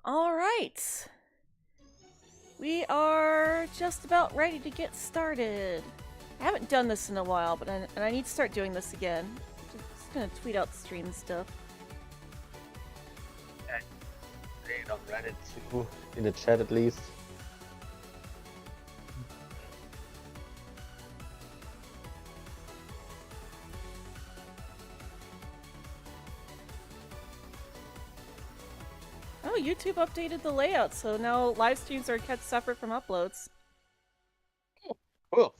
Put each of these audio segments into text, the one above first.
Alright. We are just about ready to get started. I haven't done this in a while, but I need to start doing this again. Just gonna tweet out the stream stuff. Read on Reddit too, in the chat at least. Oh, YouTube updated the layout, so now live streams are kept separate from uploads. Cool.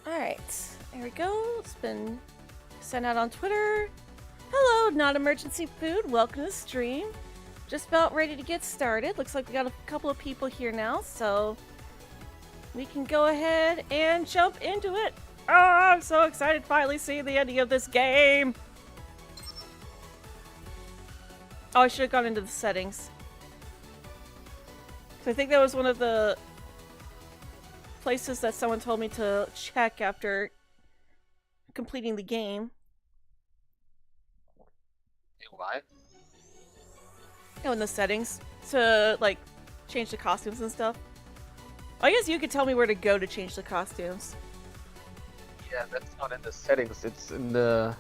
Alright, there we go. It's been sent out on Twitter. Hello, Not Emergency Food. Welcome to the stream. Just about ready to get started. Looks like we got a couple of people here now, so we can go ahead and jump into it. Oh, I'm so excited to finally see the ending of this game. Oh, I should have gone into the settings. So I think that was one of the places that someone told me to check after completing the game. Why? Oh, in the settings to like change the costumes and stuff. I guess you could tell me where to go to change the costumes. Yeah, that's not in the settings. It's in the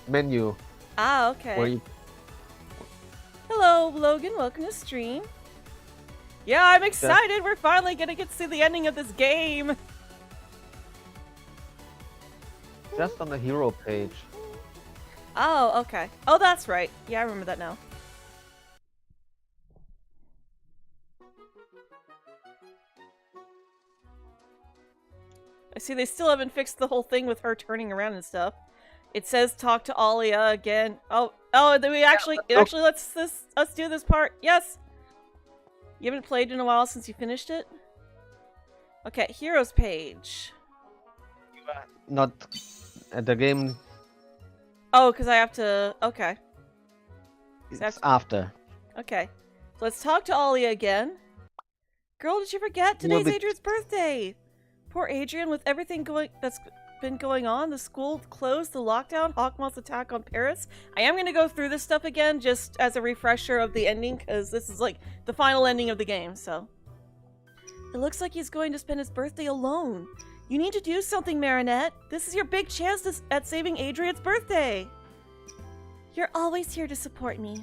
menu. Ah, okay. Where you... Hello, Logan. Welcome to stream. Yeah, I'm excited. We're finally gonna get to see the ending of this game. Just on the hero page. Oh, okay. Oh, that's right. Yeah, I remember that now. I see they still haven't fixed the whole thing with her turning around and stuff. It says talk to Alia again. Oh, then we actually, let's do this part. Yes. You haven't played in a while since you finished it? Okay, heroes page. Not at the game. Oh, because I have to... Okay. It's after. Okay. So let's talk to Alia again. Girl, did you forget? Today's Adrian's birthday! Poor Adrian, with everything that's been going on, the school closed, the lockdown, Hawkmoth's attack on Paris. I am going to go through this stuff again, just as a refresher of the ending, because this is like the final ending of the game, so. It looks like he's going to spend his birthday alone. You need to do something, Marinette. This is your big chance at saving Adrian's birthday. You're always here to support me.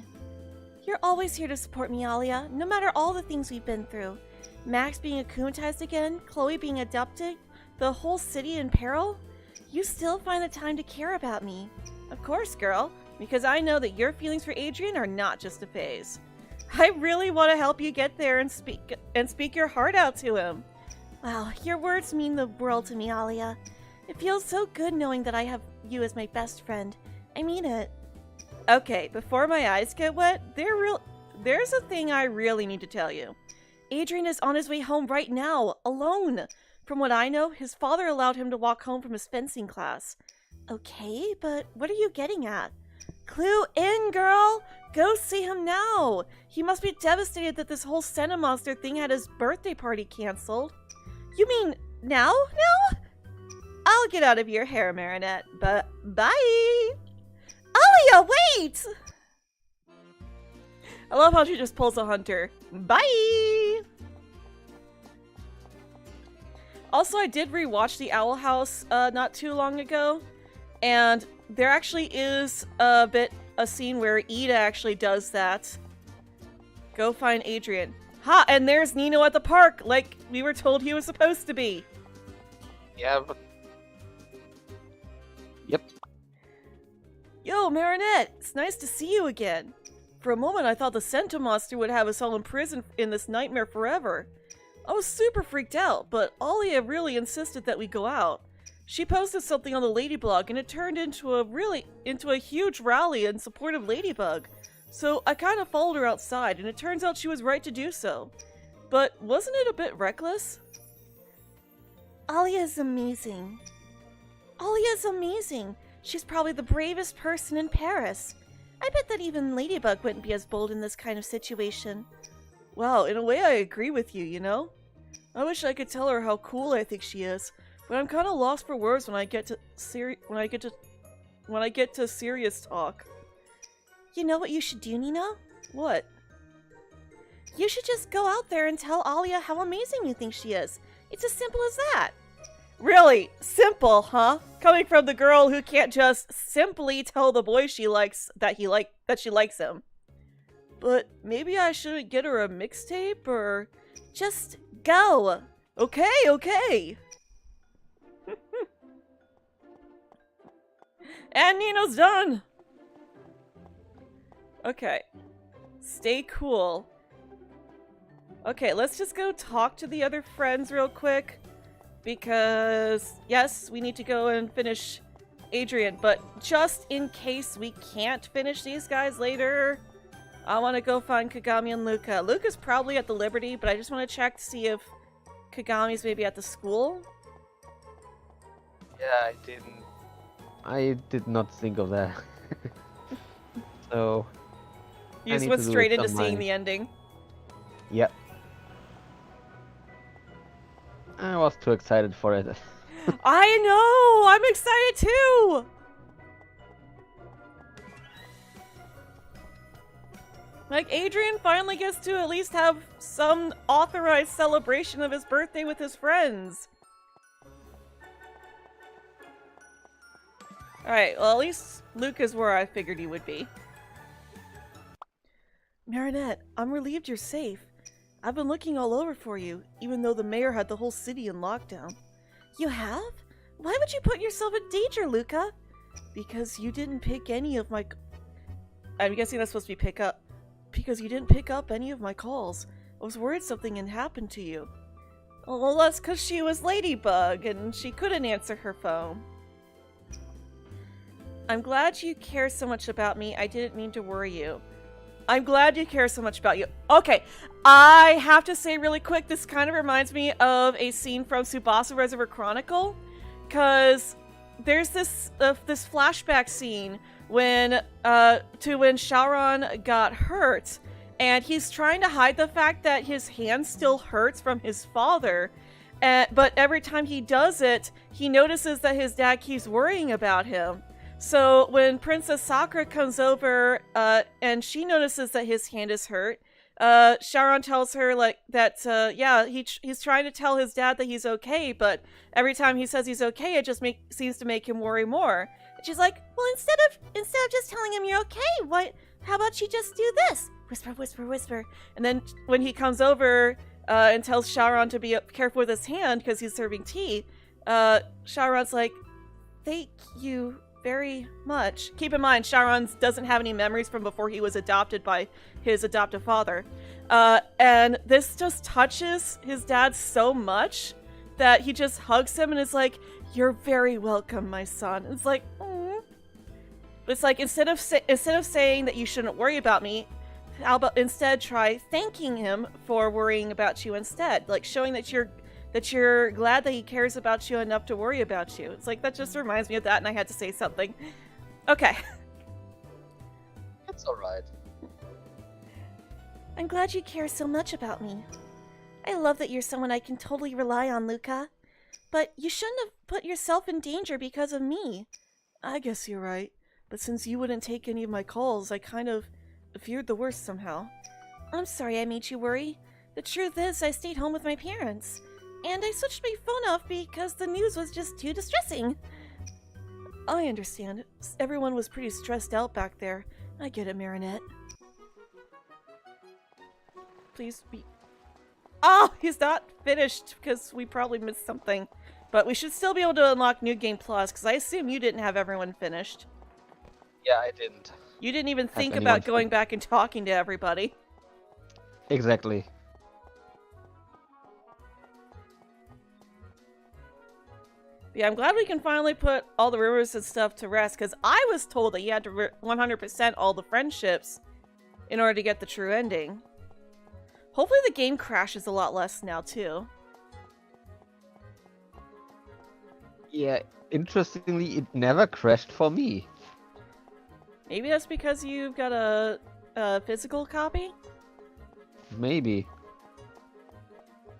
You're always here to support me, Alia, no matter all the things we've been through. Max being akumatized again, Chloe being abducted, the whole city in peril. You still find the time to care about me. Of course, girl, because I know that your feelings for Adrian are not just a phase. I really want to help you get there and speak your heart out to him. Wow, your words mean the world to me, Alia. It feels so good knowing that I have you as my best friend. I mean it. Okay, before my eyes get wet, there's a thing I really need to tell you. Adrian is on his way home right now, alone. From what I know, his father allowed him to walk home from his fencing class. Okay, but what are you getting at? Clue in, girl! Go see him now! He must be devastated that this whole Senna Monster thing had his birthday party cancelled. You mean now? Now? I'll get out of your hair, Marinette, but bye! Alia, wait! I love how she just pulls a Hunter. Bye! Also, I did rewatch The Owl House not too long ago, and there actually is a scene where Ida actually does that. Go find Adrien. Ha! And there's Nino at the park, like we were told he was supposed to be. Yeah, but... Yep. Yo, Marinette! It's nice to see you again. For a moment, I thought the Sento Monster would have us all in prison in this nightmare forever. I was super freaked out, but Alia really insisted that we go out. She posted something on the Ladyblog, and it turned into a huge rally in support of Ladybug. So I kind of followed her outside, and it turns out she was right to do so. But wasn't it a bit reckless? Alia's amazing. Alia's amazing. She's probably the bravest person in Paris. I bet that even Ladybug wouldn't be as bold in this kind of situation. Wow, in a way I agree with you, you know? I wish I could tell her how cool I think she is, but I'm kind of lost for words when I get to serious talk. You know what you should do, Nino? What? You should just go out there and tell Alia how amazing you think she is. It's as simple as that. Really? Simple, huh? Coming from the girl who can't just simply tell the boy she likes that she likes him. But maybe I shouldn't get her a mixtape, or just go. Okay. And Nino's done. Okay. Stay cool. Okay, let's just go talk to the other friends real quick. Because, yes, we need to go and finish Adrien, but just in case we can't finish these guys later, I want to go find Kagami and Luca. Luca's probably at the Liberty, but I just want to check to see if Kagami's maybe at the school. Yeah, I did not think of that. So... You just went straight into seeing the ending. Yep. I was too excited for it. I know! I'm excited too! Like, Adrien finally gets to at least have some authorized celebration of his birthday with his friends. Alright, well at least Luke is where I figured he would be. Marinette, I'm relieved you're safe. I've been looking all over for you, even though the mayor had the whole city in lockdown. You have? Why would you put yourself in danger, Luca? Because you didn't pick any of my... I'm guessing that's supposed to be pick up. Because you didn't pick up any of my calls. I was worried something had happened to you. Well, that's because she was Ladybug, and she couldn't answer her phone. I'm glad you care so much about me. I didn't mean to worry you. I'm glad you care so much about you. Okay, I have to say really quick, this kind of reminds me of a scene from Tsubasa Reservoir Chronicle, because there's this flashback scene when Shaoran got hurt, and he's trying to hide the fact that his hand still hurts from his father, but every time he does it, he notices that his dad keeps worrying about him. So when Princess Sakura comes over, and she notices that his hand is hurt, Shaoran tells her like that, yeah, he's trying to tell his dad that he's okay, but every time he says he's okay, it just seems to make him worry more. And she's like, well, instead of just telling him you're okay, how about you just do this? Whisper, whisper, whisper. And then when he comes over, and tells Shaoran to be careful with his hand because he's serving tea, Shaoran's like, thank you very much. Keep in mind, Shaoran doesn't have any memories from before he was adopted by his adoptive father. And this just touches his dad so much that he just hugs him and is like, you're very welcome, my son. It's like, it's like, instead of saying that you shouldn't worry about me, how about instead try thanking him for worrying about you instead? Like, showing that you're glad that he cares about you enough to worry about you. It's like, that just reminds me of that, and I had to say something. Okay. That's alright. I'm glad you care so much about me. I love that you're someone I can totally rely on, Luca. But you shouldn't have put yourself in danger because of me. I guess you're right. But since you wouldn't take any of my calls, I kind of feared the worst somehow. I'm sorry I made you worry. The truth is, I stayed home with my parents. And I switched my phone off because the news was just too distressing. I understand. Everyone was pretty stressed out back there. I get it, Marinette. Please be... Oh, he's not finished because we probably missed something. But we should still be able to unlock New Game Plus because I assume you didn't have everyone finished. Yeah, I didn't. You didn't even think about going back and talking to everybody. Exactly. Yeah, I'm glad we can finally put all the rumors and stuff to rest, because I was told that you had to 100% all the friendships in order to get the true ending. Hopefully the game crashes a lot less now, too. Yeah, interestingly, it never crashed for me. Maybe that's because you've got a physical copy? Maybe.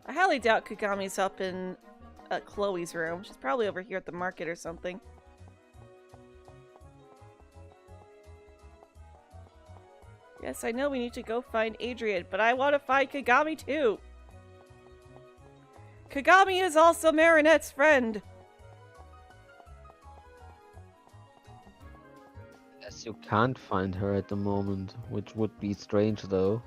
I highly doubt Kagami's up in Chloe's room. She's probably over here at the market or something. Yes, I know we need to go find Adrien, but I want to find Kagami too! Kagami is also Marinette's friend! Yes, you can't find her at the moment, which would be strange though.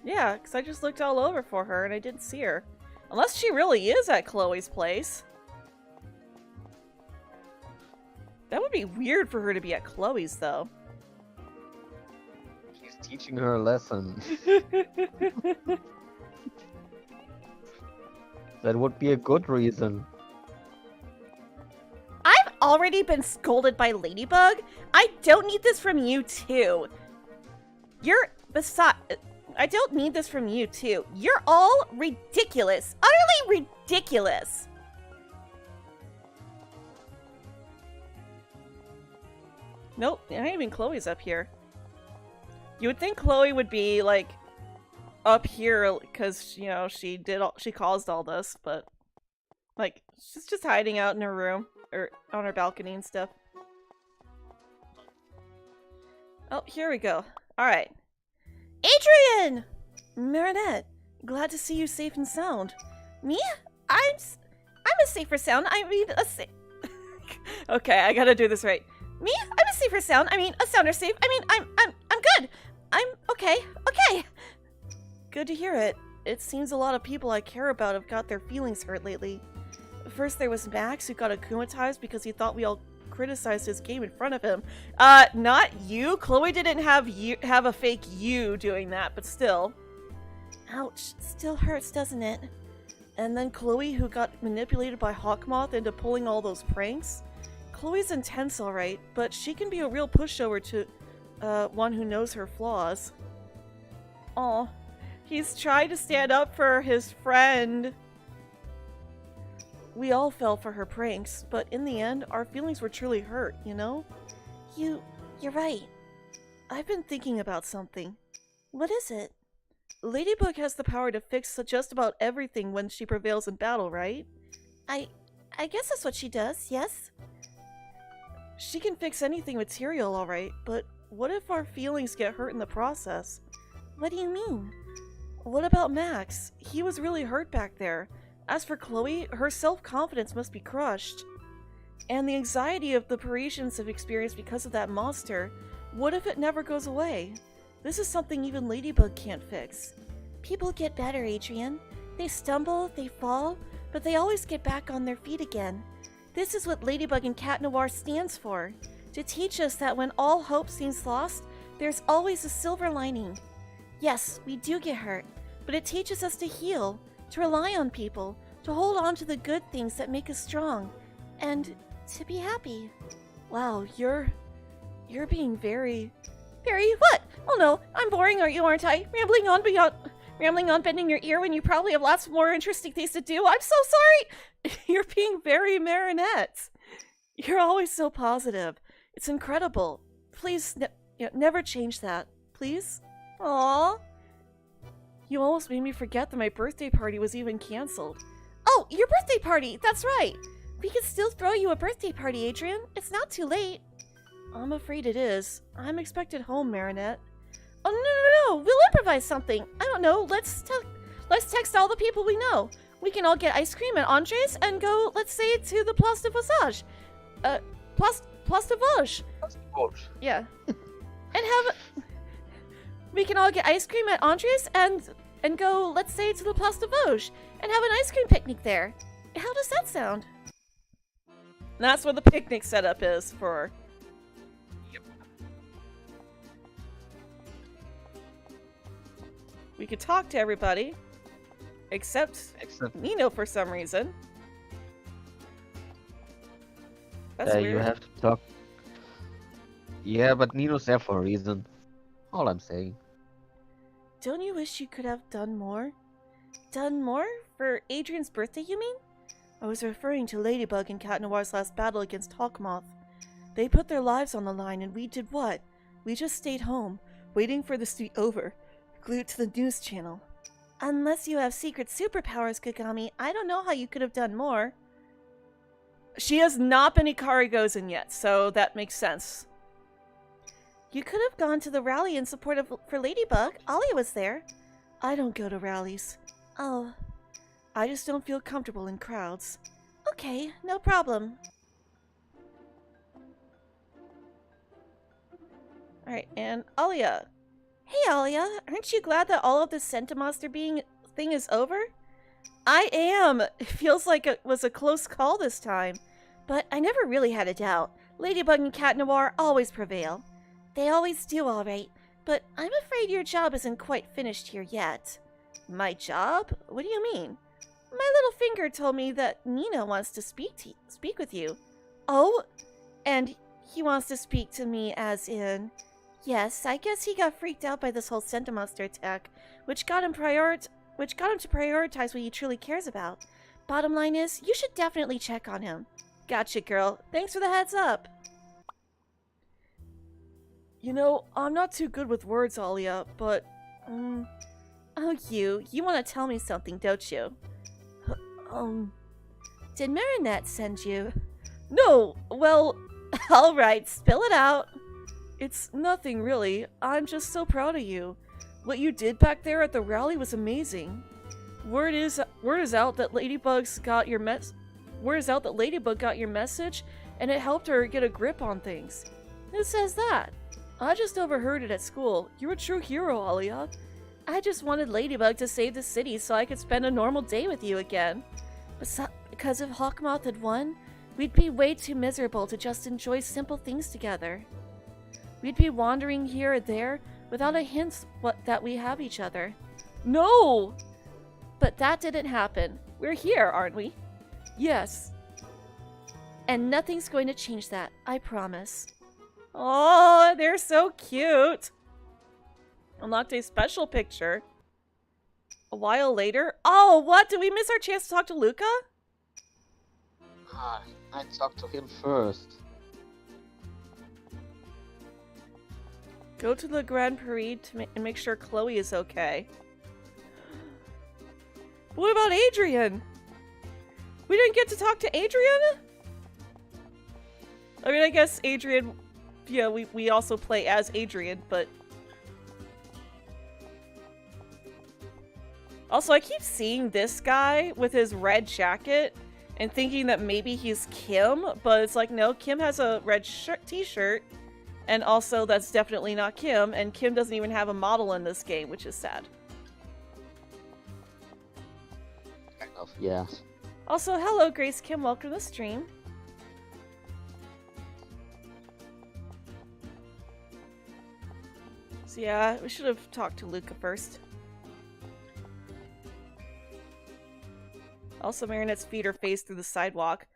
Yeah, because I just looked all over for her and I didn't see her. Unless she really is at Chloe's place. That would be weird for her to be at Chloe's, though. He's teaching her a lesson. That would be a good reason. I've already been scolded by Ladybug. I don't need this from you, too. I don't need this from you, too. You're all ridiculous. Utterly ridiculous. Nope, not even Chloe's up here. You would think Chloe would be, like, up here, because, you know, she caused all this, but, like, she's just hiding out in her room, or on her balcony and stuff. Oh, here we go. Alright. Adrien! Marinette, glad to see you safe and sound. Me? I'm a safer sound. I mean, okay, I gotta do this right. Me? I'm a safer sound. I mean, a sounder safe. I mean, I'm good. I'm okay. Okay. Good to hear it. It seems a lot of people I care about have got their feelings hurt lately. First there was Max, who got akumatized because he thought we all criticized his game in front of him. Not you. Chloe didn't have a fake you doing that, but still. Ouch. Still hurts, doesn't it? And then Chloe, who got manipulated by Hawkmoth into pulling all those pranks. Chloe's intense, alright, but she can be a real pushover to one who knows her flaws. Aw. He's tried to stand up for his friend. We all fell for her pranks, but in the end, our feelings were truly hurt, you know? You're right. I've been thinking about something. What is it? Ladybug has the power to fix just about everything when she prevails in battle, right? I guess that's what she does, yes? She can fix anything material, alright, but what if our feelings get hurt in the process? What do you mean? What about Max? He was really hurt back there. As for Chloe, her self-confidence must be crushed. And the anxiety of the Parisians have experienced because of that monster, what if it never goes away? This is something even Ladybug can't fix. People get better, Adrien. They stumble, they fall, but they always get back on their feet again. This is what Ladybug and Cat Noir stands for. To teach us that when all hope seems lost, there's always a silver lining. Yes, we do get hurt, but it teaches us to heal, to rely on people, to hold on to the good things that make us strong, and to be happy. Wow, you're being very what? Oh no, I'm boring, aren't I? Rambling on bending your ear when you probably have lots more interesting things to do. I'm so sorry! You're being very Marinette. You're always so positive. It's incredible. Please, never change that. Please? Aww. You almost made me forget that my birthday party was even cancelled. Oh, your birthday party! That's right! We can still throw you a birthday party, Adrien. It's not too late. I'm afraid it is. I'm expected home, Marinette. Oh, no. We'll improvise something. I don't know. Let's text all the people we know. We can all get ice cream at Andres and go, let's say, to the Place de Visage. Place de Vosges. Yeah. And we can all get ice cream at Andres and go, let's say, to the Place de Vosges and have an ice cream picnic there. How does that sound? And that's what the picnic setup is for. Yep. We could talk to everybody, except Nino for some reason. That's weird. You have to talk. Yeah, but Nino's there for a reason. All I'm saying. Don't you wish you could have done more? Done more? For Adrian's birthday, you mean? I was referring to Ladybug and Cat Noir's last battle against Hawkmoth. They put their lives on the line, and we did what? We just stayed home, waiting for this to be over, glued to the news channel. Unless you have secret superpowers, Kagami, I don't know how you could have done more. She has not been Ikari Gozen yet, so that makes sense. You could have gone to the rally in support for Ladybug. Alia was there. I don't go to rallies. Oh, I just don't feel comfortable in crowds. Okay, no problem. Alright, and Alia. Hey Alia, aren't you glad that all of this Centimonster thing is over? I am. It feels like it was a close call this time. But I never really had a doubt. Ladybug and Cat Noir always prevail. They always do, alright. But I'm afraid your job isn't quite finished here yet. My job? What do you mean? My little finger told me that Nino wants to speak with you. Oh? And he wants to speak to me as in... Yes, I guess he got freaked out by this whole Centimonster attack, which got him to prioritize what he truly cares about. Bottom line is, you should definitely check on him. Gotcha, girl. Thanks for the heads up. You know, I'm not too good with words, Alia, but... Oh, you want to tell me something, don't you? Did Marinette send you? No! Well, alright, spill it out. It's nothing, really. I'm just so proud of you. What you did back there at the rally was amazing. Word is out that Ladybug got your message, and it helped her get a grip on things. Who says that? I just overheard it at school. You're a true hero, Alia. I just wanted Ladybug to save the city so I could spend a normal day with you again. Because if Hawkmoth had won, we'd be way too miserable to just enjoy simple things together. We'd be wandering here or there without a hint that we have each other. No! But that didn't happen. We're here, aren't we? Yes. And nothing's going to change that, I promise. Oh, they're so cute. Unlocked a special picture. A while later. Oh, what? Did we miss our chance to talk to Luca? I talked to him first. Go to the Grand Parade and make sure Chloe is okay. What about Adrian? We didn't get to talk to Adrian? I mean, I guess Adrian... Yeah, we also play as Adrian, but... Also, I keep seeing this guy with his red jacket and thinking that maybe he's Kim, but it's like, no, Kim has a red t-shirt, and also that's definitely not Kim, and Kim doesn't even have a model in this game, which is sad. Kind of, yeah. Also, hello, Grace Kim, welcome to the stream. So yeah, we should have talked to Luca first. Also, Marinette's feet are phased through the sidewalk.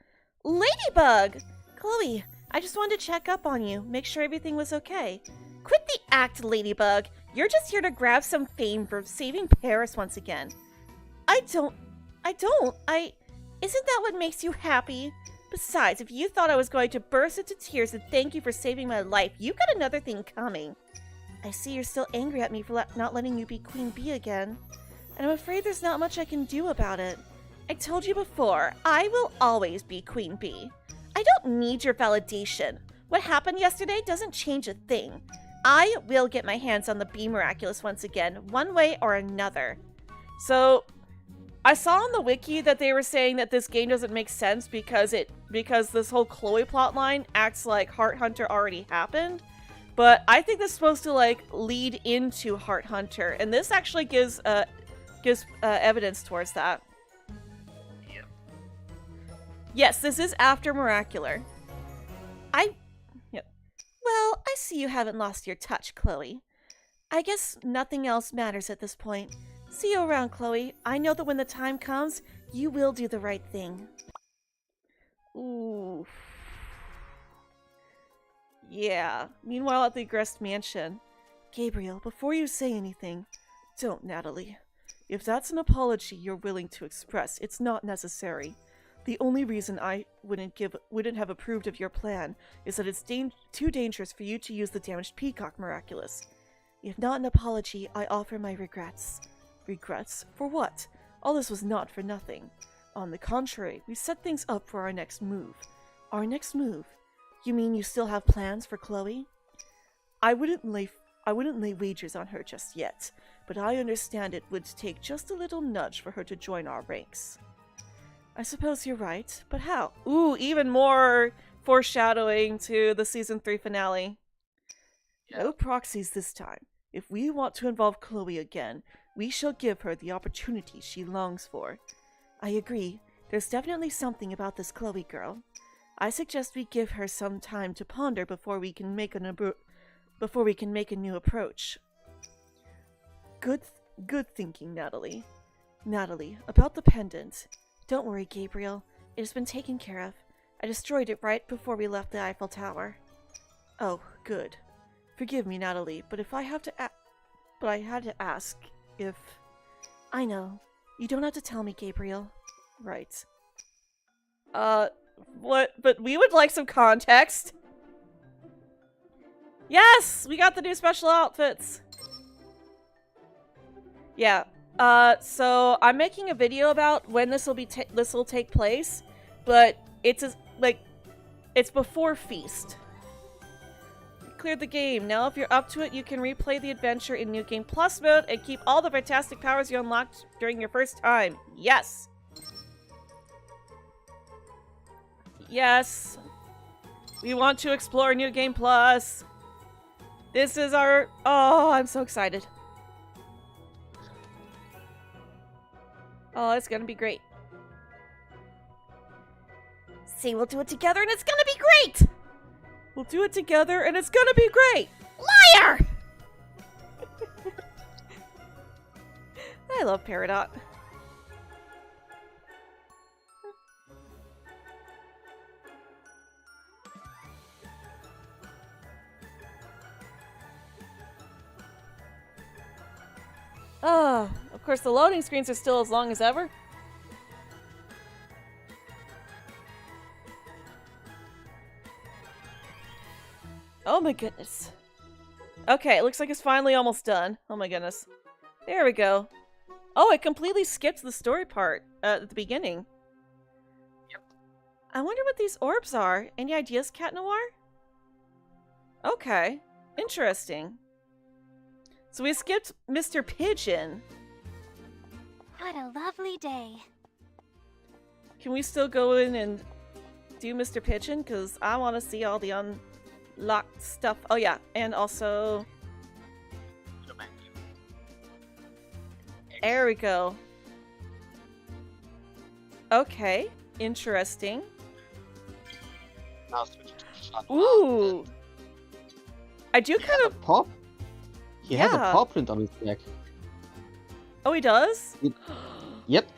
Ladybug! Chloe, I just wanted to check up on you, make sure everything was okay. Quit the act, Ladybug. You're just here to grab some fame for saving Paris once again. Isn't that what makes you happy? Besides, if you thought I was going to burst into tears and thank you for saving my life, you got another thing coming. I see you're still angry at me for not letting you be Queen Bee again, and I'm afraid there's not much I can do about it. I told you before, I will always be Queen Bee. I don't need your validation. What happened yesterday doesn't change a thing. I will get my hands on the Be Miraculous once again, one way or another. So, I saw on the wiki that they were saying that this game doesn't make sense because this whole Chloe plotline acts like Heart Hunter already happened. But I think this is supposed to like lead into Heart Hunter, and this actually gives evidence towards that. Yep. Yes, this is after Miracular. Well, I see you haven't lost your touch, Chloe. I guess nothing else matters at this point. See you around, Chloe. I know that when the time comes, you will do the right thing. Ooh. Yeah. Meanwhile, at the Agrest Mansion. Gabriel, before you say anything, don't, Natalie. If that's an apology you're willing to express, it's not necessary. The only reason I wouldn't have approved of your plan is that it's too dangerous for you to use the damaged Peacock Miraculous. If not an apology, I offer my regrets. Regrets? For what? All this was not for nothing. On the contrary, we set things up for our next move. Our next move? You mean you still have plans for Chloe? I wouldn't lay wagers on her just yet, but I understand it would take just a little nudge for her to join our ranks. I suppose you're right, but how? Ooh, even more foreshadowing to the Season 3 finale. Yeah. No proxies this time. If we want to involve Chloe again, we shall give her the opportunity she longs for. I agree. There's definitely something about this Chloe girl. I suggest we give her some time to ponder before we can make a new approach. Good thinking, Natalie. Natalie, about the pendant. Don't worry, Gabriel. It has been taken care of. I destroyed it right before we left the Eiffel Tower. Oh, good. Forgive me, Natalie, but I had to ask if... I know. You don't have to tell me, Gabriel. Right. What? But we would like some context. Yes! We got the new special outfits! Yeah. So I'm making a video about when this will take place, but it's before Feast. Cleared the game. Now if you're up to it, you can replay the adventure in New Game Plus mode and keep all the fantastic powers you unlocked during your first time. Yes! Yes! We want to explore New Game Plus! This is our... Oh, I'm so excited. Oh, it's gonna be great. See, we'll do it together and it's gonna be great! We'll do it together and it's gonna be great! Liar! I love Peridot. Oh, of course the loading screens are still as long as ever. Oh my goodness. Okay, it looks like it's finally almost done. Oh my goodness. There we go. Oh, it completely skipped the story part at the beginning. Yep. I wonder what these orbs are. Any ideas, Cat Noir? Okay. Interesting. So we skipped Mr. Pigeon. What a lovely day. Can we still go in and do Mr. Pigeon? Because I want to see all the unlocked stuff. Oh yeah, and also... There we go. Okay, interesting. Now switch to shot. Ooh! I do He kind has of... a paw. He has a Yeah. paw print on his back. Oh, he does? Yep.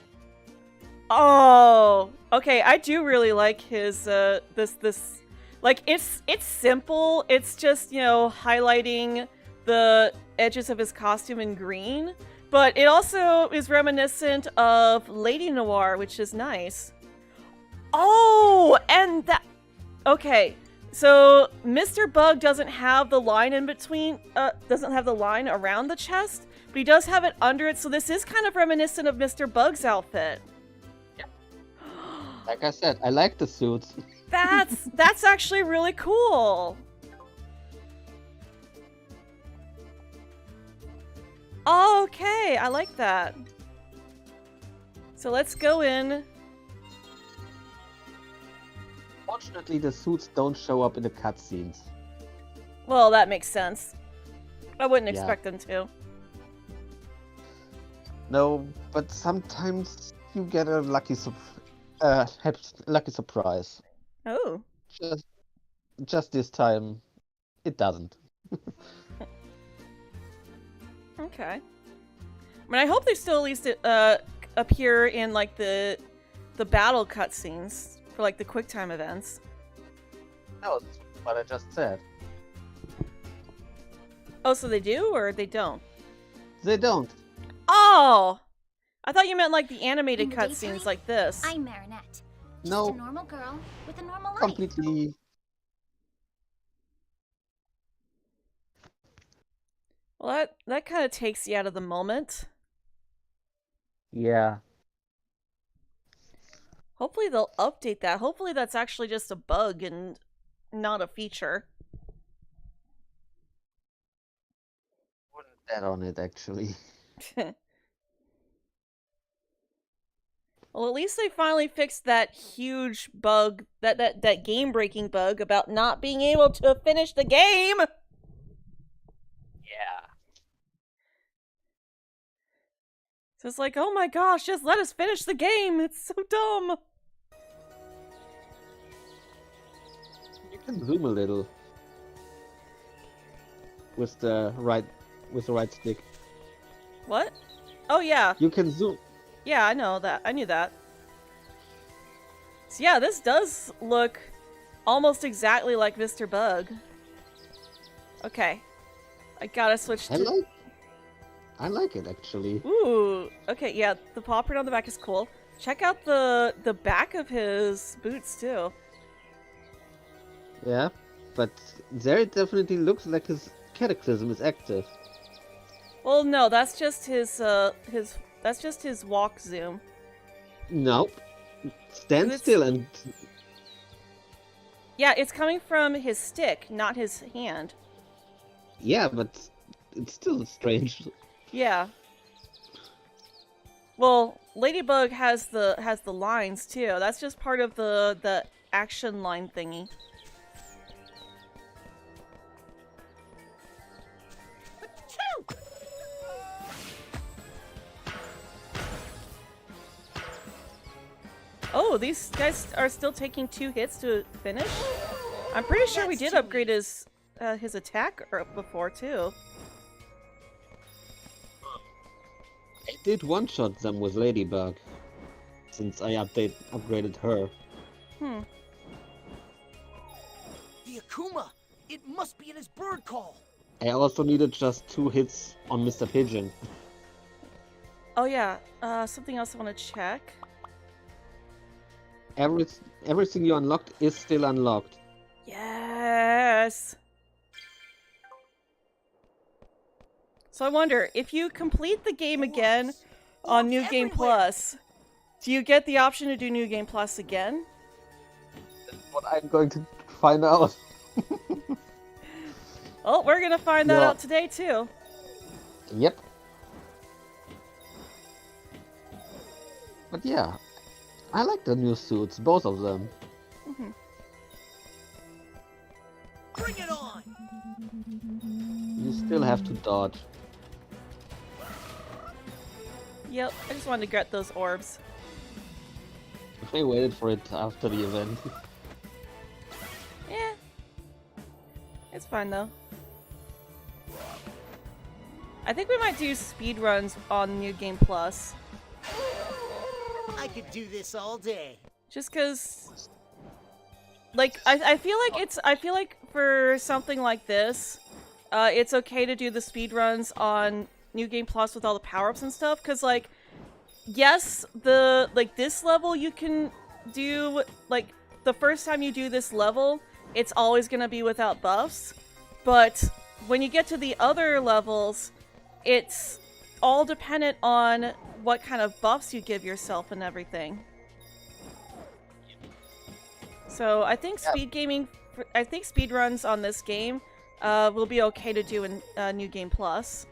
Oh! Okay, I do really like his, this... Like, it's simple. It's just, you know, highlighting the edges of his costume in green. But it also is reminiscent of Lady Noir, which is nice. Oh! And that... Okay. So, Mr. Bug doesn't have the line in between, doesn't have the line around the chest, but he does have it under it, so this is kind of reminiscent of Mr. Bug's outfit. Like I said, I like the suits. That's actually really cool. Oh, okay, I like that. So let's go in. Fortunately, the suits don't show up in the cutscenes. Well, that makes sense. I wouldn't Yeah. expect them to. No, but sometimes you get a lucky lucky surprise. Oh. Just this time, it doesn't. Okay. I mean, I hope they still at least appear in like the battle cutscenes for like the QuickTime events. No, that's what I just said. Oh, so they do or they don't? They don't. Oh, I thought you meant like the animated In the cutscenes daytime, like this. I'm Marinette. Just No. a normal girl with a normal life. Completely. Well, that kind of takes you out of the moment. Yeah. Hopefully they'll update that. Hopefully that's actually just a bug and not a feature. Wouldn't bet on it, actually. Well, at least they finally fixed that huge bug, that game-breaking bug about not being able to finish the game! Yeah. So it's like, oh my gosh, just let us finish the game! It's so dumb! You can zoom a little. With the right stick. What? Oh yeah. You can zoom. Yeah, I know that. I knew that. So yeah, this does look almost exactly like Mr. Bug. Okay. I gotta switch to... I like it, actually. Ooh, okay, yeah, the paw print on the back is cool. Check out the back of his boots, too. Yeah, but there it definitely looks like his cataclysm is active. Well, no, that's just his walk zoom. Nope. Stand It's- still and... Yeah, it's coming from his stick, not his hand. Yeah, but it's still strange. Yeah. Well, Ladybug has the lines too. That's just part of the action line thingy. Oh, these guys are still taking 2 hits to finish? I'm pretty sure we did upgrade his attack before too. I did one-shot them with Ladybug. Since I upgraded her. Hmm. The Akuma! It must be in his bird call! I also needed just 2 hits on Mr. Pigeon. Oh yeah, something else I want to check. Everything you unlocked is still unlocked. Yes! So I wonder, if you complete the game again on New Game Plus, do you get the option to do New Game Plus again? That's what I'm going to find out. Oh, we're gonna find that Yeah. out today too. Yep. But yeah, I like the new suits, both of them. Bring it on! You still have to dodge. Yep, I just wanted to get those orbs. I waited for it after the event. Eh. It's fine though. I think we might do speed runs on New Game Plus. I could do this all day. Just cause like I feel like for something like this, it's okay to do the speed runs on New Game Plus with all the power-ups and stuff, cause like yes, this level you can do, like the first time you do this level, it's always gonna be without buffs, but when you get to the other levels, it's all dependent on what kind of buffs you give yourself and everything. So I think speed runs on this game will be okay to do in New Game Plus.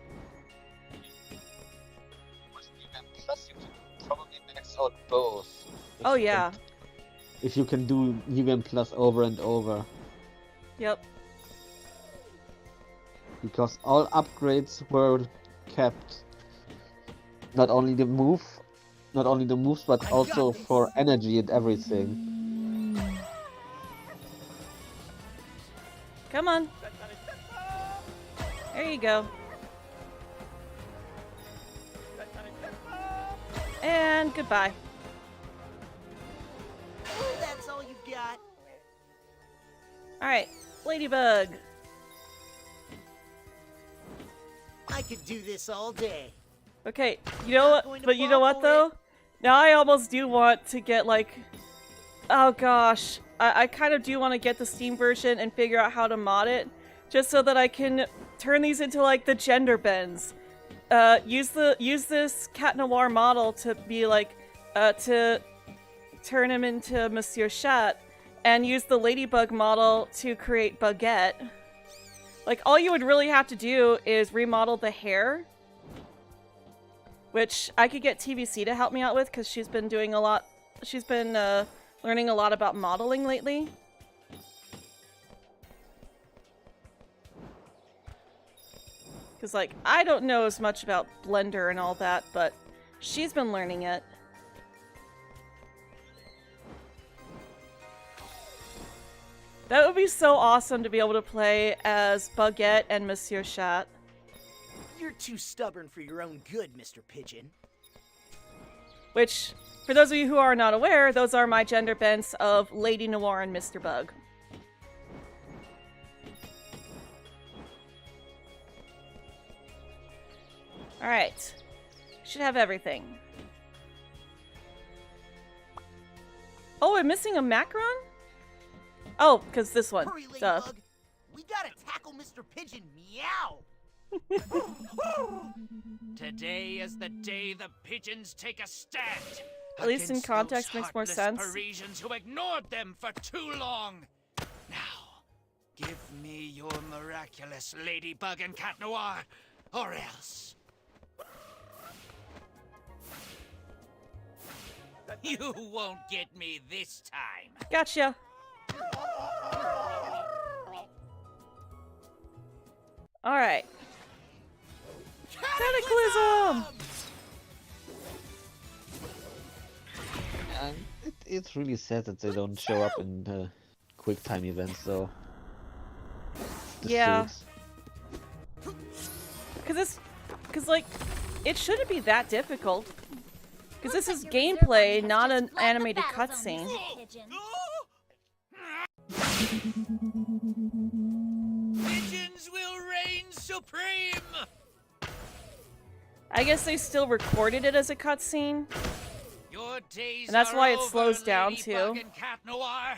out both. If Oh you can- yeah. If you can do New Game Plus over and over. Yep. Because all upgrades were kept. Not only the moves, but I also got this. for energy and everything. Come on. There you go. And goodbye. That's all you've got. Alright, Ladybug. I could do this all day. Okay, you know Not what? going to But you know fall what for though? Now I almost do want to get like, oh gosh, I kind of do want to get the Steam version and figure out how to mod it, just so that I can turn these into like the gender bends. Use this Cat Noir model to be like, to turn him into Monsieur Chat, and use the Ladybug model to create Baguette. Like all you would really have to do is remodel the hair. Which I could get TVC to help me out with because she's been doing a lot. She's been learning a lot about modeling lately. Because, like, I don't know as much about Blender and all that, but she's been learning it. That would be so awesome to be able to play as Baguette and Monsieur Chat. You're too stubborn for your own good, Mr. Pigeon. Which, for those of you who are not aware, those are my gender bends of Lady Noir and Mr. Bug. Alright. Should have everything. Oh, I'm missing a Macron? Oh, because this one. Hurry, Duh. Ladybug. We gotta tackle Mr. Pigeon. Meow. Today is the day the pigeons take a stand. At least in against context those makes more heartless sense. Parisians who ignored them for too long. Now, give me your miraculous Ladybug and Cat Noir, or else. You won't get me this time. Gotcha. Alright. Cataclysm! And it's really sad that they don't show up in quick time events, though. This Yeah. sucks. Cause like, it shouldn't be that difficult. Cause this is gameplay, not an animated cutscene. Pigeons will reign supreme! I guess they still recorded it as a cutscene. Your days And that's are why it over, slows down, Ladybug too. and Cat Noir.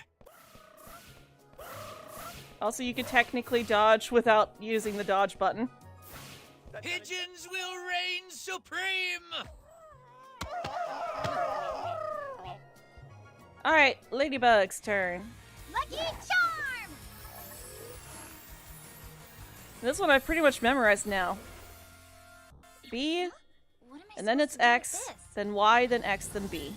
Also, you could technically dodge without using the dodge button. Pigeons will reign supreme! Alright, Ladybug's turn. Lucky Charm! This one I've pretty much memorized now. B, What am I and then it's supposed to do with X, this? then Y, then X, then B.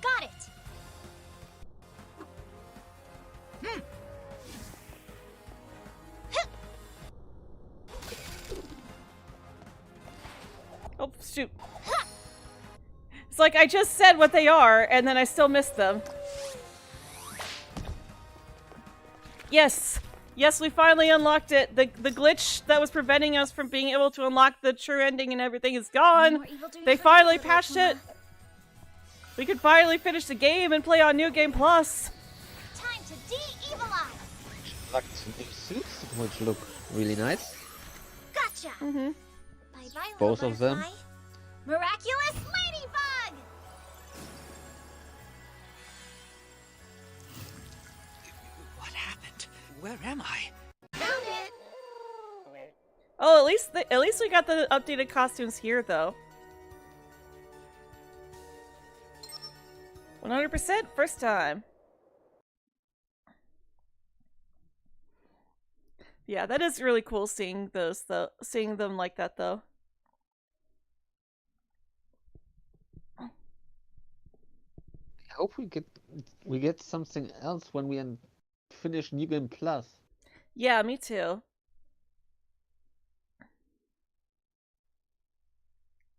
Got it! Oh, shoot. It's like I just said what they are, and then I still missed them. Yes! Yes, we finally unlocked it. The glitch that was preventing us from being able to unlock the true ending and everything is gone. More evildoers They for finally little patched it. Puma. We could finally finish the game and play on New Game Plus. Time to de-evilize! Like new suits, which look really nice. Gotcha! Mm-hmm. Bye-bye, Both little of them. butterfly. Miraculous Ladybug! What happened? Where am I? Found it! Oh, at least we got the updated costumes here, though. 100% first time. Yeah, that is really cool seeing those, though. Seeing them like that, though. hope we get something else when we finish New Game Plus. Yeah, me too.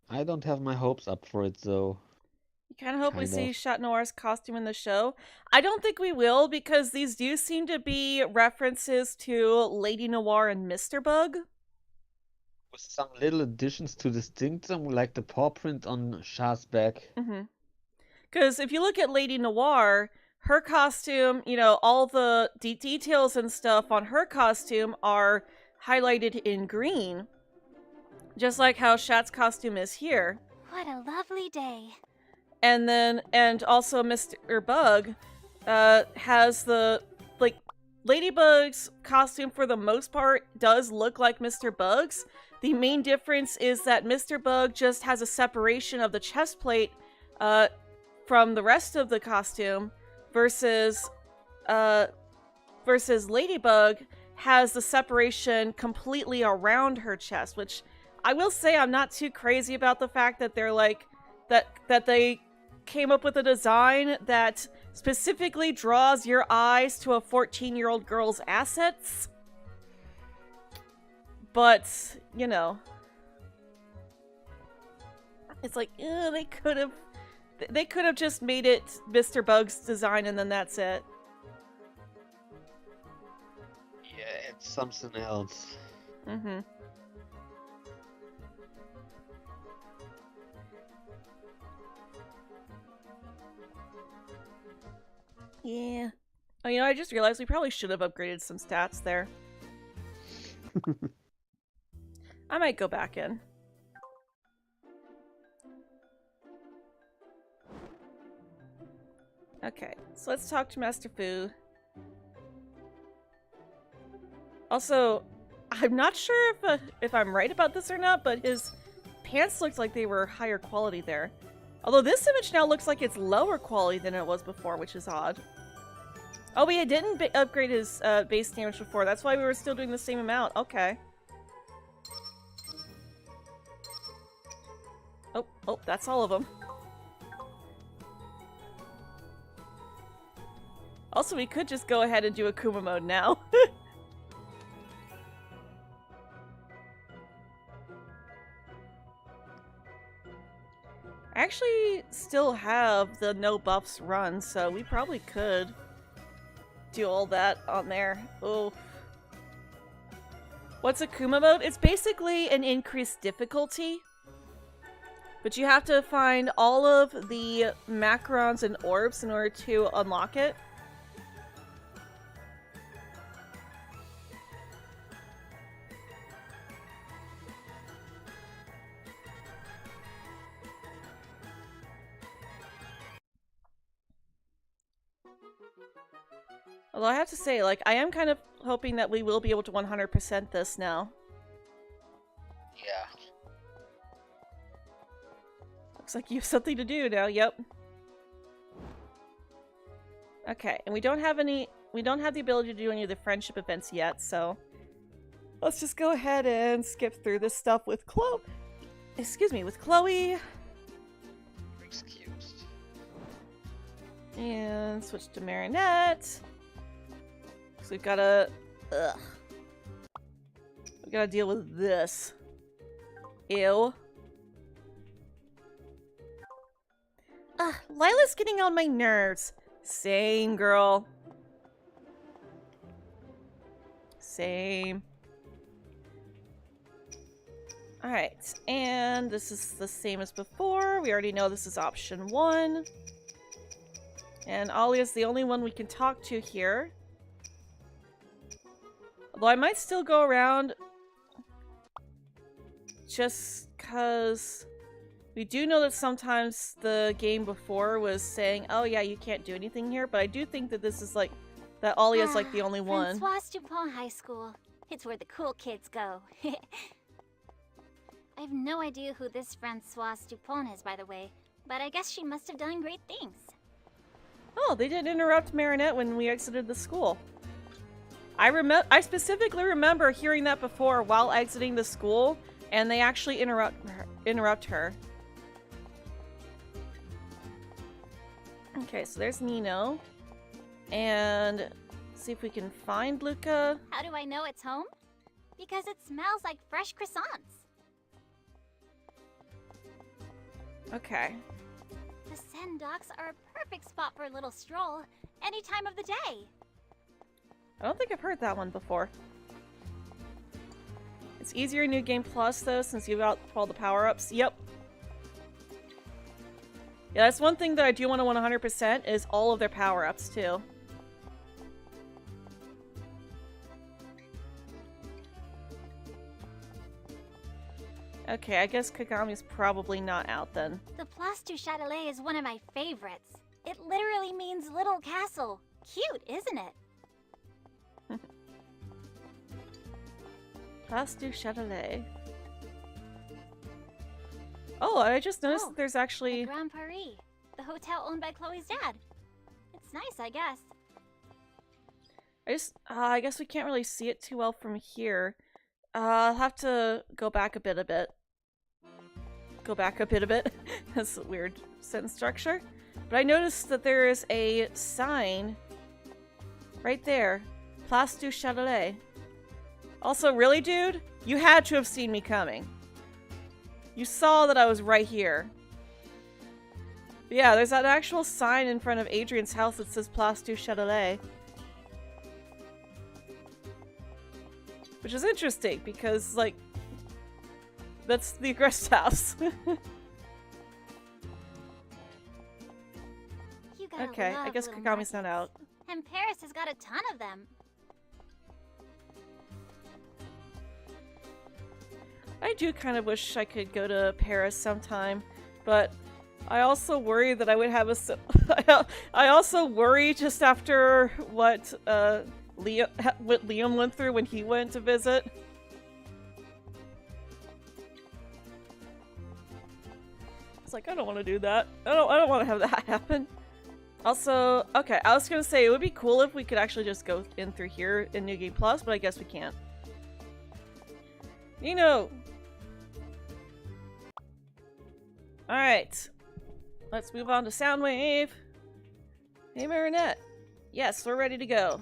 I don't have my hopes up for it though. You kind of hope we Kind see of. Chat Noir's costume in the show. I don't think we will because these do seem to be references to Lady Noir and Mr. Bug. With some little additions to distinct them, like the paw print on Shah's back. Because if you look at Lady Noir, her costume, you know, all the details and stuff on her costume are highlighted in green. Just like how Shat's costume is here. What a lovely day. And also Mr. Bug has the, like, Ladybug's costume for the most part does look like Mr. Bug's. The main difference is that Mr. Bug just has a separation of the chest plate from the rest of the costume versus Ladybug has the separation completely around her chest, which I will say I'm not too crazy about the fact that they're like that they came up with a design that specifically draws your eyes to a 14-year-old girl's assets. But, you know, it's like, they could have just made it Mr. Bug's design and then that's it. Yeah, it's something else. Yeah. Oh, you know, I just realized we probably should have upgraded some stats there. I might go back in. Okay, so let's talk to Master Fu. Also, I'm not sure if I'm right about this or not, but his pants looked like they were higher quality there. Although this image now looks like it's lower quality than it was before, which is odd. Oh, we didn't upgrade his base damage before. That's why we were still doing the same amount. Okay. Oh, that's all of them. Also, we could just go ahead and do Akuma mode now. I actually still have the no buffs run, so we probably could do all that on there. Oh. What's Akuma mode? It's basically an increased difficulty. But you have to find all of the macrons and orbs in order to unlock it. Although I have to say, like, I am kind of hoping that we will be able to 100% this now. Yeah. Looks like you have something to do now, yep. Okay, and we don't have the ability to do any of the friendship events yet, so let's just go ahead and skip through this stuff with Chloe. Excuse me, with Chloe. Excused. And switch to Marinette. So we've gotta... Ugh. We gotta deal with this. Ew. Ugh, Lila's getting on my nerves. Same, girl. Same. Alright, and this is the same as before. We already know this is option 1. And Alia's the only one we can talk to here. Although I might still go around just because we do know that sometimes the game before was saying, oh yeah, you can't do anything here, but I do think that this is like, that Alia's like the only one. Francoise Dupont High School. It's where the cool kids go. I have no idea who this Francoise Dupont is, by the way, but I guess she must have done great things. Oh, they didn't interrupt Marinette when we exited the school. I specifically remember hearing that before while exiting the school, and they actually interrupt her. Okay, so there's Nino. And see if we can find Luca. How do I know it's home? Because it smells like fresh croissants. Okay. The Sen docks are a perfect spot for a little stroll, any time of the day. I don't think I've heard that one before. It's easier in New Game Plus, though, since you've got all the power-ups. Yep. Yeah, that's one thing that I do want to 100% is all of their power-ups, too. Okay, I guess Kagami's probably not out then. The Place du Châtelet is one of my favorites. It literally means little castle. Cute, isn't it? Place du Châtelet. Oh, I just noticed that there's The actually... Grand Paris, the hotel owned by Chloe's dad. It's nice, I guess. I guess we can't really see it too well from here. I'll have to go back a bit. Go back a bit. That's a weird sentence structure. But I noticed that there is a sign right there. Place du Châtelet. Also, really, dude? You had to have seen me coming. You saw that I was right here. But yeah, there's that actual sign in front of Adrian's house that says Place du Châtelet. Which is interesting, because, like, that's the Agreste house. You gotta Okay, I love guess little Kagami's not out. markets. And Paris has got a ton of them. I do kind of wish I could go to Paris sometime, but I also worry that I would have I also worry just after what Liam went through when he went to visit. It's like, I don't want to do that. I don't want to have that happen. Also, okay, I was gonna say it would be cool if we could actually just go in through here in New Game Plus, but I guess we can't. Nino! Alright. Let's move on to Soundwave. Hey, Marinette. Yes, we're ready to go.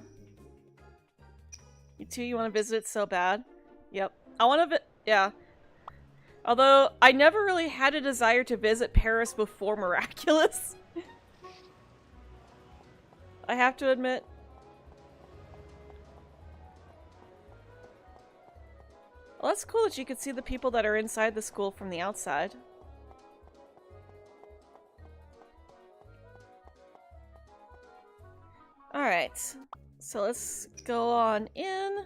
You two, you want to visit it so bad? Yep. I want to yeah. Although, I never really had a desire to visit Paris before Miraculous. I have to admit. Well, that's cool that you could see the people that are inside the school from the outside. Alright, so let's go on in.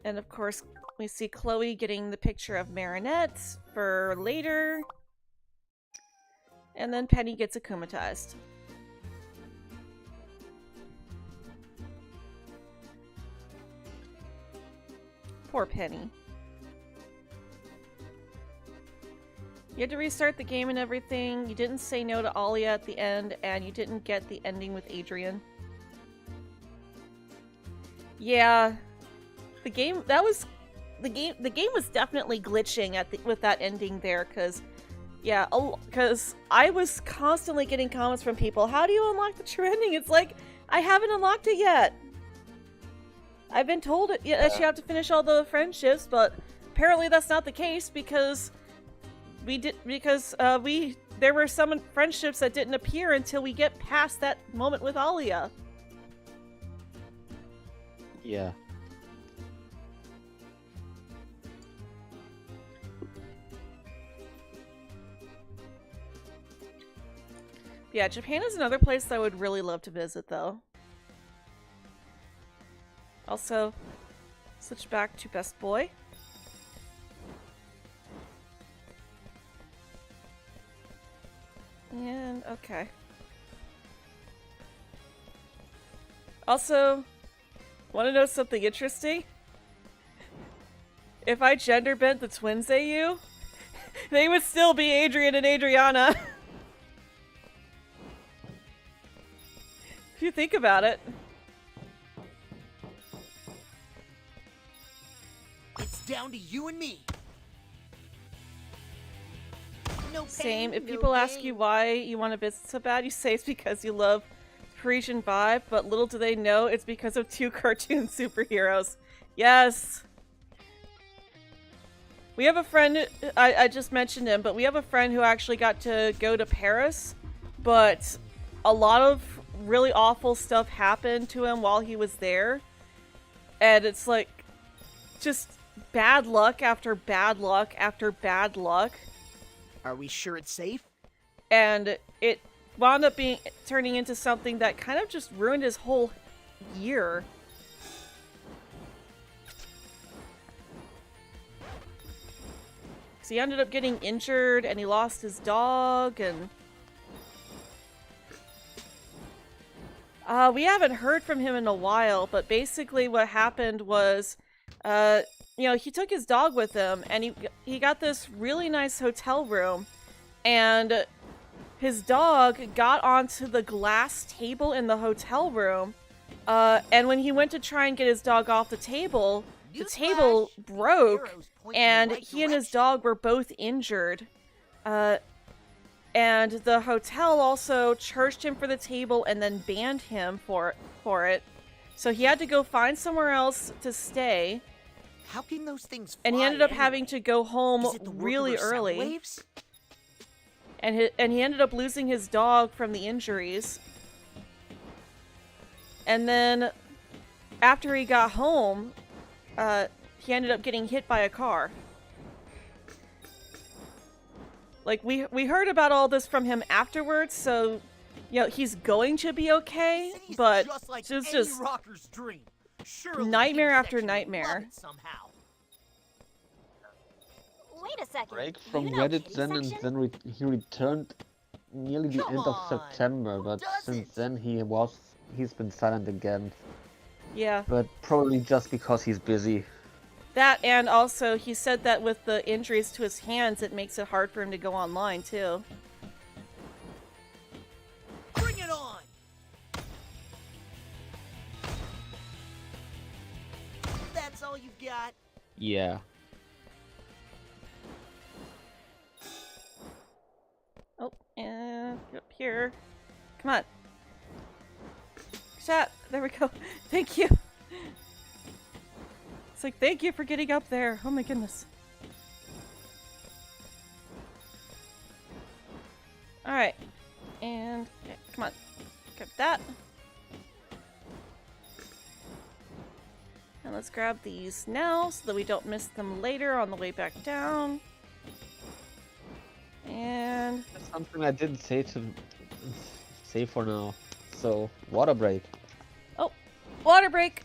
And of course, we see Chloe getting the picture of Marinette for later. And then Penny gets akumatized. Poor Penny. You had to restart the game and everything. You didn't say no to Alia at the end, and you didn't get the ending with Adrian. Yeah, the game was definitely glitching with that ending there, because I was constantly getting comments from people, how do you unlock the true ending? It's like, I haven't unlocked it yet. I've been told that you have to finish all the friendships, but apparently that's not the case, because there were some friendships that didn't appear until we get past that moment with Alia. Yeah. Yeah, Japan is another place I would really love to visit, though. Also, switch back to Best Boy. And, okay. Also, want to know something interesting? If I gender bent the twins AU, they would still be Adrian and Adriana. If you think about it. It's down to you and me. No Same. pain, If no people ask you gain. why you want to visit so bad, you say it's because you love Parisian vibe, but little do they know it's because of 2 cartoon superheroes. Yes! We have a friend, I just mentioned him, but we have a friend who actually got to go to Paris, but a lot of really awful stuff happened to him while he was there. And it's like, just bad luck after bad luck after bad luck. Are we sure it's safe? And it wound up turning into something that kind of just ruined his whole year. He ended up getting injured and he lost his dog and we haven't heard from him in a while, but basically what happened was you know, he took his dog with him and he got this really nice hotel room, and his dog got onto the glass table in the hotel room, and when he went to try and get his dog off the table broke, and he and his dog were both injured. And the hotel also charged him for the table and then banned him for it. So he had to go find somewhere else to stay. How can those things fly And he ended up anyway? having to go home Is it the work of really our sound early. waves? And he ended up losing his dog from the injuries. And then after he got home, he ended up getting hit by a car. Like, we heard about all this from him afterwards, so, you know, he's going to be okay, City's but just like it's any just rocker's dream. Surely nightmare Kid after Section will love nightmare. it somehow. Wait a second. Break Do from you know Reddit Kitty then, and section? then he returned nearly the Come end of on, September, who but since doesn't? then he's been silent again. yeah. But probably just because he's busy. That, and also, he said that with the injuries to his hands, it makes it hard for him to go online, too. Bring it on! That's all you've got? Yeah. Oh, and up here. Come on. Chat. There we go. Thank you. It's like, thank you for getting up there. Oh my goodness. Alright. And, okay, come on. Grab that. And let's grab these now so that we don't miss them later on the way back down. And That's something I didn't say for now. So, water break. oh, water break.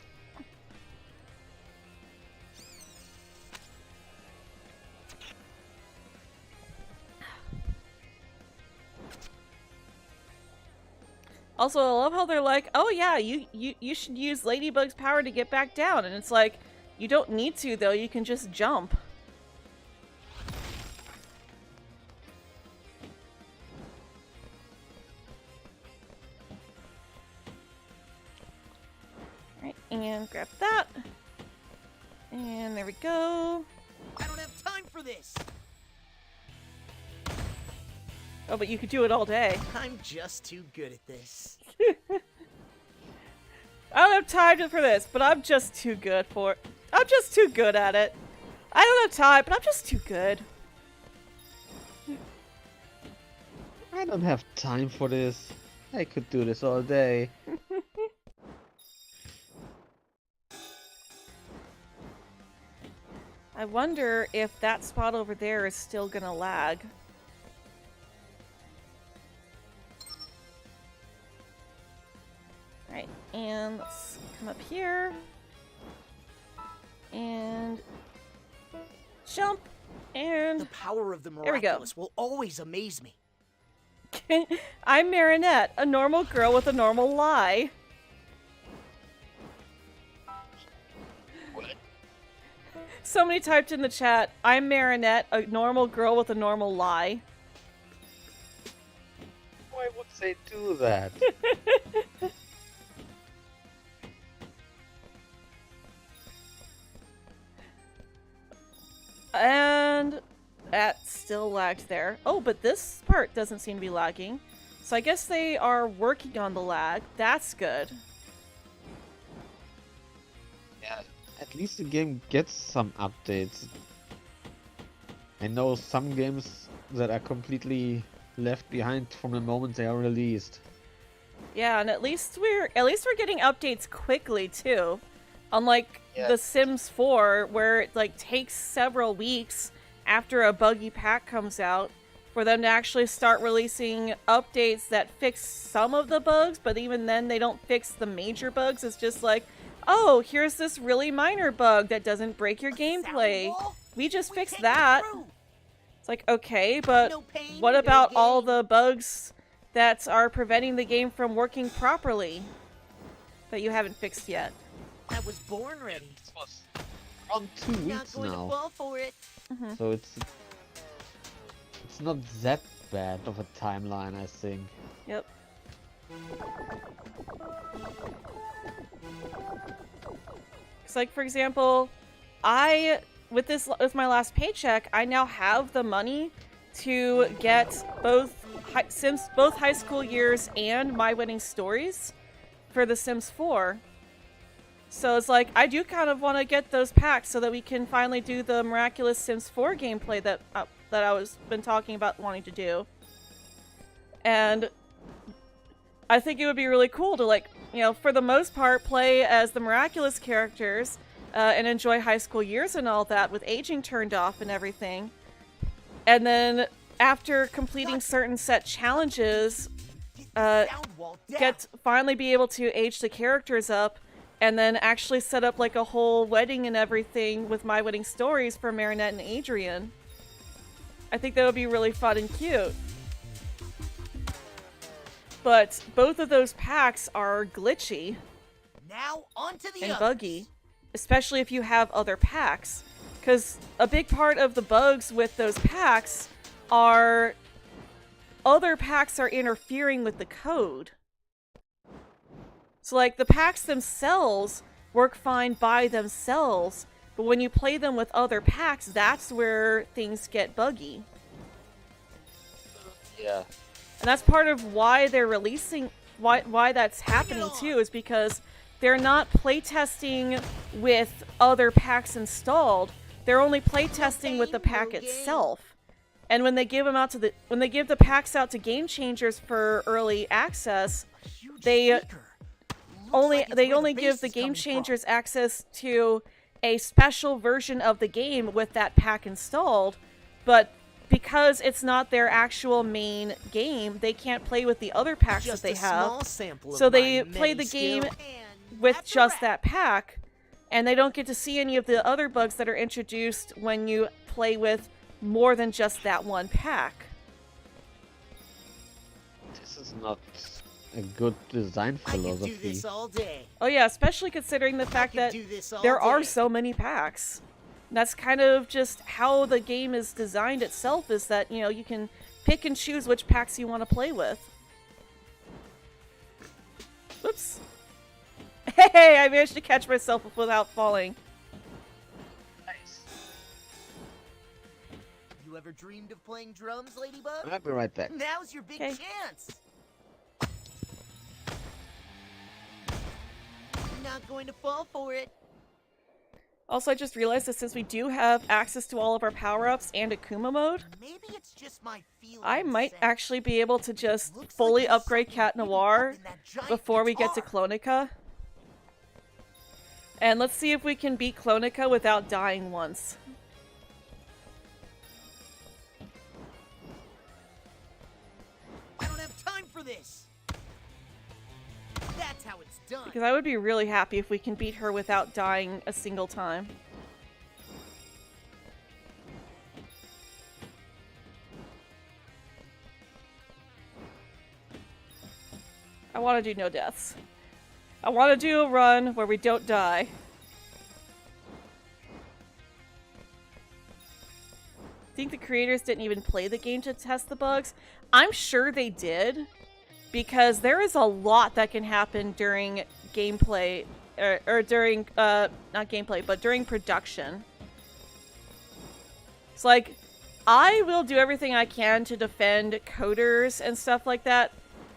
Also, I love how they're like, oh yeah, you should use Ladybug's power to get back down. And it's like, you don't need to, though. You can just jump. Alright, and grab that. And there we go. I don't have time for this! Oh, but you could do it all day. I'm just too good at this. I don't have time for this, but I'm just too good for it. I'm just too good at it. I don't have time, but I'm just too good. I don't have time for this. I could do this all day. I wonder if that spot over there is still gonna lag. Alright, and let's come up here. And jump. And The power of the There we go. miraculous will always amaze me. I'm Marinette, a normal girl with a normal lie. What? Somebody typed in the chat, I'm Marinette, a normal girl with a normal lie. Why would they do that? And that still lagged there. Oh, but this part doesn't seem to be lagging. So I guess they are working on the lag. That's good. Yeah, at least the game gets some updates. I know some games that are completely left behind from the moment they are released. Yeah, and at least we're getting updates quickly too. Unlike The Sims 4, where it like takes several weeks after a buggy pack comes out for them to actually start releasing updates that fix some of the bugs, but even then they don't fix the major bugs. It's just like, oh, here's this really minor bug that doesn't break your gameplay. We just fixed that. It's like, okay, but what about all the bugs that are preventing the game from working properly that you haven't fixed yet? I was born ready. It was around 2 Not weeks going to now, fall for it. so it's not that bad of a timeline, I think. Yep. It's like, for example, with my last paycheck, I now have the money to get both high school years and My Wedding Stories for The Sims 4. So it's like, I do kind of want to get those packs so that we can finally do the Miraculous Sims 4 gameplay that I was been talking about wanting to do. And I think it would be really cool to, like, you know, for the most part, play as the Miraculous characters and enjoy high school years and all that with aging turned off and everything. And then after completing certain set challenges, finally be able to age the characters up and then actually set up like a whole wedding and everything with My Wedding Stories for Marinette and Adrian. I think that would be really fun and cute. But both of those packs are glitchy Now onto the and others. buggy, especially if you have other packs. Because a big part of the bugs with those packs are other packs are interfering with the code. So, like, the packs themselves work fine by themselves, but when you play them with other packs, that's where things get buggy. Yeah. And that's part of why they're releasing, why that's happening too, is because they're not playtesting with other packs installed. They're only playtesting with the pack itself. And when they give the packs out to Game Changers for early access, they only give the Game Changers access to a special version of the game with that pack installed, but because it's not their actual main game, they can't play with the other packs that they have. So they play the game with just that pack, and they don't get to see any of the other bugs that are introduced when you play with more than just that one pack. This is not a good design I could do philosophy. this all day. Oh yeah, especially considering the fact could that do this all there are day. so many packs. That's kind of just how the game is designed itself, is that, you know, you can pick and choose which packs you want to play with. Oops. Hey, I managed to catch myself without falling. Nice. You ever dreamed of playing drums, Ladybug? I'll be right back. Now's your big 'Kay. chance. Not going to fall for it. Also, I just realized that since we do have access to all of our power-ups and Akuma mode, Maybe it's just my feeling. I might sense. actually be able to just Looks fully like there's upgrade something Cat hidden Noir up in that giant before we get to guitar. Clonica. And let's see if we can beat Clonica without dying once. I don't have time for this. That's how it's done. Because I would be really happy if we can beat her without dying a single time. I want to do no deaths. I want to do a run where we don't die. I think the creators didn't even play the game to test the bugs. I'm sure they did, because there is a lot that can happen during gameplay, or during, not gameplay, but during production. It's like, I will do everything I can to defend coders and stuff like that,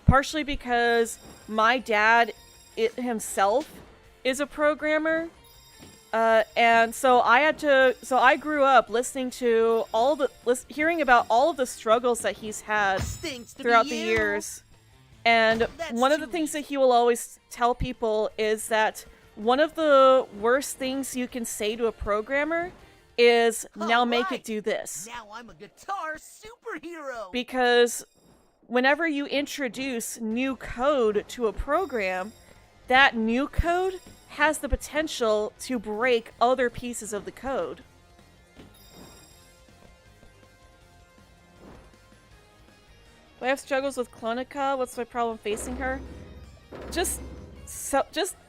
partially because my dad himself is a programmer, and so I grew up listening to hearing about all of the struggles that he's had throughout the years. And one of the things that he will always tell people is that one of the worst things you can say to a programmer is, now make it do this. Now I'm a guitar superhero. Because whenever you introduce new code to a program, that new code has the potential to break other pieces of the code. Do I have struggles with Clonica? What's my problem facing her? Just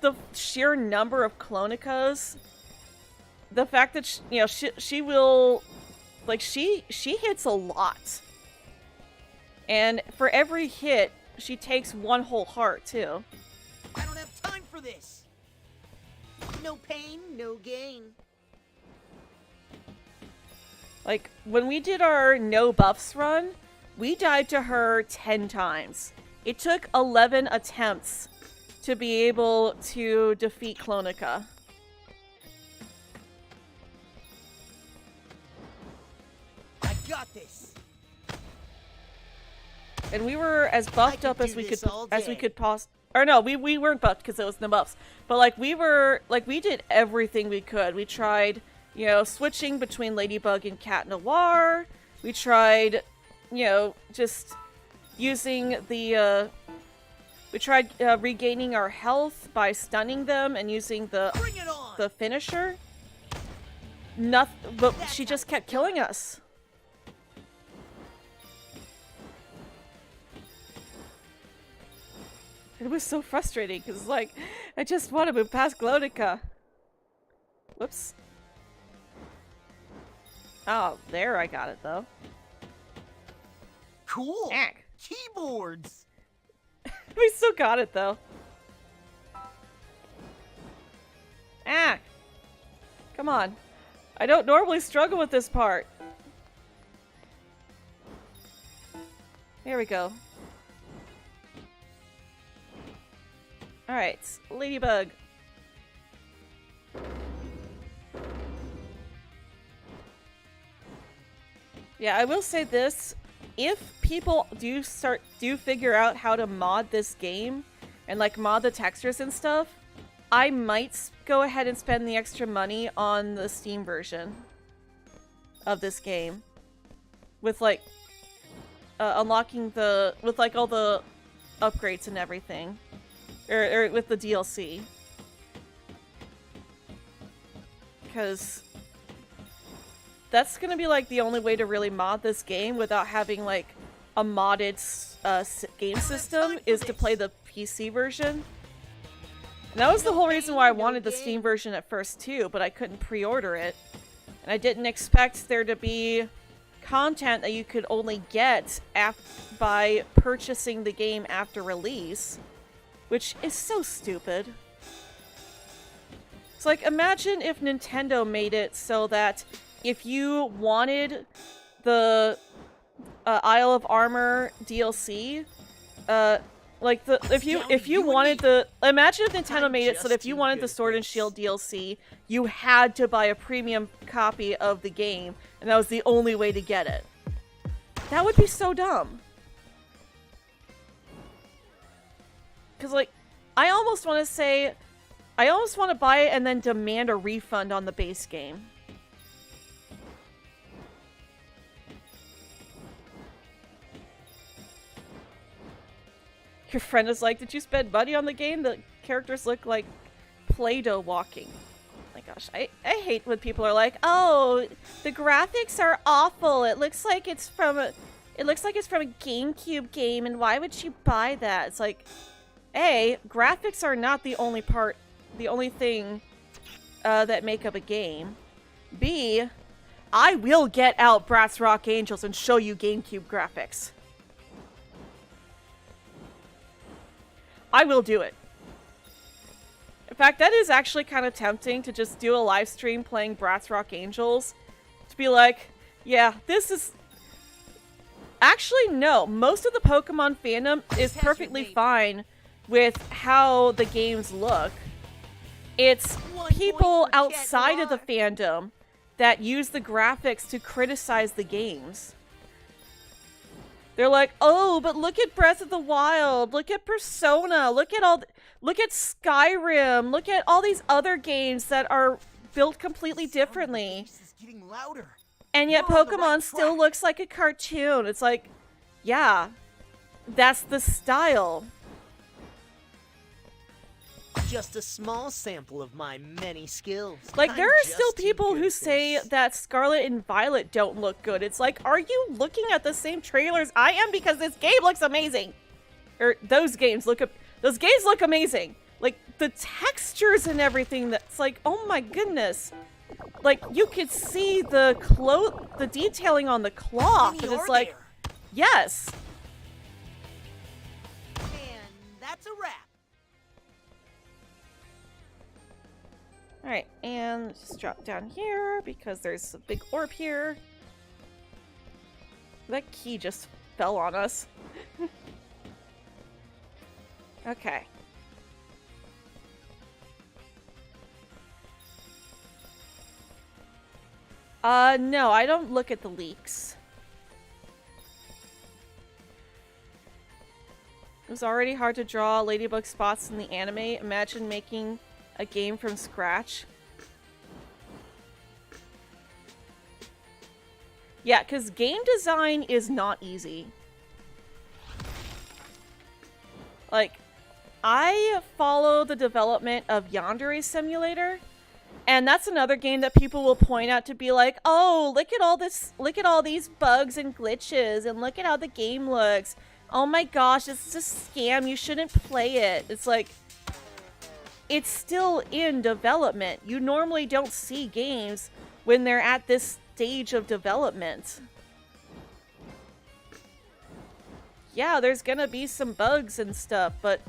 the sheer number of Clonicas. The fact that she will, like, she hits a lot. And for every hit, she takes one whole heart too. I don't have time for this. No pain, no gain. Like, when we did our no buffs run, we died to her 10 times. It took 11 attempts to be able to defeat Clonica. I got this. And we were as buffed up as we could or no, we weren't buffed because it was the buffs. But like we did everything we could. We tried, switching between Ladybug and Cat Noir. We tried, just using the we tried regaining our health by stunning them and using the finisher. Nothing, but she just kept killing us. It was so frustrating, because, like, I just want to move past Clonica. Whoops. Oh, there I got it, though. Cool. Ack. Keyboards. We still got it, though. Ah! Come on. I don't normally struggle with this part. There we go. Alright, Ladybug. Yeah, I will say this. If people do figure out how to mod this game and like mod the textures and stuff, I might go ahead and spend the extra money on the Steam version of this game. With like unlocking with like all the upgrades and everything. Or with the DLC. Because that's gonna be like the only way to really mod this game without having like a modded game system is to play the PC version. And that was the whole reason why I wanted the Steam version at first too, but I couldn't pre-order it. And I didn't expect there to be content that you could only get by purchasing the game after release. Which is so stupid. It's like, imagine if Nintendo made it so that if you wanted the Isle of Armor DLC, if you wanted the, imagine if Nintendo made it so that if you wanted the Sword and Shield DLC, you had to buy a premium copy of the game, and that was the only way to get it. That would be so dumb. Because, like, I almost want to buy it and then demand a refund on the base game. Your friend is like, did you spend money on the game? The characters look like Play-Doh walking. Oh my gosh, I hate when people are like, oh, the graphics are awful. It looks like it's from a GameCube game, and why would she buy that? It's like, A, graphics are not the only thing that make up a game. B, I will get out Bratz Rock Angels and show you GameCube graphics. I will do it. In fact, that is actually kind of tempting to just do a live stream playing Bratz Rock Angels. To be like, Yeah, this is... Actually, no. Most of the Pokemon fandom is perfectly fine with how the games look. It's people outside of the fandom that use the graphics to criticize the games. They're like, oh, but look at Breath of the Wild, look at Persona, look at Skyrim, look at all these other games that are built completely differently. And yet Pokemon still looks like a cartoon. It's like, yeah, that's the style. Just a small sample of my many skills. Like, there are I'm still just too people good who at say this. that Scarlet and Violet don't look good. It's like, are you looking at the same trailers I am? Because this game looks amazing. Or those games look amazing. Like, the textures and everything, that's like, oh my goodness. Like, you could see the detailing on the cloth, and it's like, yes. And that's a wrap. Alright, and just drop down here because there's a big orb here. That key just fell on us. Okay. No, I don't look at the leaks. It was already hard to draw ladybug spots in the anime. Imagine making a game from scratch. Yeah, because game design is not easy. Like, I follow the development of Yandere Simulator, and that's another game that people will point out to be like, oh, look at all these bugs and glitches, and look at how the game looks. Oh my gosh, this is a scam, you shouldn't play it. It's like, it's still in development. You normally don't see games when they're at this stage of development. Yeah, there's gonna be some bugs and stuff, but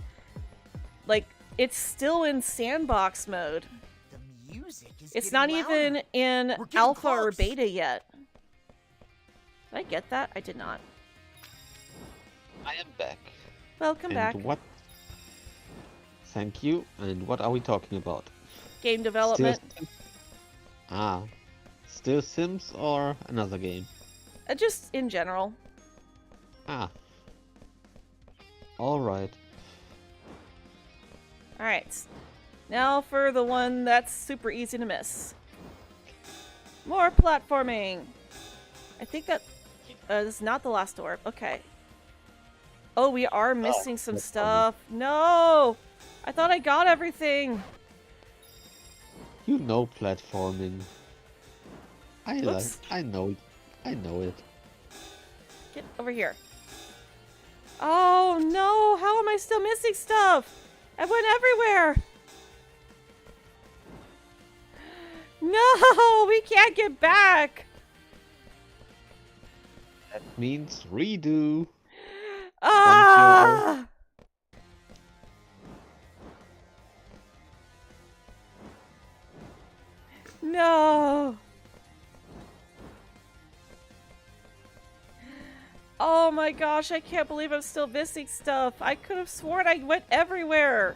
like, it's still in sandbox mode. The music is It's getting not louder. even in We're getting alpha or close. beta yet. Did I get that? I did not. I am back. Welcome back. What? Thank you. And what are we talking about? Game development. Still Sims or another game? Just in general. Alright. Alright. Now for the one that's super easy to miss. More platforming. I think that this is not the last orb. Okay. Oh, we are missing some that's stuff. No! I thought I got everything. You know platforming. Oops. I know it. I know it. Get over here. Oh no! How am I still missing stuff? I went everywhere! No! We can't get back! That means redo. Ah! No! Oh my gosh, I can't believe I'm still missing stuff. I could have sworn I went everywhere.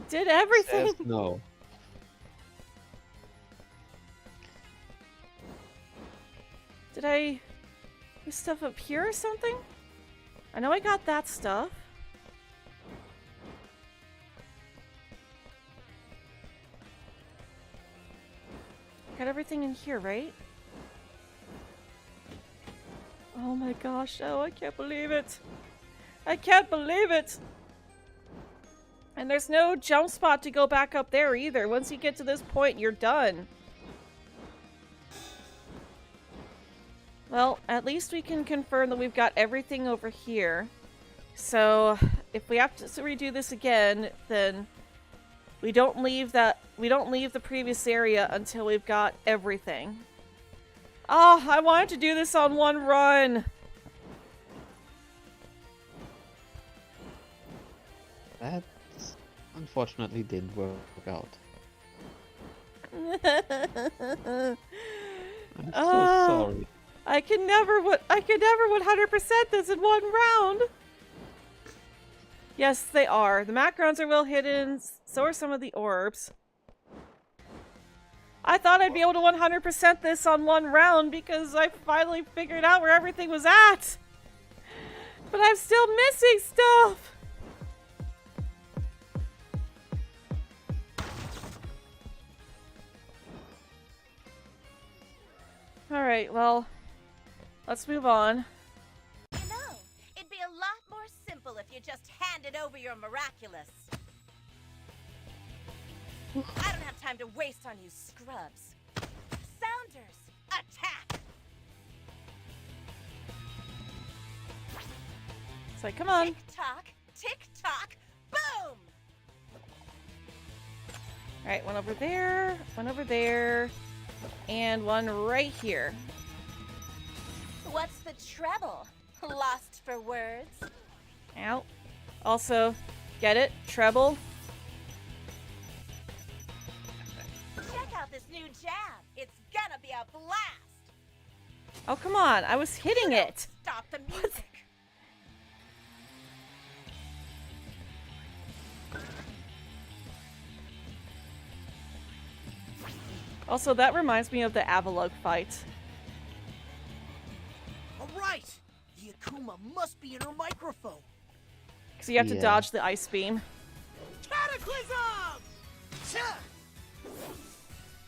Did everything. Says no. Did I do stuff up here or something? I know I got that stuff. Got everything in here, right? Oh my gosh, oh, I can't believe it. I can't believe it. And there's no jump spot to go back up there either. Once you get to this point, you're done. Well, at least we can confirm that we've got everything over here. So, if we have to redo this again, then we don't leave the previous area until we've got everything. Oh, I wanted to do this on one run. That unfortunately didn't work out. I'm so Oh. sorry. I could never 100% this in one round. Yes, they are. The macrons are well hidden, so are some of the orbs. I thought I'd be able to 100% this on one round because I finally figured out where everything was at. But I'm still missing stuff. Alright, well, let's move on. You know, it'd be a lot more simple if you just handed over your miraculous. I don't have time to waste on you scrubs. Sounders, attack! It's like, come on. Tick tock, boom! Alright, one over there, and one right here. What's the trouble? Lost for words? Ow. Also, get it? Treble. Check out this new jam. It's gonna be a blast. Oh, come on. I was hitting You don't it. Stop the music. Also, that reminds me of the Avalugg fight. All right. The Akuma must be in her microphone. Because you have to Yeah. dodge the ice beam. Cataclysm!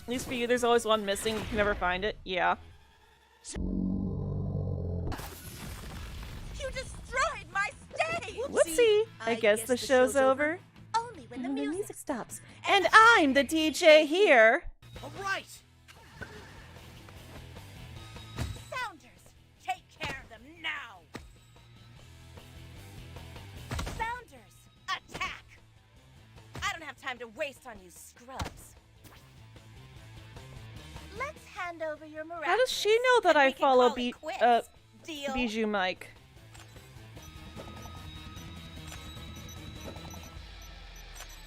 At least for you, there's always one missing. You can never find it. Yeah. You destroyed my stage! Whoopsie. I guess the show's over. Only when the And the music. music stops. And I'm the DJ here. All right. Sounders, take care of them now! Sounders, attack! I don't have time to waste on you scrubs. Let's hand over your miraculous. How does she know that and I we can follow call it quits. Deal? Bijou Mike?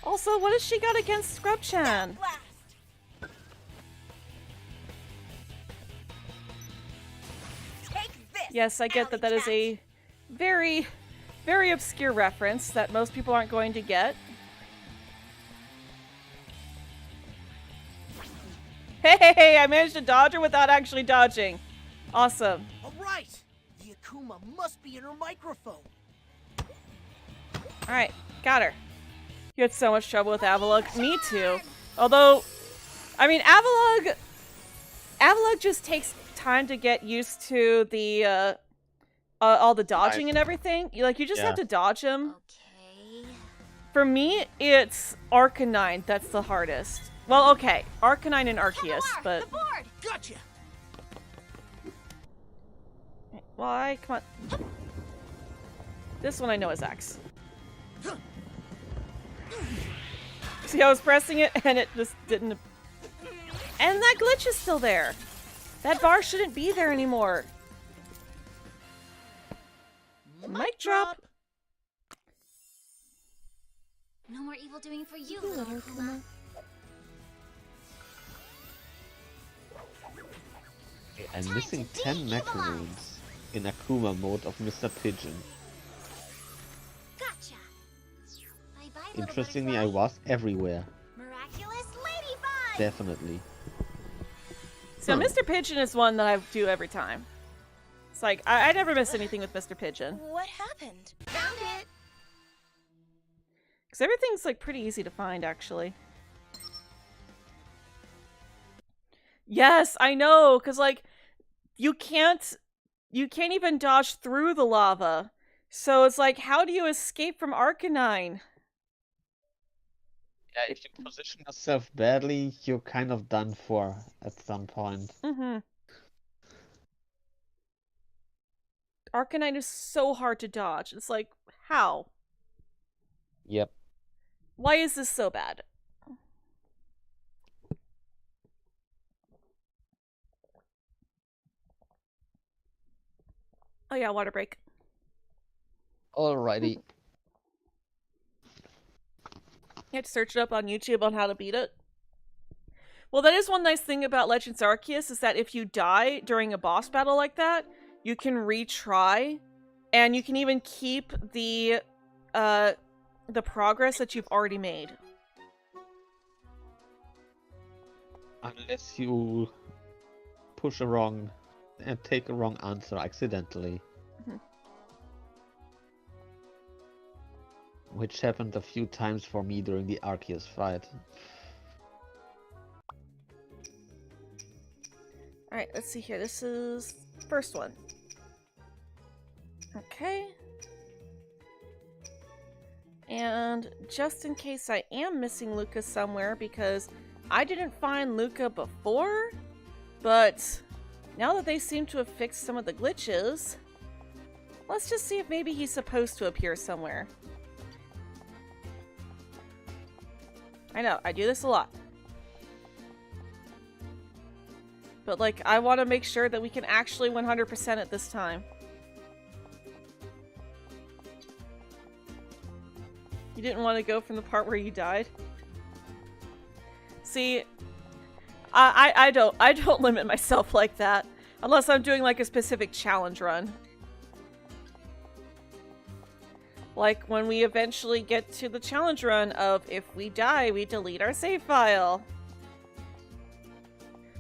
Also, what has she got against Scrub-chan? Blast! Take this, Yes, I get that that is alley a very, very obscure reference that most people aren't going to get. Hey, I managed to dodge her without actually dodging. Awesome. All right. The Akuma must be in her microphone. Alright, got her. You had so much trouble with Avalugg. Me too. Although, I mean, Avalugg just takes time to get used to the, all the dodging and everything. You just have to dodge him. Okay. For me, it's Arcanine that's the hardest. Well, okay, Arcanine and Arceus, but... The board! Gotcha. Why? Come on. This one I know is X. See, I was pressing it and it just didn't... And that glitch is still there. That bar shouldn't be there anymore. Mic drop. No more evil doing for you, little Kuma. I'm missing 10 macaroons in Akuma mode of Mr. Pigeon. Gotcha. Bye-bye, little Interestingly, I butterfly. was everywhere. Miraculous ladybug. Definitely. So Mr. Pigeon is one that I do every time. It's like, I never miss anything with Mr. Pigeon. What happened? Found it! Because everything's like pretty easy to find, actually. Yes, I know, because like, you can't even dodge through the lava. So it's like, how do you escape from Arcanine? Yeah, if you position yourself badly, you're kind of done for at some point. Mm-hmm. Arcanine is so hard to dodge. It's like, how? Yep. Why is this so bad? Oh yeah, water break. Alrighty. You have to search it up on YouTube on how to beat it. Well, that is one nice thing about Legends Arceus, is that if you die during a boss battle like that, you can retry, and you can even keep the progress that you've already made. Unless you push a wrong and take a wrong answer accidentally. Mhm. Which happened a few times for me during the Arceus fight. Alright, let's see here. This is the first one. Okay. And just in case I am missing Luca somewhere, because I didn't find Luca before, but now that they seem to have fixed some of the glitches, let's just see if maybe he's supposed to appear somewhere. I know, I do this a lot. But, like, I want to make sure that we can actually 100% it this time. You didn't want to go from the part where you died? See, I don't limit myself like that. Unless I'm doing, like, a specific challenge run. Like, when we eventually get to the challenge run of, if we die, we delete our save file.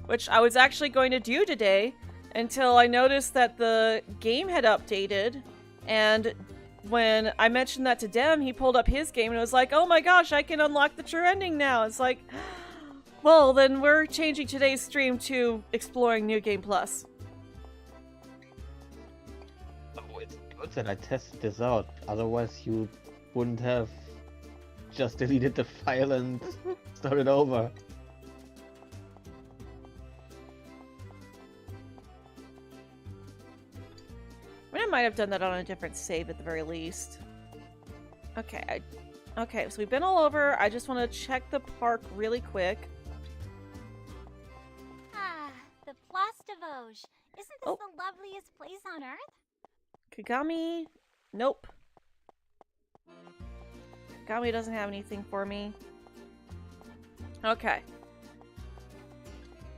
Which I was actually going to do today, until I noticed that the game had updated, and when I mentioned that to Dem, he pulled up his game and was like, oh my gosh, I can unlock the true ending now. It's like, well, then we're changing today's stream to exploring New Game Plus. Oh, it's good that I tested this out. Otherwise, you wouldn't have just deleted the file and started over. I mean, I might have done that on a different save at the very least. Okay, okay, so we've been all over. I just want to check the park really quick. Ah, the Place de Vosges. Isn't this the loveliest place on Earth? Kagami. Nope. Kagami doesn't have anything for me. Okay.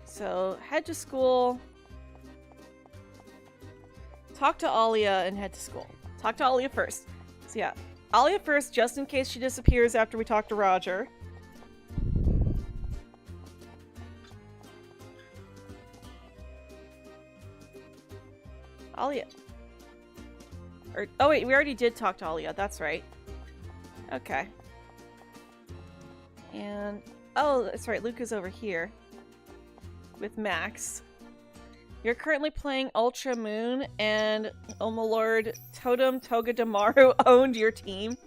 So, head to school. Talk to Alia and head to school. Talk to Alia first. So yeah, Alia first, just in case she disappears after we talk to Roger. Alia. Oh wait, we already did talk to Alia, that's right. Okay. And, oh, that's right, Luca's over here. With Max. You're currently playing Ultra Moon, and oh my lord, Totem Togedemaru owned your team.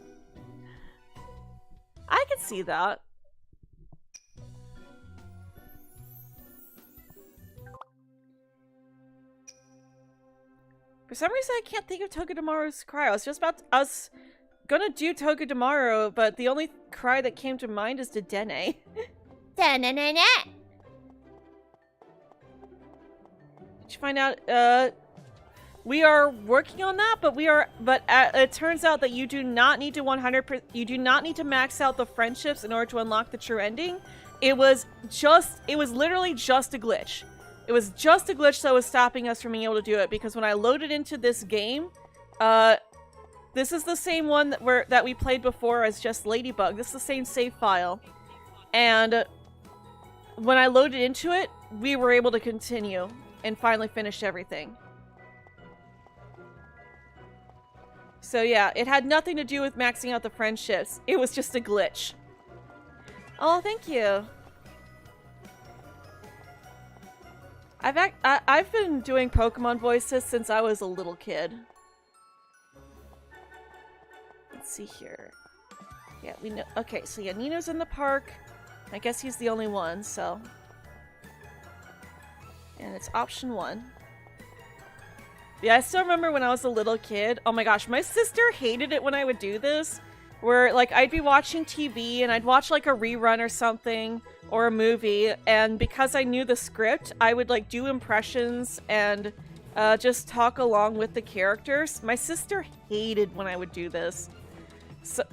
I can see that. For some reason, I can't think of Togedemaru's cry. I was gonna do Togedemaru, but the only cry that came to mind is Dedenne. Da-na-na-na! Did you find out, we are working on that, but it turns out that you do not need to you do not need to max out the friendships in order to unlock the true ending. It was literally just a glitch. It was just a glitch that was stopping us from being able to do it, because when I loaded into this game, this is the same one that we played before as just Ladybug. This is the same save file. And when I loaded into it, we were able to continue and finally finish everything. So yeah, it had nothing to do with maxing out the friendships. It was just a glitch. Oh, thank you. I've been doing Pokemon voices since I was a little kid. Let's see here. Yeah, we know. Okay, so yeah, Nino's in the park. I guess he's the only one, so. And it's option 1. Yeah, I still remember when I was a little kid. Oh my gosh, my sister hated it when I would do this. Where, like, I'd be watching TV and I'd watch, like, a rerun or something, or a movie, and because I knew the script, I would, like, do impressions and just talk along with the characters. My sister hated when I would do this. So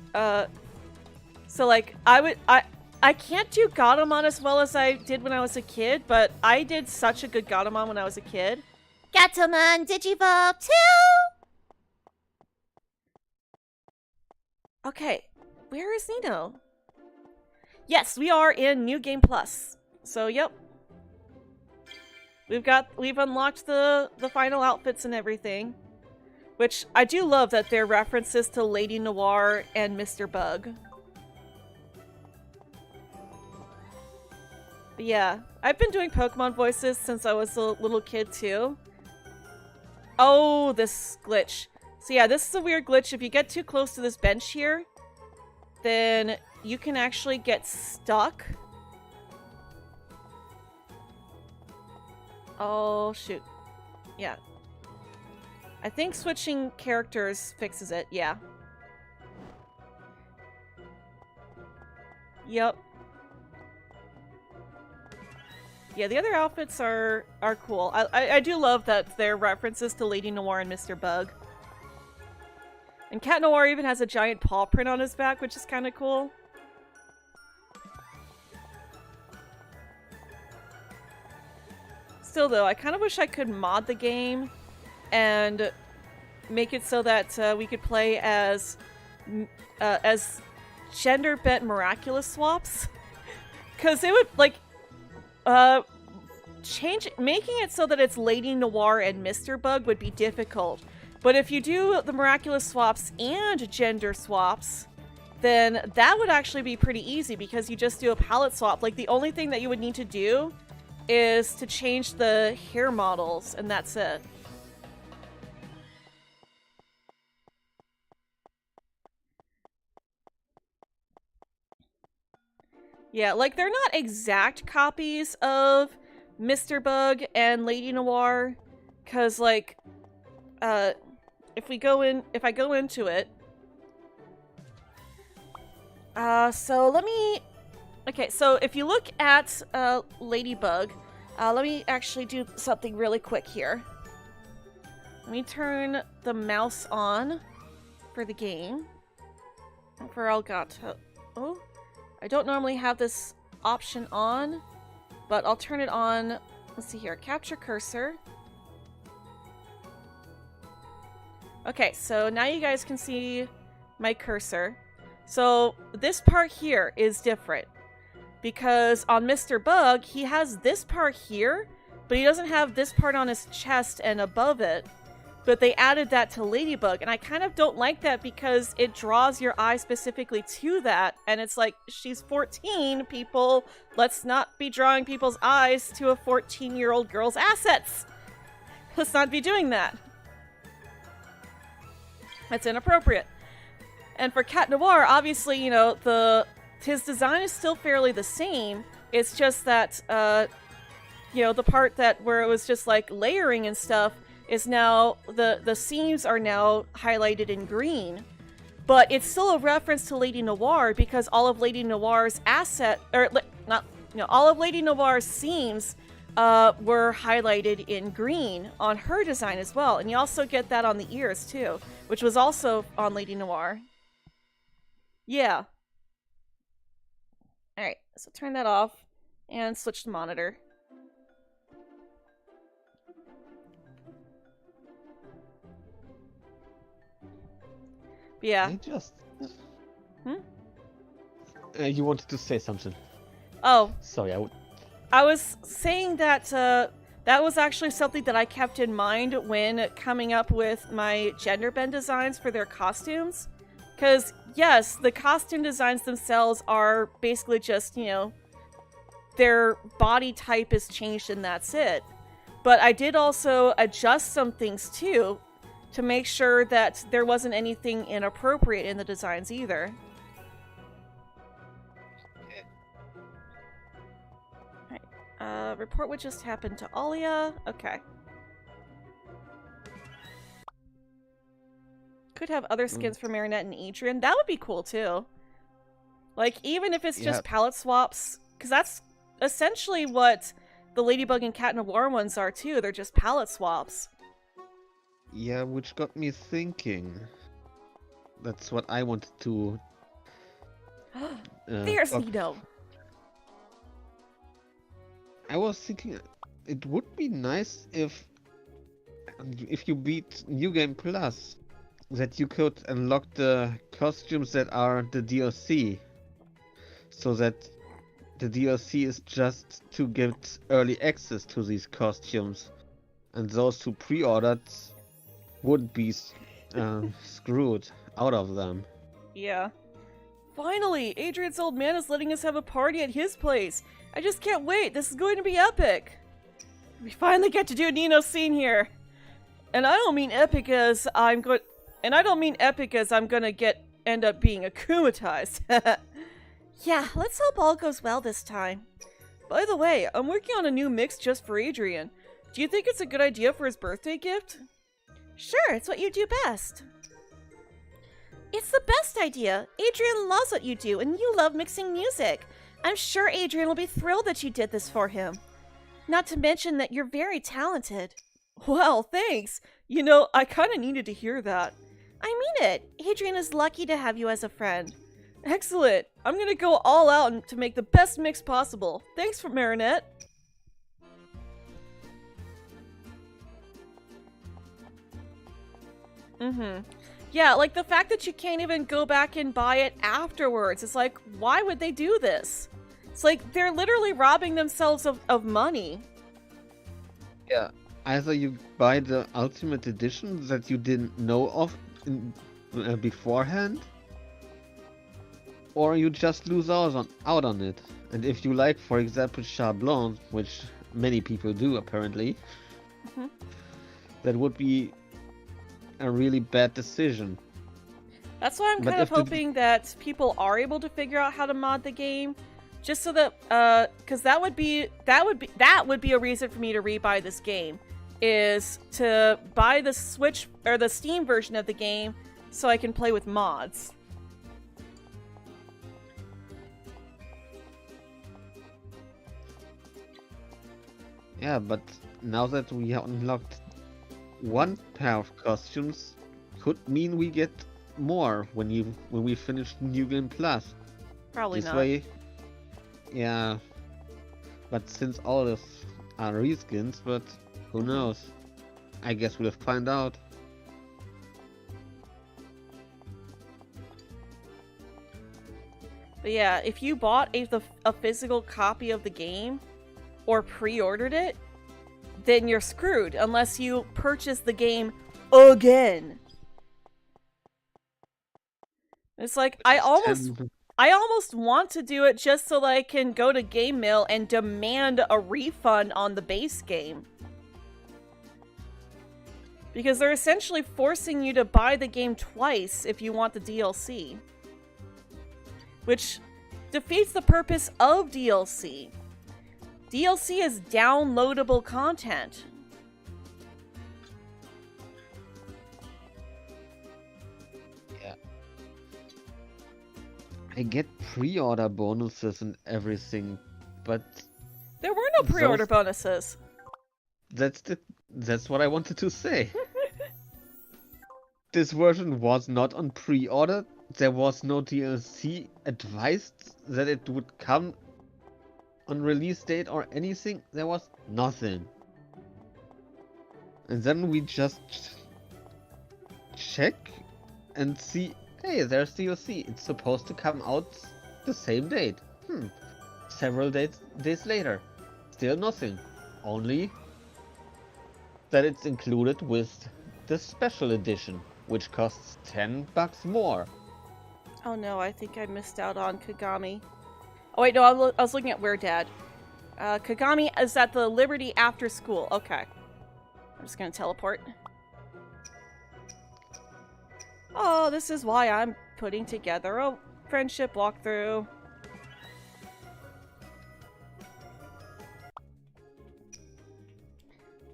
like, I I can't do Gatomon as well as I did when I was a kid, but I did such a good Gatomon when I was a kid. Gatomon Digivolve 2! Okay, where is Nino? Yes, we are in New Game Plus. So, yep. We've unlocked the final outfits and everything. Which, I do love that they're references to Lady Noir and Mr. Bug. But yeah, I've been doing Pokemon voices since I was a little kid too. Oh, this glitch. So yeah, this is a weird glitch. If you get too close to this bench here, then you can actually get stuck. Oh, shoot. Yeah. I think switching characters fixes it, yeah. Yep. Yeah, the other outfits are cool. I do love that they're references to Lady Noir and Mr. Bug. And Cat Noir even has a giant paw print on his back, which is kind of cool. Still though, I kind of wish I could mod the game and make it so that we could play as gender-bent miraculous swaps. Because it would, like, making it so that it's Lady Noir and Mr. Bug would be difficult. But if you do the miraculous swaps and gender swaps, then that would actually be pretty easy because you just do a palette swap. Like, the only thing that you would need to do is to change the hair models, and that's it. Yeah, like, they're not exact copies of Mr. Bug and Lady Noir, because, like, if I go into it, so let me, okay, so if you look at, Ladybug, let me actually do something really quick here. Let me turn the mouse on for the game, for Elgato. Oh, I don't normally have this option on, but I'll turn it on. Let's see here, capture cursor. Okay, so now you guys can see my cursor. So this part here is different because on Mr. Bug, he has this part here, but he doesn't have this part on his chest and above it. But they added that to Ladybug, and I kind of don't like that because it draws your eye specifically to that, and it's like, she's 14, people. Let's not be drawing people's eyes to a 14-year-old girl's assets. Let's not be doing that. That's inappropriate. And for Cat Noir, obviously, you know, his design is still fairly the same. It's just that, you know, the part where it was just like layering and stuff is now, the seams are now highlighted in green. But it's still a reference to Lady Noir because all of Lady Noir's all of Lady Noir's seams were highlighted in green on her design as well. And you also get that on the ears too, which was also on Lady Noir. Yeah. Alright, so turn that off and switch the monitor. Yeah. I just... Hmm? You wanted to say something. Oh. Sorry, I was saying that that was actually something that I kept in mind when coming up with my gender bend designs for their costumes. Because, yes, the costume designs themselves are basically just, you know, their body type is changed and that's it. But I did also adjust some things too, to make sure that there wasn't anything inappropriate in the designs either. Alright, report what just happened to Alia. Okay. Could have other skins for Marinette and Adrian. That would be cool too. Like, even if it's just palette swaps, because that's essentially what the Ladybug and Cat Noir ones are too. They're just palette swaps. Yeah, which got me thinking. That's what I wanted to... There's Nino. I was thinking it would be nice if you beat New Game Plus, that you could unlock the costumes that are the DLC, so that the DLC is just to get early access to these costumes, and those who pre-ordered would be screwed out of them. Yeah. Finally, Adrian's old man is letting us have a party at his place. I just can't wait. This is going to be epic. We finally get to do Nino's scene here. And I don't mean epic as I'm going to end up being akumatized. Yeah, let's hope all goes well this time. By the way, I'm working on a new mix just for Adrian. Do you think it's a good idea for his birthday gift? Sure, it's what you do best. It's the best idea. Adrian loves what you do, and you love mixing music. I'm sure Adrian will be thrilled that you did this for him. Not to mention that you're very talented. Well, thanks. You know, I kind of needed to hear that. I mean it. Adrian is lucky to have you as a friend. Excellent. I'm gonna go all out to make the best mix possible. Thanks for Marinette. Yeah, like the fact that you can't even go back and buy it afterwards. It's like, why would they do this? It's like they're literally robbing themselves of money. Yeah, either you buy the Ultimate Edition that you didn't know of beforehand, or you just lose out on it. And if you like, for example, Chablon, which many people do apparently, that would be a really bad decision. That's why I'm kind of hoping that people are able to figure out how to mod the game, just so that because that would be a reason for me to rebuy this game, is to buy the Switch or the Steam version of the game so I can play with mods. Yeah, but now that we have unlocked one pair of costumes, could mean we get more when we finish New Game Plus. Probably this not. way, yeah. But since all of are reskins, but who knows? I guess we'll find out. But yeah, if you bought a physical copy of the game or pre-ordered it, then you're screwed unless you purchase the game again. It's like I almost want to do it just so that I can go to Game Mail and demand a refund on the base game. Because they're essentially forcing you to buy the game twice if you want the DLC. Which defeats the purpose of DLC. DLC is downloadable content. Yeah. I get pre-order bonuses and everything, but there were no pre-order bonuses. That's what I wanted to say. This version was not on pre-order. There was no DLC advised that it would come on release date or anything. There was nothing. And then we just check and see, hey, there's DLC. It's supposed to come out the same date. Several days later. Still nothing. Only that it's included with the special edition, which costs $10 more. Oh no, I think I missed out on Kagami. Oh wait, no, I was looking at Where Dad. Kagami is at the Liberty after school. Okay. I'm just gonna teleport. Oh, this is why I'm putting together a friendship walkthrough.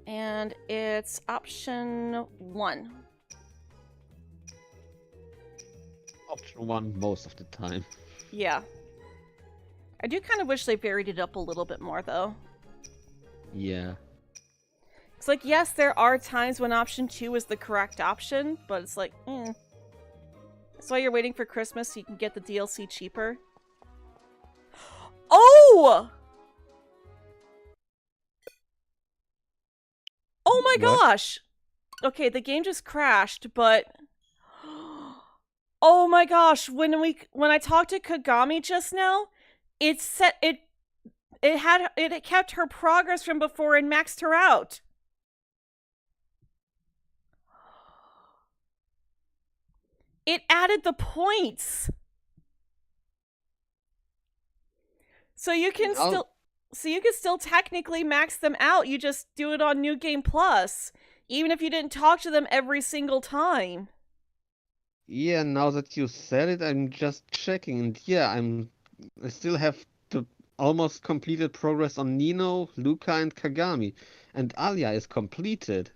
And it's option 1. Option 1 most of the time. Yeah. I do kind of wish they varied it up a little bit more, though. Yeah. It's like, yes, there are times when option 2 is the correct option, but it's like, That's why you're waiting for Christmas so you can get the DLC cheaper. Oh! Oh my What? gosh! Okay, the game just crashed, but... Oh my gosh, when I talked to Kagami just now, it kept her progress from before and maxed her out. It added the points. So you can still technically max them out. You just do it on New Game Plus, even if you didn't talk to them every single time. Yeah, now that you said it, I'm just checking, and yeah, I still have the almost completed progress on Nino, Luca, and Kagami, and Alia is completed.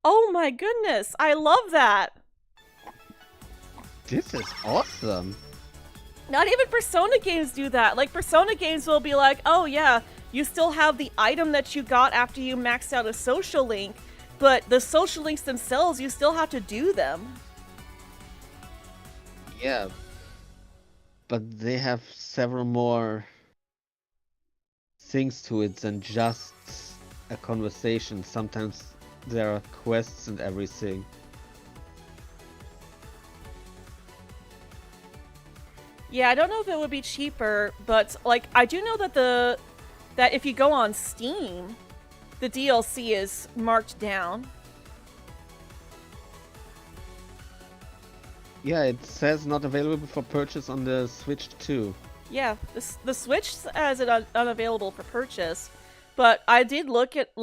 Oh my goodness, I love that. This is awesome. Not even Persona games do that. Like, Persona games will be like, oh yeah, you still have the item that you got after you maxed out a social link, but the social links themselves, you still have to do them. Yeah, but they have several more things to it than just a conversation. Sometimes there are quests and everything. Yeah, I don't know if it would be cheaper, but like I do know that that if you go on Steam, the DLC is marked down. Yeah, it says not available for purchase on the Switch too. Yeah, the Switch has it unavailable for purchase, but I did look at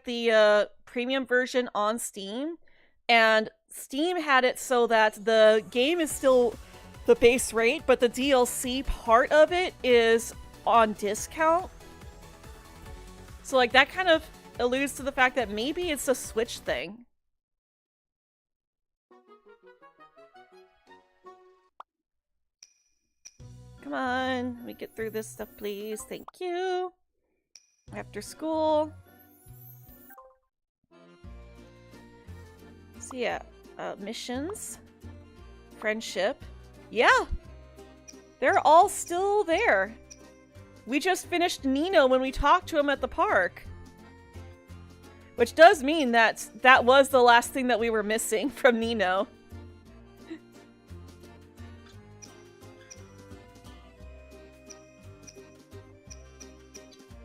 the premium version on Steam, and Steam had it so that the game is still the base rate, but the DLC part of it is on discount. So like that kind of alludes to the fact that maybe it's a Switch thing. Come on, let me get through this stuff, please. Thank you. After school. So yeah, missions, friendship. Yeah, they're all still there. We just finished Nino when we talked to him at the park. Which does mean that that was the last thing that we were missing from Nino.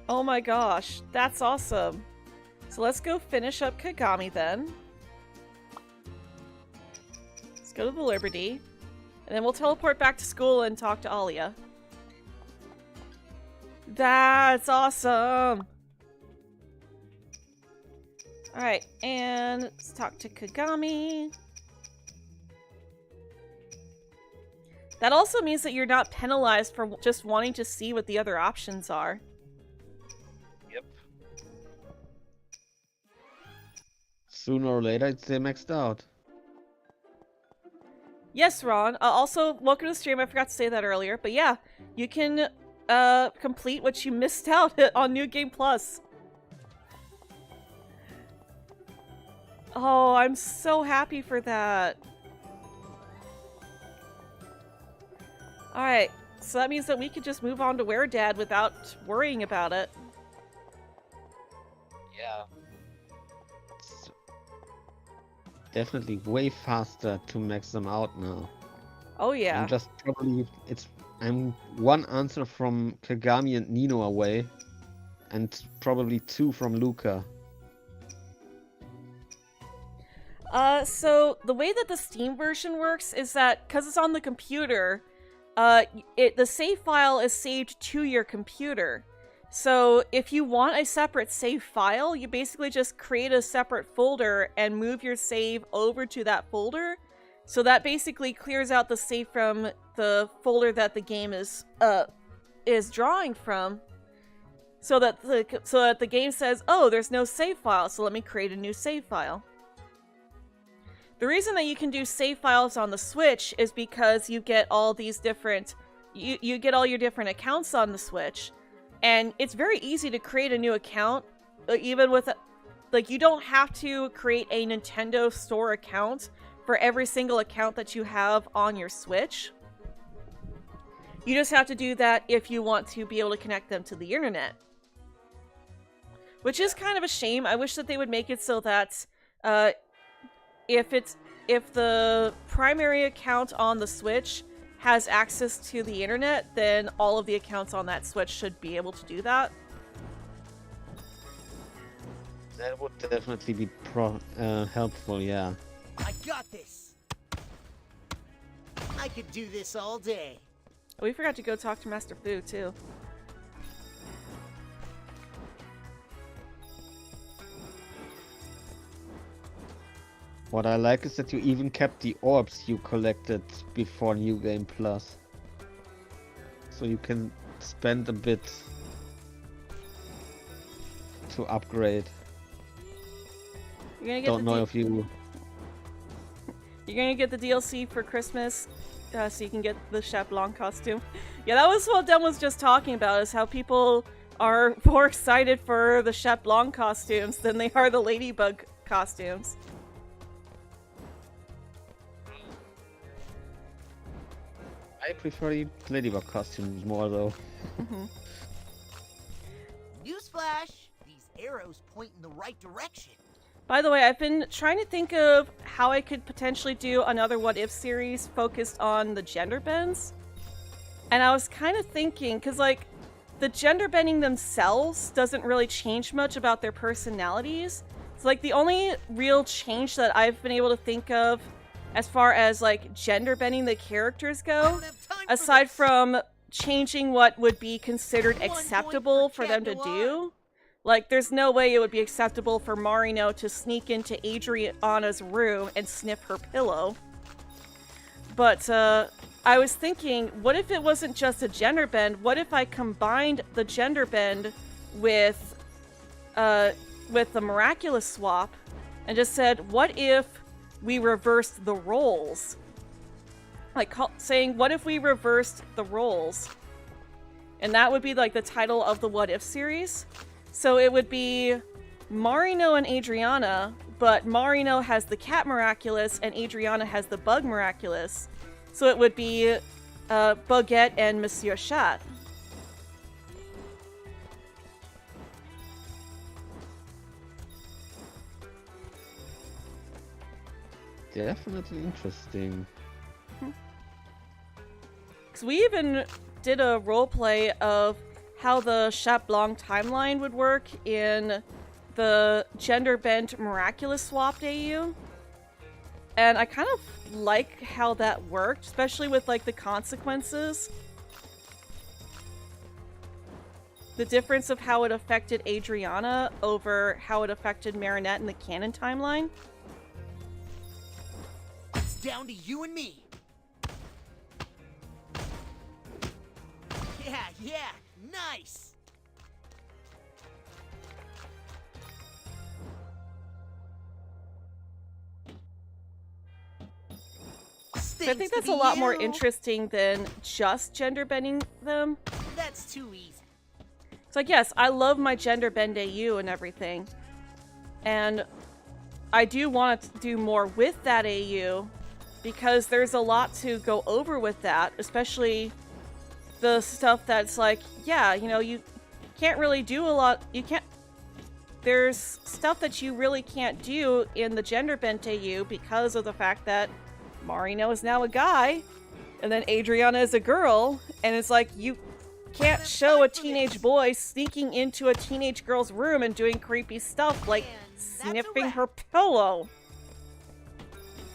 Oh my gosh, that's awesome. So let's go finish up Kagami then. Let's go to the Liberty. And then we'll teleport back to school and talk to Alia. That's awesome! Alright, and let's talk to Kagami. That also means that you're not penalized for just wanting to see what the other options are. Yep. Sooner or later, it's maxed out. Yes, Ron. Also, welcome to the stream. I forgot to say that earlier. But yeah, you can complete what you missed out on New Game Plus. Oh, I'm so happy for that. Alright, so that means that we could just move on to Weredad without worrying about it. Yeah. It's definitely way faster to max them out now. Oh yeah. I'm just probably I'm one answer from Kagami and Nino away, and probably 2 from Luca. So the way that the Steam version works is that because it's on the computer, the save file is saved to your computer. So if you want a separate save file, you basically just create a separate folder and move your save over to that folder. So that basically clears out the save from the folder that the game is drawing from. So that the game says, "Oh, there's no save file, so let me create a new save file." The reason that you can do save files on the Switch is because you get all these different you get all your different accounts on the Switch. And it's very easy to create a new account, even with, like, you don't have to create a Nintendo Store account for every single account that you have on your Switch. You just have to do that if you want to be able to connect them to the internet. which is kind of a shame. I wish that they would make it so that if the primary account on the Switch has access to the internet, then all of the accounts on that Switch should be able to do that. That would definitely be helpful, yeah. I got this. I could do this all day. Oh, we forgot to go talk to Master Fu, too. What I like is that you even kept the orbs you collected before New Game Plus. So you can spend a bit to upgrade. You're gonna get Don't know if you... You're gonna get the DLC for Christmas, so you can get the Chef Blanc costume. Yeah, that was what Dem was just talking about, is how people are more excited for the Chef Blanc costumes than they are the Ladybug costumes. I prefer the Ladybug costumes more, though. Newsflash! These arrows point in the right direction. By the way, I've been trying to think of how I could potentially do another What If series focused on the gender bends. And I was kind of thinking, because, like, the gender bending themselves doesn't really change much about their personalities. It's like the only real change that I've been able to think of as far as, like, gender bending the characters go, aside from changing what would be considered acceptable for them to do. Like, there's no way it would be acceptable for Marino to sneak into Adriana's room and sniff her pillow. But, I was thinking, what if it wasn't just a gender bend? What if I combined the gender bend with the miraculous swap and just said, what if we reversed the roles? Like, saying, what if we reversed the roles? And that would be, like, the title of the What If series. So it would be Marino and Adriana, but Marino has the Cat Miraculous and Adriana has the Bug Miraculous. So it would be Baguette and Monsieur Chat. Definitely interesting. Because we even did a roleplay of how the Chat Blanc timeline would work in the gender bent miraculous swapped AU. And I kind of like how that worked, especially with, like, the consequences. The difference of how it affected Adriana over how it affected Marinette in the canon timeline. It's down to you and me. Yeah, nice. So I think that's a lot more interesting than just gender bending them. That's too easy. It's like, yes, I love my gender bend AU and everything. And I do want to do more with that AU because there's a lot to go over with that, especially the stuff that's like, yeah, you know, you can't really do a lot. There's stuff that you really can't do in the gender bent AU because of the fact that Marino is now a guy, and then Adriana is a girl, and it's like, you can't show a teenage boy sneaking into a teenage girl's room and doing creepy stuff like sniffing her pillow.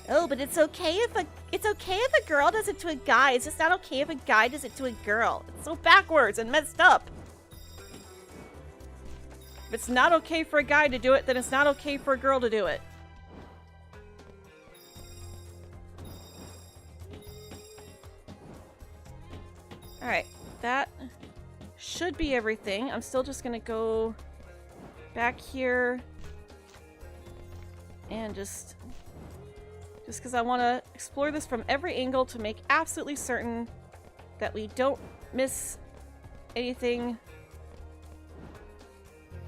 Oh, but it's okay if a girl does it to a guy. It's just not okay if a guy does it to a girl. It's so backwards and messed up. If it's not okay for a guy to do it, then it's not okay for a girl to do it. Alright, that should be everything. I'm still just gonna go back here and just because I want to explore this from every angle to make absolutely certain that we don't miss anything.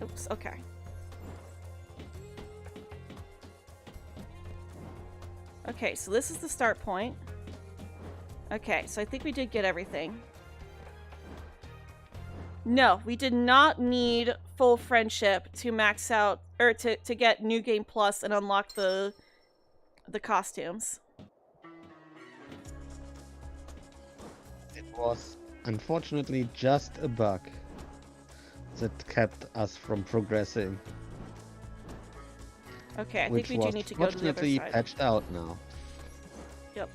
Oops, okay. Okay, so this is the start point. Okay, so I think we did get everything. No, we did not need full friendship to max out or to get New Game Plus and unlock the costumes. It was unfortunately just a bug that kept us from progressing. Okay, I which think we do was need to go to the other fortunately side. patched out now. Yep.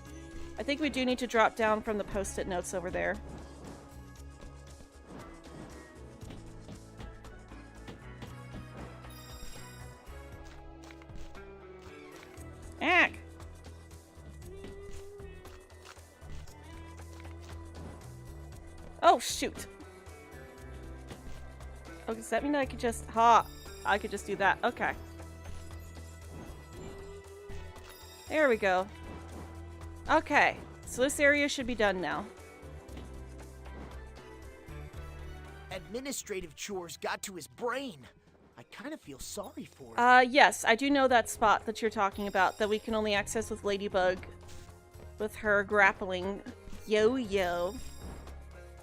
I think we do need to drop down from the post-it notes over there. Ack! Oh, shoot. Oh, does that mean I could just... I could just do that. Okay. There we go. Okay. So this area should be done now. Administrative chores got to his brain. I kind of feel sorry for him. Yes, I do know that spot that you're talking about that we can only access with Ladybug with her grappling yo-yo.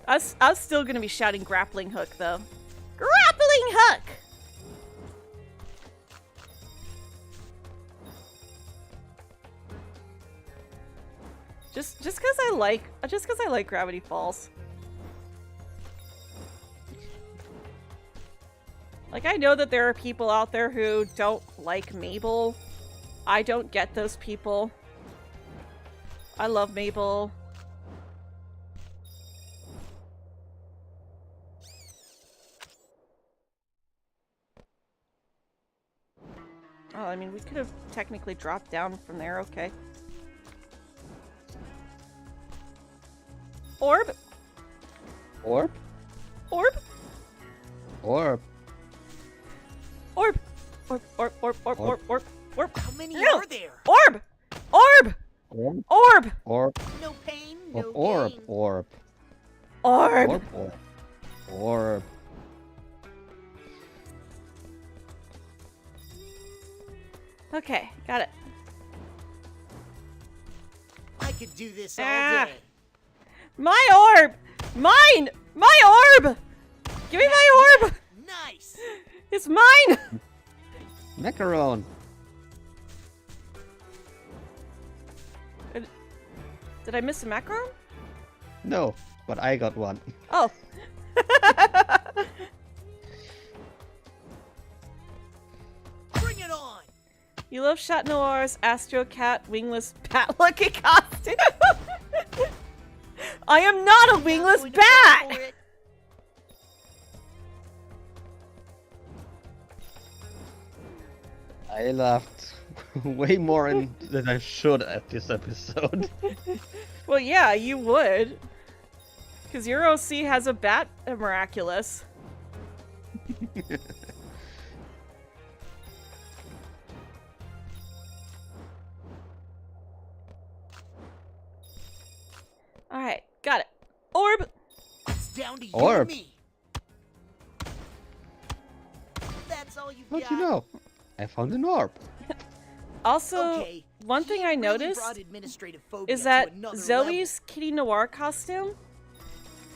I was still gonna be shouting grappling hook though. Grappling hook! Just cause I like Gravity Falls. Like, I know that there are people out there who don't like Mabel. I don't get those people. I love Mabel. Oh, I mean, we could have technically dropped down from there, okay. Orb? Orb? Orb? Orb. Orb! Orb, orb, orb, orb, orb, orb, orb. How many No. are there? Orb! Orb! Orb. Orb! Orb. No pain, no Orb. gain. Orb. Orb! Orb. Orb. Orb. Okay, got it. I could do this all Ah. day. My orb! Mine! My orb! Give me my orb! Nice. It's mine! Macaron. Did I miss a macaron? No, but I got one. Oh. Bring it on. You love Chat Noir's Astro Cat wingless bat looking costume. I am not a wingless Going to fall for bat! it. I laughed way more than I should at this episode. Well, yeah, you would. Because your OC has a bat miraculous. Alright, got it. Orb! It's down to you Orb. and me. That's all you How'd got. you know? I found an orb. Also, Okay, one thing he I really noticed brought administrative phobia is to that another Zoe's Kitty Noir costume,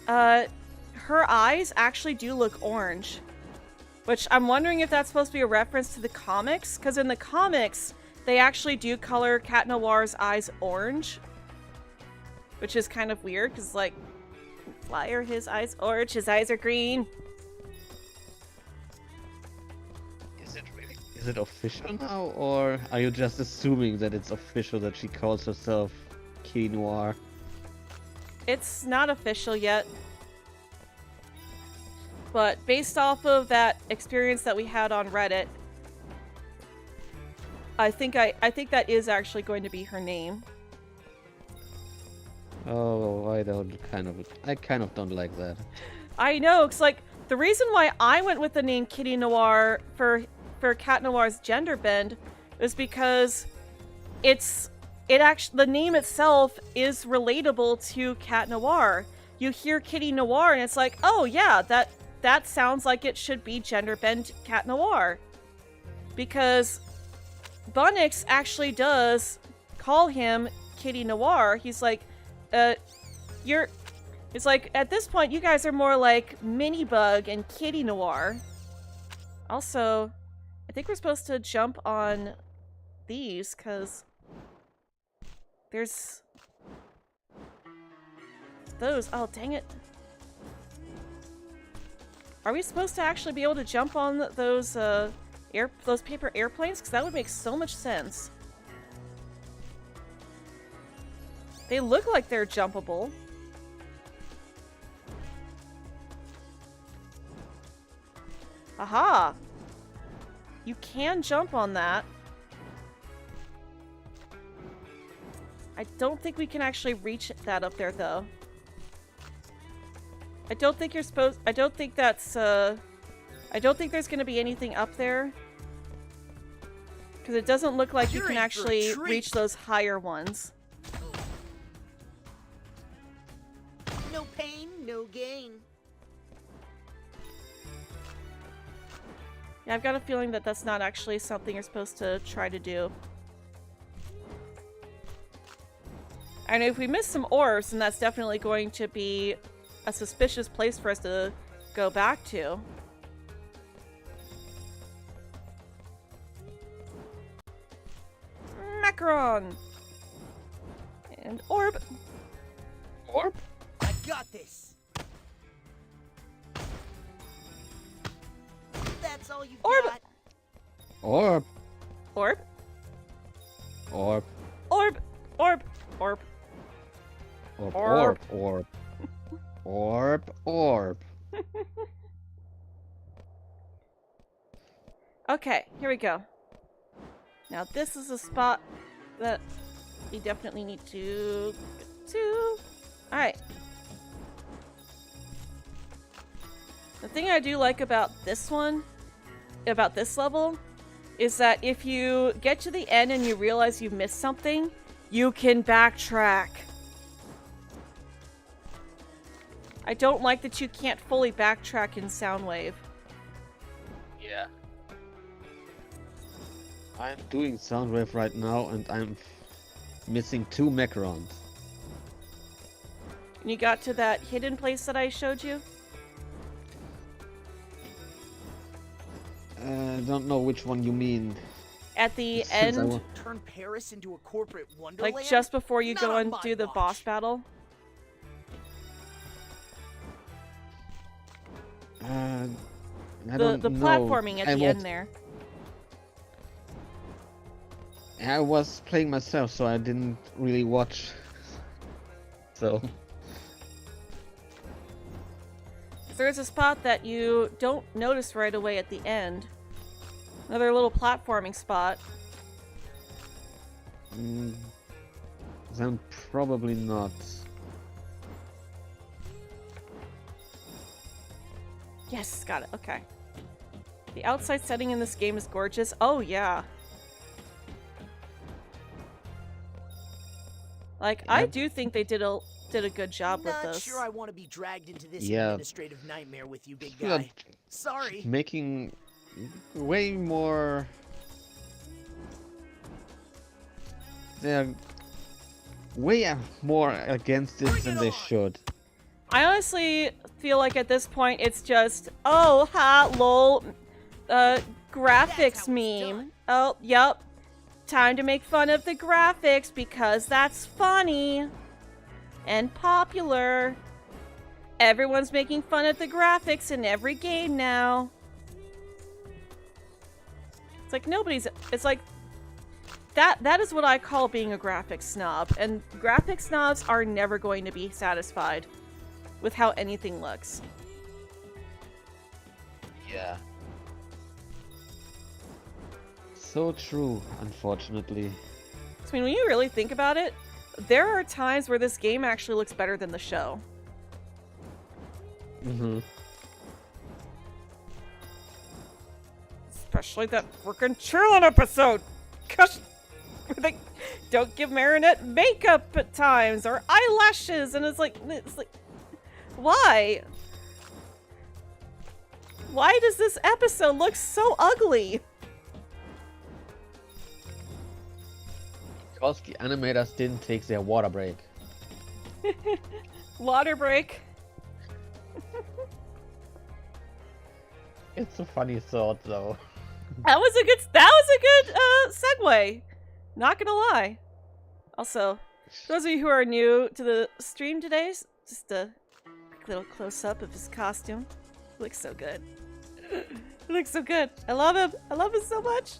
her eyes actually do look orange. Which I'm wondering if that's supposed to be a reference to the comics, because in the comics, they actually do color Cat Noir's eyes orange. Which is kind of weird, because, like, why are his eyes orange? His eyes are green. Is it official now, or are you just assuming that it's official that she calls herself Kitty Noir? It's not official yet. But based off of that experience that we had on Reddit, I think that is actually going to be her name. Oh, I kind of don't like that. I know, it's like the reason why I went with the name Kitty Noir for Cat Noir's gender bend is because the name itself is relatable to Cat Noir. You hear Kitty Noir and it's like, oh yeah, that sounds like it should be gender bend Cat Noir. Because Bunnix actually does call him Kitty Noir. He's like, it's like, at this point, you guys are more like Minibug and Kitty Noir. Also, I think we're supposed to jump on these, because there's those. Oh, dang it. Are we supposed to actually be able to jump on those those paper airplanes? Because that would make so much sense. They look like they're jumpable. Aha! You can jump on that. I don't think we can actually reach that up there, though. I don't think you're supposed... I don't think that's, I don't think there's gonna be anything up there. Because it doesn't look like you can actually reach those higher ones. No pain, no gain. Yeah, I've got a feeling that that's not actually something you're supposed to try to do. And if we miss some orbs, then that's definitely going to be a suspicious place for us to go back to. Macaron! And orb! Orb? I got this. That's all you Orb. got. Orb. Orb? Orb. Orb! Orb! Orb! Orb. Orb. Orb. Orb. Orb. Okay, here we go. Now this is a spot that we definitely need to get to. Alright. The thing I do like about this one, about this level, is that if you get to the end and you realize you missed something, you can backtrack. I don't like that you can't fully backtrack in Soundwave. Yeah. I'm doing Soundwave right now and I'm missing 2 Macarons. And you got to that hidden place that I showed you? I don't know which one you mean. At the Since I end, wa- Turn Paris into a corporate wonderland? like just before you Not go on and my do the watch. boss battle? I The don't know. platforming at I the was, end there. I was playing myself, so I didn't really watch. So. There's a spot that you don't notice right away at the end. Another little platforming spot. Then probably not. Yes, got it. Okay. The outside setting in this game is gorgeous. Oh, yeah. Like, I Yep. do think they did a good job with Not this. sure I want to be dragged into this Yeah. administrative nightmare with you, big Yeah. guy. Sorry. Making way more. They're way more against it than they should. I honestly feel like at this point it's just, oh, ha, lol, graphics meme. Oh, yep. Time to make fun of the graphics because that's funny and popular. Everyone's making fun of the graphics in every game now. It's like it's like that is what I call being a graphics snob, and graphics snobs are never going to be satisfied with how anything looks. Yeah. So true, unfortunately. I mean, when you really think about it, there are times where this game actually looks better than the show. Mm-hmm. Especially that frickin' Churlin episode! Gosh, where they don't give Marinette makeup at times, or eyelashes, and it's like, why? Why does this episode look so ugly? Because the animators didn't take their water break. Water break. It's a funny thought, though. That was a good segue. Not gonna lie. Also, those of you who are new to the stream today, just a quick little close up of his costume. He looks so good. He looks so good. I love him. I love him so much.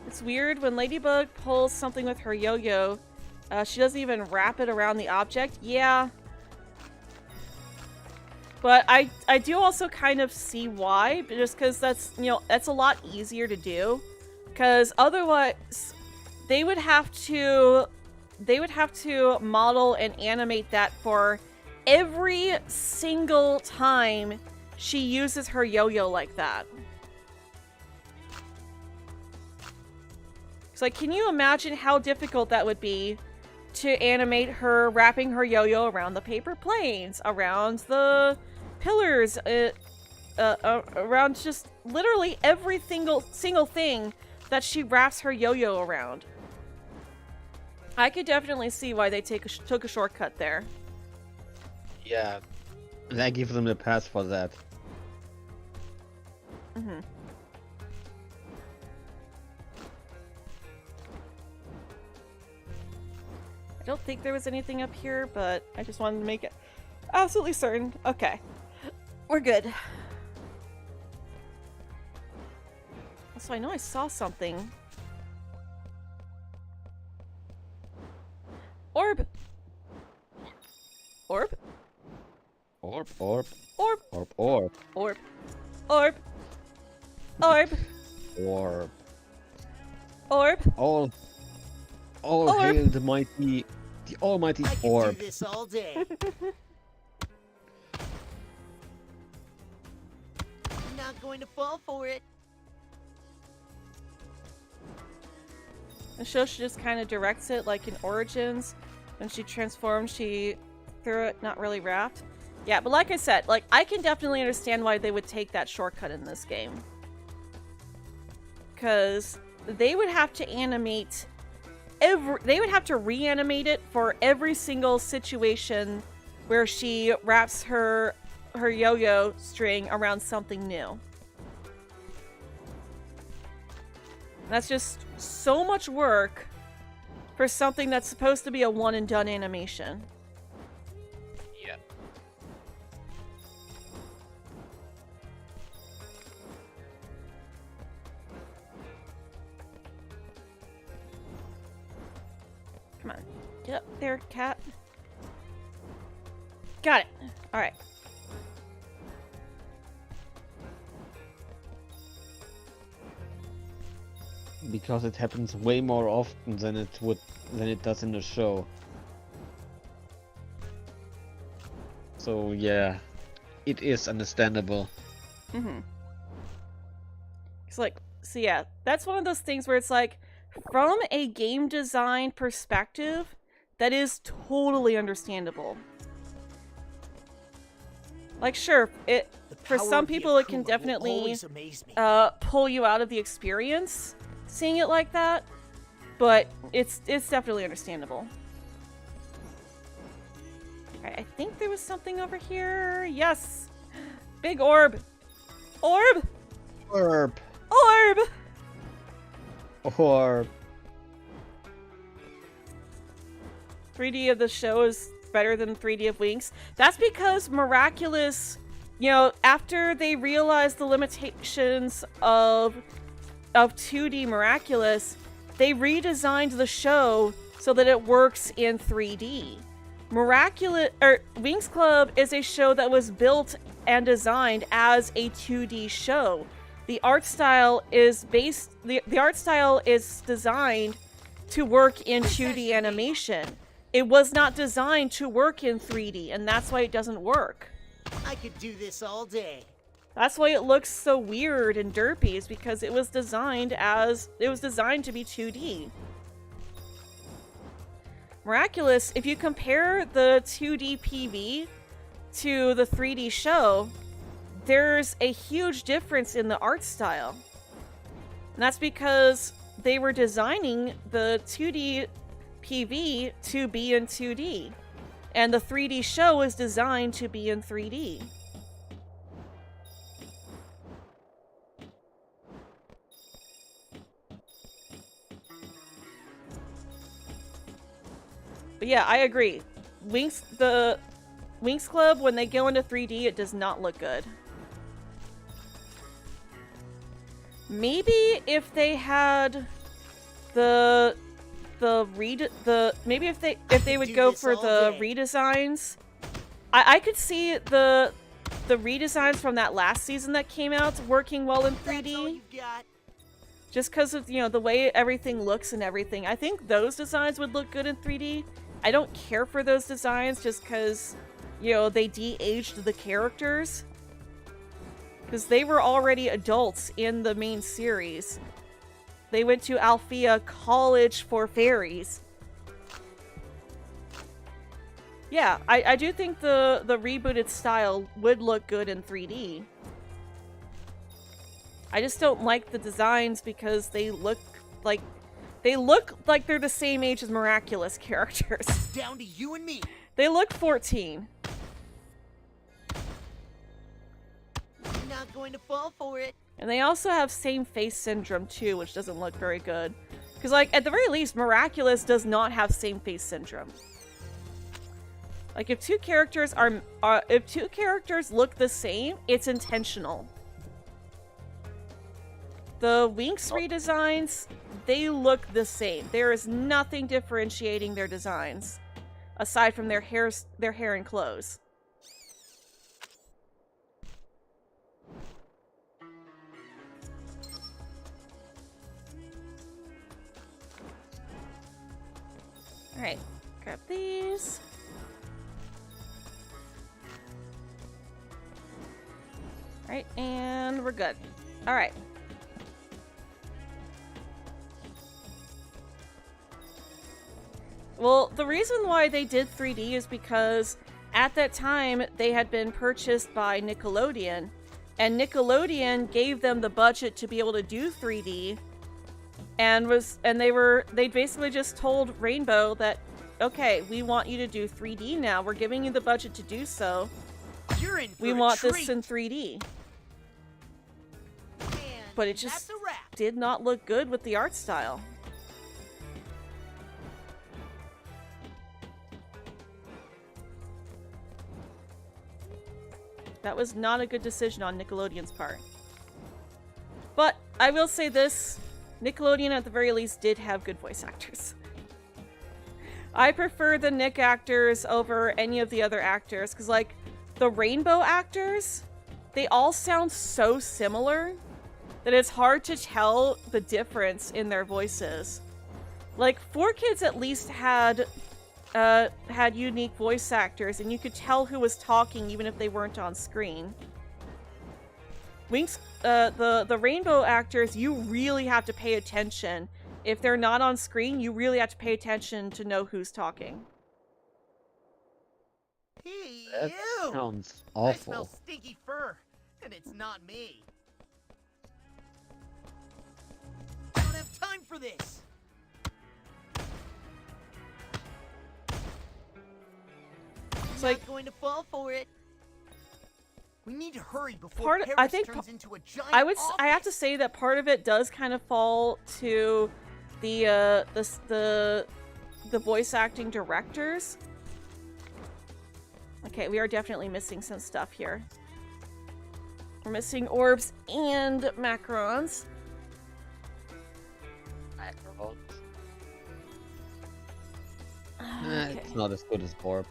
It's weird when Ladybug pulls something with her yo-yo. She doesn't even wrap it around the object. Yeah. But I do also kind of see why, just because that's, you know, that's a lot easier to do. Because otherwise, they would have to model and animate that for every single time she uses her yo-yo like that. It's like, can you imagine how difficult that would be to animate her wrapping her yo-yo around the paper planes, around the pillars, around just literally every single thing that she wraps her yo-yo around. I could definitely see why they took a shortcut there. Yeah. And I give them the pass for that. Mm-hmm. I don't think there was anything up here, but I just wanted to make it absolutely certain. Okay. We're good. Also, I know I saw something. Orb! Orb? Orb, orb. Orb! Orb, orb. Orb. Orb! Orb! Orb. Orb! All Orb. hail the almighty I could orb. do this all day. I'm not going to fall for it. The show she just kind of directs it, like in Origins. When she transformed, she threw it, not really wrapped. Yeah, but like I said, like, I can definitely understand why they would take that shortcut in this game. Because they would have to animate they would have to reanimate it for every single situation where she wraps her yo-yo string around something new. That's just so much work for something that's supposed to be a one and done animation. Yeah. Come on. Get up there, cat. Got it. Alright. Because it happens way more often than it does in the show. So yeah, it is understandable. Mm-hmm. It's like, so yeah, that's one of those things where it's like, from a game design perspective, that is totally understandable. Like, sure, for some people it can definitely pull you out of the experience seeing it like that, but it's definitely understandable. Alright, I think there was something over here. Yes! Big orb! Orb! Orb! Orb! Orb! 3D of the show is better than 3D of Winx. That's because Miraculous, you know, after they realized the limitations of 2D Miraculous, they redesigned the show so that it works in 3D. Winx Club is a show that was built and designed as a 2D show. The art style is designed to work in 2D animation. It was not designed to work in 3D, and that's why it doesn't work. I could do this all day. That's why it looks so weird and derpy, is because it was designed to be 2D. Miraculous, if you compare the 2D PV to the 3D show, there's a huge difference in the art style. And that's because they were designing the 2D PV to be in 2D. And the 3D show is designed to be in 3D. But yeah, I agree. The Winx Club, when they go into 3D, it does not look good. Maybe if they had maybe if they would go for the redesigns, I could see the redesigns from that last season that came out working well in 3D. Just because of, you know, the way everything looks and everything. I think those designs would look good in 3D. I don't care for those designs just because, you know, they de-aged the characters. Because they were already adults in the main series. They went to Althea College for Fairies. Yeah, I do think the rebooted style would look good in 3D. I just don't like the designs because they look like they're the same age as Miraculous characters. Down to you and me. They look 14. I'm not going to fall for it. And they also have same face syndrome too, which doesn't look very good. Because, like, at the very least, Miraculous does not have same face syndrome. Like, if two characters look the same, it's intentional. The Winx redesigns, they look the same. There is nothing differentiating their designs, aside from their hair and clothes. Alright, grab these. Alright, and we're good. Alright. Well, the reason why they did 3D is because at that time they had been purchased by Nickelodeon, and Nickelodeon gave them the budget to be able to do 3D, and they basically just told Rainbow that, okay, we want you to do 3D now. We're giving you the budget to do so. You're in for We a want treat. this in 3D. And But it that's just a wrap. did not look good with the art style. That was not a good decision on Nickelodeon's part. But I will say this, Nickelodeon at the very least did have good voice actors. I prefer the Nick actors over any of the other actors, because, like, the Rainbow actors, they all sound so similar that it's hard to tell the difference in their voices. Like, 4Kids at least had unique voice actors, and you could tell who was talking even if they weren't on screen. Winx, the Rainbow actors, you really have to pay attention. If they're not on screen, you really have to pay attention to know who's talking. Hey, That you! sounds I smell awful. stinky fur, and it's not me. I don't have time for this. It's I'm like, not going to fall for it. We need to hurry before Part- Paris I think turns into a giant I have to office. say that part of it does kind of fall to the voice acting directors. Okay, we are definitely missing some stuff here. We're missing orbs and macarons. Macarons. Okay. It's not as good as Borb.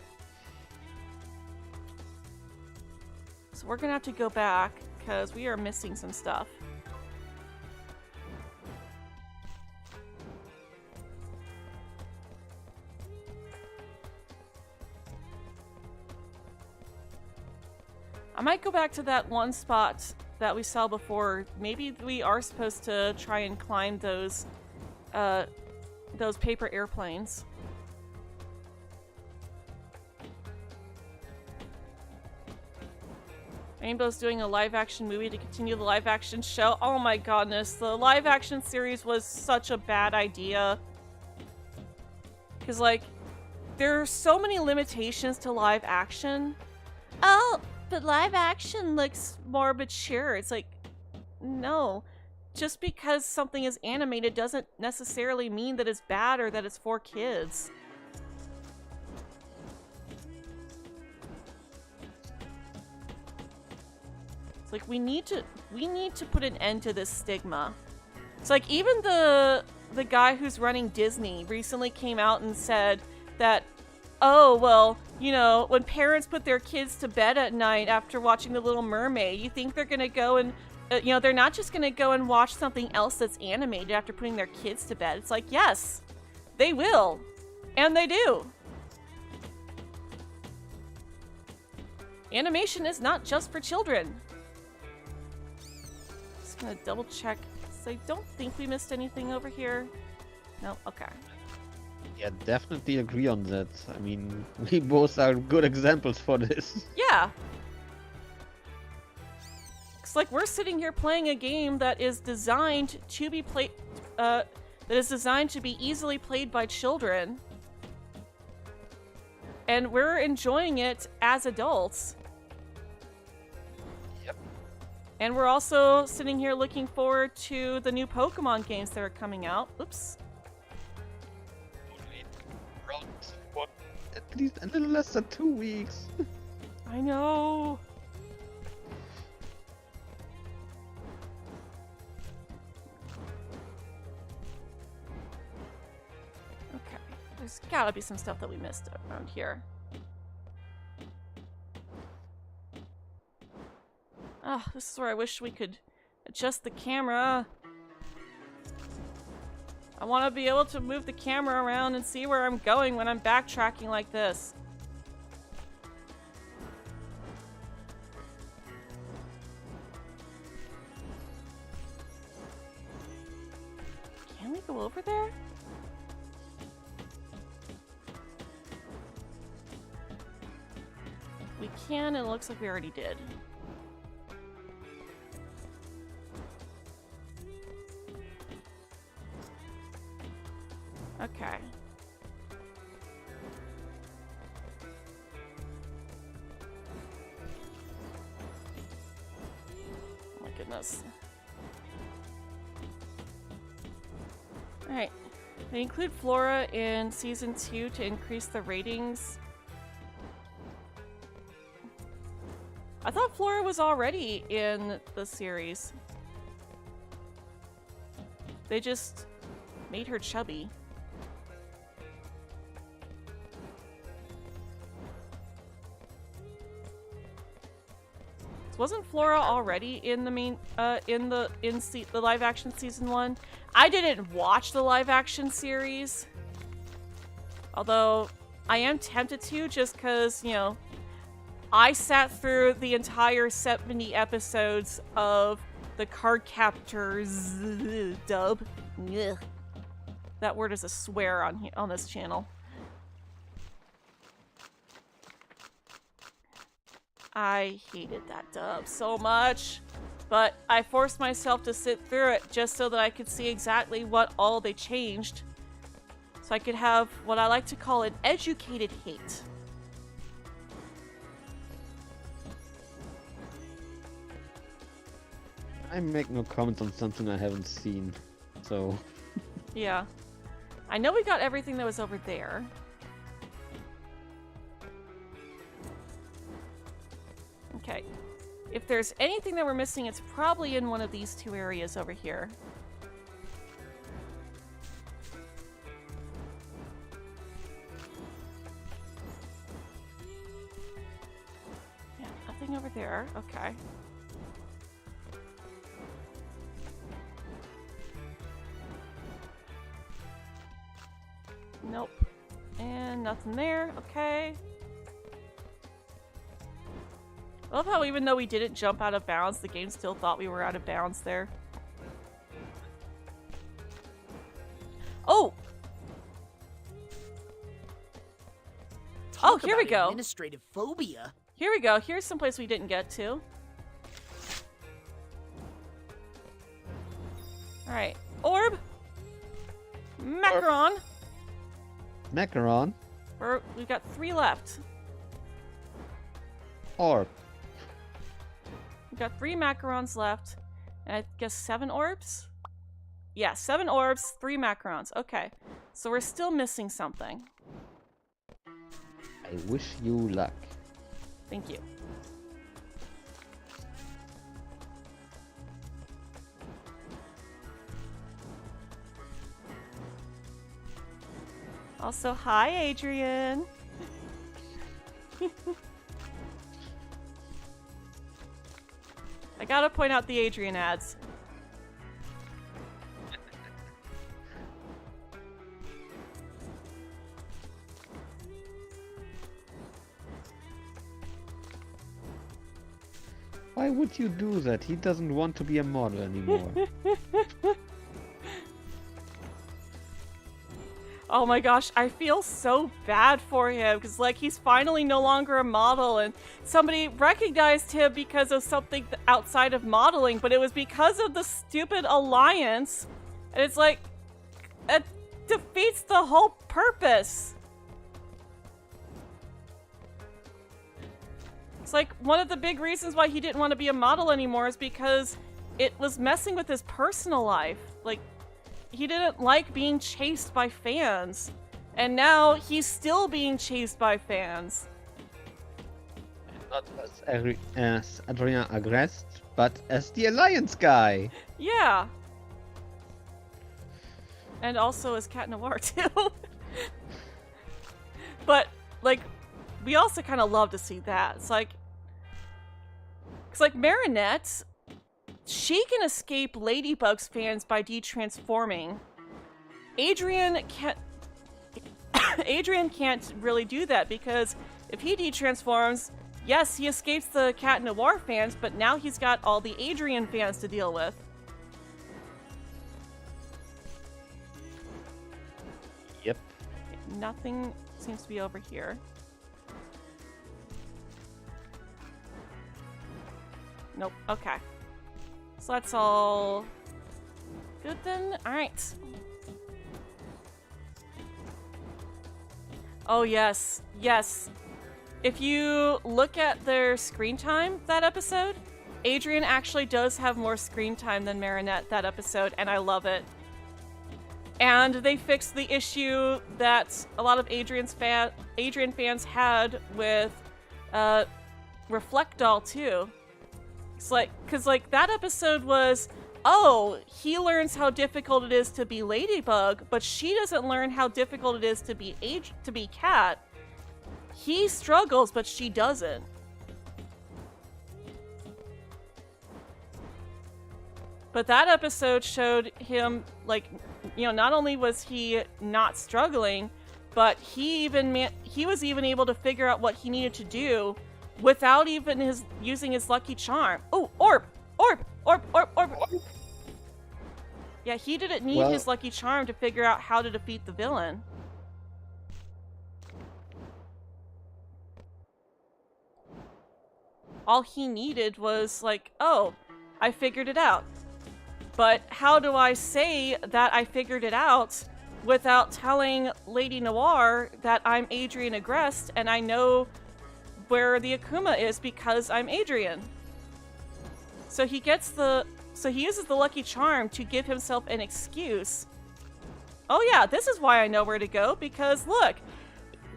So we're gonna have to go back because we are missing some stuff. I might go back to that one spot that we saw before. Maybe we are supposed to try and climb those paper airplanes. Rainbow's doing a live-action movie to continue the live-action show. Oh my goodness, the live-action series was such a bad idea. Because, like, there are so many limitations to live action. Oh, but live action looks... More mature. It's like, no. Just because something is animated doesn't necessarily mean that it's bad or that it's for kids. It's like we need to put an end to this stigma. It's like even the guy who's running Disney recently came out and said that, oh, well, you know, when parents put their kids to bed at night after watching The Little Mermaid, you think they're going to go and, you know, they're not just going to go and watch something else that's animated after putting their kids to bed. It's like, yes, they will. And they do. Animation is not just for children. Just gonna double check. So I don't think we missed anything over here. No? Okay. Yeah, definitely agree on that. I mean, we both are good examples for this. Yeah. It's like we're sitting here playing a game that is designed to be played, that is designed to be easily played by children. And we're enjoying it as adults. Yep. And we're also sitting here looking forward to the new Pokemon games that are coming out. Oops. Only around what? At least a little less than 2 weeks. I know. Okay. There's gotta be some stuff that we missed around here. Oh, this is where I wish we could adjust the camera. I want to be able to move the camera around and see where I'm going when I'm backtracking like this. Can we go over there? We can, and it looks like we already did. Okay. Oh my goodness. Alright. They include Flora in Season 2 to increase the ratings. I thought Flora was already in the series. They just made her chubby. Wasn't Flora already in the main, the live action season 1? I didn't watch the live action series. Although, I am tempted to just because, you know, I sat through the entire 70 episodes of the Cardcaptors dub. Ugh. That word is a swear on this channel. I hated that dub so much, but I forced myself to sit through it just so that I could see exactly what all they changed. So I could have what I like to call an educated hate. I make no comments on something I haven't seen, so... Yeah. I know we got everything that was over there. Okay. If there's anything that we're missing, it's probably in one of these two areas over here. Yeah, nothing over there. Okay. Nope. And nothing there. Okay. I love how even though we didn't jump out of bounds, the game still thought we were out of bounds there. Oh! Talk here we about go. Administrative phobia. Here we go. Here's some place we didn't get to. Alright. Orb! Macaron! Macaron. We've got 3 left. Orb. We've got 3 macarons left. And I guess 7 orbs? Yeah, 7 orbs, 3 macarons. Okay. So we're still missing something. I wish you luck. Thank you. Also, hi, Adrian. I gotta point out the Adrian ads. Why would you do that? He doesn't want to be a model anymore. Oh my gosh, I feel so bad for him because, like, he's finally no longer a model and somebody recognized him because of something outside of modeling, but it was because of the stupid alliance. And it's like, it defeats the whole purpose. It's like one of the big reasons why he didn't want to be a model anymore is because it was messing with his personal life. Like, he didn't like being chased by fans. And now he's still being chased by fans. Not as Adrien Agreste, but as the Alliance guy. Yeah. And also as Cat Noir, too. But, like, we also kind of love to see that. It's like Marinette, she can escape Ladybug's fans by detransforming. Adrian can't really do that because if he detransforms, yes, he escapes the Cat Noir fans, but now he's got all the Adrian fans to deal with. Yep. Nothing seems to be over here. Nope. Okay. So that's all good then? Alright. Oh, yes. Yes. If you look at their screen time that episode, Adrian actually does have more screen time than Marinette that episode, and I love it. And they fixed the issue that a lot of Adrian fans had with Reflect Doll too. It's like, cause like that episode was, oh, he learns how difficult it is to be Ladybug, but she doesn't learn how difficult it is to be Cat. He struggles, but she doesn't. But that episode showed him, like, you know, not only was he not struggling, but he was even able to figure out what he needed to do without even using his lucky charm. Oh, orb! Yeah, he didn't need his lucky charm to figure out how to defeat the villain. All he needed was like, oh, I figured it out. But how do I say that I figured it out without telling Lady Noir that I'm Adrien Agreste and I know where the Akuma is because I'm Adrian? So he uses the lucky charm to give himself an excuse. Oh yeah, this is why I know where to go, because look,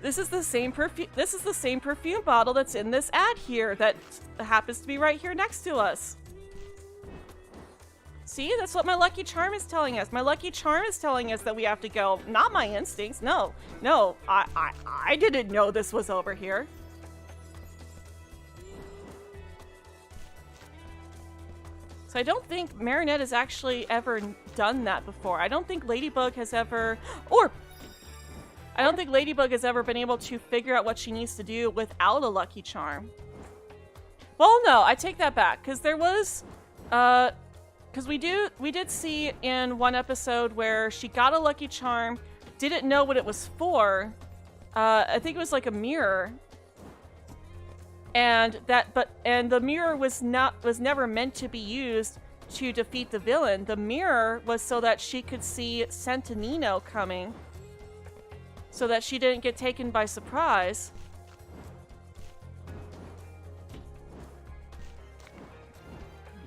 this is the same perfume bottle that's in this ad here that happens to be right here next to us. See, that's what my lucky charm is telling us. My lucky charm is telling us that we have to go, not my instincts. No, I didn't know this was over here. So I don't think Marinette has actually ever done that before. I don't think Ladybug has ever, I don't think Ladybug has ever been able to figure out what she needs to do without a lucky charm. Well, no, I take that back, because there was, because we did see in one episode where she got a lucky charm, didn't know what it was for. I think it was like a mirror. And the mirror was never meant to be used to defeat the villain. The mirror was so that she could see Centinino coming. so that she didn't get taken by surprise.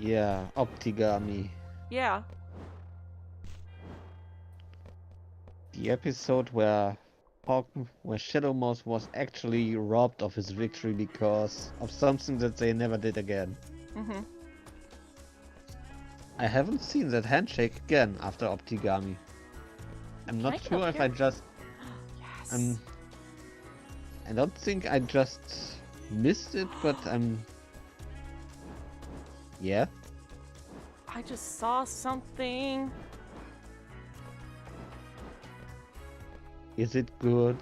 Yeah, Optigami. Yeah. The episode where Shadow Mouse was actually robbed of his victory because of something that they never did again. Mm-hmm. I haven't seen that handshake again after Optigami. I'm not Can I sure if I just... Yes. I don't think I just missed it, but yeah. I just saw something. Is it good?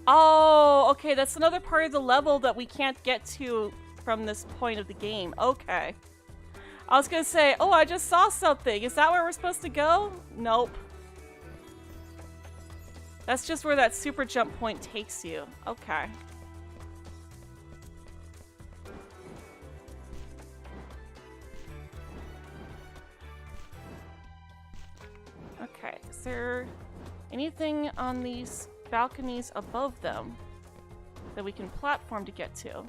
Oh, okay, that's another part of the level that we can't get to from this point of the game. Okay. I was gonna say, oh, I just saw something. Is that where we're supposed to go? Nope. That's just where that super jump point takes you. Okay. Okay, is there anything on these balconies above them that we can platform to get to?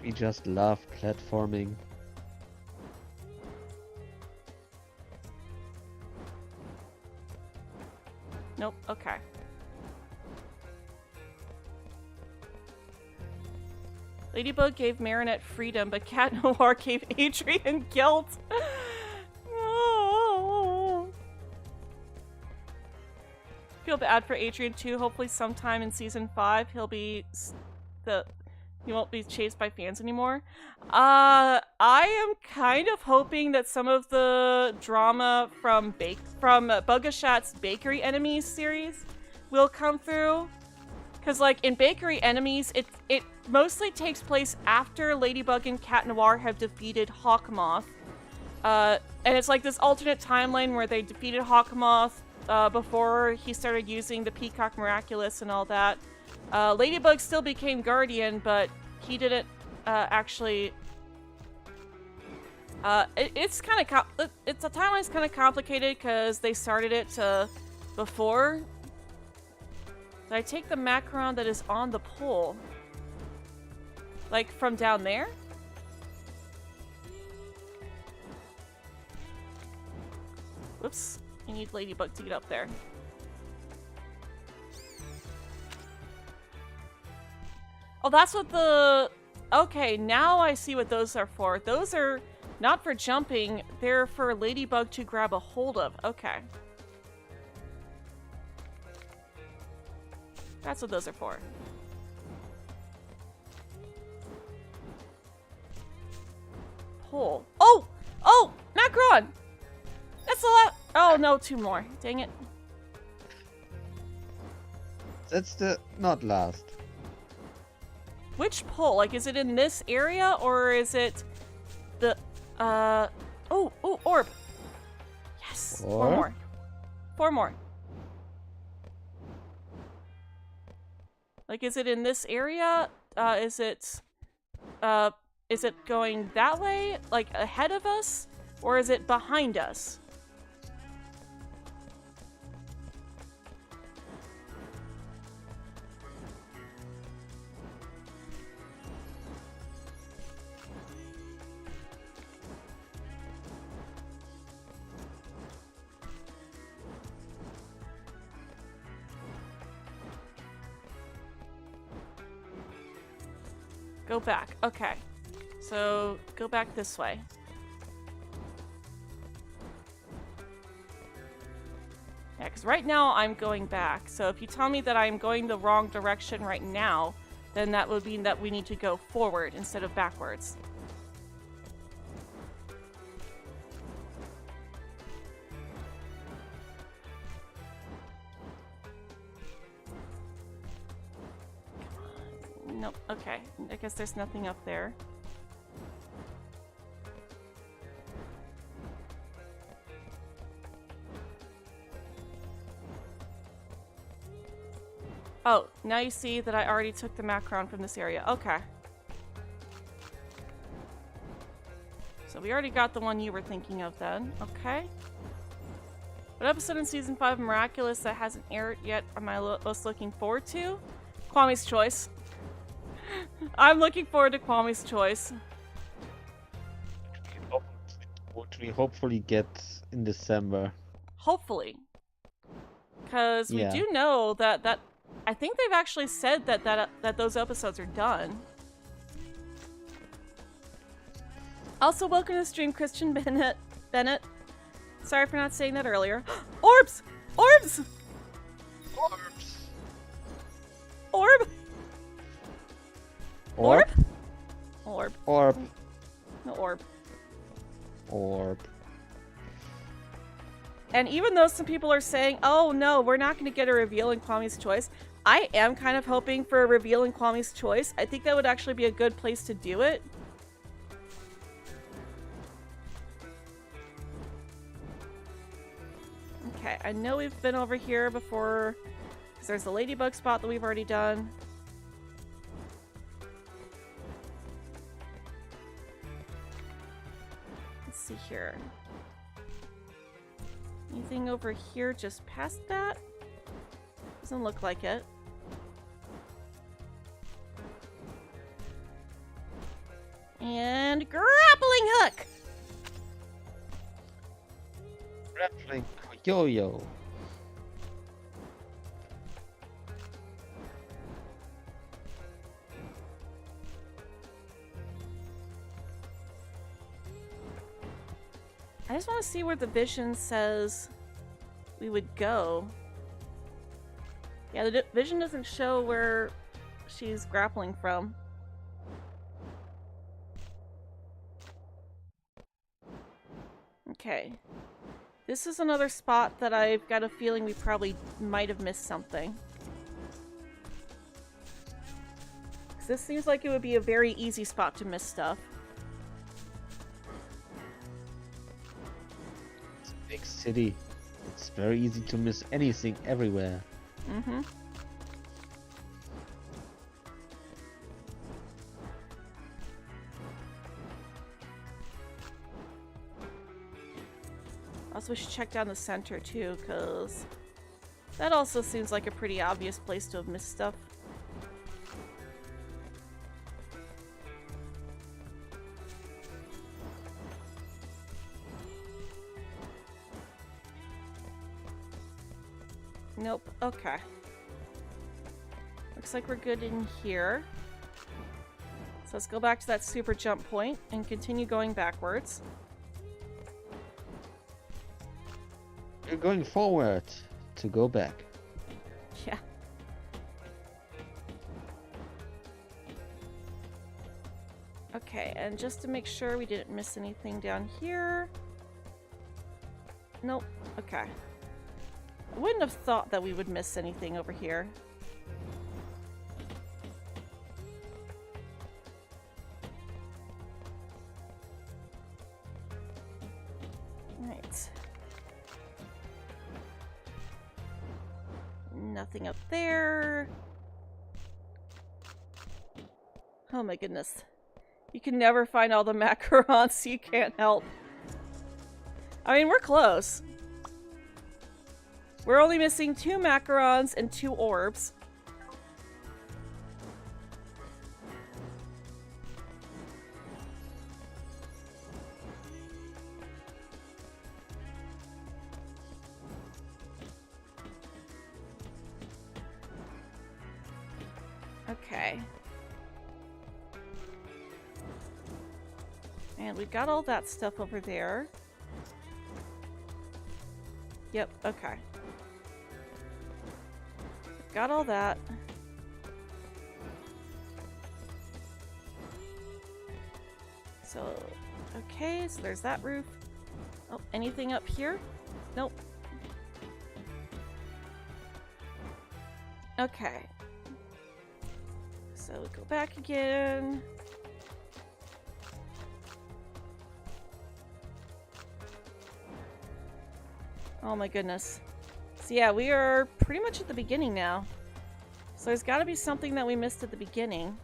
We just love platforming. Nope, okay. Ladybug gave Marinette freedom, but Cat Noir gave Adrian guilt. Oh. Feel bad for Adrian too. Hopefully sometime in season 5 he won't be chased by fans anymore. I am kind of hoping that some of the drama from Bugashat's Bakery Enemies series will come through. Because, like, in Bakery Enemies, it mostly takes place after Ladybug and Cat Noir have defeated Hawkmoth. And it's like this alternate timeline where they defeated Hawkmoth before he started using the Peacock Miraculous and all that. Ladybug still became Guardian, but he didn't actually... it's kind of... the timeline's kind of complicated because they started it before... Did I take the Macaron that is on the pole? Like, from down there? Whoops. I need Ladybug to get up there. Oh, that's what the... Okay, now I see what those are for. Those are not for jumping. They're for Ladybug to grab a hold of. Okay. That's what those are for. Pull. Oh! Oh! Macron! That's a lot! Oh, no, 2 more. Dang it. That's the not last. Which pull? Like, is it in this area, or is it the, Oh, orb! Yes! 4 more. 4 more. Like, is it in this area? Is it going that way? Like, ahead of us? Or is it behind us? Go back. Okay. So, go back this way. Yeah, because right now I'm going back. So if you tell me that I'm going the wrong direction right now, then that would mean that we need to go forward instead of backwards. Nope, okay. I guess there's nothing up there. Oh, now you see that I already took the Macron from this area. Okay. So we already got the one you were thinking of then. Okay. What episode in season 5 of Miraculous that hasn't aired yet am I most looking forward to? Kwame's Choice. I'm looking forward to Kwame's Choice. What we hopefully get in December. Hopefully. Because we Yeah. do know that I think they've actually said that those episodes are done. Also, welcome to the stream, Christian Bennett. Sorry for not saying that earlier. Orbs! Orbs! Orbs. Orb! Orb? Orb. Orb. No orb. Orb. And even though some people are saying, oh no, we're not going to get a reveal in Kwame's Choice, I am kind of hoping for a reveal in Kwame's Choice. I think that would actually be a good place to do it. Okay, I know we've been over here before, because there's the ladybug spot that we've already done. Let's see here. Anything over here just past that? Doesn't look like it. And grappling hook! Grappling yo-yo. I just want to see where the vision says we would go. Yeah, the vision doesn't show where she's grappling from. Okay. This is another spot that I've got a feeling we probably might have missed something. 'Cause this seems like it would be a very easy spot to miss stuff. It's a big city. It's very easy to miss anything everywhere. Mm-hmm. Also, we should check down the center too, because that also seems like a pretty obvious place to have missed stuff. Nope. Okay. Looks like we're good in here. So let's go back to that super jump point and continue going backwards. You're going forward to go back. Yeah. Okay, and just to make sure we didn't miss anything down here. Nope. Okay. I wouldn't have thought that we would miss anything over here. Right. Nothing up there. Oh my goodness. You can never find all the macarons, so you can't help. I mean, we're close. We're only missing 2 macarons and 2 orbs. Okay. And we've got all that stuff over there. Yep, okay. Got all that. So, okay, so there's that roof. Oh, anything up here? Nope. Okay. So we go back again. Oh my goodness. So yeah, we are pretty much at the beginning now. So there's got to be something that we missed at the beginning.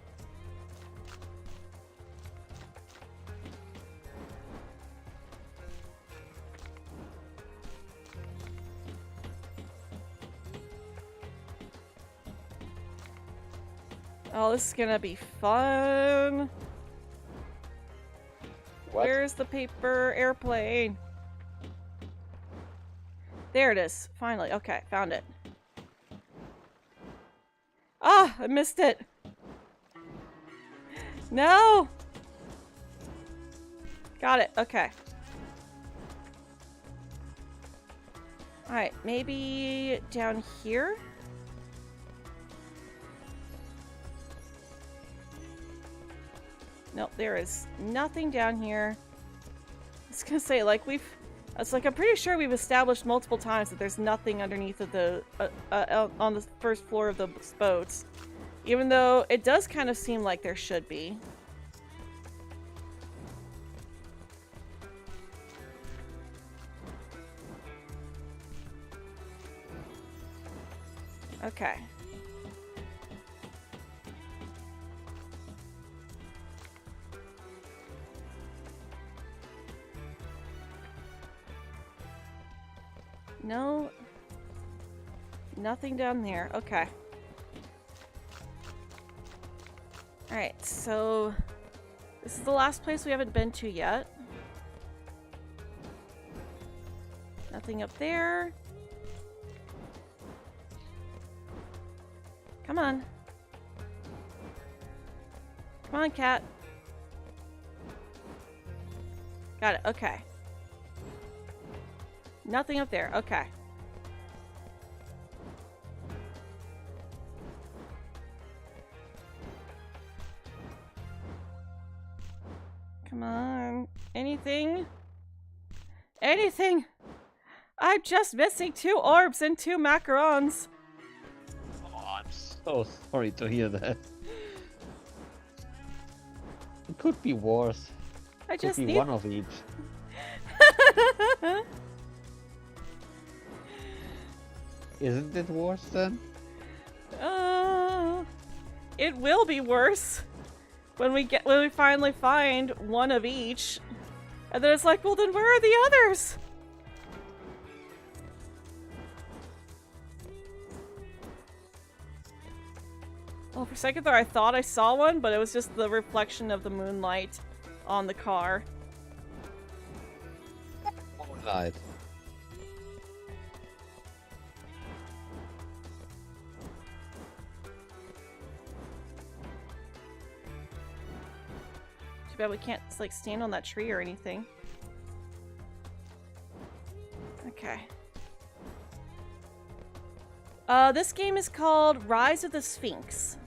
Oh, this is gonna be fun. What? Where's the paper airplane? There it is. Finally. Okay, found it. Ah, I missed it. No! Got it. Okay. Alright, maybe down here? Nope, there is nothing down here. I was gonna say, like, I'm pretty sure we've established multiple times that there's nothing underneath of the, on the first floor of the boats. Even though it does kind of seem like there should be. Okay. No. Nothing down there. Okay. Alright, so this is the last place we haven't been to yet. Nothing up there. Come on. Come on, cat. Got it. Okay. Nothing up there. Okay. Come on. Anything? Anything? I'm just missing 2 orbs and 2 macarons. Oh, I'm so sorry to hear that. It could be worse. I Could just be need one of each. Isn't it worse then? It will be worse when we finally find one of each. And then it's like, well, then where are the others? Well, for a second there I thought I saw one, but it was just the reflection of the moonlight on the car. Moonlight. Too bad we can't, like, stand on that tree or anything. Okay. This game is called Rise of the Sphinx.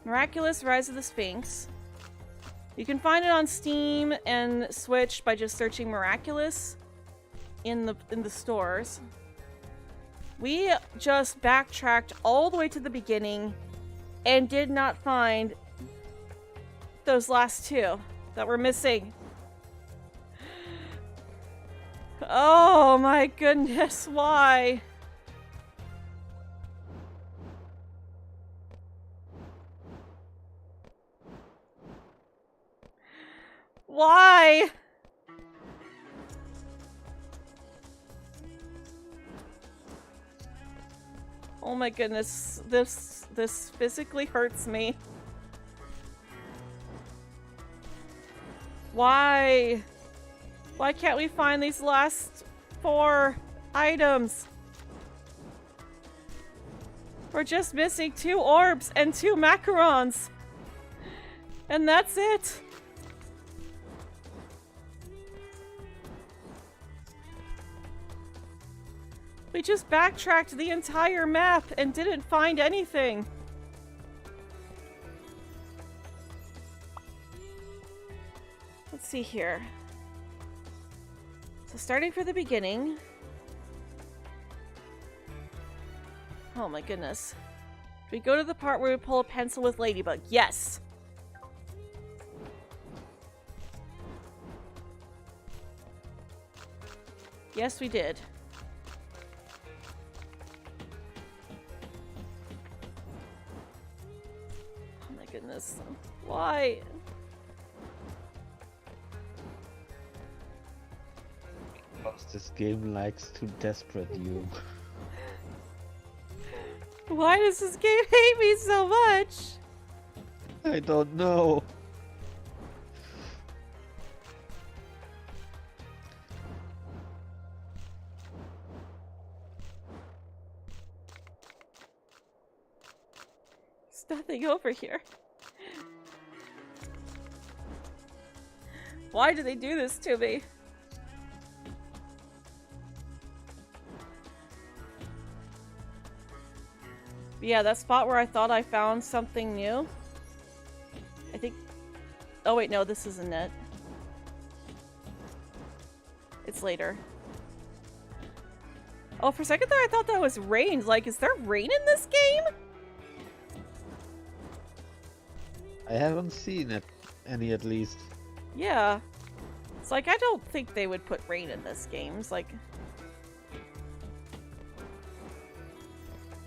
Miraculous Rise of the Sphinx. You can find it on Steam and Switch by just searching Miraculous in the stores. We just backtracked all the way to the beginning and did not find those last 2 that were missing. Oh my goodness, why? Why? Oh my goodness, this physically hurts me. Why? Why can't we find these last 4 items? We're just missing 2 orbs and 2 macarons. And that's it. We just backtracked the entire map and didn't find anything. Let's see here. So starting from the beginning. Oh my goodness. We go to the part where we pull a pencil with Ladybug. Yes! Yes, we did. Oh my goodness. Why? Because this game likes to desperate you. Why does this game hate me so much? I don't know. There's nothing over here. Why do they do this to me? Yeah, that spot where I thought I found something new. I think... Oh wait, no, this isn't it. It's later. Oh, for a second there I thought that was rain. Like, is there rain in this game? I haven't seen it, any at least. Yeah. It's like, I don't think they would put rain in this game. It's like...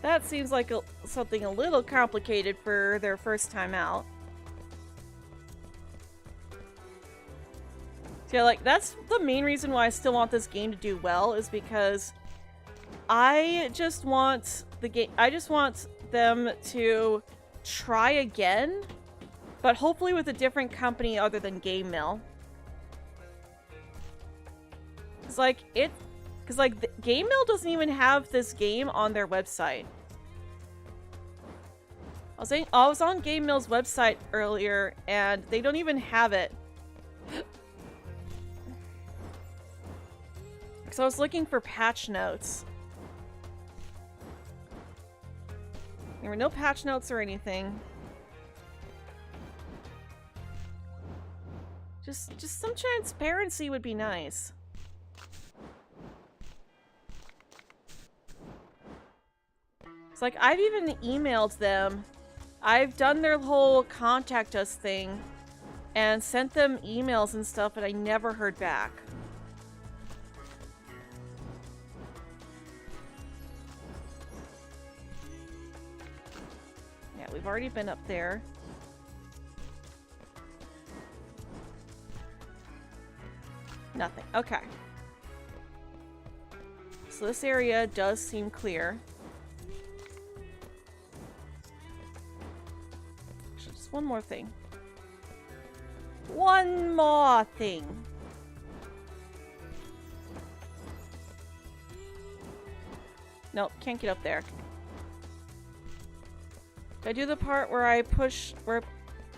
That seems like something a little complicated for their first time out. So yeah, like, that's the main reason why I still want this game to do well, is because I just want them to try again, but hopefully with a different company other than Game Mill. It's like, Game Mill doesn't even have this game on their website. I was on Game Mill's website earlier, and they don't even have it. Because I was looking for patch notes. There were no patch notes or anything. Just some transparency would be nice. It's like, I've even emailed them. I've done their whole contact us thing and sent them emails and stuff, and I never heard back. Yeah, we've already been up there. Nothing. Okay. So this area does seem clear. Just one more thing. One more thing. Nope, can't get up there. Did I do the part where I push where...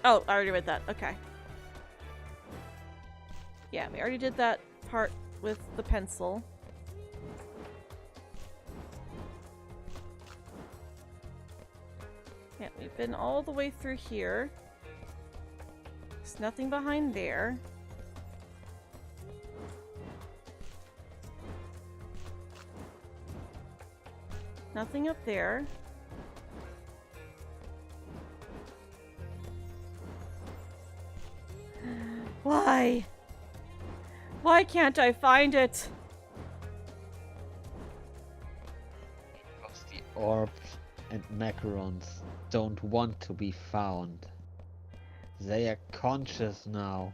Oh, I already read that. Okay. Yeah, we already did that part with the pencil. Yeah, we've been all the way through here. There's nothing behind there. Nothing up there. Why? Why can't I find it? Because the orbs and macarons don't want to be found. They are conscious now.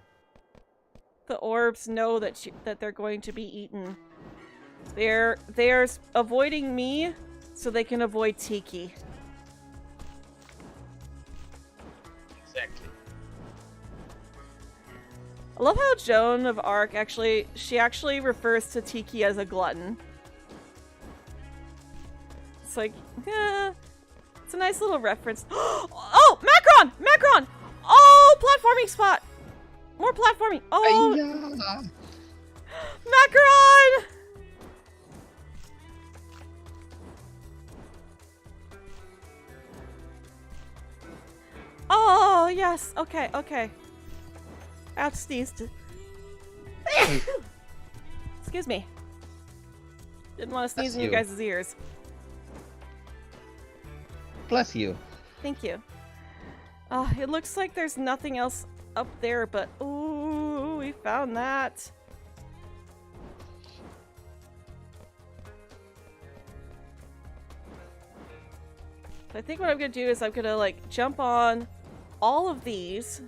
The orbs know that they're going to be eaten. They're avoiding me so they can avoid Tiki. Exactly. I love how Joan of Arc actually refers to Tiki as a glutton. It's like, it's a nice little reference. Oh, Macron! Macron! Oh, platforming spot! More platforming! Oh! Macron! Oh, yes. Okay, okay. I have sneezed. Excuse me. Didn't want to sneeze in you guys' ears. Bless you. Thank you. It looks like there's nothing else up there, but ooh, we found that. I think what I'm gonna do is I'm gonna like jump on all of these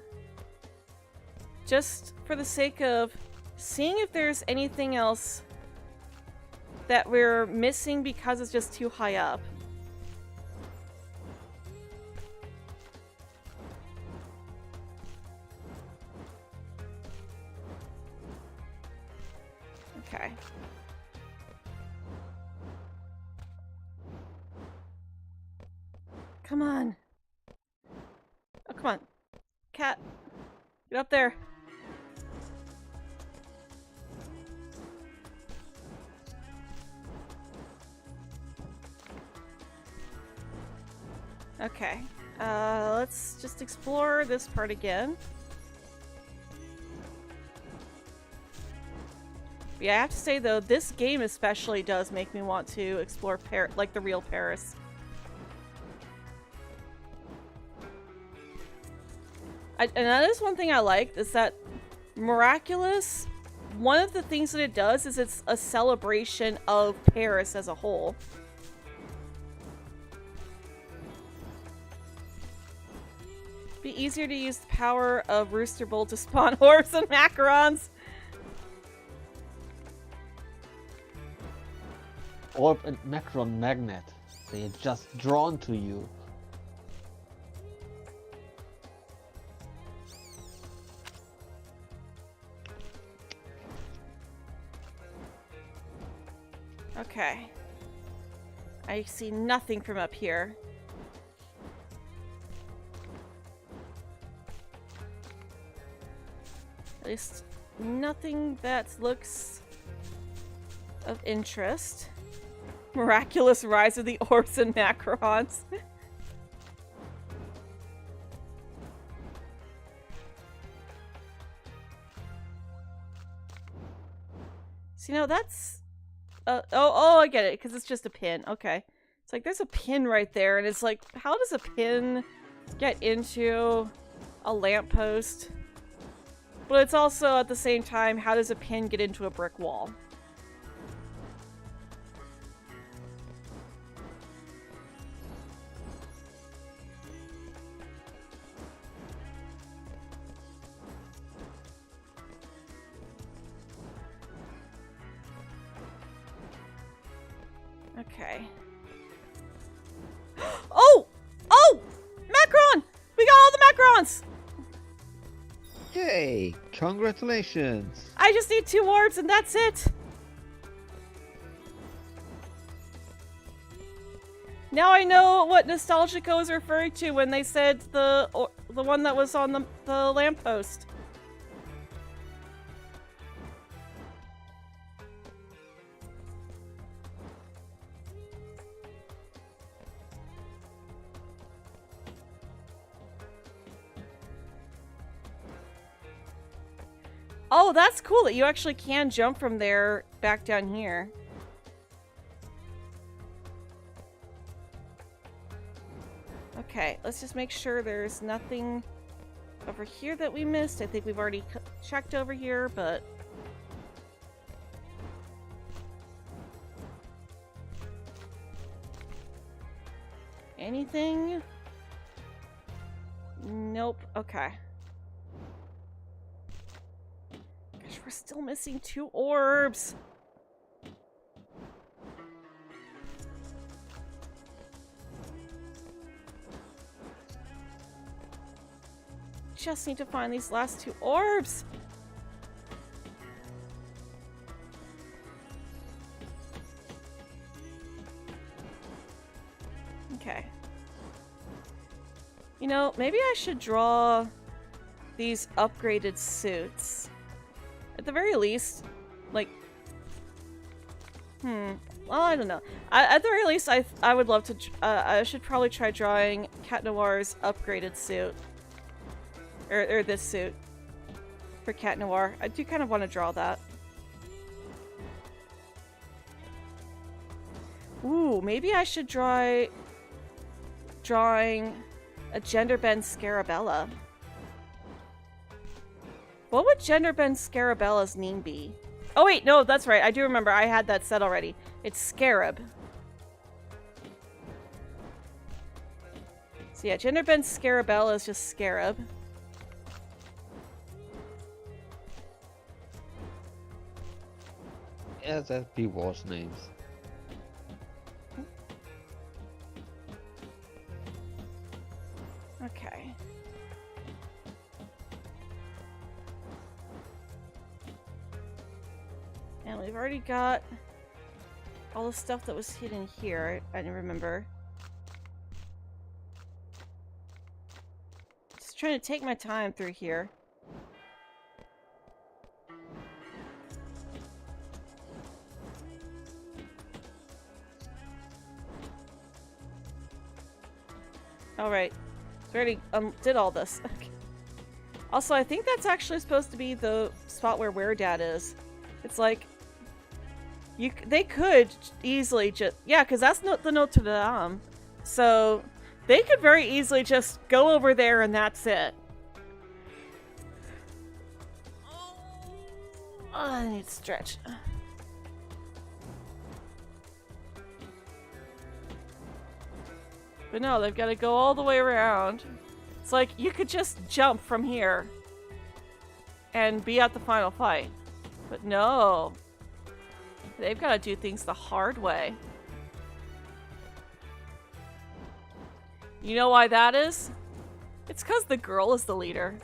just for the sake of seeing if there's anything else that we're missing because it's just too high up. Okay. Come on. Oh, come on. Cat. Get up there. Okay. Let's just explore this part again. Yeah, I have to say though, this game especially does make me want to explore like the real Paris. And that is one thing I like, is that Miraculous, one of the things that it does is it's a celebration of Paris as a whole. Be easier to use the power of Rooster Bolt to spawn orbs and macarons. Orb and Macron magnet. They're just drawn to you. Okay. I see nothing from up here. At least nothing that looks of interest. Miraculous rise of the orbs and macarons. So, you know, that's... oh, I get it, because it's just a pin. Okay. It's like, there's a pin right there, and it's like, how does a pin get into a lamppost? But it's also, at the same time, how does a pin get into a brick wall? Okay. Oh! Oh! Macron! We got all the Macrons! Yay! Congratulations! I just need 2 orbs and that's it! Now I know what Nostalgico was referring to when they said the one that was on the lamppost. Oh, that's cool that you actually can jump from there back down here. Okay, let's just make sure there's nothing over here that we missed. I think we've already checked over here, but... Anything? Nope. Okay. Gosh, we're still missing 2 orbs. Just need to find these last 2 orbs. Okay. You know, maybe I should draw these upgraded suits. At the very least, like... Well, I don't know. At the very least, I would love to... I should probably try drawing Cat Noir's upgraded suit. Or this suit. For Cat Noir. I do kind of want to draw that. Ooh, maybe I should drawing a gender bend Scarabella. What would gender bend Scarabella's name be? Oh wait, no, that's right. I do remember. I had that set already. It's Scarab. So yeah, gender bend Scarabella is just Scarab. Yeah, that'd be worse names. Okay. And we've already got all the stuff that was hidden here. I didn't remember. Just trying to take my time through here. Alright. So we already did all this. Okay. Also, I think that's actually supposed to be the spot where Weredad is. It's like... They could easily just... Yeah, because that's the Notre Dame. So, they could very easily just go over there and that's it. Oh, I need to stretch. But no, they've got to go all the way around. It's like, you could just jump from here and be at the final fight. But no. They've got to do things the hard way. You know why that is? It's because the girl is the leader.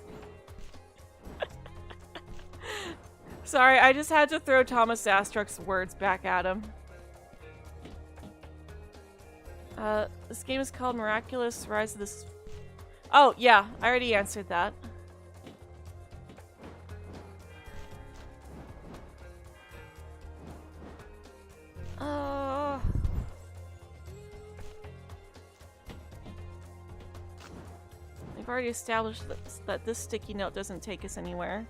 Sorry, I just had to throw Thomas Astruck's words back at him. This game is called Miraculous Rise of the... Oh, yeah, I already answered that. We've already established that this sticky note doesn't take us anywhere.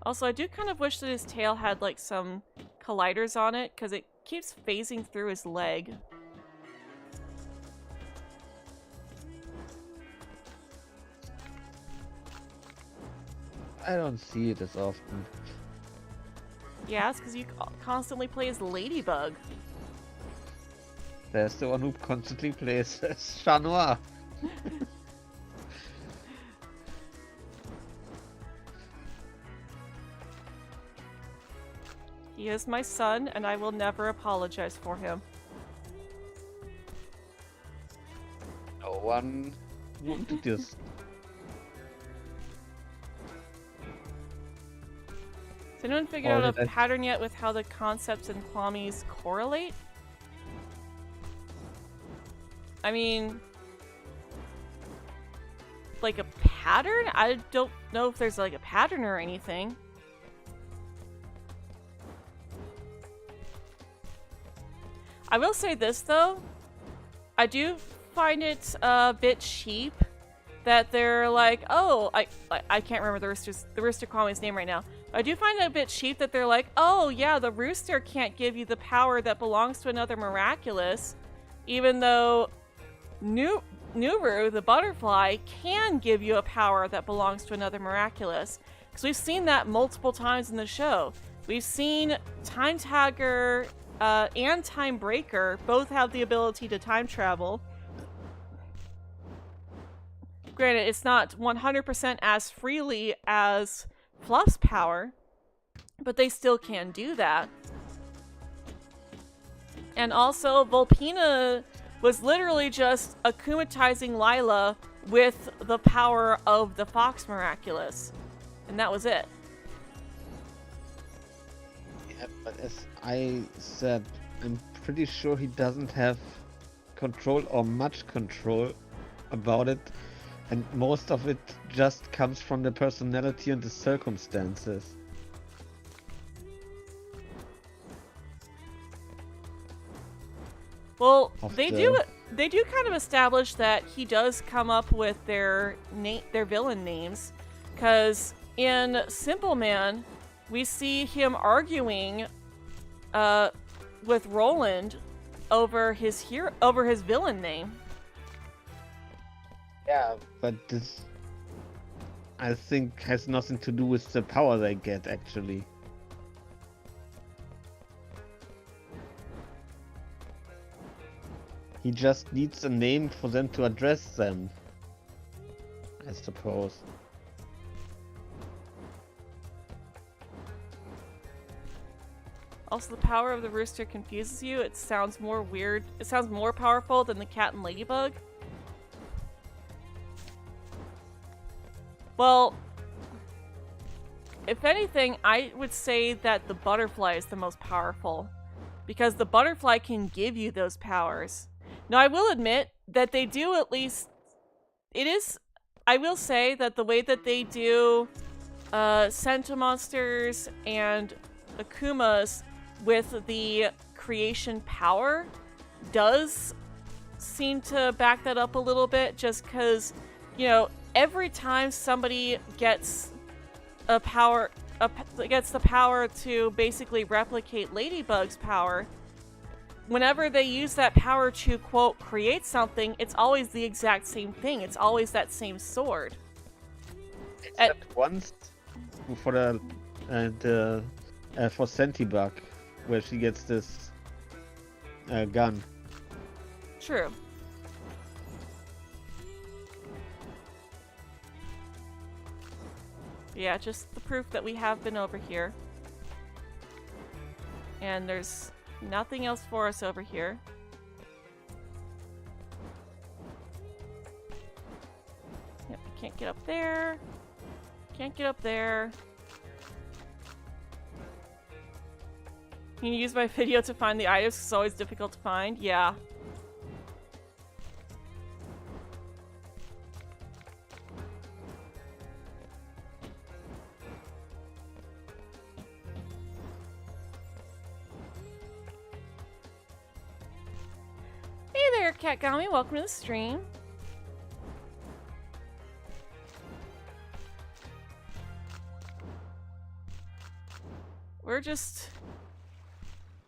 Also, I do kind of wish that his tail had, like, some colliders on it, because it keeps phasing through his leg. I don't see it as often. Yeah, it's because you constantly play as Ladybug. There's the one who constantly plays as Chat Noir. He is my son, and I will never apologize for him. No one wanted this. Has anyone figured out a pattern yet with how the concepts in Kwamis correlate? I mean... like a pattern? I don't know if there's like a pattern or anything. I will say this though, I do find it a bit cheap that they're like, oh, I can't remember the Rooster Kwami's name right now. I do find it a bit cheap that they're like, oh yeah, the rooster can't give you the power that belongs to another Miraculous, even though Nuru, the butterfly, can give you a power that belongs to another Miraculous. Because we've seen that multiple times in the show. We've seen Time Tagger and Time Breaker both have the ability to time travel. Granted, it's not 100% as freely as Fluff's power, but they still can do that. And also, Volpina was literally just akumatizing Lila with the power of the Fox Miraculous. And that was it. Yeah, but as I said, I'm pretty sure he doesn't have control or much control about it. And most of it just comes from the personality and the circumstances. Well, they do kind of establish that he does come up with their villain names, because in Simple Man, we see him arguing with Roland over his villain name. Yeah, but this, I think, has nothing to do with the power they get, actually. He just needs a name for them to address them, I suppose. Also, the power of the rooster confuses you. It sounds more weird. It sounds more powerful than the cat and ladybug. Well, if anything, I would say that the butterfly is the most powerful. Because the butterfly can give you those powers. Now, I will admit that they do at least... I will say that the way that they do Centimonsters and Akumas with the creation power does seem to back that up a little bit, just because, you know, every time somebody gets a power, gets the power to basically replicate Ladybug's power, whenever they use that power to, quote, create something, it's always the exact same thing. It's always that same sword. Except once for the for Centibug, where she gets this gun. True. Yeah, just the proof that we have been over here. And there's nothing else for us over here. Yep, can't get up there. Can't get up there. Can you use my video to find the items? It's always difficult to find. Yeah. Hey there, Catgami. Welcome to the stream. We're just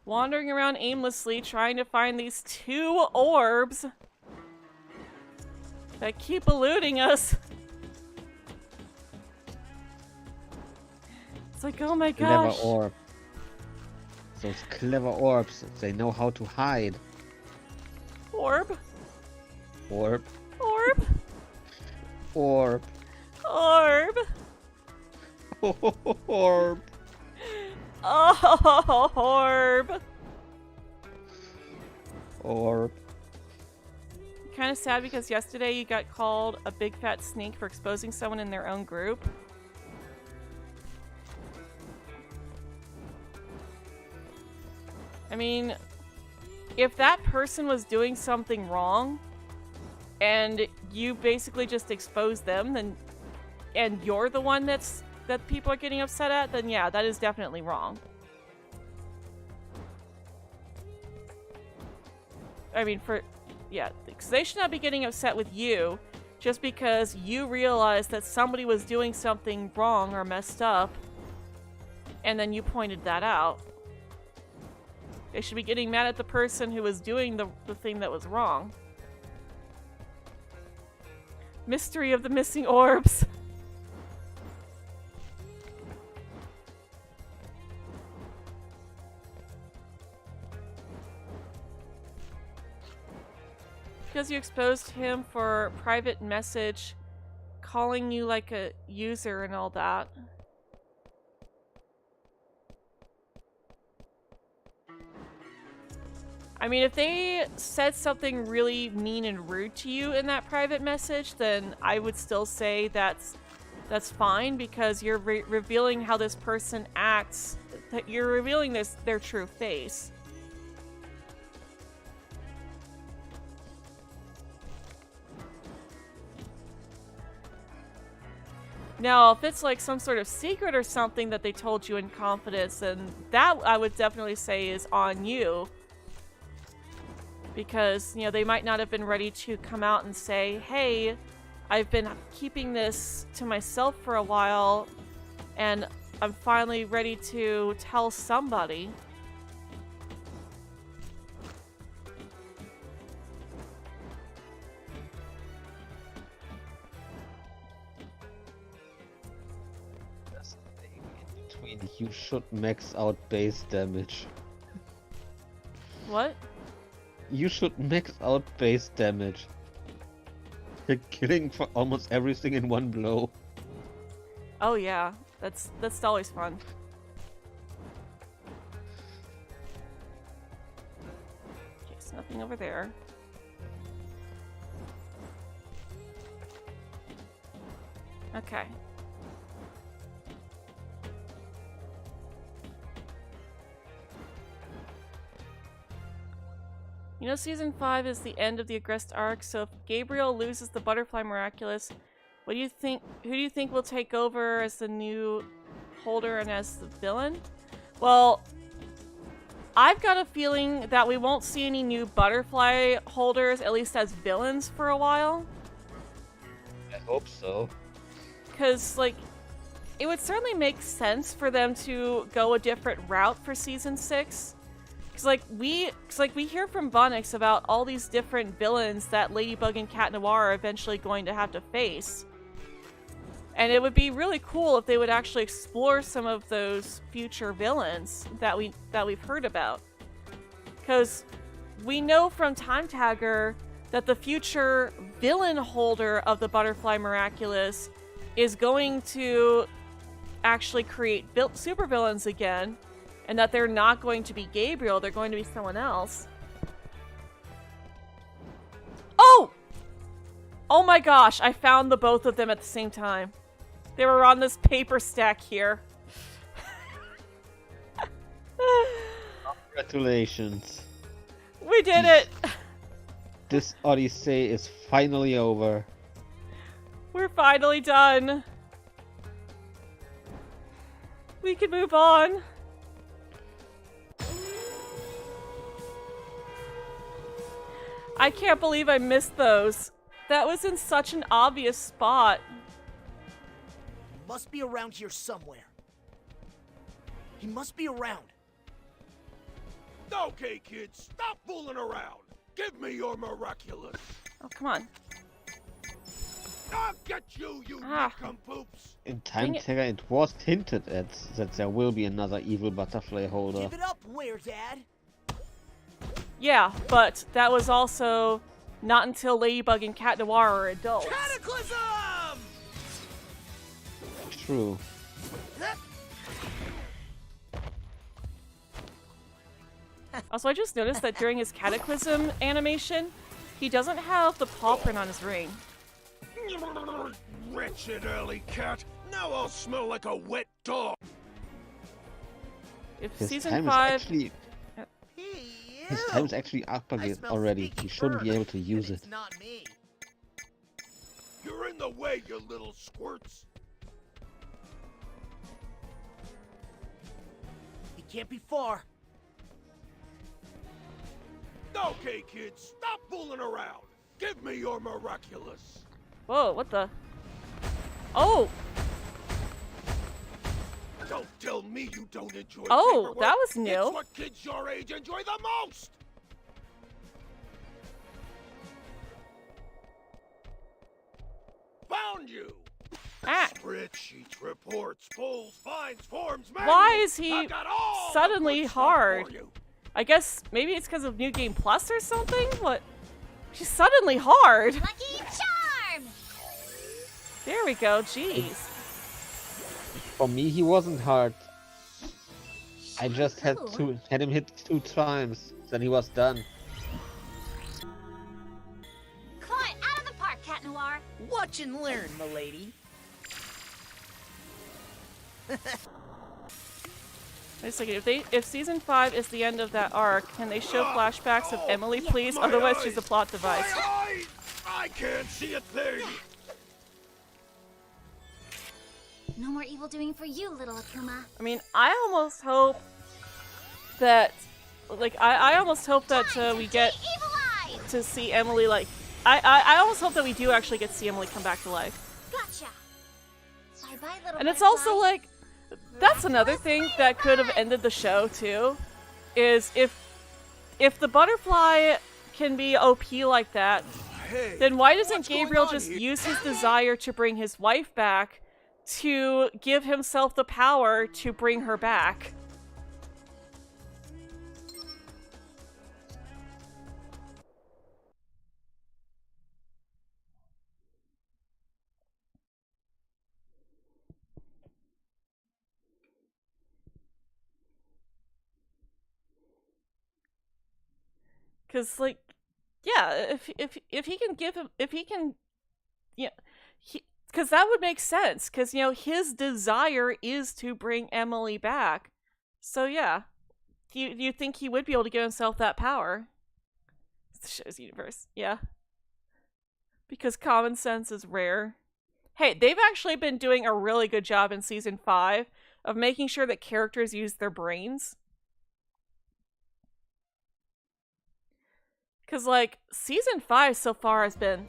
wandering around aimlessly trying to find these 2 orbs that keep eluding us. It's like, oh my gosh. Clever orb. Those clever orbs, they know how to hide. Orb? Orb. Orb? Orb. Orb? Orb. Oh, orb. Orb. Kind of sad because yesterday you got called a big fat snake for exposing someone in their own group. I mean, if that person was doing something wrong and you basically just exposed them, then and you're the one that people are getting upset at, then yeah, that is definitely wrong. I mean, yeah, because they should not be getting upset with you just because you realized that somebody was doing something wrong or messed up, and then you pointed that out. They should be getting mad at the person who was doing the thing that was wrong. Mystery of the missing orbs. Because you exposed him for private message, calling you like a user and all that. I mean, if they said something really mean and rude to you in that private message, then I would still say that's fine, because you're revealing how this person acts. That you're revealing their true face. Now, if it's like some sort of secret or something that they told you in confidence, then that I would definitely say is on you. Because, you know, they might not have been ready to come out and say, hey, I've been keeping this to myself for a while, and I'm finally ready to tell somebody. You should max out base damage. What? You should max out base damage. You're killing for almost everything in one blow. Oh yeah, that's always fun. Okay, so nothing over there. Okay. You know, season 5 is the end of the Agrest arc, so if Gabriel loses the Butterfly Miraculous, what do you think? Who do you think will take over as the new holder and as the villain? Well, I've got a feeling that we won't see any new Butterfly holders, at least as villains, for a while. I hope so. Because, like, it would certainly make sense for them to go a different route for season 6. Because, we hear from Vonix about all these different villains that Ladybug and Cat Noir are eventually going to have to face. And it would be really cool if they would actually explore some of those future villains that we've heard about. Because we know from Time Tagger that the future villain holder of the Butterfly Miraculous is going to actually create supervillains again, and that they're not going to be Gabriel, they're going to be someone else. Oh! Oh my gosh, I found the both of them at the same time. They were on this paper stack here. Congratulations. We did it! This Odyssey is finally over. We're finally done. We can move on. I can't believe I missed those. That was in such an obvious spot. He must be around here somewhere. He must be around. Okay, kids, stop fooling around. Give me your miraculous. Oh, come on. I'll get you, you Ah. nincompoops. In Time Dang it. Tagger, it was hinted at that there will be another evil butterfly holder. Give it up, Where, Dad? Yeah, but that was also not until Ladybug and Cat Noir are adults. Cataclysm! True. Also, I just noticed that during his Cataclysm animation, he doesn't have the paw print on his ring. Wretched alley cat. Now I'll smell like a wet dog. If His season time 5... is actually his time is actually up again already. He shouldn't be able to use it. It's not me. You're in the way, you little squirts. He can't be far. Okay, kids, stop fooling around. Give me your miraculous. Whoa, what the... Oh! Don't tell me you don't enjoy Oh, paperwork. that was new. It's what kids your age enjoy the most. Found you. Ah! Spreadsheets, reports, polls, fines, forms, manuals. Why is he I got all the suddenly good stuff hard? for you. I guess maybe it's because of New Game Plus or something? What? She's suddenly hard! Lucky Charm! There we go, jeez. For me, he wasn't hard. I just had him hit 2 times, then he was done. Claw it out of the park, Cat Noir! Watch and learn, milady. Wait a second, if season 5 is the end of that arc, can they show flashbacks of Emily, please? Otherwise, she's a plot device. My eyes! I can't see a thing. No more evil doing for you, little Akuma. I mean, I almost hope that, I almost hope that we get Evil Eye! to see Emily, I almost hope that we do actually get to see Emily come back to life. Gotcha! Bye-bye, little And it's butterfly. also that's another thing that could have ended the show too, is if the butterfly can be OP like that, Hey, then why doesn't what's going Gabriel on just here? use his desire to bring his wife back to give himself the power to bring her back? Cause yeah, if he can give him, if he can, yeah, Because that would make sense. Because, you know, his desire is to bring Emily back. So, yeah. You think he would be able to give himself that power? It's the show's universe. Yeah. Because common sense is rare. Hey, they've actually been doing a really good job in Season 5 of making sure that characters use their brains. Because, like, Season 5 so far has been...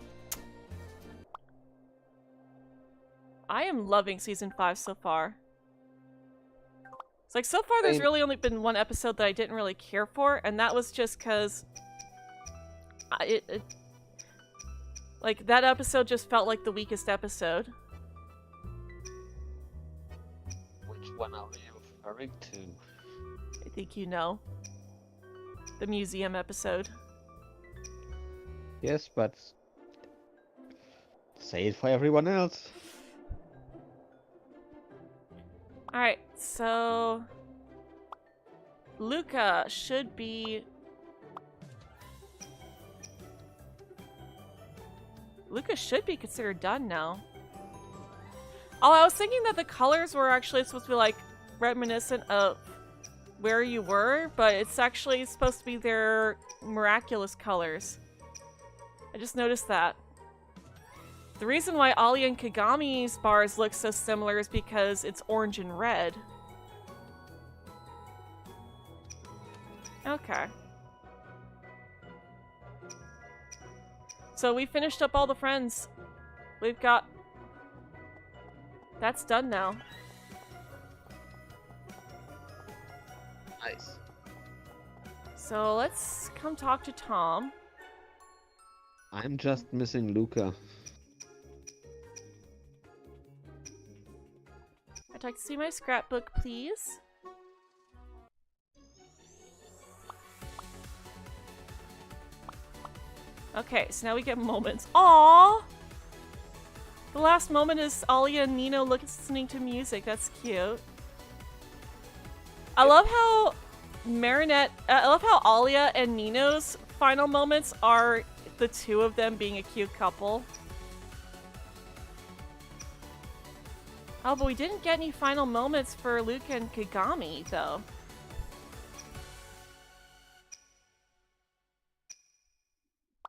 I am loving Season 5 so far. It's like, so far there's really only been one episode that I didn't really care for, and that was just because... like, that episode just felt like the weakest episode. Which one are you referring to? I think you know. The museum episode. Yes, but say it for everyone else. Alright, so... Luca should be... Luca should be considered done now. Oh, I was thinking that the colors were actually supposed to be, like, reminiscent of where you were, but it's actually supposed to be their miraculous colors. I just noticed that. The reason why Alia and Kagami's bars look so similar is because it's orange and red. Okay. So we finished up all the friends. We've got... That's done now. Nice. So let's come talk to Tom. I'm just missing Luca. I'd like to see my scrapbook, please. Okay, so now we get moments. Aww! The last moment is Alia and Nino listening to music. That's cute. I love how I love how Alia and Nino's final moments are the two of them being a cute couple. Oh, but we didn't get any final moments for Luca and Kagami, though.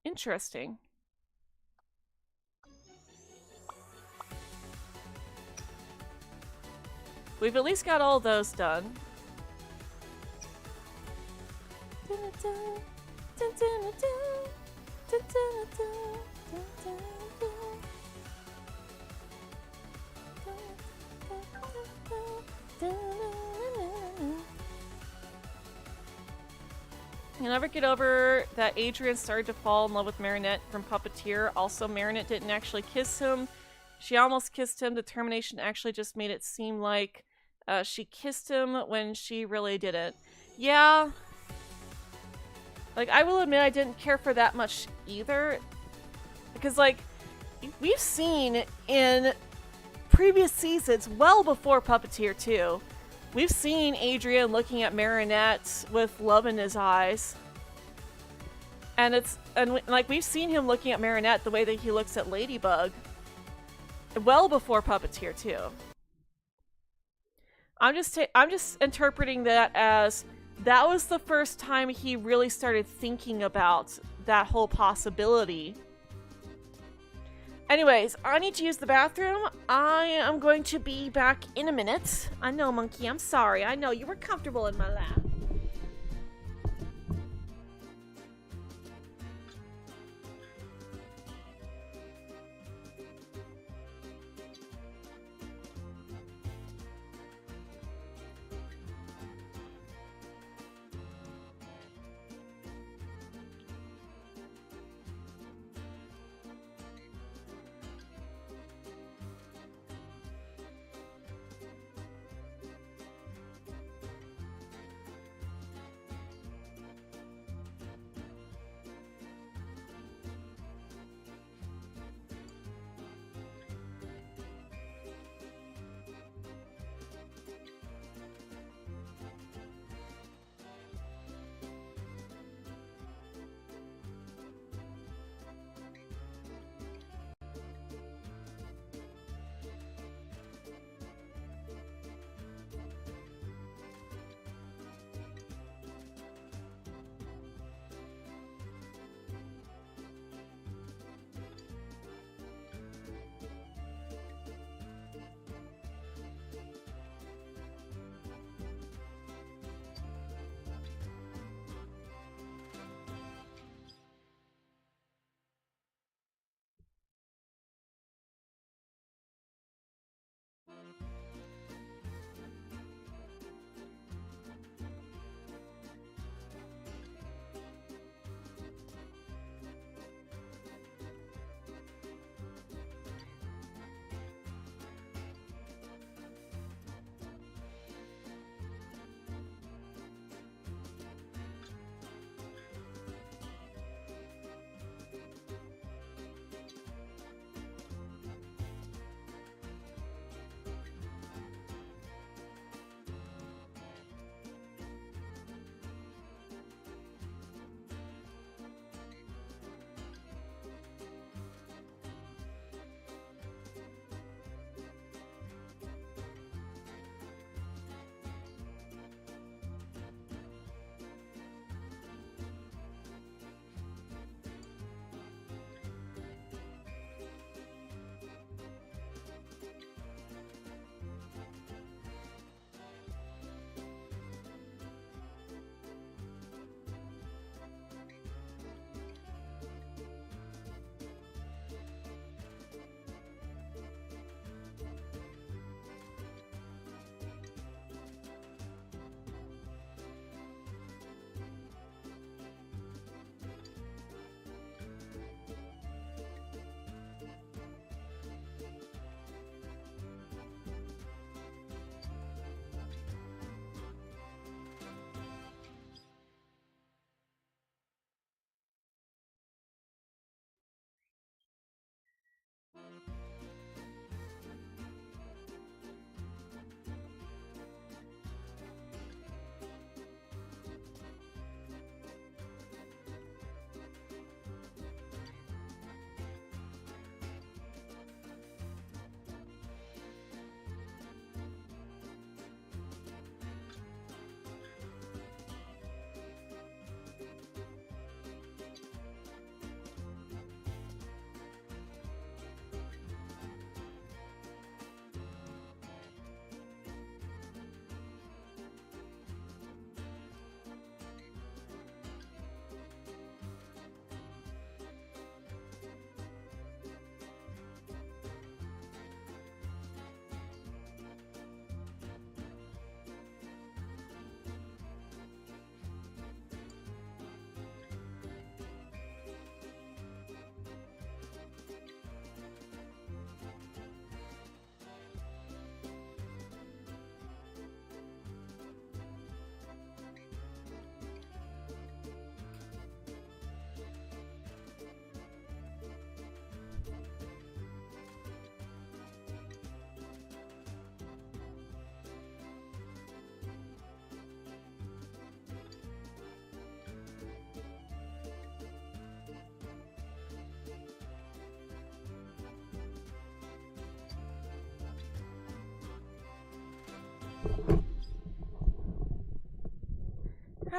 Interesting. We've at least got all those done. You'll never get over that Adrian started to fall in love with Marinette from Puppeteer. Also, Marinette didn't actually kiss him. She almost kissed him. Determination actually just made it seem like she kissed him when she really didn't. Yeah. Like, I will admit I didn't care for that much either. Because, like, we've seen in previous seasons, well before Puppeteer 2, we've seen Adrian looking at Marinette with love in his eyes. And like, we've seen him looking at Marinette the way that he looks at Ladybug. Well before Puppeteer 2. I'm just interpreting that as that was the first time he really started thinking about that whole possibility. Anyways, I need to use the bathroom. I am going to be back in a minute. I know, Monkey, I'm sorry. I know, you were comfortable in my lap.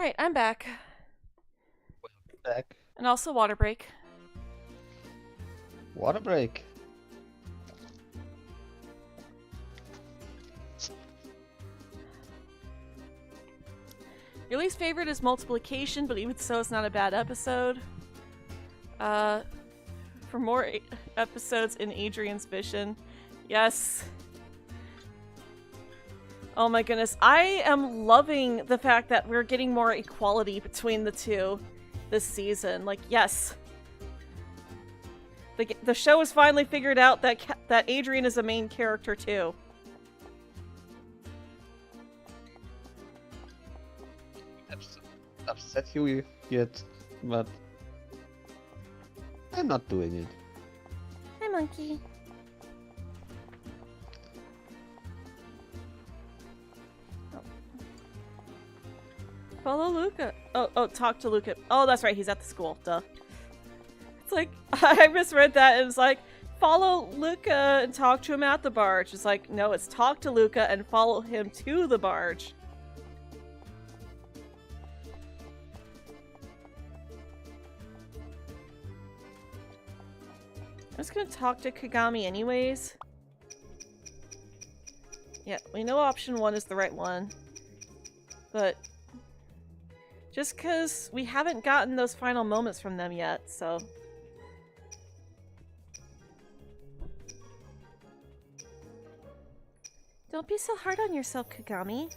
Alright, I'm back. Back. And also water break. Water break. Your least favorite is multiplication, but even so, it's not a bad episode. For more episodes in Adrian's vision. Yes. Oh my goodness. I am loving the fact that we're getting more equality between the two this season. Like, yes. The show has finally figured out that Adrian is a main character too. Upset you yet, but I'm not doing it. Hi, monkey. Follow Luca. Oh, talk to Luca. Oh, that's right. He's at the school. Duh. It's like, I misread that and it's like, follow Luca and talk to him at the barge. It's like, no, it's talk to Luca and follow him to the barge. I'm just gonna talk to Kagami anyways. Yeah, we know option 1 is the right one. But just because we haven't gotten those final moments from them yet, so... Don't be so hard on yourself, Kagami.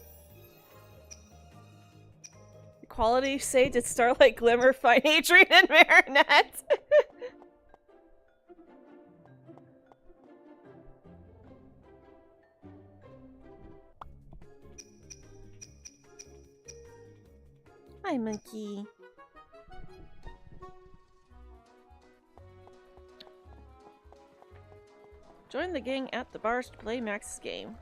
Equality say, did Starlight Glimmer find Adrian and Marinette? Hi, monkey. Join the gang at the bars to play Max's game.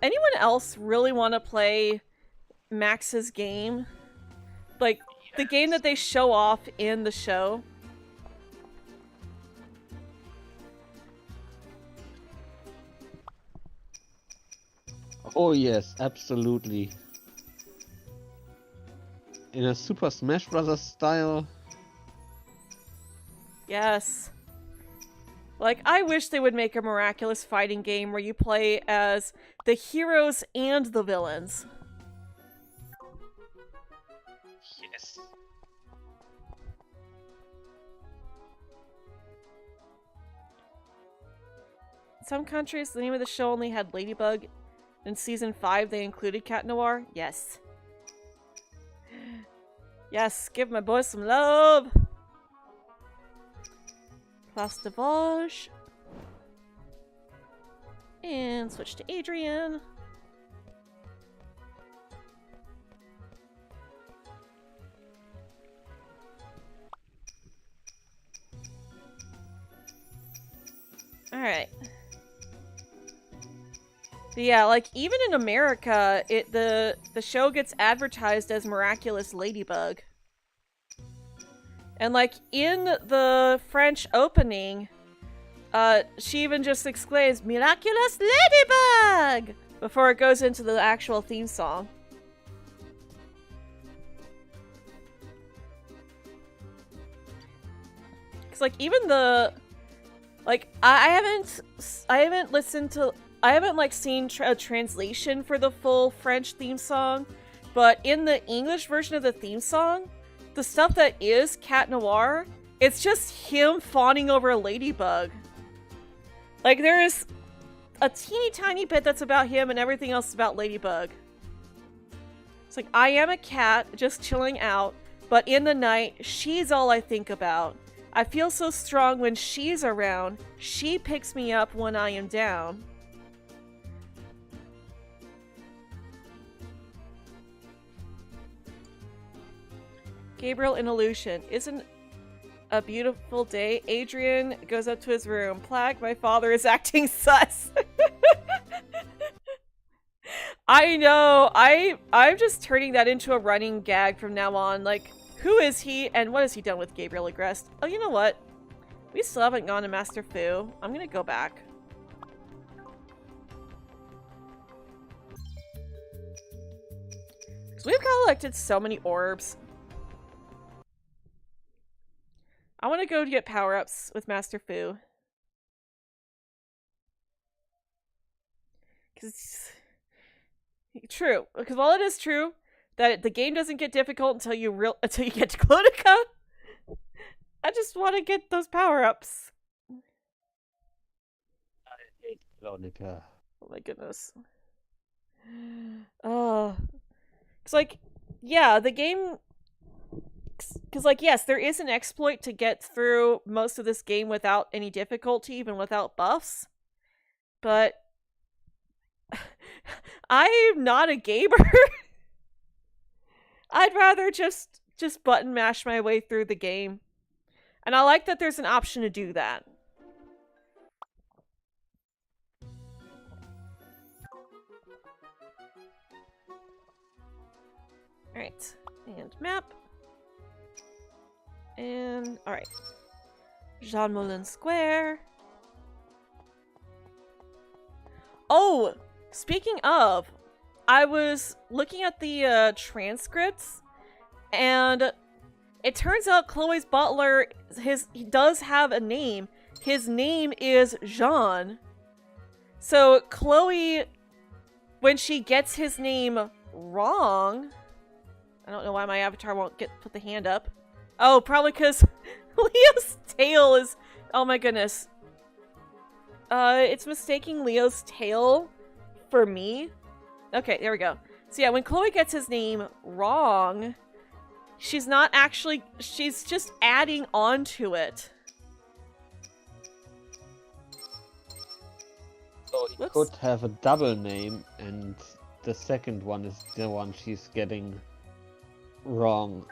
Anyone else really want to play Max's game? Like, the game that they show off in the show? Oh yes, absolutely. In a Super Smash Bros. Style. Yes. Like, I wish they would make a miraculous fighting game where you play as the heroes and the villains. Yes. In some countries, the name of the show only had Ladybug. In Season 5, they included Cat Noir. Yes. Yes, give my boy some love! Plastivage. And switch to Adrian. Alright. But yeah, like, even in America, the show gets advertised as Miraculous Ladybug. And, like, in the French opening, she even just exclaims, "Miraculous Ladybug!" before it goes into the actual theme song. Cause, like, even the... Like, I haven't listened to... I haven't, like, seen a translation for the full French theme song, but in the English version of the theme song, the stuff that is Cat Noir, it's just him fawning over a ladybug. Like, there is a teeny tiny bit that's about him and everything else is about Ladybug. It's like, I am a cat, just chilling out, but in the night, she's all I think about. I feel so strong when she's around. She picks me up when I am down. Gabriel in Illusion. Isn't a beautiful day? Adrian goes up to his room. Plag, my father is acting sus. I know. I'm just turning that into a running gag from now on. Like, who is he and what has he done with Gabriel Agreste? Oh, you know what? We still haven't gone to Master Fu. I'm gonna go back. We've collected so many orbs. I want to go to get power-ups with Master Fu. True, because while it is true that the game doesn't get difficult until you get to Clonica, I just want to get those power-ups. I hate Clonica. Oh my goodness. It's like, yeah, the game... Because, like, yes, there is an exploit to get through most of this game without any difficulty, even without buffs. But... I'm not a gamer. I'd rather just button mash my way through the game. And I like that there's an option to do that. Alright, and map. And, alright. Jean Moulin Square. Oh! Speaking of, I was looking at the transcripts, and it turns out Chloe's butler, he does have a name. His name is Jean. So Chloe, when she gets his name wrong, I don't know why my avatar won't put the hand up. Oh, probably because Leo's tail is, oh my goodness. It's mistaking Leo's tail for me. Okay, there we go. So yeah, when Chloe gets his name wrong, she's not actually, she's just adding on to it. So he could have a double name, and the second one is the one she's getting wrong.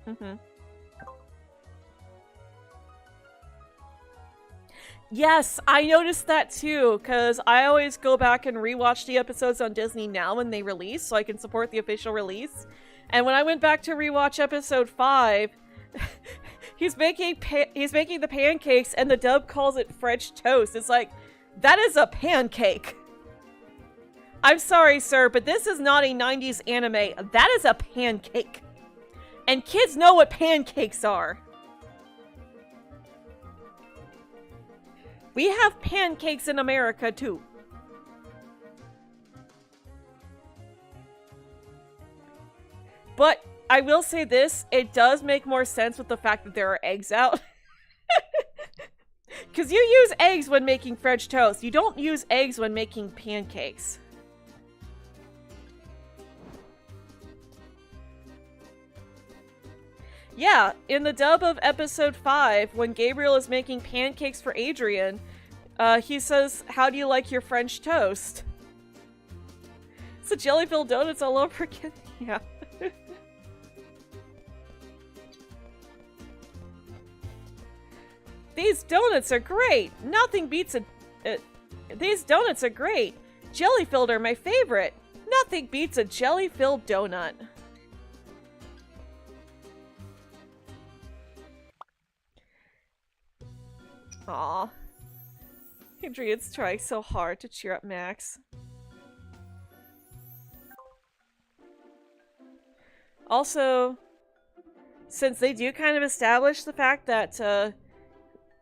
Mm-hmm. Yes, I noticed that too, because I always go back and rewatch the episodes on Disney Now when they release, so I can support the official release. And when I went back to rewatch episode 5, he's making the pancakes, and the dub calls it French toast. It's like, that is a pancake. I'm sorry, sir, but this is not a 90s anime. That is a pancake. And kids know what pancakes are. We have pancakes in America, too. But I will say this, it does make more sense with the fact that there are eggs out. Because you use eggs when making French toast. You don't use eggs when making pancakes. Yeah, in the dub of episode 5, when Gabriel is making pancakes for Adrian, he says, "How do you like your French toast?" It's a jelly-filled donuts all over again. Yeah. These donuts are great! Nothing beats these donuts are great! Jelly-filled are my favorite! Nothing beats a jelly-filled donut. Aw. Adrian's trying so hard to cheer up Max. Also, since they do kind of establish the fact that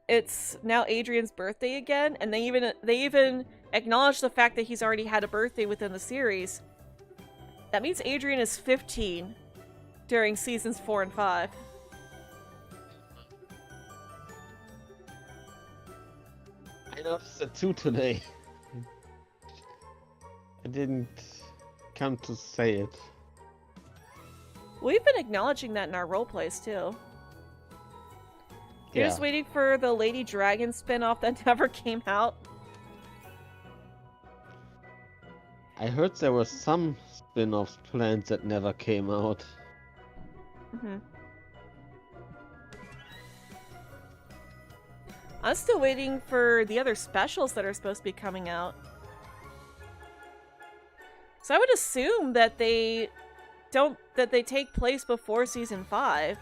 it's now Adrian's birthday again, and they even acknowledge the fact that he's already had a birthday within the series, that means Adrian is 15 during seasons 4 and 5. I noticed it too today. I didn't come to say it. We've been acknowledging that in our roleplays too. You're just waiting for the Lady Dragon spin-off that never came out. I heard there were some spin-offs planned that never came out. Mm-hmm. I'm still waiting for the other specials that are supposed to be coming out. So I would assume that they take place before season 5.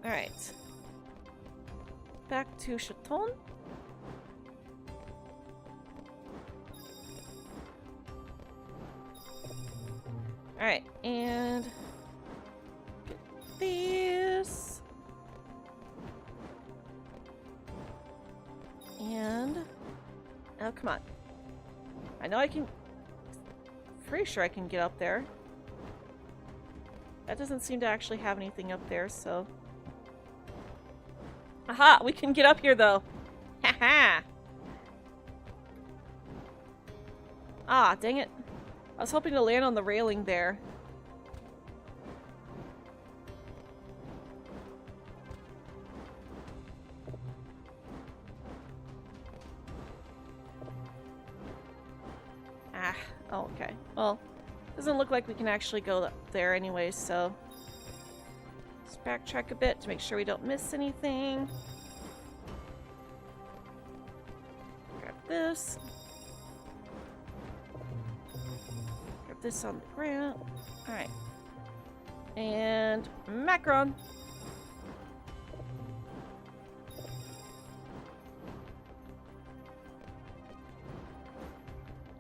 Alright. Back to Chaton. Alright, and get these. And oh, come on. I know I can. Pretty sure I can get up there. That doesn't seem to actually have anything up there, so. Aha! We can get up here though. Haha! Ah, dang it. I was hoping to land on the railing there. Ah, oh, okay. Well, doesn't look like we can actually go there anyway, so let's backtrack a bit to make sure we don't miss anything. Grab this. Grab this on the ground. Alright. And Macron.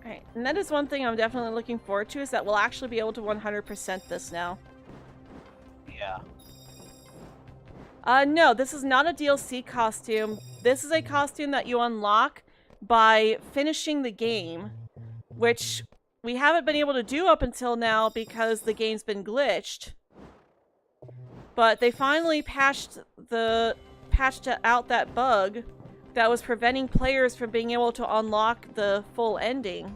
Alright, and that is one thing I'm definitely looking forward to, is that we'll actually be able to 100% this now. Yeah. No, this is not a DLC costume. This is a costume that you unlock by finishing the game, which we haven't been able to do up until now because the game's been glitched. But they finally patched out that bug that was preventing players from being able to unlock the full ending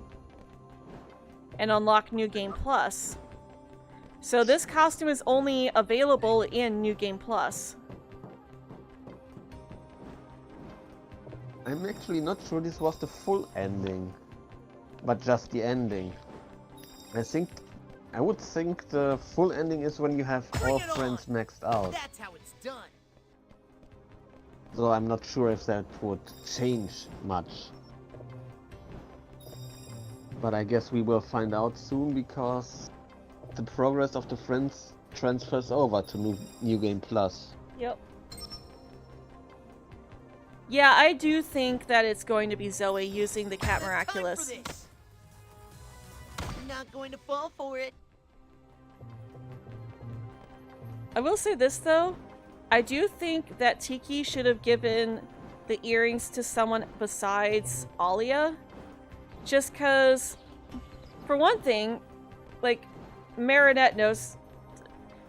and unlock New Game Plus. So this costume is only available in New Game Plus. I'm actually not sure this was the full ending, but just the ending. I would think the full ending is when you have all friends maxed out. That's how it's done. So I'm not sure if that would change much. But I guess we will find out soon, because the progress of the friends transfers over to New Game Plus. Yep. Yeah, I do think that it's going to be Zoe using the Cat Miraculous. I'm not going to fall for it. I will say this though, I do think that Tiki should have given the earrings to someone besides Alia. Just cause, for one thing, like, Marinette knows...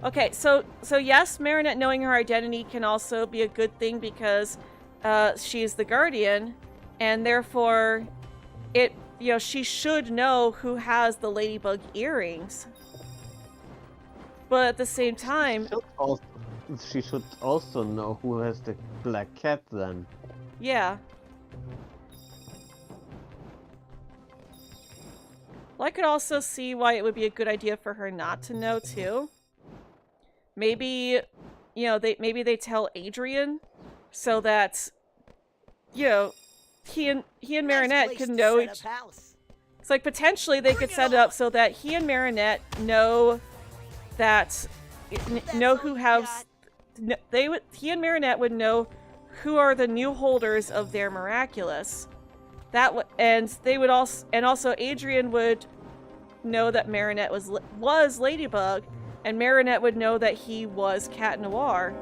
Okay, so yes, Marinette knowing her identity can also be a good thing because she's the Guardian, and therefore, she should know who has the Ladybug earrings. But at the same time... She should also know who has the black cat then. Yeah. Well, I could also see why it would be a good idea for her not to know too. Maybe, maybe they tell Adrian so that, he and Marinette can know each. It's like potentially they could set it up so that he and Marinette know that who has. He and Marinette would know who are the new holders of their Miraculous. And also Adrian would know that Marinette was Ladybug, and Marinette would know that he was Cat Noir,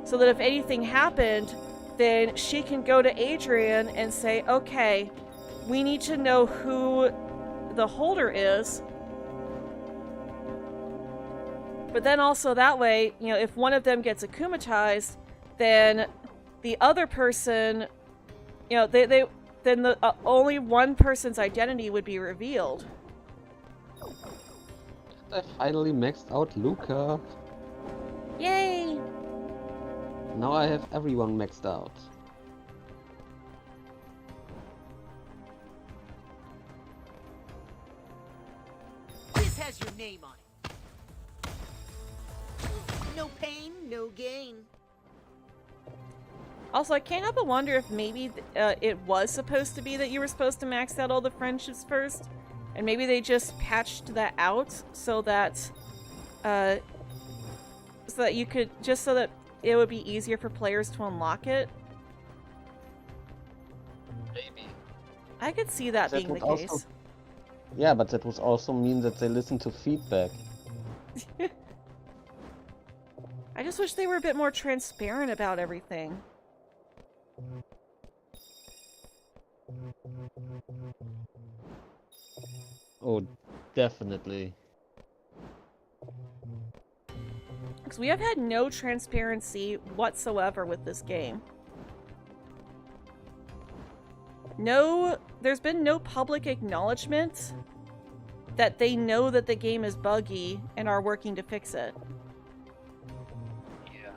so that if anything happened, then she can go to Adrian and say, okay, we need to know who the holder is. But then also that way, if one of them gets akumatized, then the other person, then only one person's identity would be revealed. I finally maxed out Luca. Yay! Now I have everyone maxed out. This has your name on it. No pain, no gain. Also, I can't help but wonder if maybe it was supposed to be that you were supposed to max out all the friendships first, and maybe they just patched that out so that you could, just so that it would be easier for players to unlock it. Maybe. I could see that being the case. Yeah, but that would also mean that they listen to feedback. I just wish they were a bit more transparent about everything. Oh, definitely. Because we have had no transparency whatsoever with this game. No, there's been no public acknowledgement that they know that the game is buggy and are working to fix it. Yeah.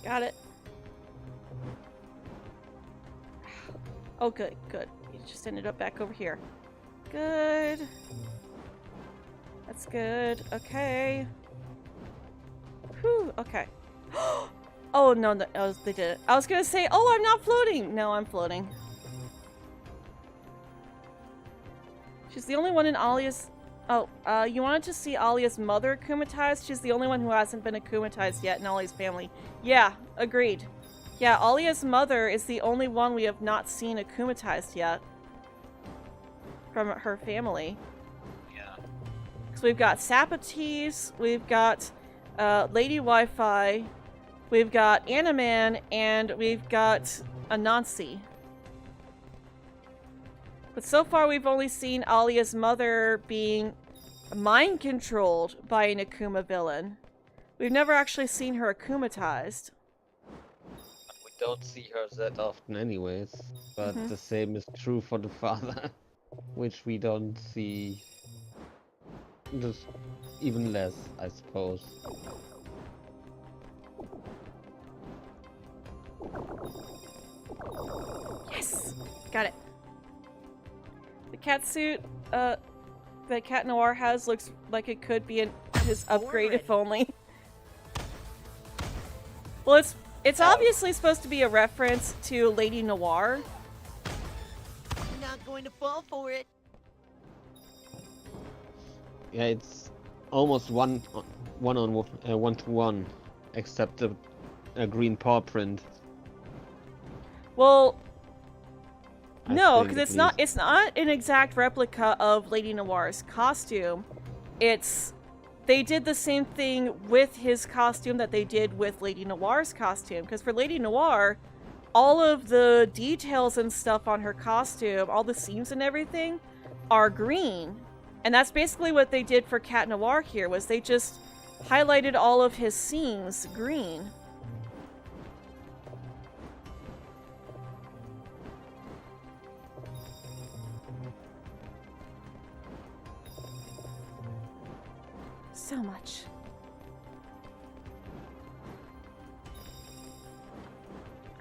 Got it. Oh, good, good. You just ended up back over here. Good. That's good. Okay. Whew, okay. Oh, no, no, they did it. I was gonna say, oh, I'm not floating. No, I'm floating. She's the only one in Alia's... Oh, you wanted to see Alia's mother akumatized? She's the only one who hasn't been akumatized yet in Alia's family. Yeah, agreed. Yeah, Alia's mother is the only one we have not seen akumatized yet. From her family. Yeah. So we've got Sapatees, we've got Lady Wi-Fi, we've got Animan, and we've got Anansi. But so far we've only seen Alia's mother being mind-controlled by an Akuma villain. We've never actually seen her akumatized. We don't see her that often anyways, but the same is true for the father, which we don't see just even less, I suppose. Yes! Got it. The cat suit that Cat Noir has looks like it could be his upgrade if only. Well, it's obviously supposed to be a reference to Lady Noir. I'm not going to fall for it. Yeah, it's almost one to one, except the green paw print. Well, I no, think, because at it's not an exact replica of Lady Noir's costume. They did the same thing with his costume that they did with Lady Noir's costume. Because for Lady Noir, all of the details and stuff on her costume, all the seams and everything, are green. And that's basically what they did for Cat Noir here, was they just highlighted all of his seams green. So much.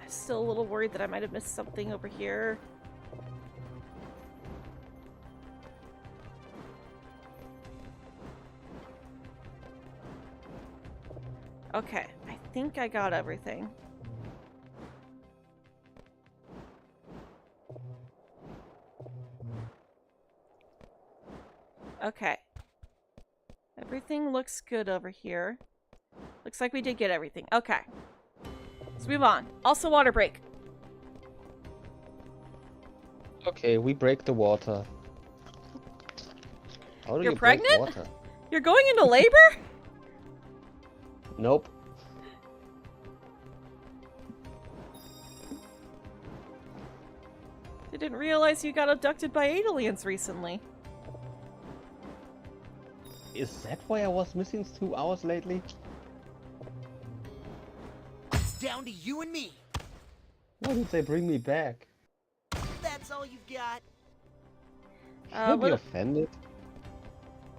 I'm still a little worried that I might have missed something over here. Okay, I think I got everything. Okay. Everything looks good over here. Looks like we did get everything. Okay. Let's move on. Also, water break. Okay, we break the water. How do You're you break pregnant? water? You're going into labor? Nope. I didn't realize you got abducted by aliens recently. Is that why I was missing 2 hours lately? It's down to you and me. Why did they bring me back? That's all you've got. Should I be What offended?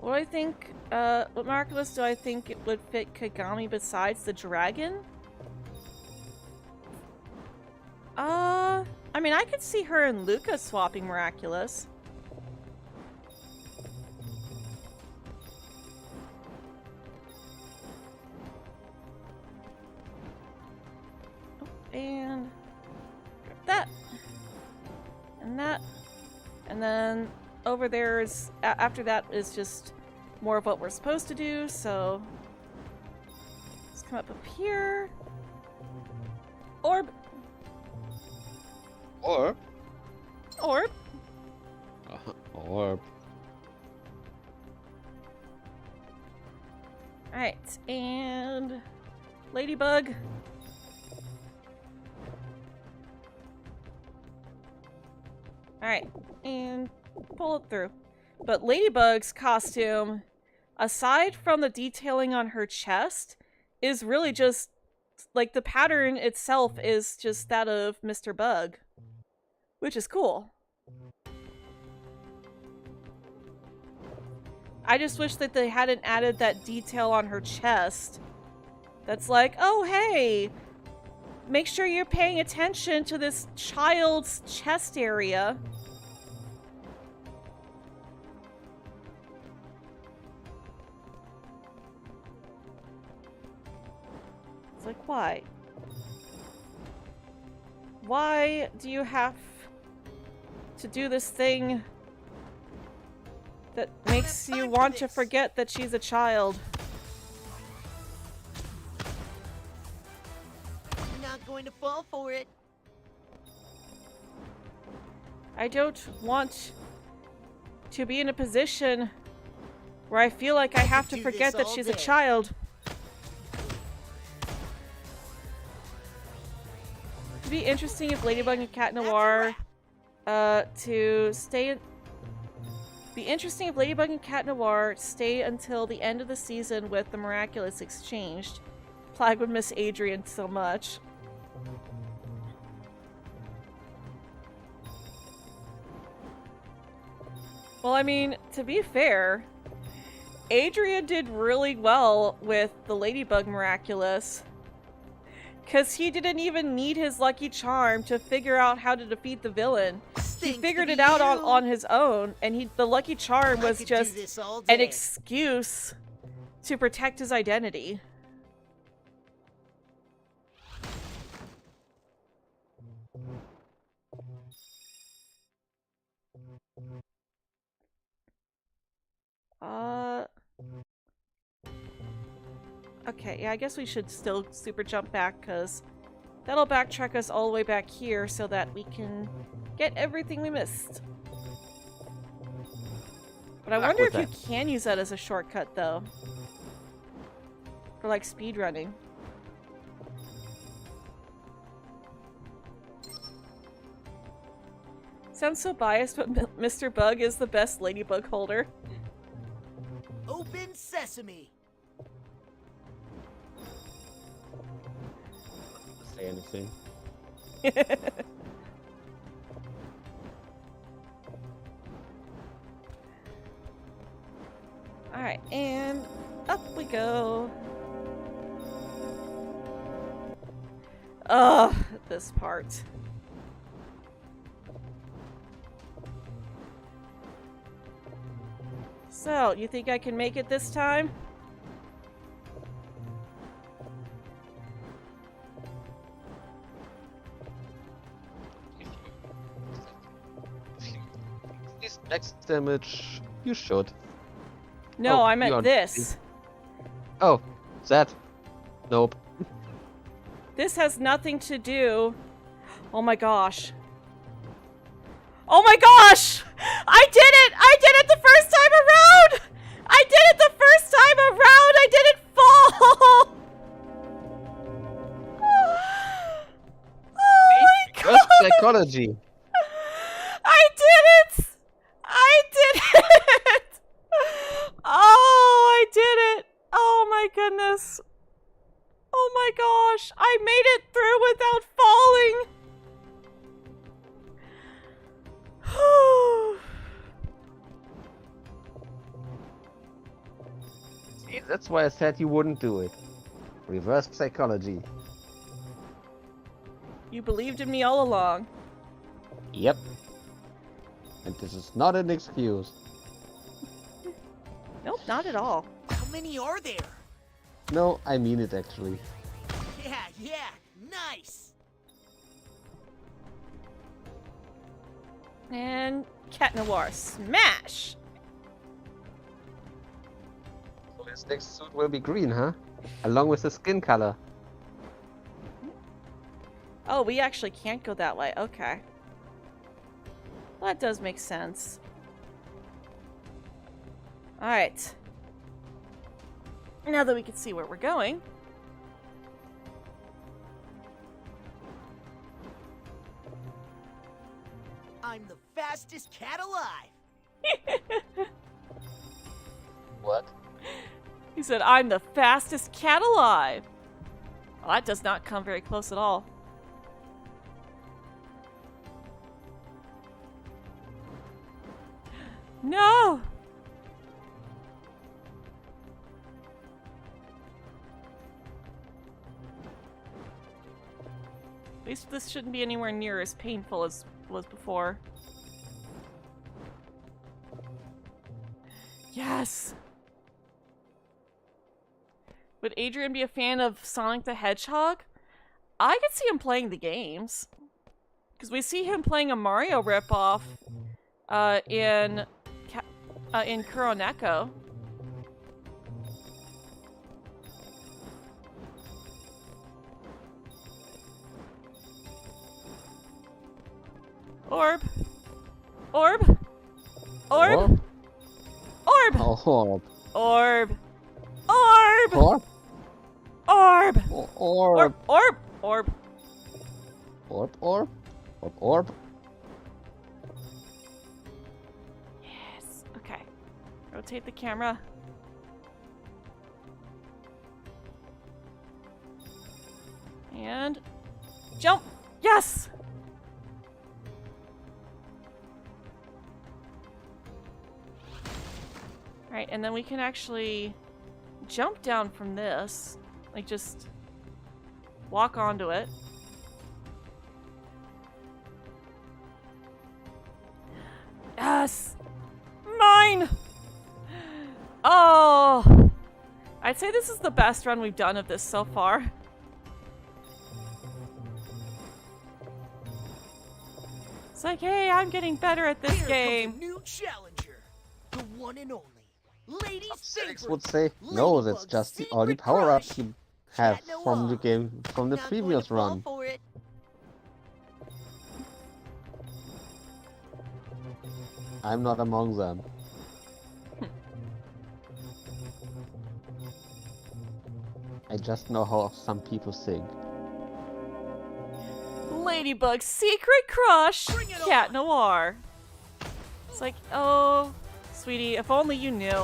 do I think, what Miraculous do I think it would fit Kagami besides the dragon? I mean, I could see her and Luca swapping Miraculous. Oh, and grab that. that. And then over there is, after that is just more of what we're supposed to do, so let's come up here. Orb. Orb? Orb. Orb. Alright, and Ladybug. Alright, and pull it through. But Ladybug's costume, aside from the detailing on her chest, is really just, like, the pattern itself is just that of Mr. Bug. Which is cool. I just wish that they hadn't added that detail on her chest. That's like, oh hey, make sure you're paying attention to this child's chest area. It's like, why? Why do you have to do this thing that makes you want to forget that she's a child? Not going to fall for it. I don't want to be in a position where I feel like I have to do forget this that all she's a day. child. It'd be interesting if Ladybug and Cat Noir Be interesting if Ladybug and Cat Noir stay until the end of the season with the Miraculous exchanged. Plague would miss Adrian so much. Well, I mean, to be fair, Adrian did really well with the Ladybug Miraculous. Because he didn't even need his lucky charm to figure out how to defeat the villain. He figured it out on his own, and the lucky charm was just an excuse to protect his identity. Okay, yeah, I guess we should still super jump back, because that'll backtrack us all the way back here so that we can get everything we missed. But I wonder if you can use that as a shortcut, though. For, like, speedrunning. Sounds so biased, but Mr. Bug is the best Ladybug holder. Open sesame. Say anything. Alright, and up we go. Ugh, this part. So, you think I can make it this time? This next damage, you should. No, Oh, I you meant are- this. Oh, that? Nope. This has nothing to do... Oh my gosh. Oh my gosh! I did it! I did it the first time around! I did it the first time around! I didn't fall! Oh my god! Just psychology. I did it! I did it! Oh, I did it! Oh my goodness. Oh my gosh, I made it through without falling! See, that's why I said you wouldn't do it. Reverse psychology. You believed in me all along. Yep. And this is not an excuse. Nope, not at all. How many are there? No, I mean it actually. Yeah, nice. And Cat Noir, smash! So his next suit will be green, huh? Along with the skin color. Oh, we actually can't go that way. Okay. Well, that does make sense. Alright. Now that we can see where we're going. I'm the fastest cat alive. What? He said, I'm the fastest cat alive. Well, that does not come very close at all. No! At least this shouldn't be anywhere near as painful as it was before. Yes! Would Adrian be a fan of Sonic the Hedgehog? I could see him playing the games. Because we see him playing a Mario ripoff in Kuroneko. Orb! Orb! Orb! Orb! Oh, orb. Orb! Orb! Orb? Orb! Orb. Orb! Orb! Orb. Orb. Orb. Orb. Yes. Okay. Rotate the camera. And jump! Yes! Alright, and then we can actually jump down from this. Like, just walk onto it. Yes! Mine! Oh! I'd say this is the best run we've done of this so far. It's like, hey, I'm getting better at this Here game. comes a new challenger, the one and only. Ladies' Six favorite. would say, no, that's Ladybug's just the only secret power-up crush, you have Cat from the Noir. game, from the Not going to previous fall run. for it. I'm not among them. I just know how some people sing. Ladybug's secret crush, Bring it Cat on. Noir. It's like, oh, sweetie, if only you knew.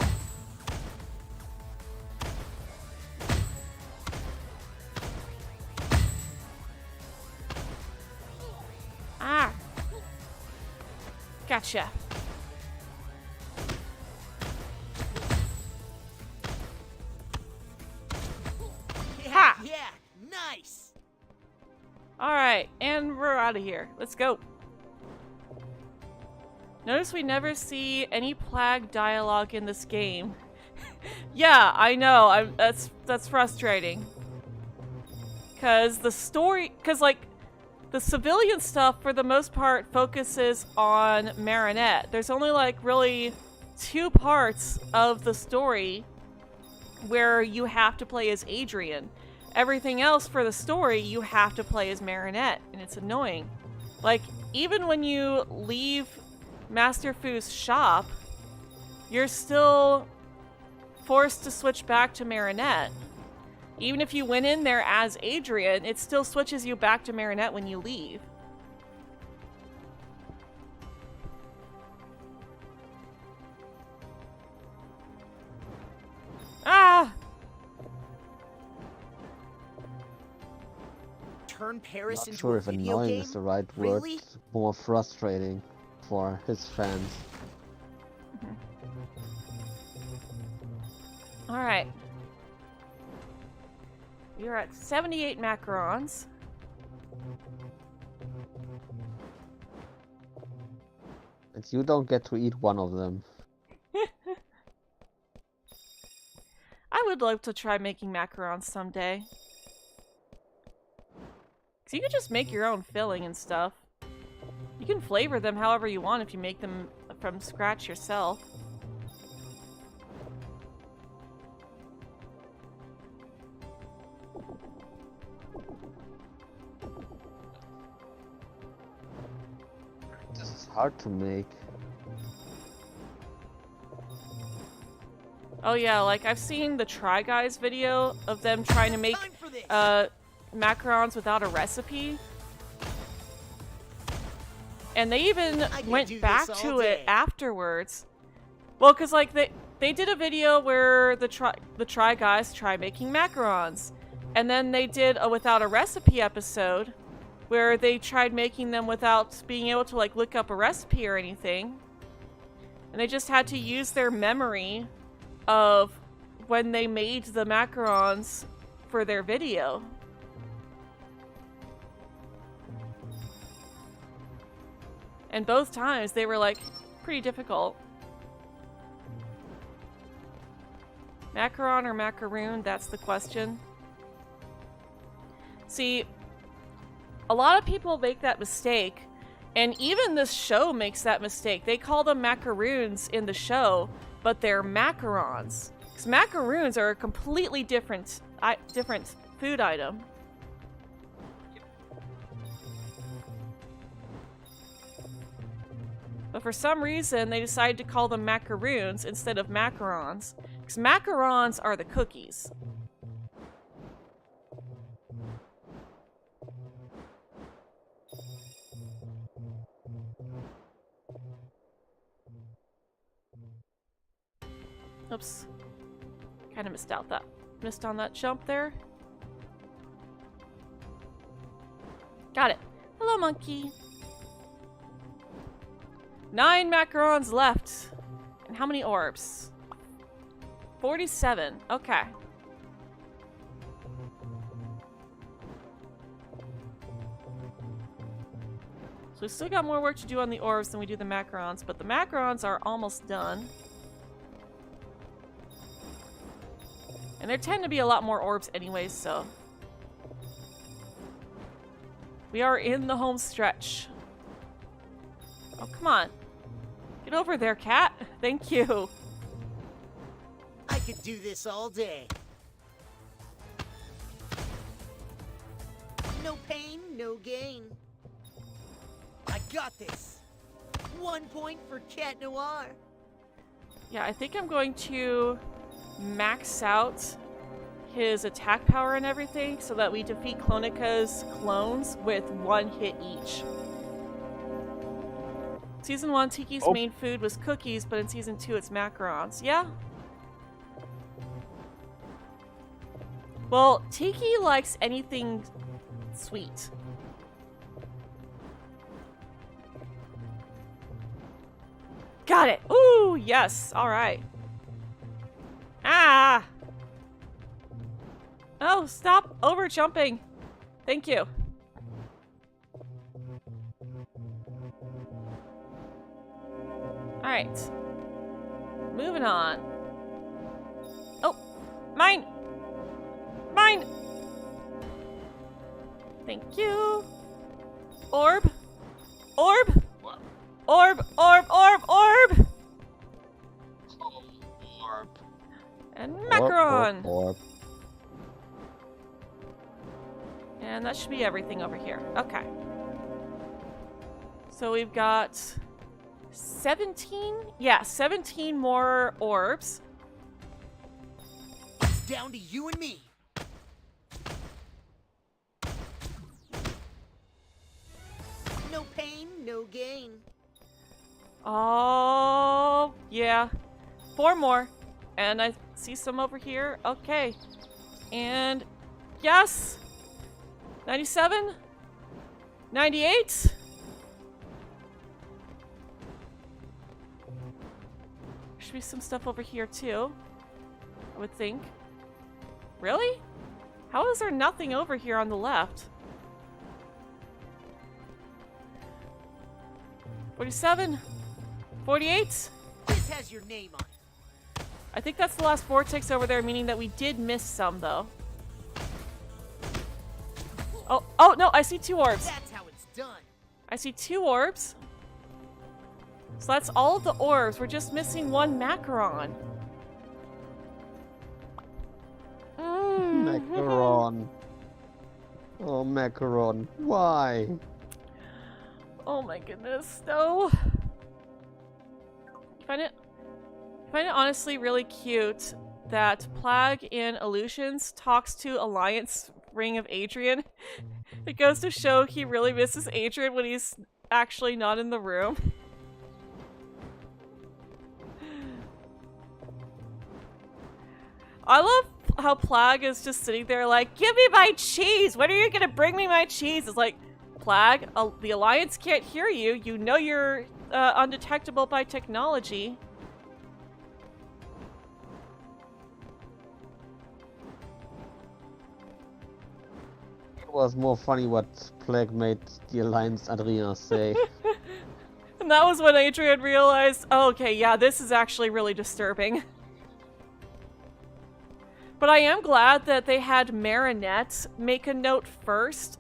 Ah. Gotcha. Yeah, Ha! yeah, nice. Alright, and we're out of here. Let's go. Notice we never see any Plague dialogue in this game. Yeah, I know. That's frustrating. Cause the story, like, the civilian stuff for the most part focuses on Marinette. There's only like really 2 parts of the story where you have to play as Adrian. Everything else for the story you have to play as Marinette, and it's annoying. Like, even when you leave Master Fu's shop, you're still forced to switch back to Marinette. Even if you went in there as Adrian, it still switches you back to Marinette when you leave. Ah! Turn Paris Not into sure a if video annoying game? is the right word. Really? More frustrating for his fans. Alright. You're at 78 macarons. And you don't get to eat one of them. I would love to try making macarons someday. Cause you could just make your own filling and stuff. You can flavor them however you want if you make them from scratch yourself. This is hard to make. Oh yeah, like I've seen the Try Guys video of them trying to make Time for this. macarons without a recipe. And they even I could went do back this to all it day. afterwards. Well, cause like they did a video where the Try Guys try making macarons. And then they did a without a recipe episode where they tried making them without being able to like look up a recipe or anything. And they just had to use their memory of when they made the macarons for their video. And both times they were like pretty difficult. Macaron or macaroon, that's the question. See, a lot of people make that mistake, and even this show makes that mistake. They call them macaroons in the show, but they're macarons. Because macaroons are a completely different food item. But for some reason, they decided to call them macaroons instead of macarons. Because macarons are the cookies. Oops. Kind of missed on that jump there. Got it. Hello, monkey. 9 macarons left. And how many orbs? 47. Okay. So we still got more work to do on the orbs than we do the macarons, but the macarons are almost done. And there tend to be a lot more orbs anyways, so... we are in the home stretch. Oh, come on. Get over there, cat. Thank you. I could do this all day. No pain, no gain. I got this. 1 point for Cat Noir. Yeah, I think I'm going to max out his attack power and everything so that we defeat Clonica's clones with 1 hit each. Season 1, Tiki's main food was cookies, but in Season 2, it's macarons. Yeah? Well, Tiki likes anything sweet. Got it! Ooh, yes! Alright. Ah! Oh, stop over jumping. Thank you. Alright. Moving on. Oh! Mine! Mine! Thank you. Orb! Orb! What? Orb! Orb! Orb! Orb! Oh, orb. And macaron! Orb. And that should be everything over here. Okay. So we've got 17? Yeah, 17 more orbs. It's down to you and me. No pain, no gain. Oh, yeah. 4 more. And I see some over here. Okay. And yes! 97? 98? Should be some stuff over here too, I would think. Really? How is there nothing over here on the left? 47? 48? This has your name on it. I think that's the last vortex over there, meaning that we did miss some, though. Oh, no, I see 2 orbs. That's how it's done. I see 2 orbs. So that's all of the orbs. We're just missing 1 macaron. Macaron. Oh, macaron. Why? Oh my goodness, no. I find it honestly really cute that Plague in Illusions talks to Alliance Ring of Adrian. It goes to show he really misses Adrian when he's actually not in the room. I love how Plague is just sitting there like, give me my cheese! When are you gonna bring me my cheese? It's like, Plague, the Alliance can't hear you. You know you're undetectable by technology. It was more funny what Plague made the Alliance Adrien say. And that was when Adrian realized, oh, okay, yeah, this is actually really disturbing. But I am glad that they had Marinette make a note first.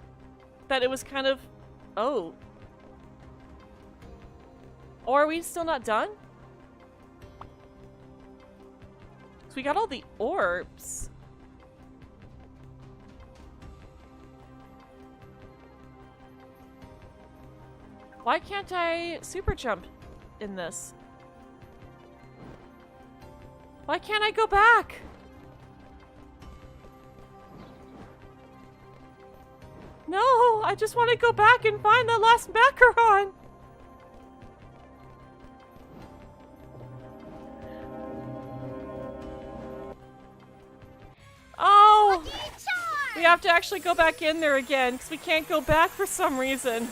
That it was kind of... Oh. Or are we still not done? So we got all the orbs. Why can't I super jump in this? Why can't I go back? No, I just want to go back and find the last macaron. Oh, we have to actually go back in there again because we can't go back for some reason.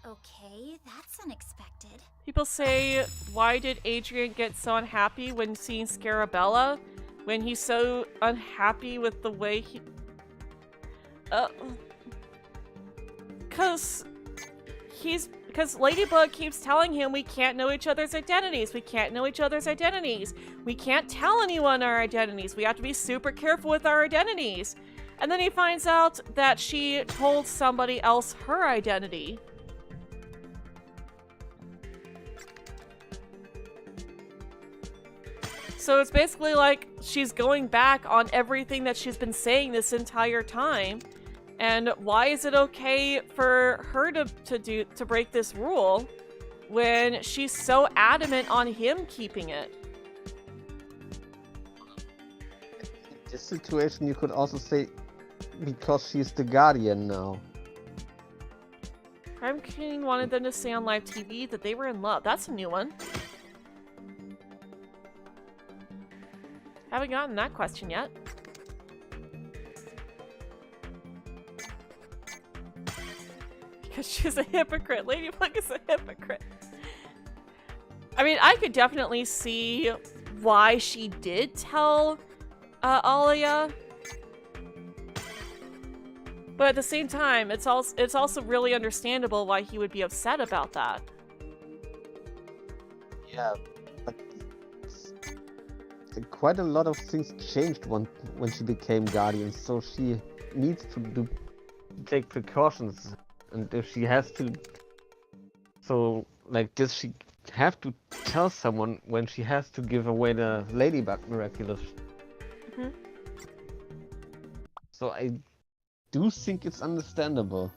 Okay, that's unexpected. People say, why did Adrian get so unhappy when seeing Scarabella? When he's so unhappy with the way he... Because Ladybug keeps telling him we can't know each other's identities. We can't know each other's identities. We can't tell anyone our identities. We have to be super careful with our identities. And then he finds out that she told somebody else her identity. So it's basically like she's going back on everything that she's been saying this entire time. And why is it okay for her to break this rule when she's so adamant on him keeping it? In this situation, you could also say because she's the guardian now. Crime King wanted them to say on live TV that they were in love. That's a new one. Haven't gotten that question yet. Because she's a hypocrite. Ladybug is a hypocrite. I mean, I could definitely see why she did tell Alia. But at the same time, it's also really understandable why he would be upset about that. Yeah, but quite a lot of things changed when she became guardian, so she needs to take precautions. And if she has to, so like this, she have to tell someone when she has to give away the Ladybug Miraculous. Mm-hmm. So I do think it's understandable.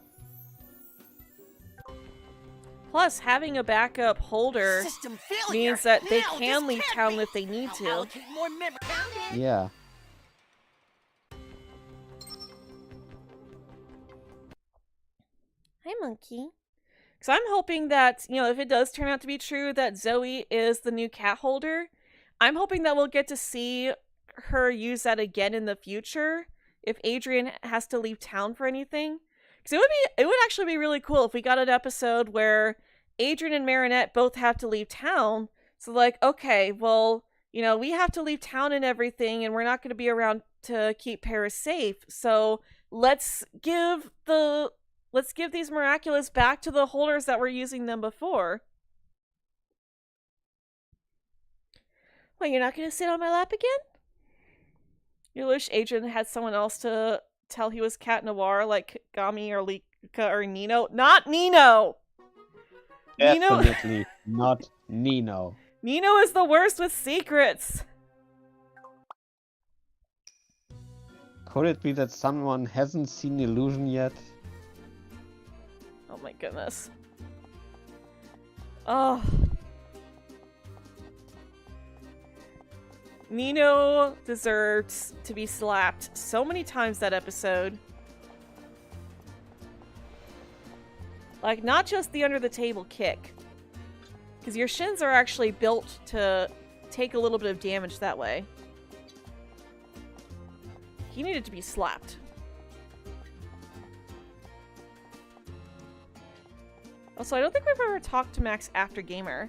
Plus, having a backup holder System failure. means that they Now, can this leave can't town be. if they need I'll to. allocate more memory. Yeah. Hi, Monkey. Because I'm hoping that, you know, if it does turn out to be true that Zoe is the new cat holder, I'm hoping that we'll get to see her use that again in the future if Adrian has to leave town for anything. Because it would actually be really cool if we got an episode where Adrian and Marinette both have to leave town. So like, okay, well, you know, we have to leave town and everything, and we're not going to be around to keep Paris safe. So let's give these Miraculous back to the holders that were using them before. Well, you're not going to sit on my lap again? You wish Adrian had someone else to tell he was Cat Noir, like Gami or Or Nino. Not Nino! Nino. Definitely not Nino. Nino is the worst with secrets. Could it be that someone hasn't seen Illusion yet? Oh my goodness. Oh. Nino deserves to be slapped so many times that episode. Like, not just the under the table kick. Because your shins are actually built to take a little bit of damage that way. He needed to be slapped. Also, I don't think we've ever talked to Max after Gamer.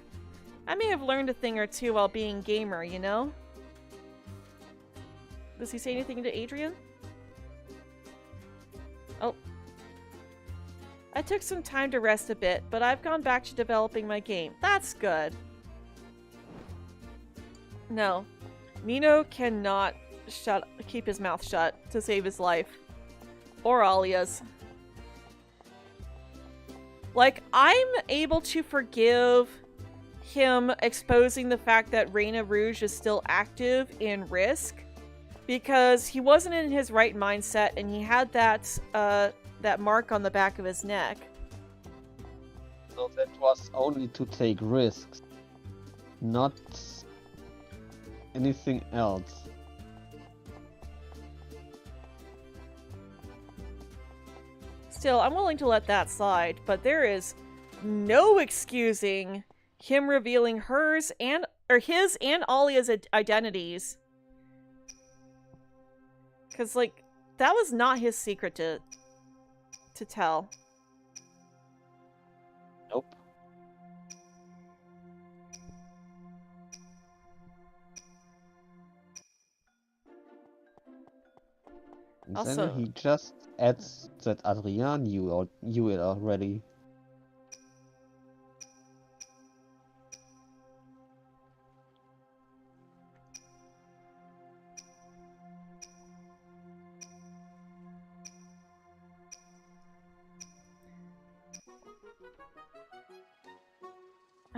I may have learned a thing or two while being Gamer, you know? Does he say anything to Adrian? Oh. I took some time to rest a bit, but I've gone back to developing my game. That's good. No. Nino cannot keep his mouth shut to save his life. Or Alia's. Like, I'm able to forgive him exposing the fact that Reina Rouge is still active in Risk, because he wasn't in his right mindset and he had that mark on the back of his neck. So that was only to take risks, not anything else. Still, I'm willing to let that slide, but there is no excusing him revealing his and Alia's identities. Because, like, that was not his secret to tell. Nope. And Also- then he just adds that Adrian knew it already.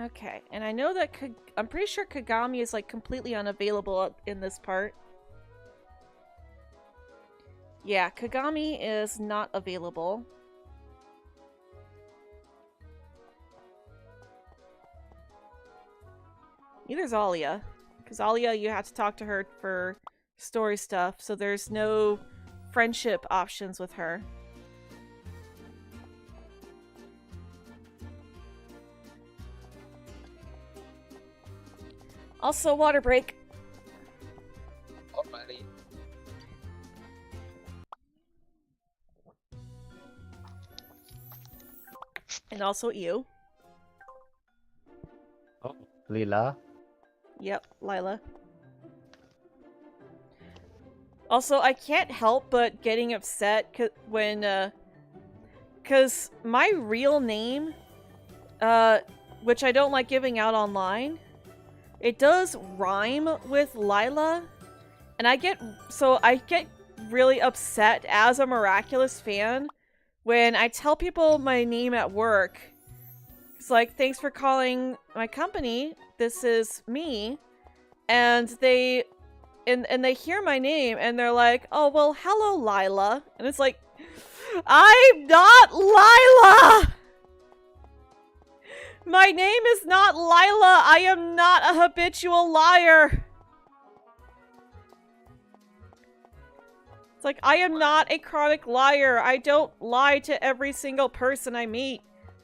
Okay, and I know that I'm pretty sure Kagami is, like, completely unavailable in this part. Yeah, Kagami is not available. Neither's Alia. Because Alia, you have to talk to her for story stuff, so there's no friendship options with her. Also, water break. Alrighty. And also you. Oh, Lila. Yep, Lila. Also, I can't help but getting upset when, cause my real name, which I don't like giving out online, it does rhyme with Lila, and I get really upset as a Miraculous fan when I tell people my name at work. It's like, thanks for calling my company, this is me, and they hear my name and they're like, oh, well, hello, Lila. And it's like, I'm not Lila! My name is not Lila! I am not a habitual liar! It's like, I am not a chronic liar. I don't lie to every single person I meet.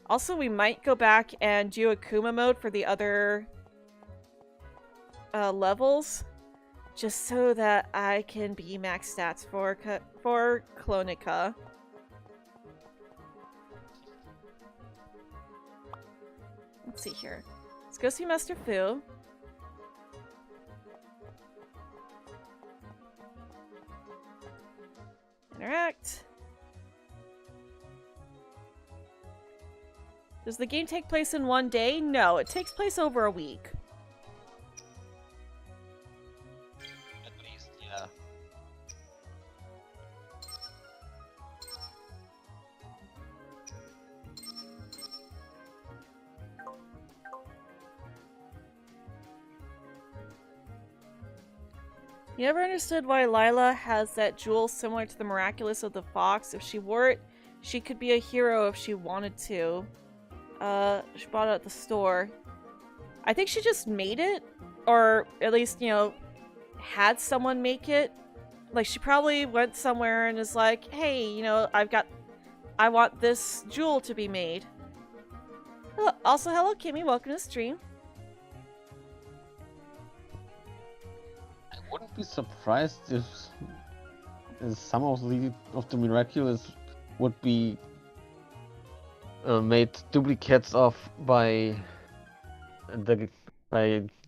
Also, we might go back and do Akuma mode for the other levels, just so that I can be max stats for Clonica. Let's see here. Let's go see Master Fu. Interact. Does the game take place in one day? No, it takes place over a week. At least, yeah. You never understood why Lila has that jewel similar to the miraculous of the fox. If she wore it, she could be a hero if she wanted to. She bought it at the store. I think she just made it, or at least, you know, had someone make it. Like, she probably went somewhere and is like, hey, you know, I want this jewel to be made. Also, hello, Kimmy. Welcome to the stream. I wouldn't be surprised if some of the miraculous would be made duplicates of by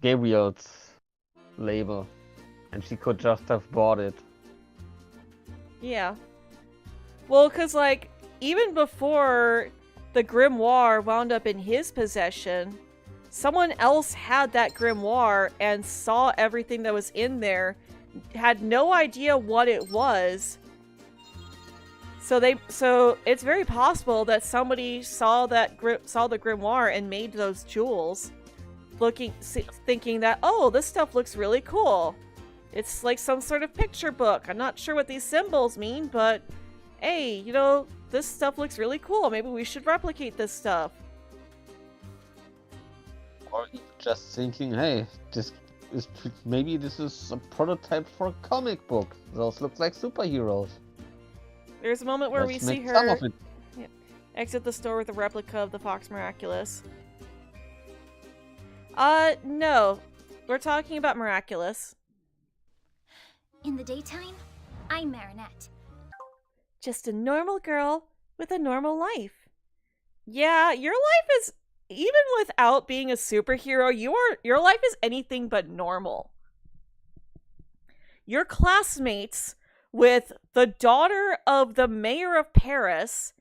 Gabriel's label, and she could just have bought it. Yeah. Well, because, like, even before the grimoire wound up in his possession, someone else had that grimoire and saw everything that was in there, had no idea what it was. So it's very possible that somebody saw the grimoire and made those jewels, thinking that, oh, this stuff looks really cool. It's like some sort of picture book. I'm not sure what these symbols mean, but hey, you know, this stuff looks really cool. Maybe we should replicate this stuff. Or just thinking, hey, maybe this is a prototype for a comic book. Those look like superheroes. There's a moment where Let's we see make some her of it. exit the store with a replica of the Fox Miraculous. No. We're talking about Miraculous. In the daytime, I'm Marinette. Just a normal girl with a normal life. Yeah, your life is, even without being a superhero, your life is anything but normal. Your classmates with the daughter of the mayor of Paris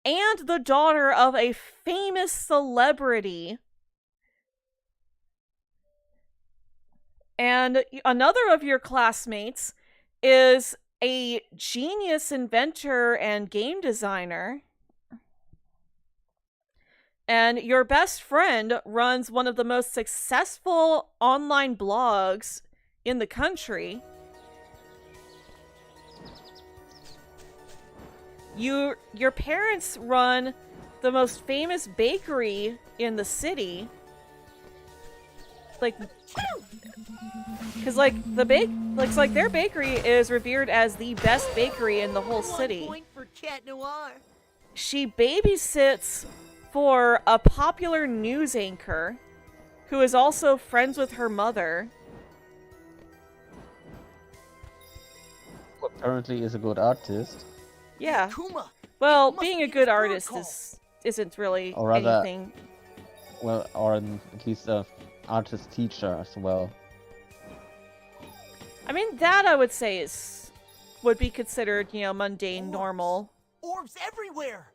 and the daughter of a famous celebrity. And another of your classmates is a genius inventor and game designer. And your best friend runs one of the most successful online blogs in the country. Your parents run the most famous bakery in the city. Like, because like looks like their bakery is revered as the best bakery in the whole city. 1 point for Cat Noir. She babysits for a popular news anchor who is also friends with her mother. Who apparently is a good artist. Yeah. Kuma. Well, Must being be a good the artist protocol. isn't really Or rather- anything. Well, or at least a artist teacher as well. I mean, that I would say would be considered, you know, mundane, normal. Orbs everywhere.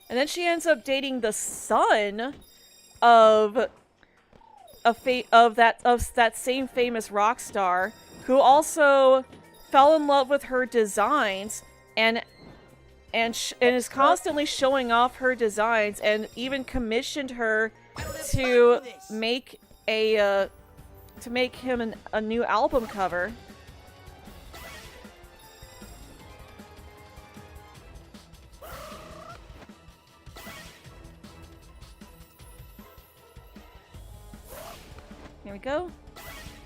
And then she ends up dating the son of that same famous rock star, who also fell in love with her designs and is constantly showing off her designs, and even commissioned her to make him a new album cover. Here we go.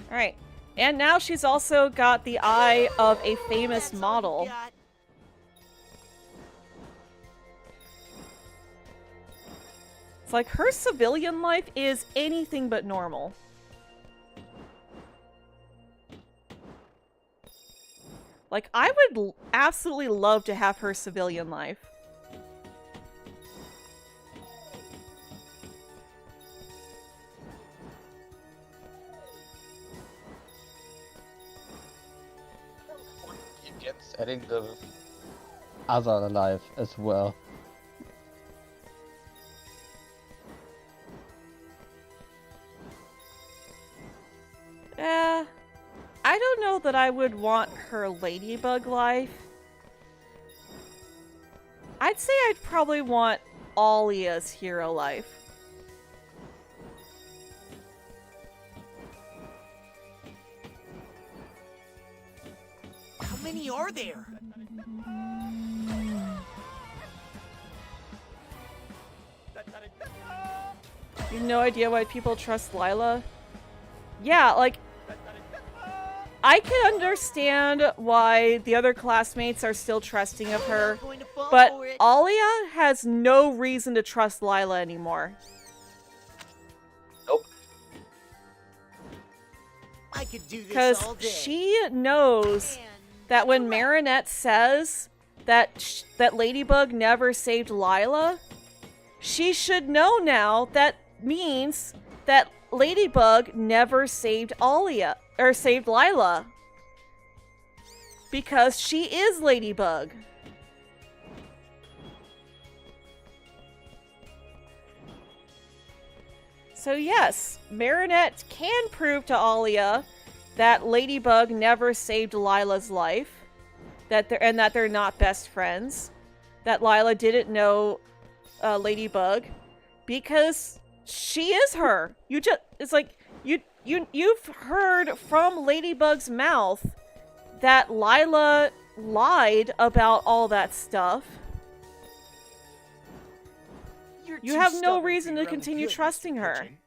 Alright. And now she's also got the eye of a famous That's all model. we got. It's like her civilian life is anything but normal. Like, I would absolutely love to have her civilian life. He gets adding the other life as well. I don't know that I would want her ladybug life. I'd say I'd probably want Alia's hero life. many are there? You have no idea why people trust Lila? Yeah, like, I can understand why the other classmates are still trusting of her, I'm going to fall but for it. Alia has no reason to trust Lila anymore. Nope. I could do this Because all day. she knows And that when Marinette says that that Ladybug never saved Lila, she should know now that means that Ladybug never saved Alia, or saved Lila. Because she is Ladybug. So yes, Marinette can prove to Alia that Ladybug never saved Lila's life, that they're not best friends, that Lila didn't know Ladybug, because she is her. It's like you've heard from Ladybug's mouth that Lila lied about all that stuff. you're You too have no stubborn reason for to your own continue good, trusting Mr. her. Pigeon.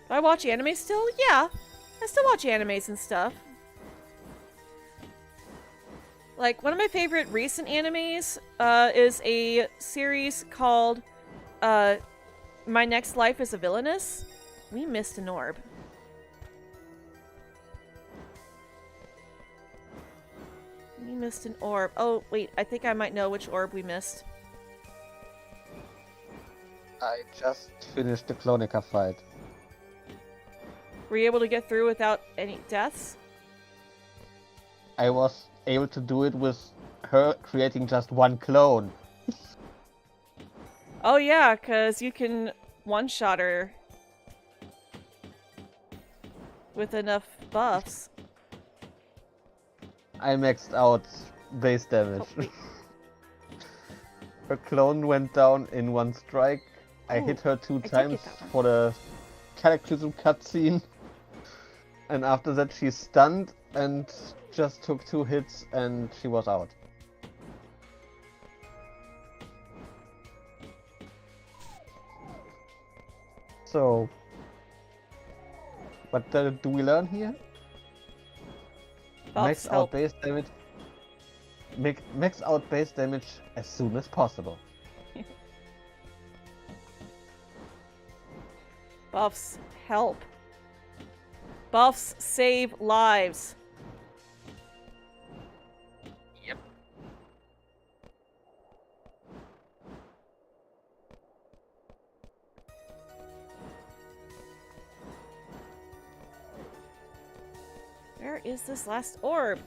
Do I watch anime still? Yeah. I still watch animes and stuff. Like, one of my favorite recent animes is a series called My Next Life as a Villainess. We missed an orb. We missed an orb. Oh, wait, I think I might know which orb we missed. I just finished the Clonica fight. Were you able to get through without any deaths? I was able to do it with her creating just one clone. Oh yeah, because you can one-shot her with enough buffs. I maxed out base damage. Her clone went down in one strike. I Ooh, hit her 2 I did times get that one. for the Cataclysm cutscene. And after that she's stunned and just took 2 hits and she was out. So, what do we learn here? Buffs Max out help. base damage. Max out base damage as soon as possible. Buffs help. Buffs save lives. Yep. Where is this last orb?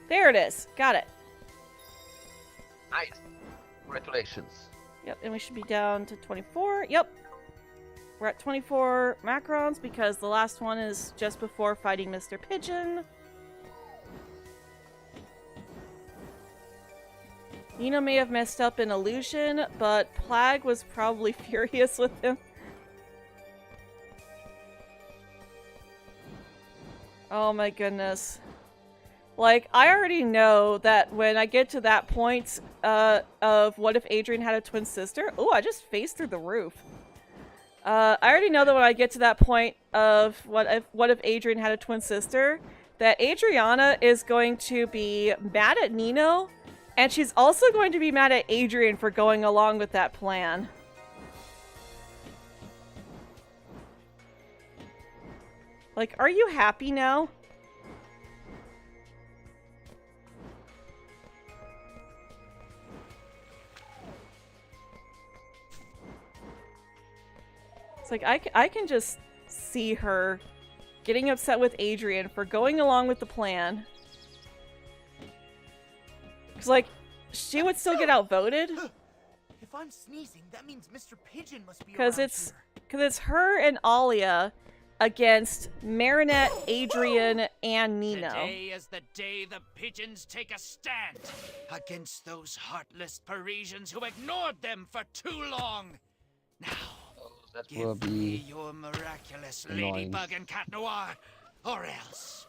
There it is. Got it. Nice. Congratulations. Yep, and we should be down to 24. Yep. We're at 24 macrons because the last one is just before fighting Mr. Pigeon. Nino may have messed up an illusion, but Plague was probably furious with him. Oh my goodness. Like, I already know that when I get to that point of what if Adrian had a twin sister? Oh, I just phased through the roof. I already know that when I get to that point of what if Adrian had a twin sister, that Adriana is going to be mad at Nino, and she's also going to be mad at Adrian for going along with that plan. Like, are you happy now? It's like, I can just see her getting upset with Adrian for going along with the plan. Because, like, she would still get outvoted. If I'm sneezing, that means Mr. Pigeon must be Because around it's here. her and Alia against Marinette, Adrian, and Nino. Today is the day the pigeons take a stand against those heartless Parisians who ignored them for too long. Now, That will give me be your miraculous annoying. Ladybug and Cat Noir, or else.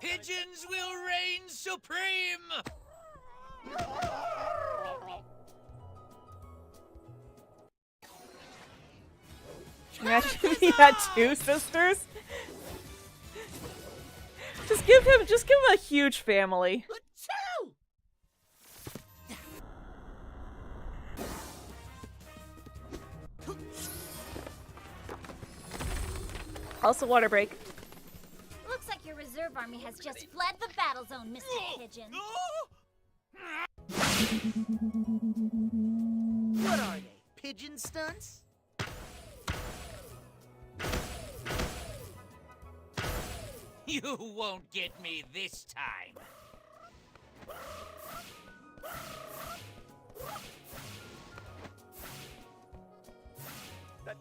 Pigeons will reign supreme! Imagine if he had two sisters. Just give him a huge family. Achoo! Also water break. Looks like your reserve army has just fled the battle zone, Mr. Pigeon. What are they? Pigeon stunts? You won't get me this time.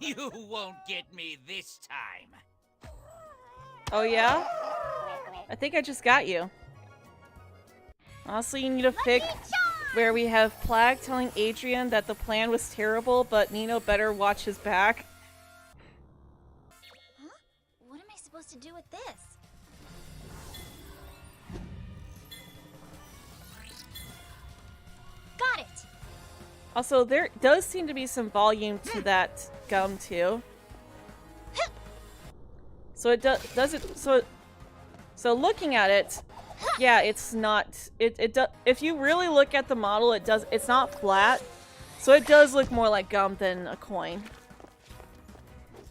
You won't get me this time. Oh yeah? I think I just got you. Honestly, you need to fix where we have Plague telling Adrian that the plan was terrible, but Nino better watch his back. Huh? What am I supposed to do with this? Got it! Also, there does seem to be some volume to that gum too. So it doesn't. So looking at it, yeah, it's not. If you really look at the model, it's not flat. So it does look more like gum than a coin.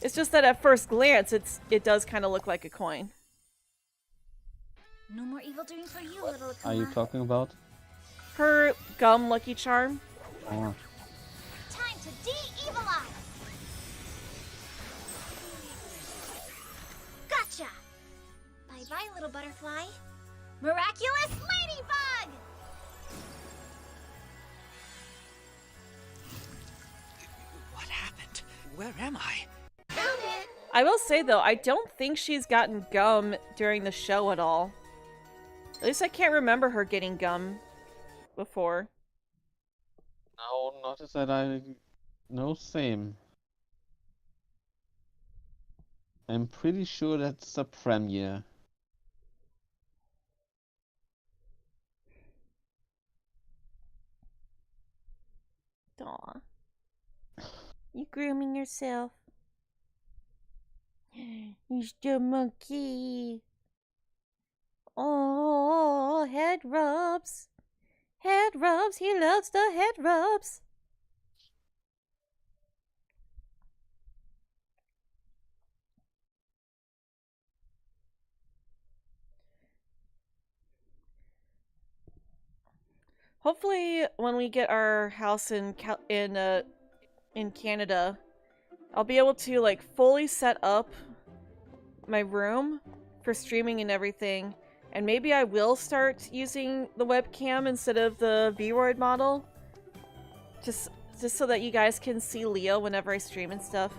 It's just that at first glance, it does kind of look like a coin. No more evil doing for you, little Akuma. are you talking about? Her gum Lucky Charm. Oh. Time to de-evilize! Gotcha! Bye-bye, little butterfly. Miraculous Ladybug! What happened? Where am I? Found it! I will say though, I don't think she's gotten gum during the show at all. At least I can't remember her getting gum before. No, not as that I know. Same. I'm pretty sure that's the premiere. Aw. You grooming yourself. Mr. Monkey. Oh, head rubs. Head rubs. He loves the head rubs. Hopefully, when we get our house in Canada, I'll be able to like fully set up my room for streaming and everything, and maybe I will start using the webcam instead of the Vroid model, just so that you guys can see Leo whenever I stream and stuff.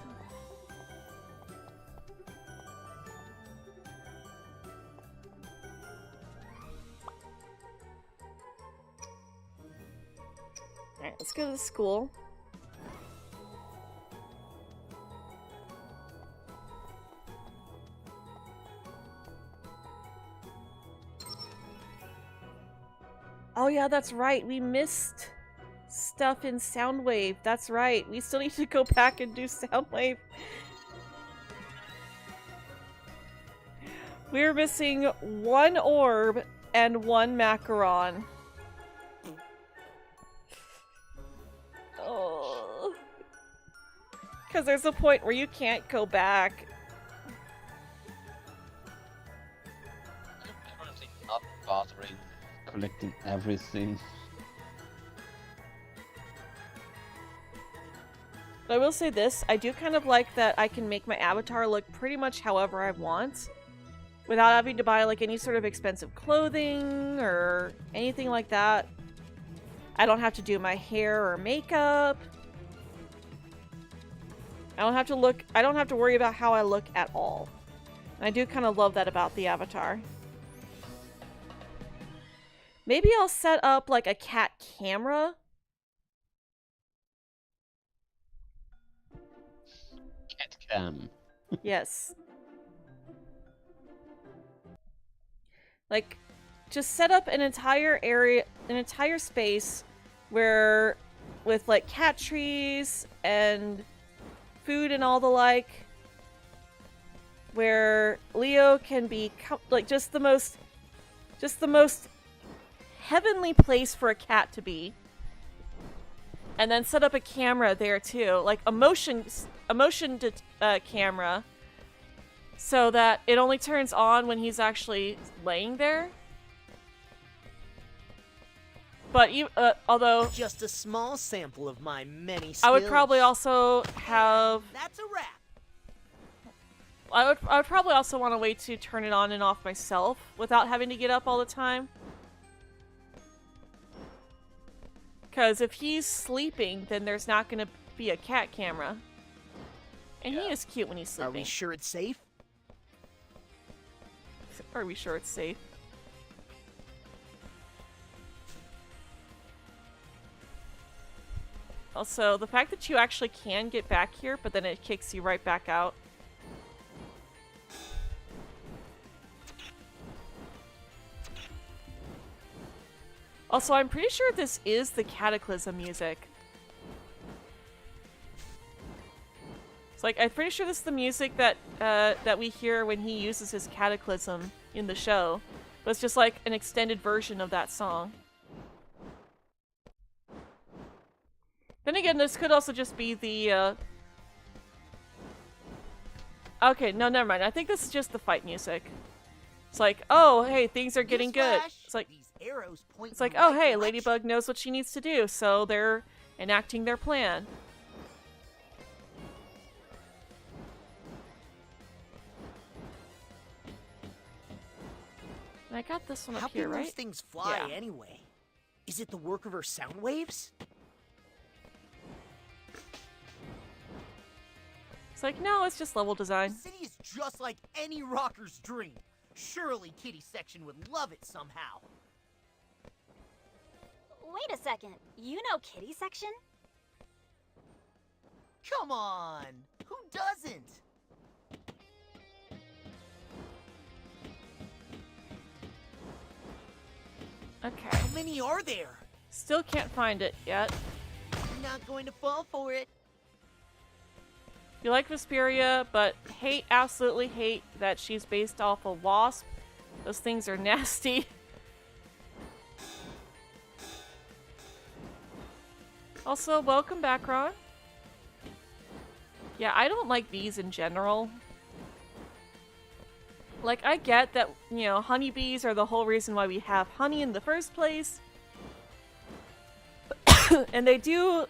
Alright, let's go to the school. Oh yeah, that's right. We missed stuff in Soundwave. That's right. We still need to go back and do Soundwave. We're missing one orb and one macaron. Oh. Because there's a point where you can't go back. I'm honestly not bothering collecting everything. But I will say this, I do kind of like that I can make my avatar look pretty much however I want, without having to buy like any sort of expensive clothing or anything like that. I don't have to do my hair or makeup. I don't have to look. I don't have to worry about how I look at all. And I do kind of love that about the avatar. Maybe I'll set up like a cat camera. Cat cam. Yes. Like, just set up an entire area, an entire space where, with like cat trees and food and all the like, where Leo can be like just the most heavenly place for a cat to be. And then set up a camera there too, like a motion camera, so that it only turns on when he's actually laying there. But although Just a small sample of my many skills. I would probably also have, That's a wrap. I would probably also want a way to turn it on and off myself without having to get up all the time. Because if he's sleeping, then there's not going to be a cat camera. And he is cute when he's Are sleeping. we sure it's safe? Are we sure it's safe? Also, the fact that you actually can get back here, but then it kicks you right back out. Also, I'm pretty sure this is the Cataclysm music. It's like, I'm pretty sure this is the music that that we hear when he uses his Cataclysm in the show. But it's just like an extended version of that song. Then again, this could also just be the, Okay, no, never mind. I think this is just the fight music. It's like, oh, hey, things are getting good. Newsflash, It's like, these arrows point it's like, in the oh, right hey, direction. Ladybug knows what she needs to do, so they're enacting their plan. And I got this one How up here, can right? those things fly Yeah. anyway? Is it the work of her sound waves? It's like, no, it's just level The design. city is just like any rocker's dream. Surely Kitty Section would love it somehow. Wait a second. You know Kitty Section? Come on! Who doesn't? Okay. How many are there? Still can't find it yet. I'm not going to fall for it. You like Vesperia, but absolutely hate that she's based off a wasp. Those things are nasty. Also, welcome back, Ron. Yeah, I don't like these in general. Like, I get that, you know, honeybees are the whole reason why we have honey in the first place. and they do,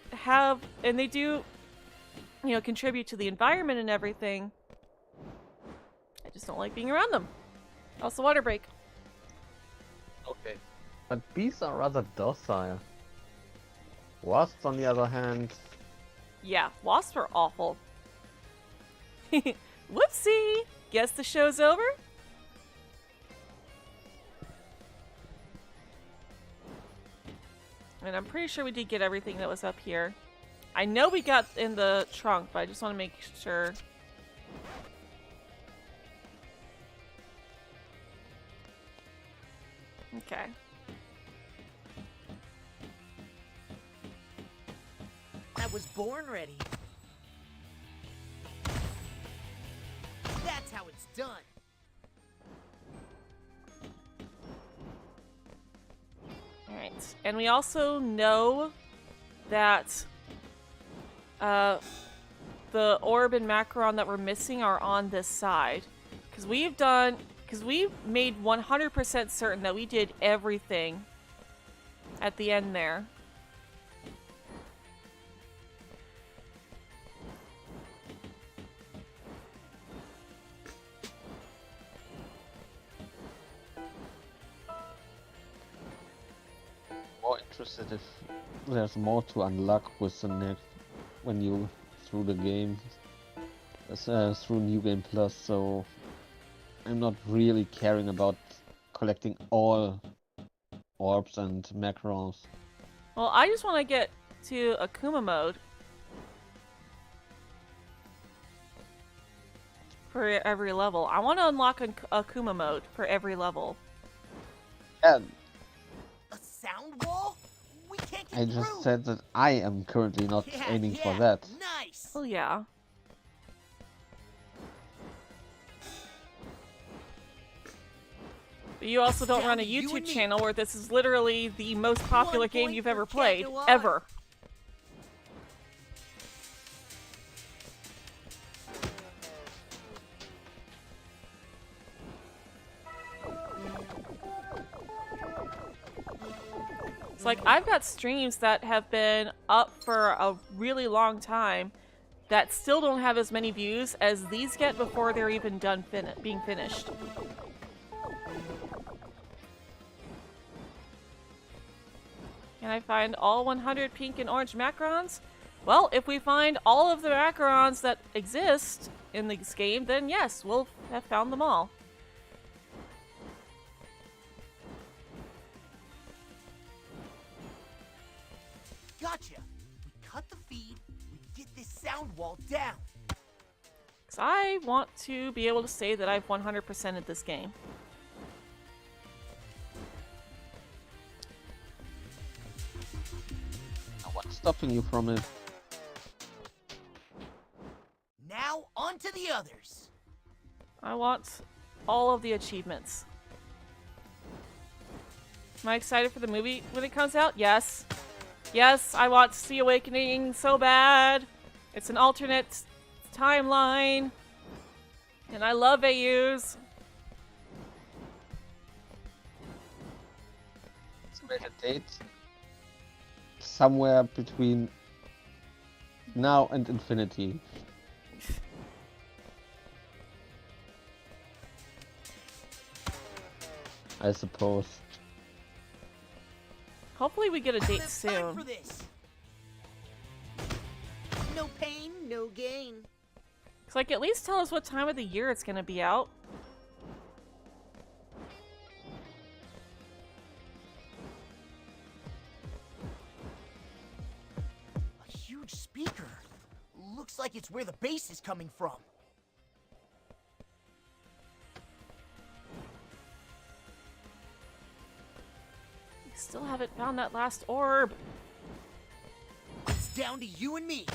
you know, contribute to the environment and everything. I just don't like being around them. Also, water break. Okay. But bees are rather docile. Wasps, on the other hand, Yeah, wasps are awful. Whoopsie! Guess the show's over? And I'm pretty sure we did get everything that was up here. I know we got in the trunk, but I just want to make sure. Okay. I was born ready. That's how it's done. Alright. And we also know that the orb and Macaron that we're missing are on this side. Because we've made 100% certain that we did everything at the end there. more interested if there's more to unlock with the next when you through the game. through New Game Plus, so I'm not really caring about collecting all orbs and macros. Well, I just want to get to Akuma mode for every level. I want to unlock Akuma mode for every level. Yeah, A sound wall? We can't get I through. just said that I am currently not Yeah, aiming for yeah, that. Nice. Well, yeah. But you also don't run a You YouTube and me. channel where this is literally the most popular 1 game point you've for ever Cat played. Noir. Ever. It's like, I've got streams that have been up for a really long time that still don't have as many views as these get before they're even done being finished. Can I find all 100 pink and orange macarons? Well, if we find all of the macarons that exist in this game, then yes, we'll have found them all. Gotcha. We cut the feed. We get this sound wall down. Because I want to be able to say that I've 100%ed this game. What's stopping you from it? Now on to the others. I want all of the achievements. Am I excited for the movie when it comes out? Yes. Yes, I want to see Awakening so bad. It's an alternate timeline. And I love AUs. Make a date somewhere between now and infinity. I suppose. Hopefully we get a I don't date have time soon. for this. No pain, no gain. It's like, at least tell us what time of the year it's gonna be out. A huge speaker. Looks like it's where the bass is coming from. We still haven't found that last orb. It's down to you and me.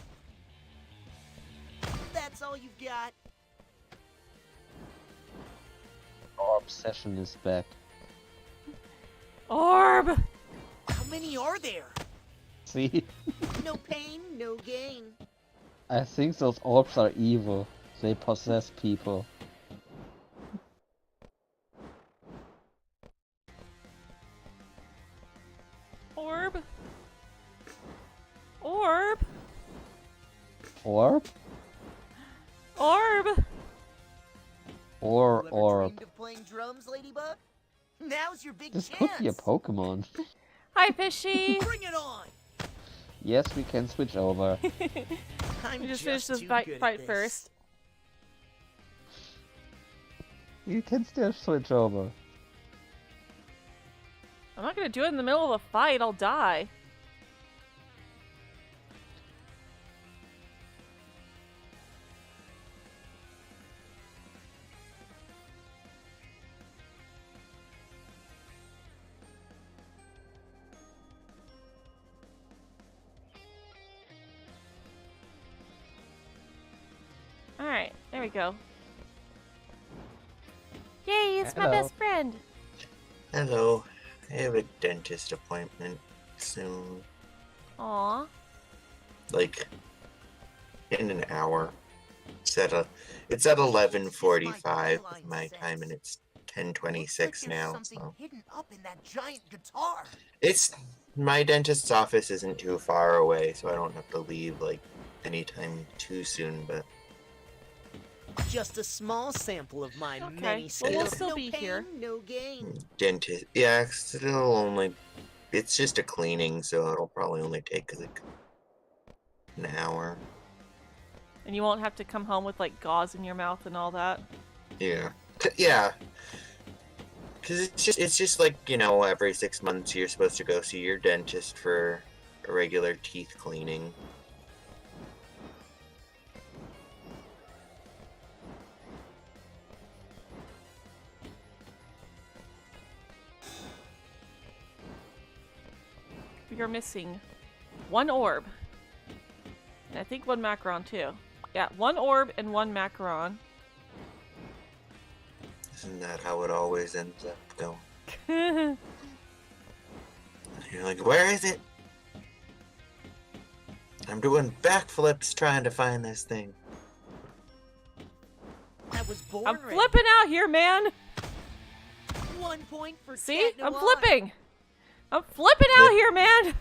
That's all you've got. Our obsession is back. Orb! How many are there? See? No pain, no gain. I think those orbs are evil. They possess people. Orb? Orb? Orb? Orb! Or You ever orb. dreamed of playing drums, Ladybug? Now's your big This chance. could be a Pokemon. Hi, Fishy! Bring it on. Yes, we can switch over. I'm We just finished this too fight good at this. first. You can still switch over. I'm not gonna do it in the middle of a fight, I'll die. Alright, there we go. Yay, it's my Hello. best friend! Hello. I have a dentist appointment soon. Aw. Like in an hour. It's at 11:45 Feline my sense. time and it's Looks like 10:26 there's now. something So hidden up in that giant guitar. it's my dentist's office isn't too far away, so I don't have to leave like anytime too soon, but Just a small sample of my Okay, many well, skills. we'll still no be pain, here. No gain. dentist yeah, it'll only it's just a cleaning, so it'll probably only take like an hour. And you won't have to come home with like gauze in your mouth and all that. Yeah. Yeah. Because it's just like, you know, every 6 months you're supposed to go see your dentist for a regular teeth cleaning. We are missing 1 orb. And I think 1 macaron too. Yeah, 1 orb and 1 macaron. Isn't that how it always ends up going? You're like, where is it? I'm doing backflips trying to find this thing. I was born I'm ready. flipping out here, man! 1 point for See? Cat I'm Noir. flipping! I'm flipping out here, man!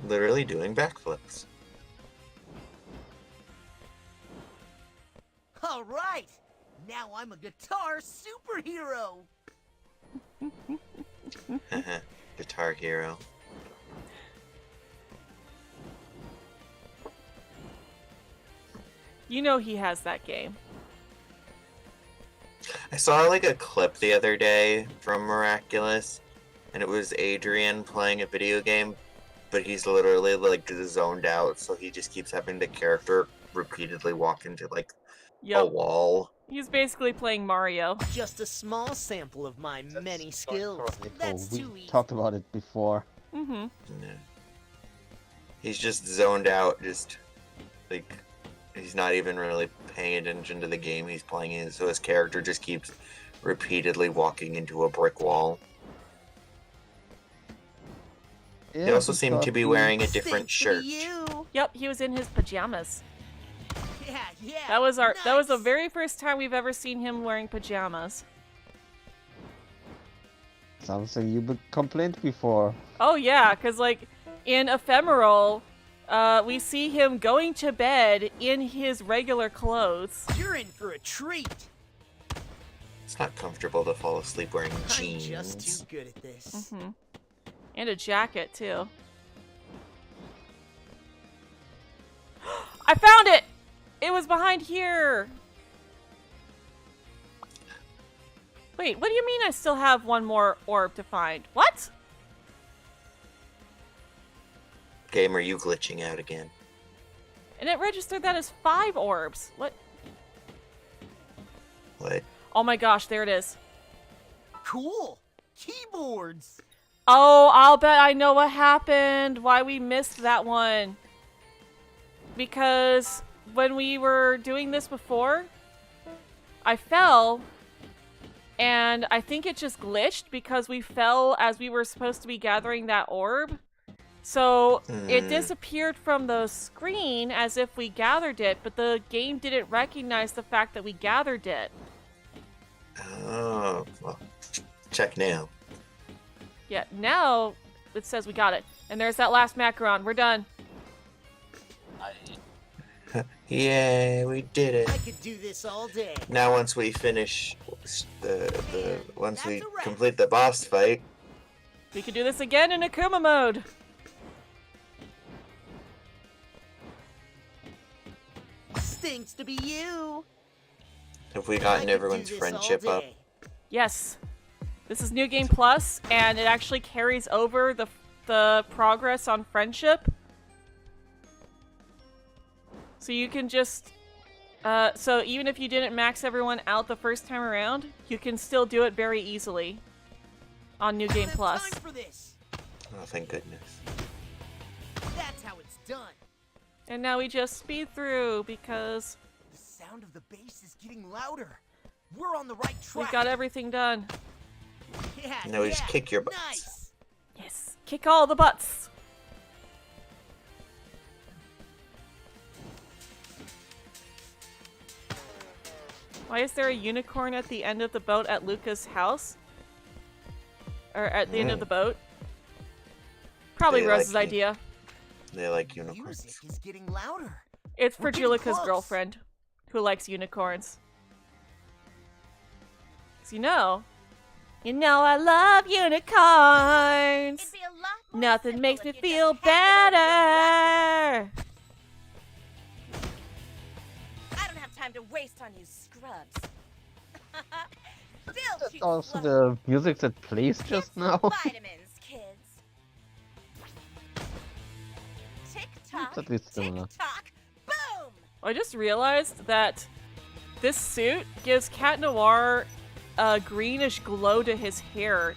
Literally doing backflips. All right. Now I'm a guitar superhero. Guitar Hero. You know he has that game. I saw like a clip the other day from Miraculous, and it was Adrian playing a video game, but he's literally like zoned out, so he just keeps having the character repeatedly walk into like a Yep. wall. He's basically playing Mario. Just a small sample of my many skills. That's too We easy. talked about it before. Mm-hmm. Yeah. He's just zoned out, just like he's not even really paying attention to the game he's playing in, so his character just keeps repeatedly walking into a brick wall. Yeah, He also seemed to be wearing a Stinks different to shirt. be you. Yep, he was in his pajamas. Yeah. That was the nice. very first time we've ever seen him wearing pajamas. something you complained before. Oh yeah, cause like in Ephemeral, we see him going to bed in his regular clothes. You're in for a treat. It's not comfortable to fall asleep wearing I'm jeans. just too good at this. Mm-hmm. And a jacket too. I found it! It was behind here! Wait, what do you mean I still have 1 more orb to find? What? Game, are you glitching out again? And it registered that as 5 orbs. What? What? Oh my gosh, there it is. Cool. Keyboards. Oh, I'll bet I know what happened. Why we missed that one. Because when we were doing this before, I fell, and I think it just glitched because we fell as we were supposed to be gathering that orb. So it disappeared from the screen as if we gathered it, but the game didn't recognize the fact that we gathered it. Oh, well, check now. Yeah, now it says we got it. And there's that last macaron. We're done. Yay, we did it. I could do this all day. Now once we finish once That's we a wrap. complete the boss fight, We could do this again in Akuma mode. Stinks to be you. have we I gotten could do everyone's this all friendship up? day. Yes. This is New Game Plus, and it actually carries over the progress on friendship. So you can just... so even if you didn't max everyone out the first time around, you can still do it very easily on New I don't Game have Plus. time for this. Oh, thank goodness. That's how it's done. And now we just speed through because The sound of the bass is getting louder. We're on the right track. we got everything done. Yeah, Now we just yeah, kick your butts. Nice. Yes. Kick all the butts. Why is there a unicorn at the end of the boat at Luca's house? Or at the end of the boat? Probably They Rose's like idea. They like The unicorns. music is getting louder. It's We're for getting Julica's close. girlfriend, who likes unicorns. 'Cause you know I love unicorns. It'd be a lot more Nothing simple makes if me you feel just handed over your better. waste on you scrubs. Still That's too also slow. the music that plays just now. Vitamins, kids. Tick tock. It's at least Tick similar. tock. Boom. I just realized that this suit gives Cat Noir a greenish glow to his hair.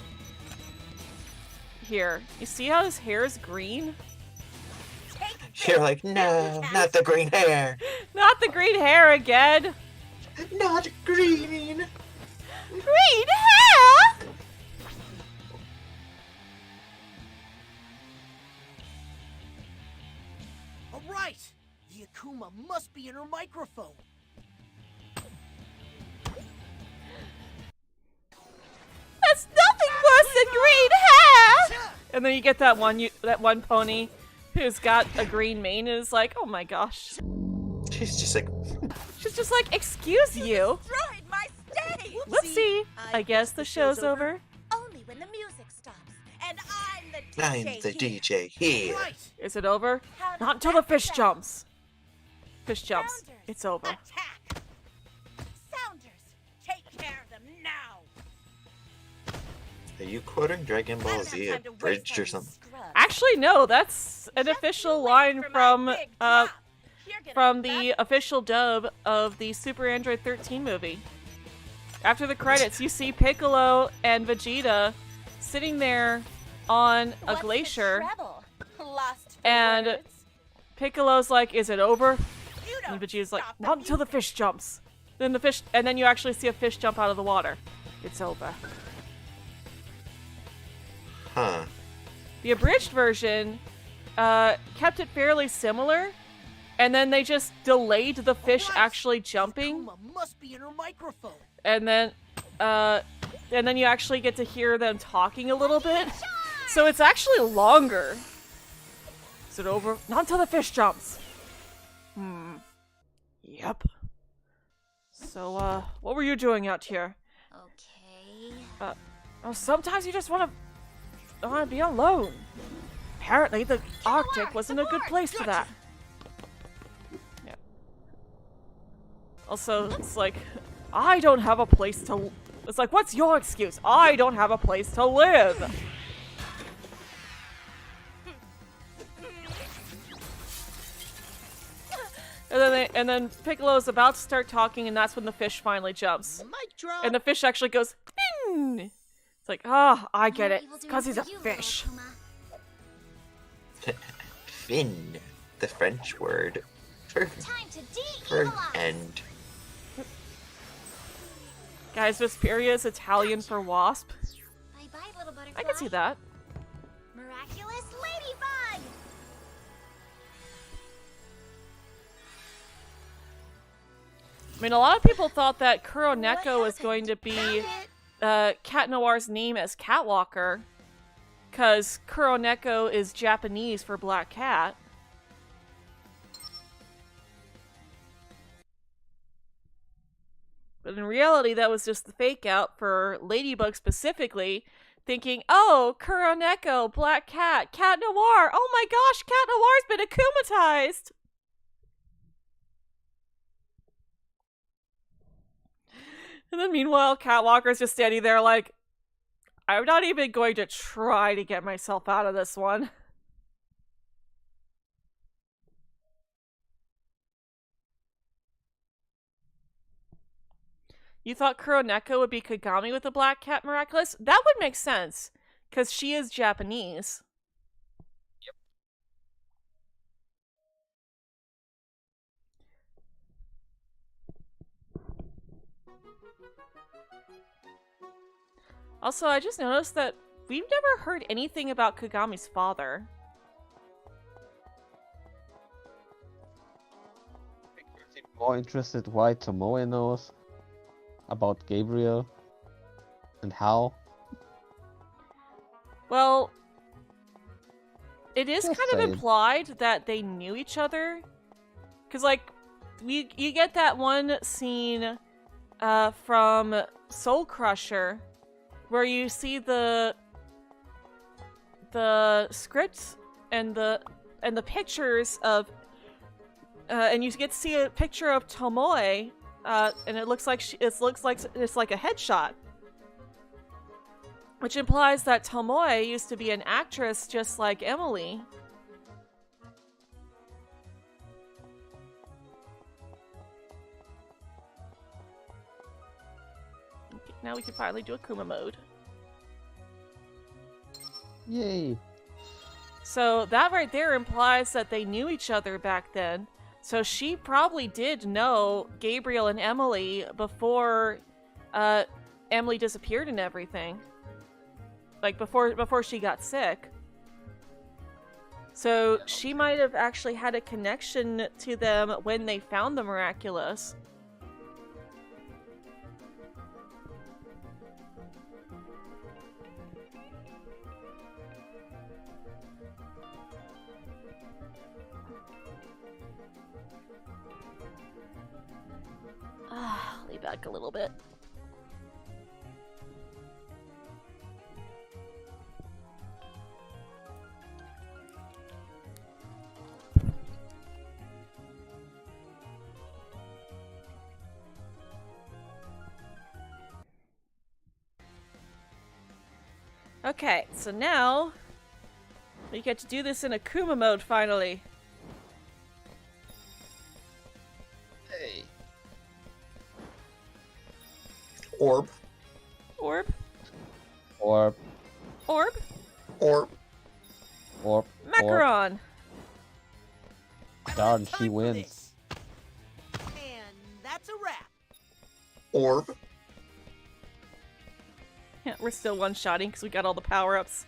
Here. You see how his hair is green? Take You're like, no, not the green hair. Not the green hair again! Not green. Green hair?! All right. The Akuma must be in her microphone. That's nothing worse than green hair! And then you get that one pony who's got a green mane and is like, oh my gosh. She's just like, She's just like, excuse you. destroyed my stage. Whoopsie. I guess the show's over. Only when the music stops. And I'm the DJ. I'm the here. DJ here. Right. Is it over? How Not does until the that fish sound? jumps. Fish jumps. Sounders, It's over. Attack. Sounders, take care of them now. Are you quoting Dragon I Ball don't Z have time to abridged waste or on you something? scrubs. Actually, no, that's an Just official you wait line for my from big drop. You're gonna from love the official dub of the Super Android 13 movie. After the credits, you see Piccolo and Vegeta sitting there on a What's the glacier, treble? Lost for and words. Piccolo's like, "Is it over?" You And don't Vegeta's like, stop "Not until the music. fish jumps." Then the fish, and then you actually see a fish jump out of the water. It's over. Huh. The abridged version kept it fairly similar, and then they just delayed the fish Right. actually jumping, Akuma must be in her microphone. and then you actually get to hear them talking a little bit. So it's actually longer. Is it over? Not until the fish jumps. Yep. So, what were you doing out here? Okay. Oh, sometimes you just want to be alone. Apparently, the Arctic wasn't a good place for that. Yeah. Also, it's like, I don't have a place to. It's like, what's your excuse? I don't have a place to live. And then Piccolo's about to start talking, and that's when the fish finally jumps. Mic drop. And the fish actually goes, "Bing!" It's like, ah, I get it. Evil It's doing because he's a for you, little fish. Akuma. Fin, the French word for, Time to for de-evilize. end. Guys, Vesperia is Italian for wasp. Bye-bye, little butterfly. I can see that. Miraculous ladybug. I mean, a lot of people thought that Kuroneko was going to be Cat Noir's name as Catwalker, because Kuroneko is Japanese for black cat. But in reality, that was just the fake out for Ladybug specifically, thinking, oh, Kuroneko, black cat, Cat Noir, oh my gosh, Cat Noir's been akumatized! And then meanwhile, Catwalker's just standing there like, I'm not even going to try to get myself out of this one. You thought Kuroneko would be Kagami with the Black Cat Miraculous? That would make sense, because she is Japanese. Also, I just noticed that we've never heard anything about Kagami's father. More interested why Tomoe knows about Gabriel and how. Well, it is Just kind of saying. implied that they knew each other. Because, like, you get that one scene from Soul Crusher where you see the script and the pictures of and you get to see a picture of Tomoe and it looks like it's like a headshot, which implies that Tomoe used to be an actress just like Emily. Okay, now we can finally do Akuma mode. Yay. So that right there implies that they knew each other back then. So she probably did know Gabriel and Emily before Emily disappeared and everything. Like before she got sick. So she might have actually had a connection to them when they found the Miraculous. Lay back a little bit. Okay, so now we get to do this in Akuma mode finally. Hey. Orb. Orb? Orb. Orb? Orb. Orb. Macaron! I don't Darn, have she time for wins. this. And that's a wrap. Orb. Yeah, we're still one-shotting because we got all the power-ups.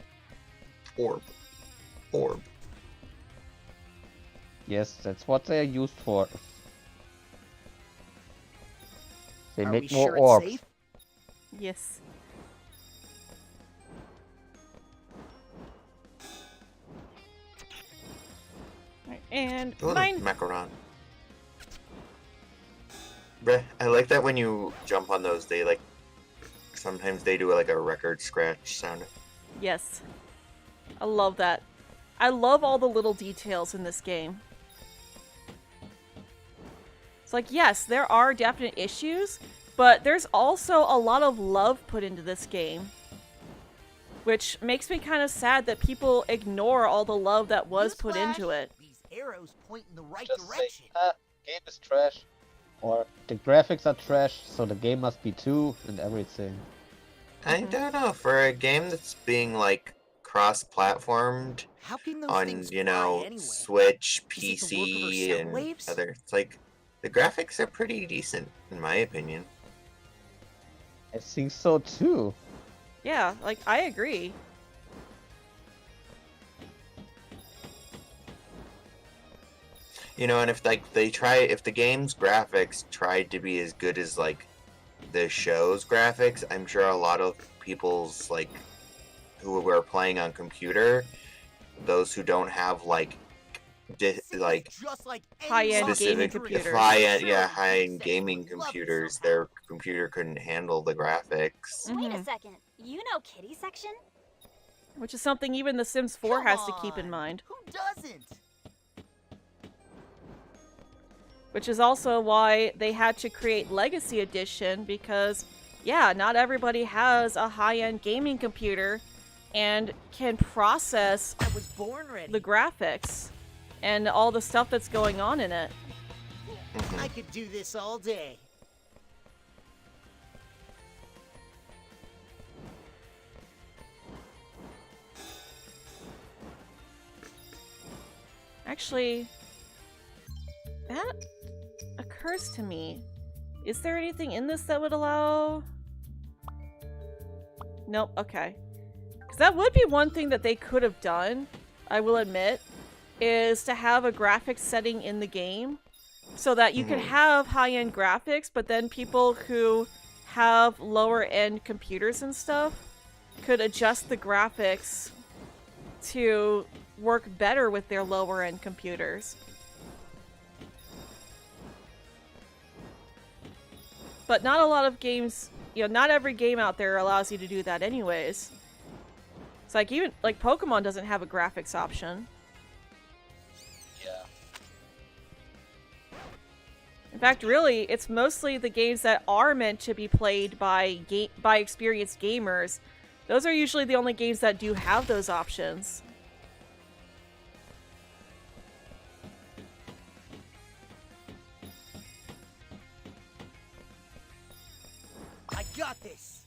Orb. Orb. Yes, that's what they're used for. They Are make we more sure orbs. it's safe? Yes. Right, and Oh, mine. Macaron. Bruh, I like that when you jump on those, they like sometimes they do like a record scratch sound. Yes. I love that. I love all the little details in this game. It's like, yes, there are definite issues, but there's also a lot of love put into this game. Which makes me kind of sad that people ignore all the love that was put Newsflash, into it. These arrows point in the right Just say, direction. game is trash. Or the graphics are trash, so the game must be too, and everything. I don't know, for a game that's being like cross-platformed How can those on, things you fly know, anyway? Switch, Is it the work of her PC, sound and waves? other, it's like the graphics are pretty decent in my opinion. I think so too. Yeah, like, I agree. You know, and if like if the game's graphics tried to be as good as like the show's graphics, I'm sure a lot of people's like who were playing on computer, those who don't have like like Just like any High-end modern gaming specific computers. high-end gaming computers, their computer couldn't handle the graphics. Wait a Mhm. second. You know Kitty section? Which is something even The Sims 4 has to keep in Come mind. on, Who doesn't? Which is also why they had to create Legacy Edition, because, yeah, not everybody has a high-end gaming computer and can process I was born ready. the graphics and all the stuff that's going on in it. Mhm. I could do this all day. Actually, that occurs to me. Is there anything in this that would allow... Nope, okay. Because that would be one thing that they could have done, I will admit, is to have a graphics setting in the game so that you could have high-end graphics, but then people who have lower-end computers and stuff could adjust the graphics to work better with their lower-end computers. But not a lot of games, you know, not every game out there allows you to do that anyways. It's like, even, like, Pokemon doesn't have a graphics option. Yeah. In fact, really, it's mostly the games that are meant to be played by experienced gamers. Those are usually the only games that do have those options. I got this.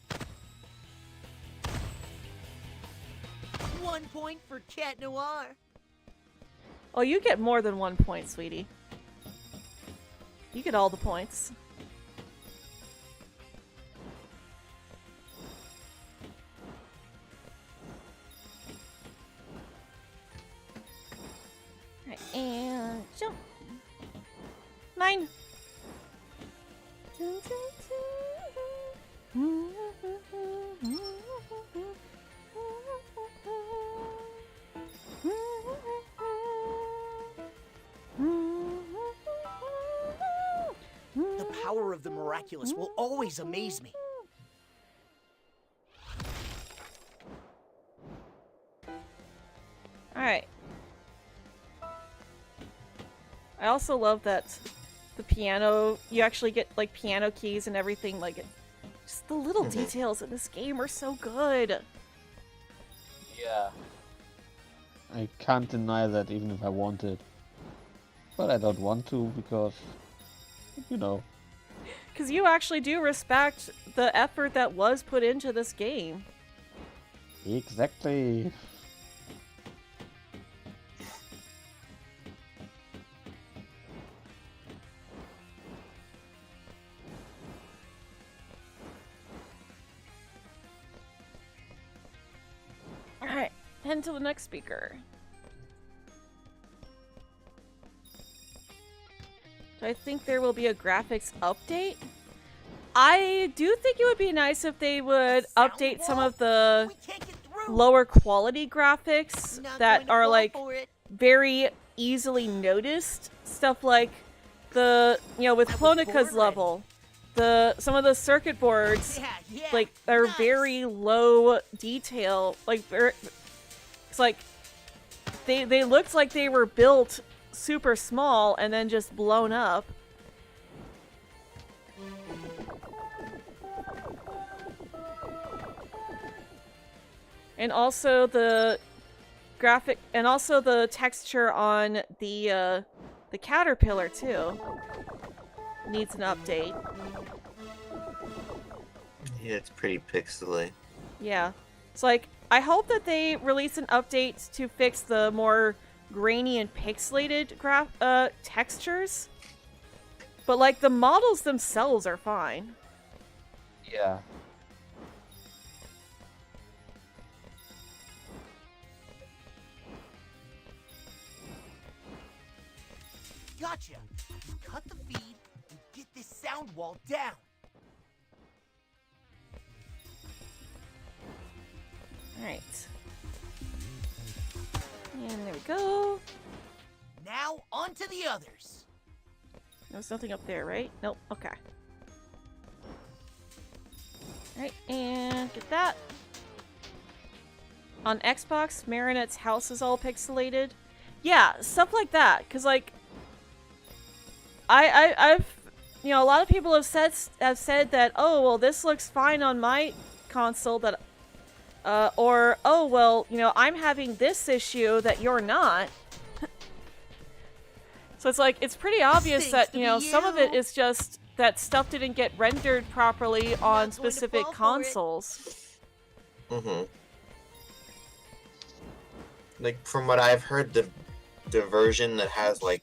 1 point for Cat Noir. Oh, you get more than 1 point, sweetie. You get all the points. Right, and jump. 9. The power of the miraculous will always amaze me. Alright. I also love that the piano, you actually get like piano keys and everything, like just the little details in this game are so good. Yeah. I can't deny that even if I wanted. But I don't want to because, you know. Because you actually do respect the effort that was put into this game. Exactly. Alright, head to the next speaker. Do I think there will be a graphics update? I do think it would be nice if they would update some of the lower quality graphics that are like very easily noticed. Stuff like the, you know, with Clonika's level, some of the circuit boards, like, are very low detail. Like, it's like they looked like they were built super small and then just blown up. And also the graphic, and also the texture on the caterpillar too needs an update. Yeah, it's pretty pixely. Yeah. It's like, I hope that they release an update to fix the more grainy and pixelated textures. But like, the models themselves are fine. Yeah. Gotcha. Cut the feed and get this sound wall down. Alright. And there we go. Now, on to the others. There's nothing up there, right? Nope. Okay. Alright, and get that. On Xbox, Marinette's house is all pixelated. Yeah, stuff like that. Because, like, I've, you know, a lot of people have said that, oh, well, this looks fine on my console, that, or, oh, well, you know, I'm having this issue that you're not. So it's like, it's pretty obvious that, you know, some of it is just that stuff didn't get rendered properly on specific consoles. Mm-hmm. Like, from what I've heard, the version that has, like,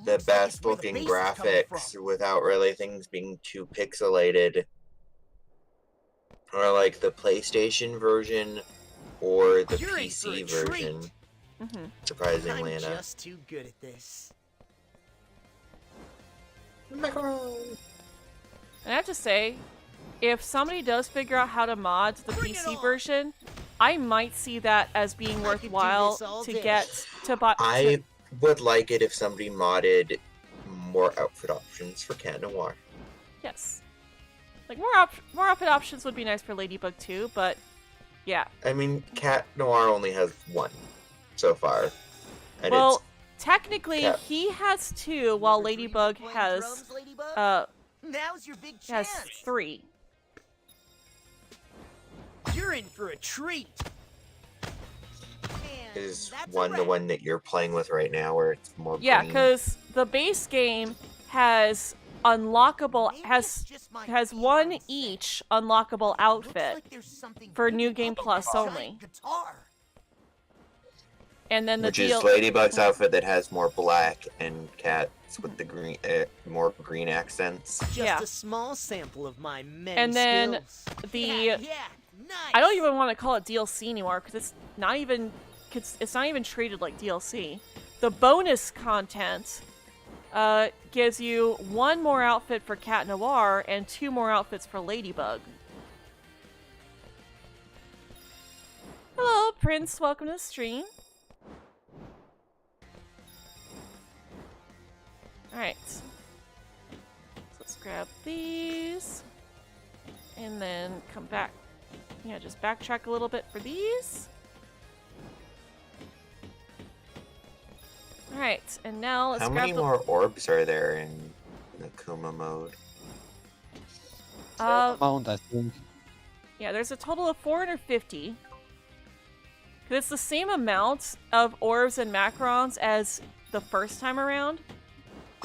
the best looking graphics without really things being too pixelated are like the PlayStation version or the PC version. Surprisingly I'm enough. just too good at this. And I have to say, if somebody does figure out how to mod the PC version, I might see that as being worthwhile to get to buy. I would like it if somebody modded more outfit options for Cat Noir. Yes. Like, more outfit options would be nice for Ladybug too, but yeah. I mean, Cat Noir only has one so far. And well, technically, Yeah. he has 2, while Number 3 Ladybug playing has drums, Ladybug? 3. Now's your big chance. You're in for a treat. And Is that's a one the wrap. one that you're playing with right now, where it's more Yeah, green? because the base game has unlockable Maybe has it's just my has one fiancé. each unlockable Looks outfit, like there's something for big New Game up in Plus that giant only. Guitar. and then the Which is deal. Ladybug's outfit that has more black, and Cat's with the green, more green accents. Just Yeah. a small sample of my many And then skills. the- yeah, nice. I don't even want to call it DLC anymore because it's not even treated like DLC. The bonus content gives you 1 more outfit for Cat Noir and 2 more outfits for Ladybug. Hello, Prince. Welcome to the stream. Alright. So let's grab these. And then come back. Yeah, just backtrack a little bit for these. Alright, and now let's How grab many the... more orbs are there in the Kuma mode? Amount, I think. Yeah, there's a total of 450. 'Cause it's the same amount of orbs and macrons as the first time around.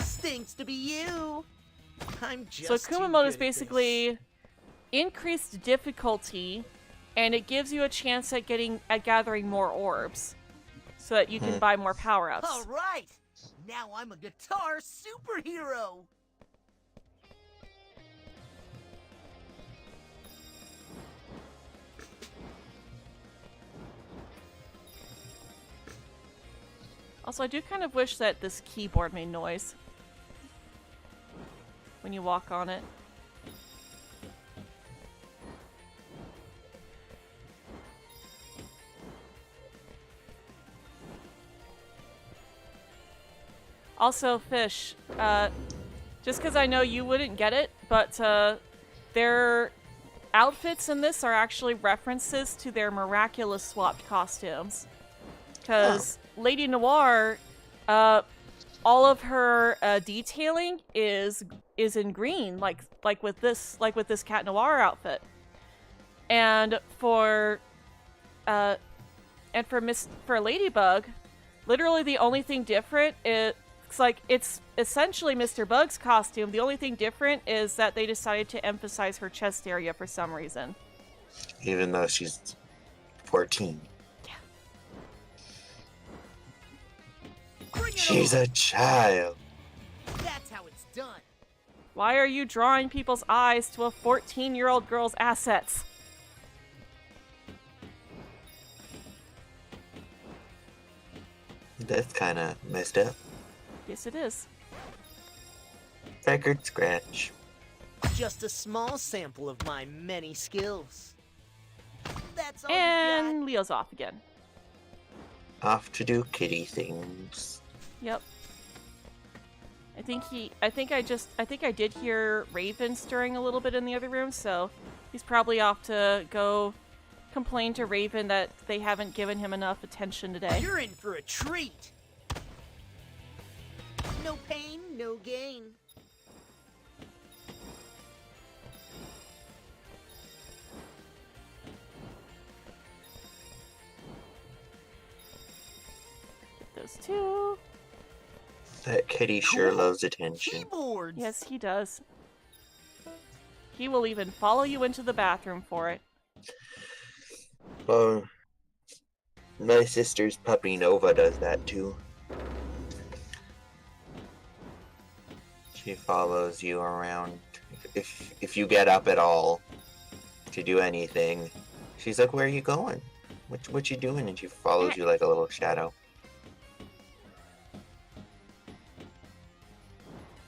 Stinks to be you. I'm just So Kuma mode is too good at this. basically increased difficulty, and it gives you a chance at gathering more orbs, so that you can buy more power-ups. All right. Now I'm a guitar superhero. Also, I do kind of wish that this keyboard made noise when you walk on it. Also, Fish, just because I know you wouldn't get it, but their outfits in this are actually references to their miraculous swapped costumes. Because Lady Noir, all of her detailing is in green, like with this Cat Noir outfit, and for Ladybug, literally the only thing different it's essentially Mr. Bug's costume. The only thing different is that they decided to emphasize her chest area for some reason. Even though she's 14. Bring it She's on. a child. That's how it's done. Why are you drawing people's eyes to a 14-year-old girl's assets? That's kind of messed up. Yes, it is. Record scratch. Just a small sample of my many skills. That's all you And Leo's off again. Off to do kitty things. Yep. I think I did hear Raven stirring a little bit in the other room, so he's probably off to go complain to Raven that they haven't given him enough attention got. today. You're in for a treat. No pain, no gain. Those two. That kitty sure Cool. loves attention. Keyboards. Yes, he does. He will even follow you into the bathroom for it. Well, my sister's puppy Nova does that too. She follows you around. If you get up at all to do anything, she's like, "Where are you going? What you doing?" And she follows you like a little shadow.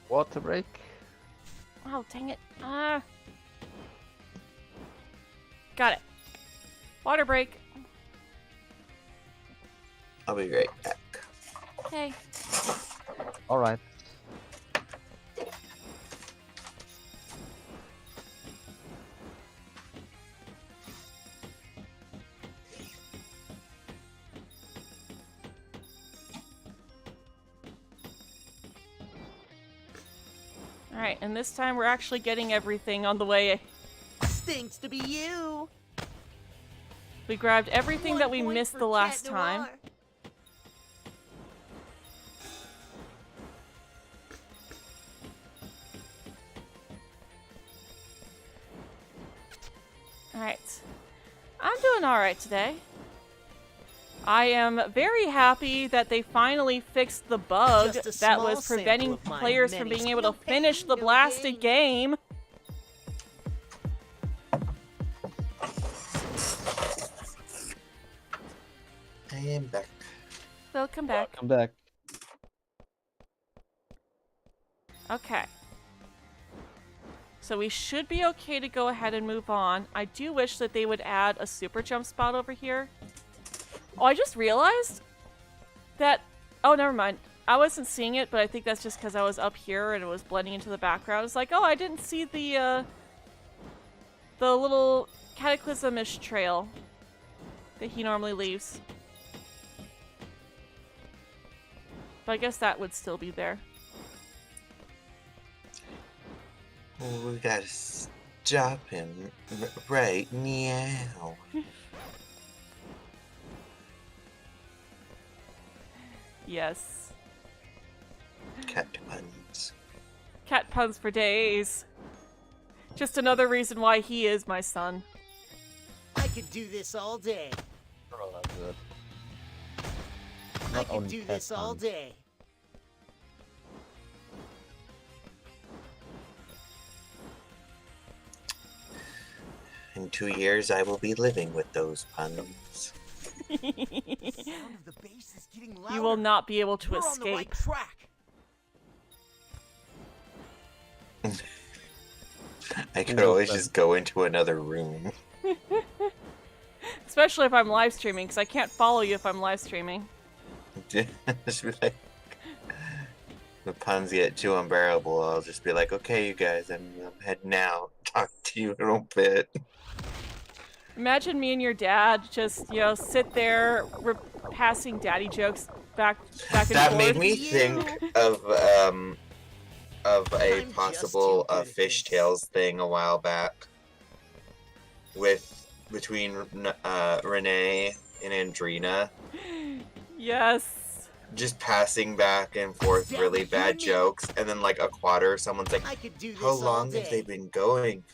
Water break. Oh, dang it. Got it. Water break. I'll be right back. Okay. Alright. Alright, and this time we're actually getting everything on the way. Stinks to be you. We grabbed everything 1 that we point missed for the last Cat time. Noir. Alright. I'm doing alright today. I am very happy that they finally fixed the bug Just a that small was preventing sample of my players from many being able to skill finish pain, the no blasted game. I am back. Welcome back. Come back. Okay. So we should be okay to go ahead and move on. I do wish that they would add a super jump spot over here. Oh, I just realized that... Oh, never mind. I wasn't seeing it, but I think that's just because I was up here and it was blending into the background. It's like, oh, I didn't see the little cataclysmish trail that he normally leaves. But I guess that would still be there. Well, we gotta stop him right now. Yes. Cat puns. Cat puns for days. Just another reason why he is my son. I could do this all day. Oh, that's good. I Not could only do cat this all puns. day. In 2 years, I will be living with those puns. Sound of the bass is getting louder. You will not be able to We're on the right escape. track. I could always just go into another room. Especially if I'm live streaming, because I can't follow you if I'm live streaming. Just be like, the puns get too unbearable. I'll just be like, okay, you guys, I'm heading out. Talk to you in a bit. Imagine me and your dad just, you know, sit there passing daddy jokes back and That forth. made me think of a I'm just possible too good at Fishtails thing a while back between Renee and Andrina, Yes. just passing back and forth Damn, really you bad and me. jokes, and then like a quarter, someone's like, I could do this "How all long day. have they been going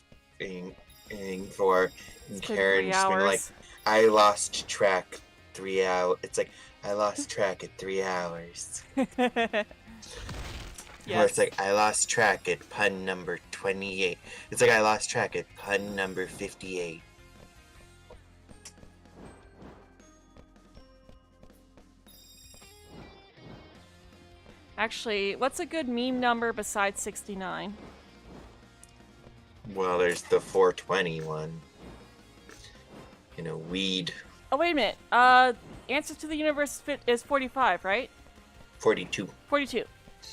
for?" And It's been Karen's 3 been hours. like, "I lost track 3 hours." It's like, I lost track at 3 hours. Where Yes. it's like, I lost track at pun number 28. It's like, I lost track at pun number 58. Actually, what's a good meme number besides 69? Well, there's the 420 one. You know, weed. Oh, wait a minute. Answer to the Universe is 45, right? 42. 42.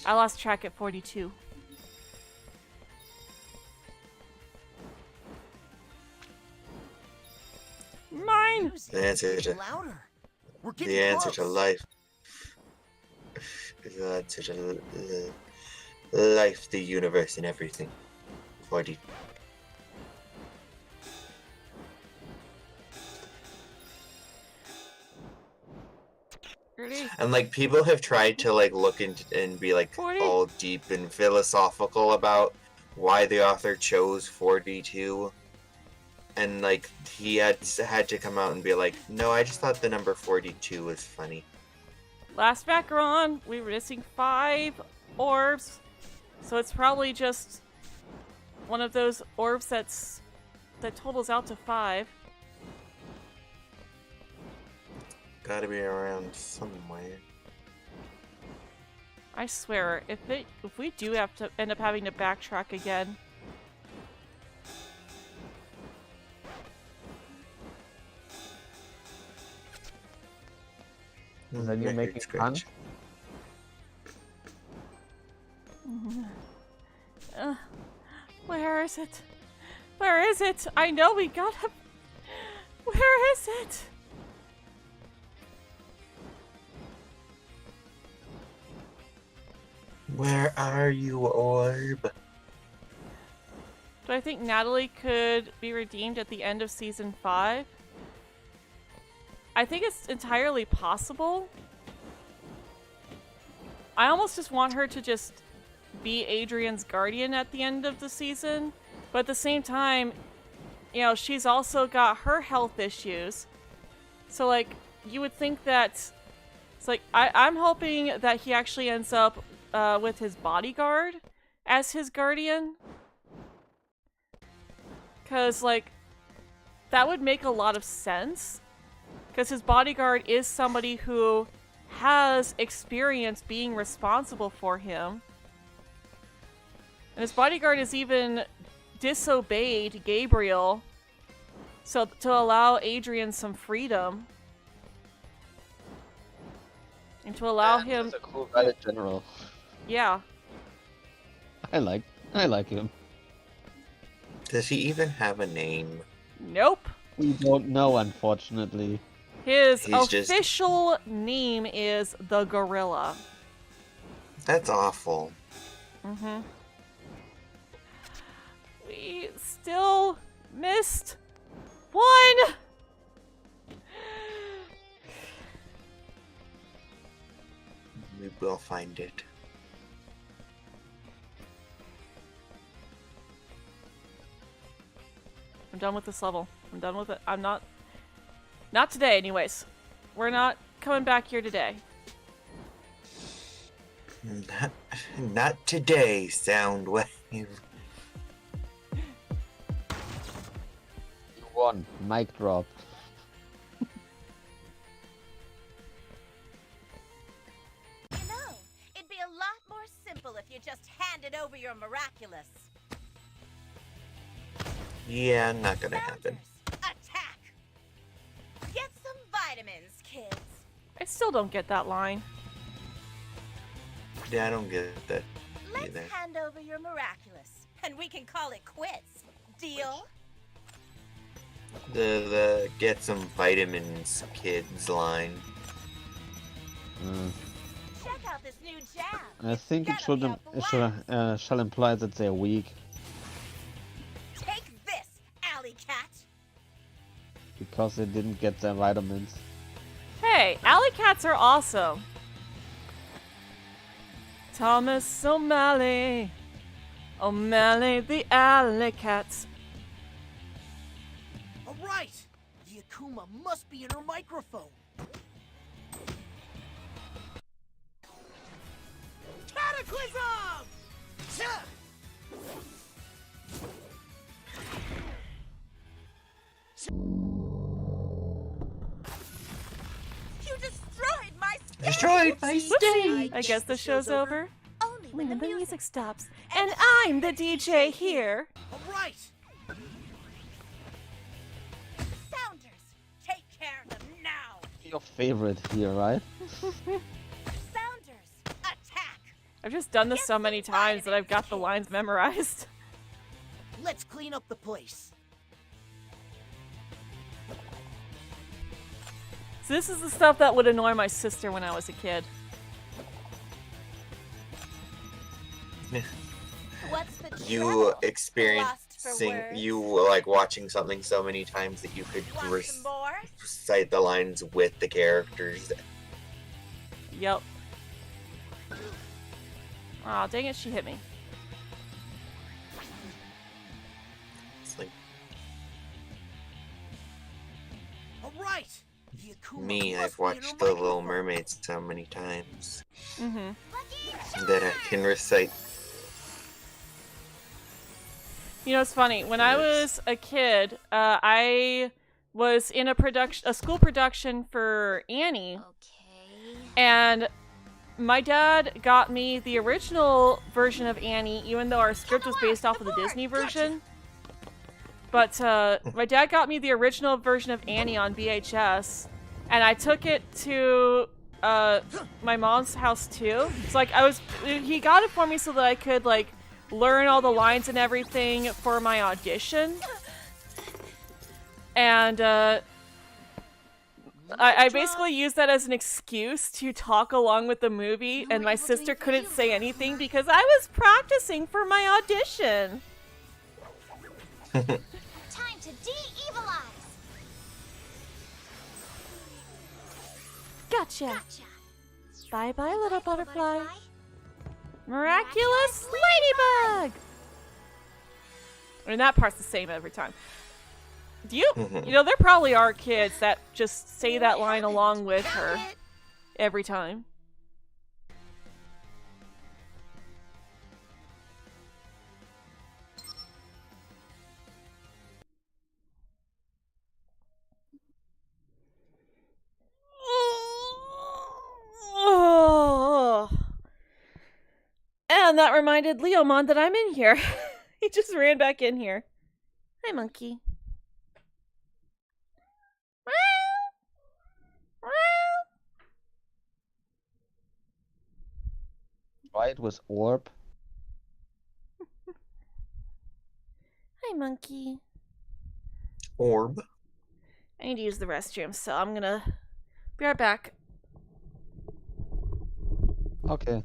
I lost track at 42. Mine! Music The answer is getting to- louder. We're getting The answer to close. life. The answer to life, the universe, and everything. 40. Ready? And like, people have tried to like look into and be like 40. all deep and philosophical about why the author chose 42. And like, he had to come out and be like, no, I just thought the number 42 was funny. Last macaron, we were missing 5 orbs. So it's probably just one of those orbs that totals out to 5. Gotta be around somewhere. I swear, if we do have to end up having to backtrack again. And then you make Record it fun. scratch. Where is it? Where is it? I know we gotta... Where is it? Where are you, orb? Do I think Natalie could be redeemed at the end of Season 5? I think it's entirely possible. I almost just want her to just be Adrian's guardian at the end of the season. But at the same time, you know, she's also got her health issues. So, like, you would think that... It's like, I'm hoping that he actually ends up with his bodyguard as his guardian. Because, like, that would make a lot of sense. Because his bodyguard is somebody who has experience being responsible for him. And his bodyguard has even disobeyed Gabriel so to allow Adrian some freedom. And to allow him... He's a cool guy in general. Yeah. I like him. Does he even have a name? Nope. We don't know, unfortunately. His He's just- official name is the Gorilla. That's awful. Mm-hmm. We still missed one! We will find it. I'm done with this level. I'm done with it. I'm not... Not today, anyways. We're not coming back here today. Not today, Soundwave. You won. Mic drop. You know, it'd be a lot more simple if you just handed over your miraculous. Yeah, not gonna happen. Founders, attack! Get some vitamins, kids. I still don't get that line. Yeah, I don't get that Let's either. hand over your miraculous, and we can call it quits. Deal? The get some vitamins, kids line. Check out this new jab. I think it shall imply that they're weak Take this, alley cat. because they didn't get their vitamins. Hey, alley cats are awesome. Thomas O'Malley. O'Malley the alley cat. All right. The Akuma must be in her microphone. Cataclysm! You destroyed my Destroyed my Whoopsie! I guess the show's over. Only when the music stops. And I'm the DJ here. All right. Sounders, take care of them now. Your favorite here, right? Sounders, attack. I've just done this so many times that I've got the lines memorized. Let's clean up the place. So this is the stuff that would annoy my sister when I was a kid. What's the You trouble? Lost for experiencing, words? you like watching something so many times that you could Want some more? recite the lines with the characters. Yep. Aw, dang it, she hit me. It's like All right. The Akuma me, must I've be in her watched The Little microphone. Mermaid so many times Mm-hmm. that I can recite. You know, it's funny. When I was a kid, I was in a school production for Annie, Okay. and my dad got me the original version of Annie, even though our script was based off of the Disney version. But my dad got me the original version of Annie on VHS, and I took it to my mom's house too. It's like he got it for me so that I could like learn all the lines and everything for my audition. And I basically used that as an excuse to talk along with the movie, and my sister couldn't say anything because I was practicing for my audition. Time to de-evilize. Gotcha. Gotcha. Bye bye, little butterfly. Butterfly. Miraculous ladybug! I mean, that part's the same every time. Do you, you know, there probably are kids that just say that line along with her every time. Oh. And that reminded Leomon that I'm in here. He just ran back in here. Hi, monkey. Why it was orb? Hi, monkey. Orb. I need to use the restroom, so I'm gonna be right back. Okay.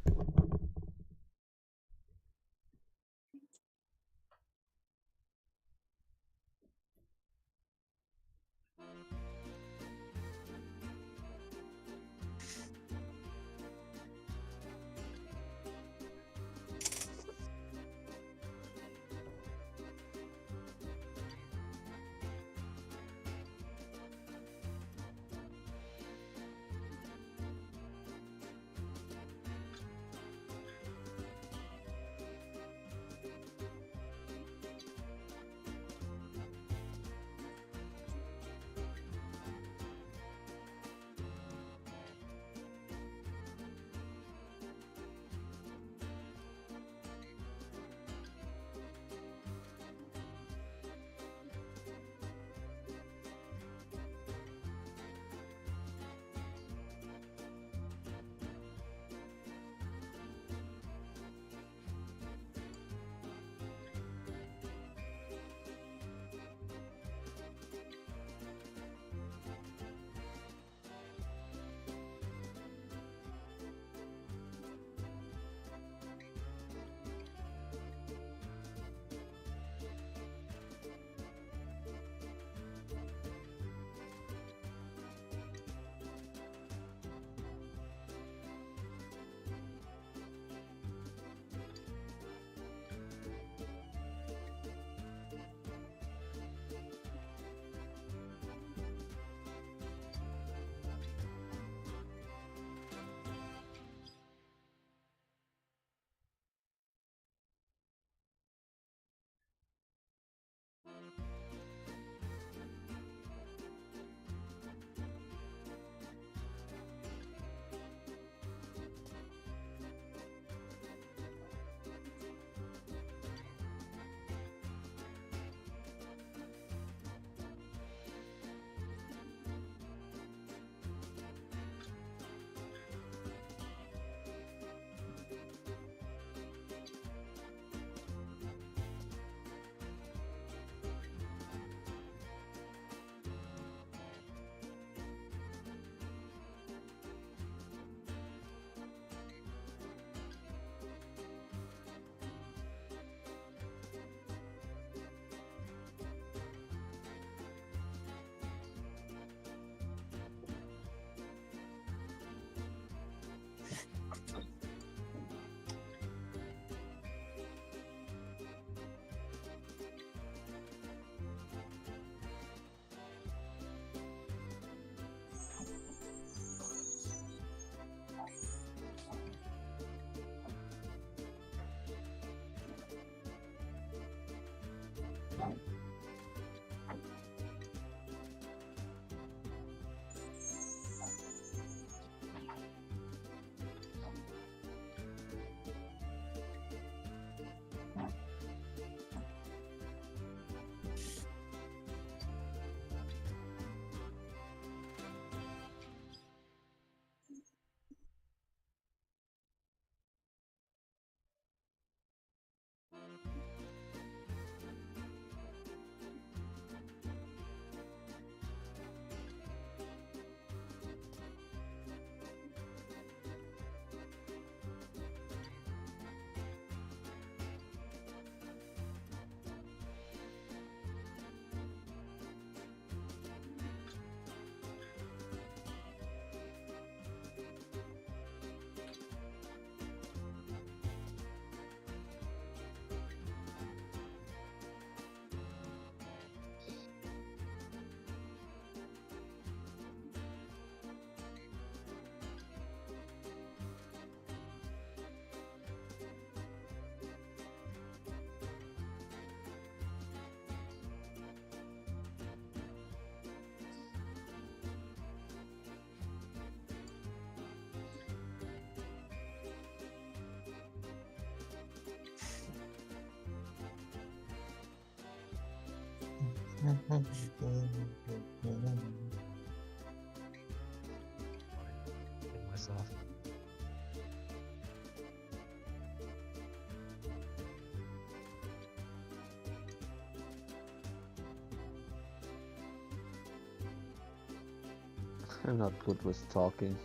Myself. I'm not good with talking.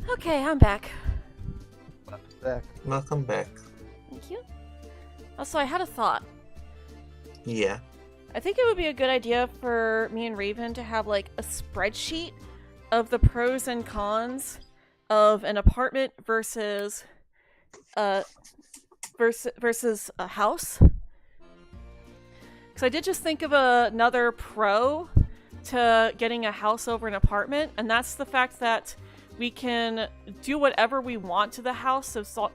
Okay, I'm back. Back. Welcome back. Thank you. Also, I had a thought. Yeah. I think it would be a good idea for me and Raven to have like a spreadsheet of the pros and cons of an apartment versus a house. Because I did just think of another pro to getting a house over an apartment, and that's the fact that we can do whatever we want to the house, so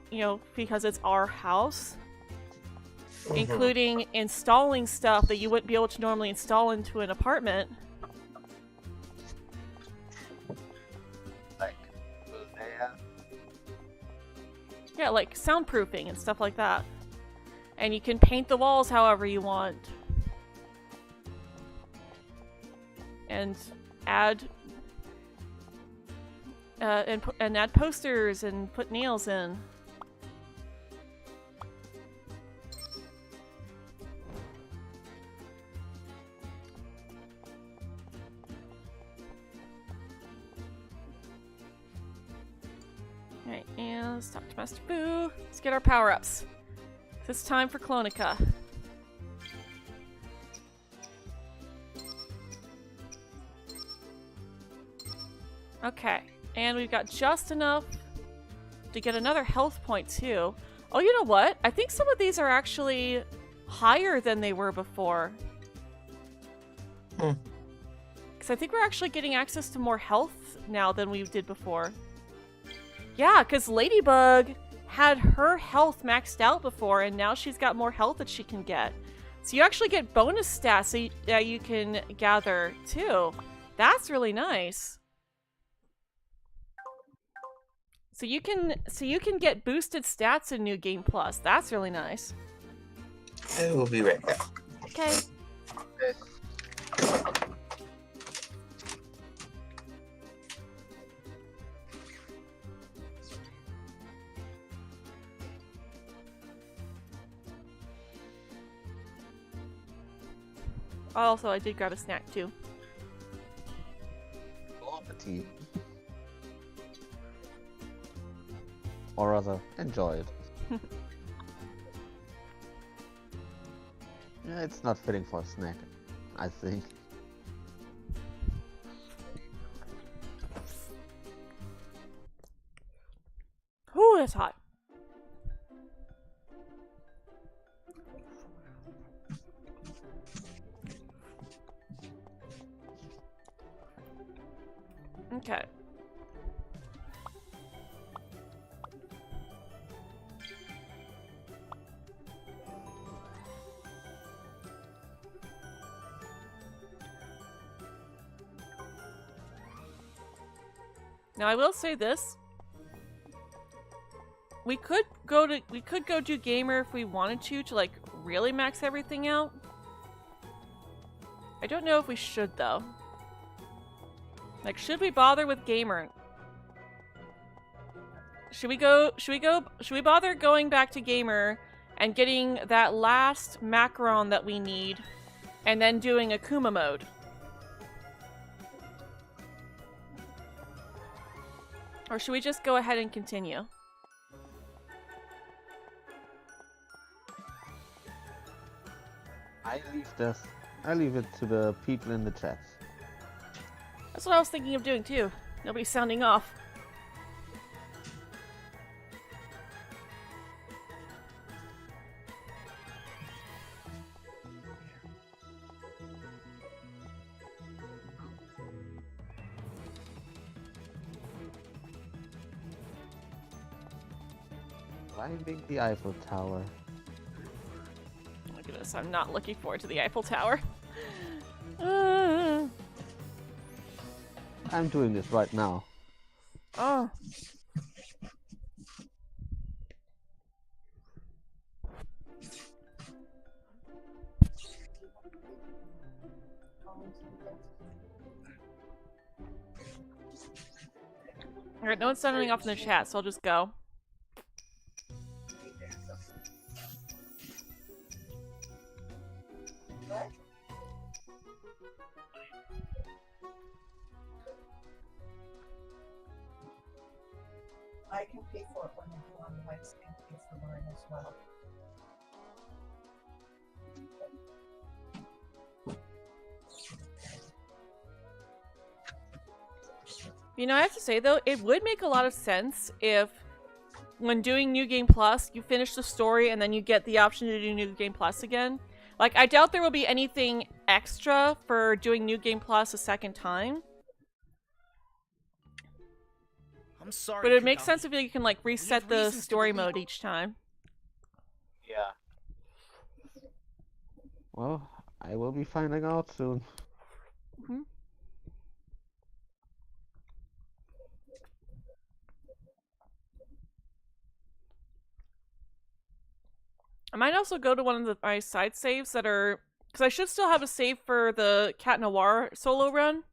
because it's our house. Including installing stuff that you wouldn't be able to normally install into an apartment. Like, there. Yeah, like soundproofing and stuff like that. And you can paint the walls however you want. And add and add posters and put nails in. Alright, and let's talk to Master Boo. Let's get our power-ups. It's time for Clonica. Okay, and we've got just enough to get another health point too. Oh, you know what? I think some of these are actually higher than they were before. Because I think we're actually getting access to more health now than we did before. Yeah, because Ladybug had her health maxed out before, and now she's got more health that she can get. So you actually get bonus stats that you can gather too. That's really nice. So you can get boosted stats in New Game Plus. That's really nice. I will be right back. Okay. Also, I did grab a snack too. Bon appetit. Or rather, enjoy it. Yeah, it's not fitting for a snack, I think. Ooh, it's hot. Okay. Now I will say this. We could go do gamer if we wanted to like really max everything out. I don't know if we should though. Like, should we bother with gamer? Should we bother going back to gamer and getting that last Macron that we need and then doing Akuma mode? Or should we just go ahead and continue? I leave it to the people in the chat. That's what I was thinking of doing too. Nobody's sounding off. Climbing the Eiffel Tower. Look at this, I'm not looking forward to the Eiffel Tower. I'm doing this right now. Oh. Alright, no one's sounding off in the chat, so I'll just go. I can pay for it when you go on the website and pay for mine as well. You know, I have to say though, it would make a lot of sense if when doing New Game Plus, you finish the story and then you get the option to do New Game Plus again. Like, I doubt there will be anything extra for doing New Game Plus a second time. I'm sorry. But it makes sense if you can, like, reset the story mode each time. Yeah. Well, I will be finding out soon. Mm-hmm. I might also go to one of my side saves that are... Because I should still have a save for the Cat Noir solo run.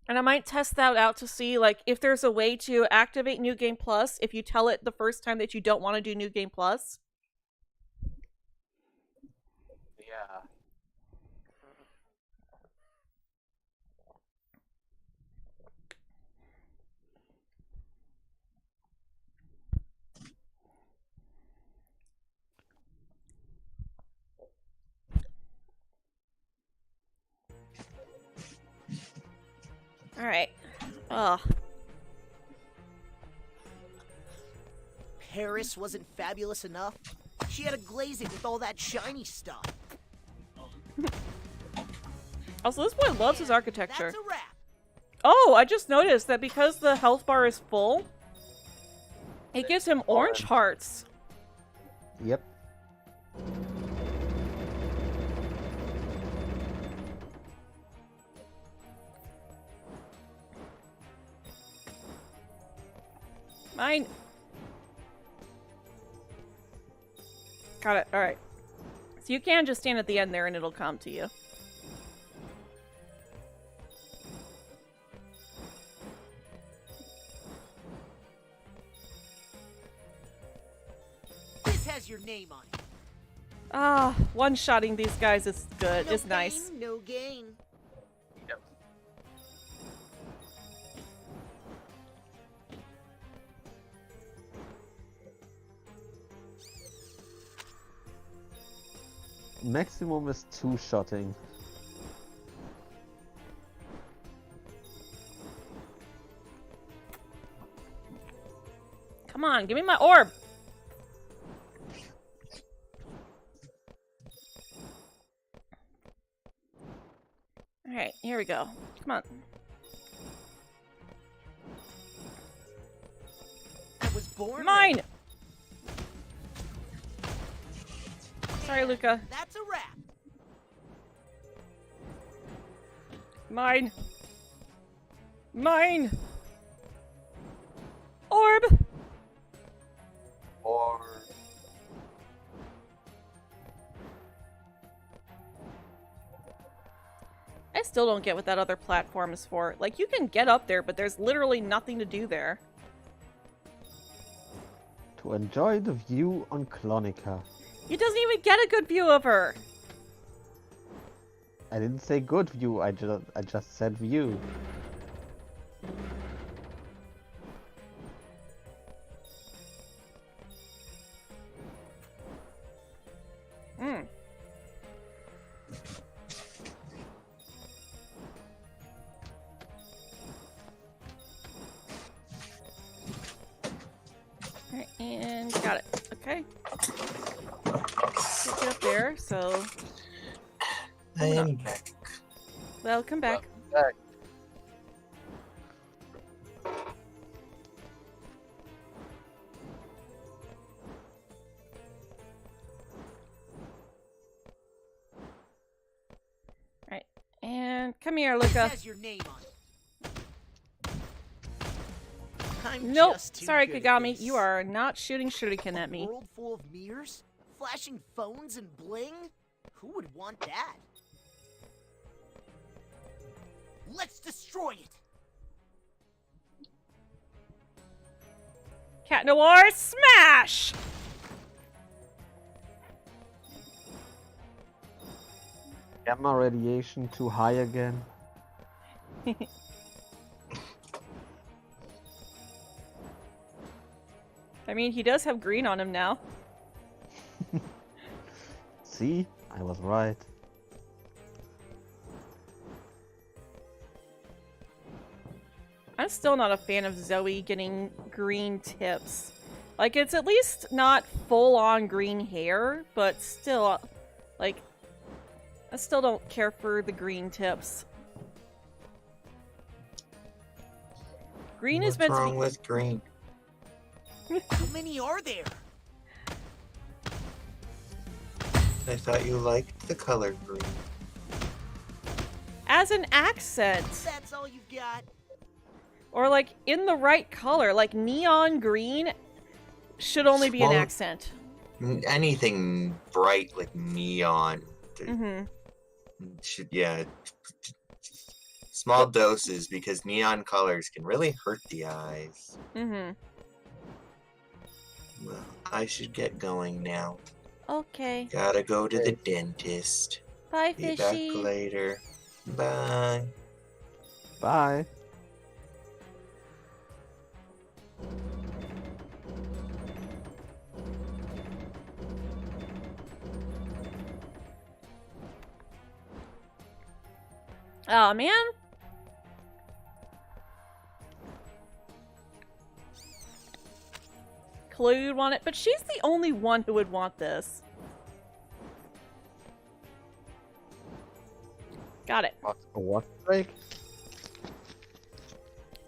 And I might test that out to see, like, if there's a way to activate New Game Plus if you tell it the first time that you don't want to do New Game Plus. Yeah. Alright. Ugh. Paris wasn't fabulous enough. She had to glaze it with all that shiny stuff. Also, this boy loves his architecture. That's a wrap. Oh, I just noticed that because the health bar is full, it gives him orange hearts. Yep. Mine. Got it. Alright. So you can just stand at the end there and it'll come to you. This has your name on it. Ah, one-shotting these guys is good. No It's nice. pain, no gain. Yep. Maximum is 2-shotting. Come on, give me my orb. Alright, here we go. Come on. I was born Mine! ready. Sorry, Luca. That's a wrap. Mine. Mine! Orb! Or I still don't get what that other platform is for. Like, you can get up there, but there's literally nothing to do there. To enjoy the view on Clonica. You doesn't even get a good view of her! I didn't say good view, I just said view. Hmm. Alright, and got it. Okay. Get up there, so I am back. welcome back. Back. Alright. And come here, This Luca. has your name on it. I'm Nope. just too Sorry, good at Kagami. this. You are not shooting shuriken at A me. world full of mirrors, flashing phones and bling. Who would want that? Let's destroy it. Cat Noir, smash! Gamma radiation too high again. I mean, he does have green on him now. See? I was right. I'm still not a fan of Zoe getting green tips. Like, it's at least not full-on green hair, but still, like, I still don't care for the green tips. Green is What's meant to wrong be... with green? How many are there? I thought you liked the color green. as an accent. That's all you've got? Or, like, in the right color. Like, neon green should only be an Well, accent. Anything bright like neon Mm-hmm. should, yeah. Small doses because neon colors can really hurt the eyes. Mm-hmm. Well, I should get going now. Okay. Gotta go to the dentist. Bye, Be back fishy. later. Bye. Bye. Oh man. Chloe would want it, but she's the only one who would want this. Got it. What? A what break?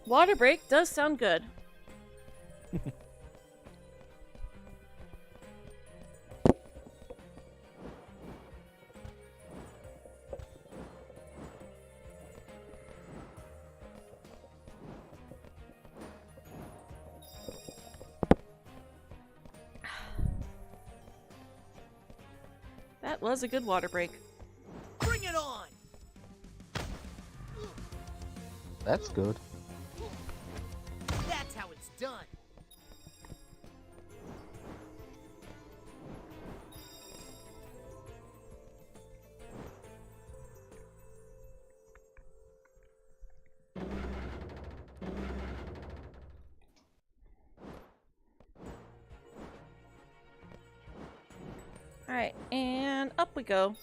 Water break does sound good. That was a good water break. Bring it on! That's good. That's how it's done. Alright, and up we go.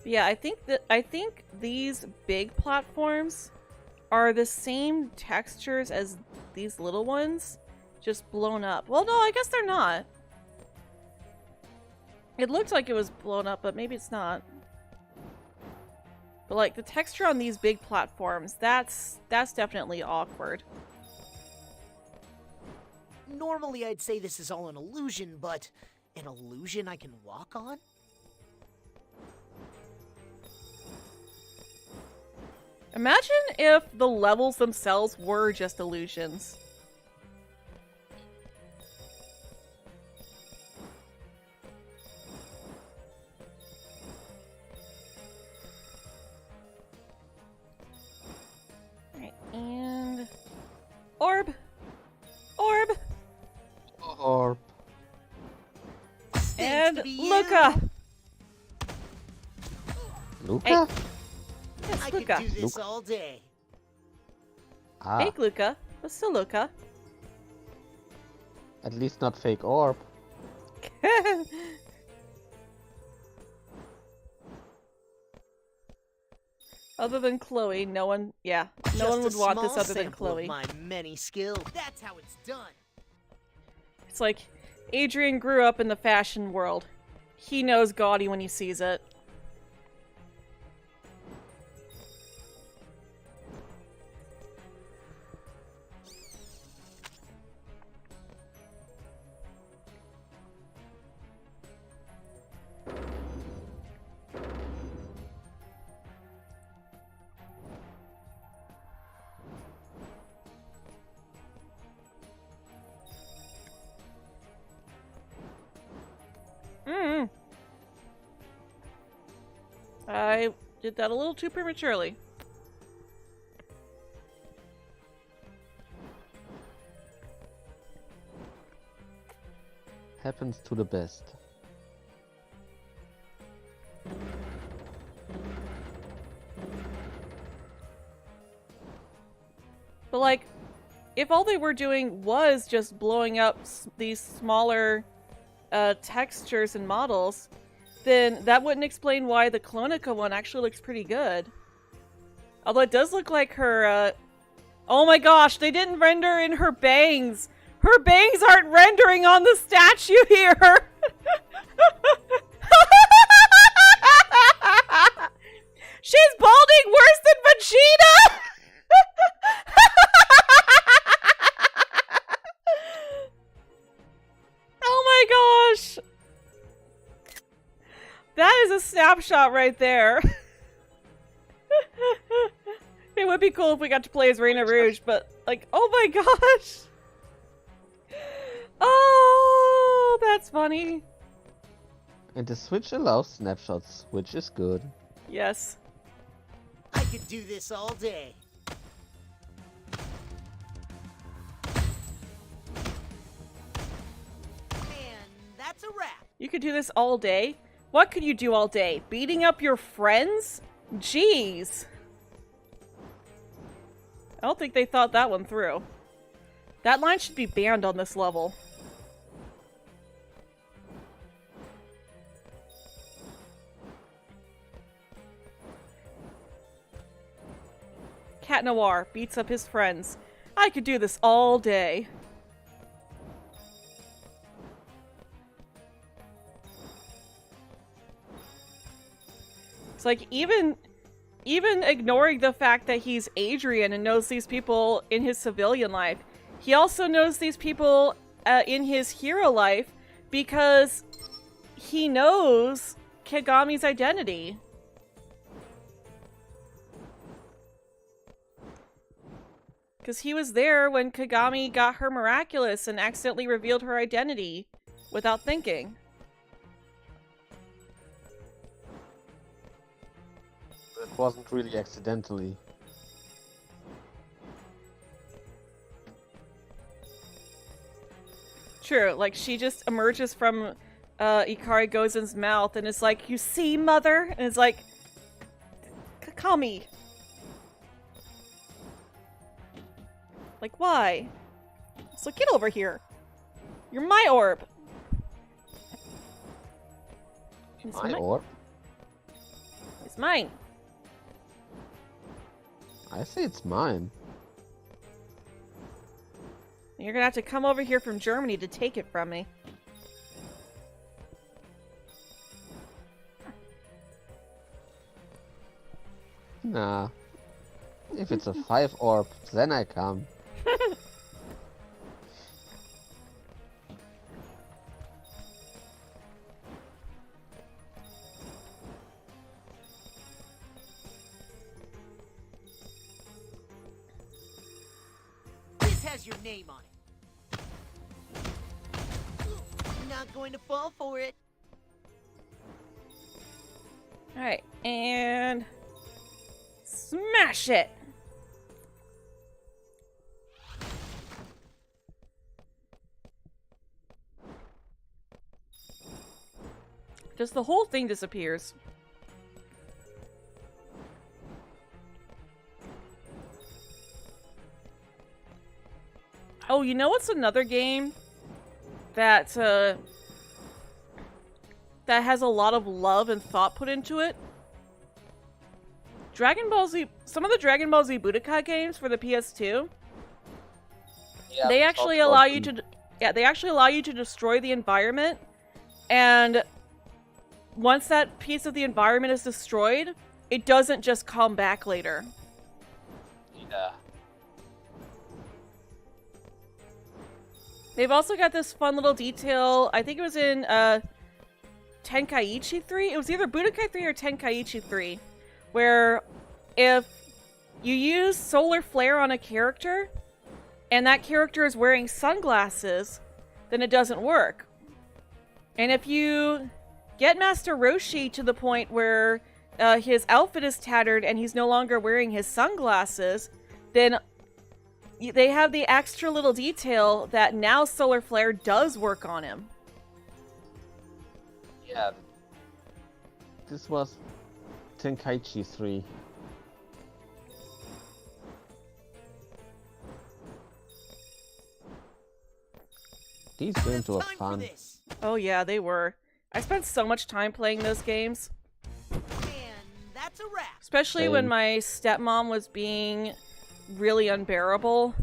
Yeah, I think these big platforms are the same textures as these little ones, just blown up. Well, no, I guess they're not. It looked like it was blown up, but maybe it's not. But like the texture on these big platforms, that's definitely awkward. Normally I'd say this is all an illusion, but an illusion I can walk on? Imagine if the levels themselves were just illusions. Alright, and... Orb! Orb! Orb. And to be you. Luca! Luca? Yes, I Luca. could do this all day. Ah, Fake Luca, but still Luca. at least not fake orb. Other than Chloe, no one, yeah, no one would Just a want this small other than sample of Chloe. my many skills. That's how it's done. It's like, Adrian grew up in the fashion world. He knows gaudy when he sees it. I did that a little too prematurely. Happens to the best. But like, if all they were doing was just blowing up these smaller textures and models, then that wouldn't explain why the Clonica one actually looks pretty good. Although it does look like her, oh my gosh, they didn't render in her bangs! Her bangs aren't rendering on the statue here! She's balding worse than Vegeta! Oh my gosh! That is a snapshot right there. It would be cool if we got to play as Reina Rouge, but like, oh my gosh! Oh, that's funny. And the Switch allows snapshots, which is good. Yes. I could do this all day. And that's a wrap. You could do this all day? What could you do all day? Beating up your friends? Jeez. I don't think they thought that one through. That line should be banned on this level. Cat Noir beats up his friends. I could do this all day. It's like, even ignoring the fact that he's Adrian and knows these people in his civilian life, he also knows these people in his hero life because he knows Kagami's identity. Because he was there when Kagami got her miraculous and accidentally revealed her identity without thinking. It wasn't really accidentally. True, like she just emerges from Ikari Gozen's mouth and is like, "You see, mother?" And it's like, Kagami. Like, why? So get over here. You're my orb. My orb? It's mine. I say it's mine. You're gonna have to come over here from Germany to take it from me. Nah. If it's a 5 orb, then I come. has your name on it. Not going to fall for it. Alright, and smash it! Just the whole thing disappears. Oh, you know what's another game that that has a lot of love and thought put into it? Dragon Ball Z. Some of the Dragon Ball Z Budokai games for the PS2. Yeah, They actually allow you to. Yeah, they actually allow you to destroy the environment, and once that piece of the environment is destroyed, it doesn't just come back later. Yeah. They've also got this fun little detail. I think it was in Tenkaichi 3. It was either Budokai 3 or Tenkaichi 3, where if you use solar flare on a character and that character is wearing sunglasses, then it doesn't work. And if you get Master Roshi to the point where his outfit is tattered and he's no longer wearing his sunglasses, then they have the extra little detail that now solar flare does work on him. Yeah. This was Tenkaichi 3. These games were Time for fun. this. Oh yeah, they were. I spent so much time playing those games. And that's a wrap. Especially when Same. my stepmom was being really unbearable.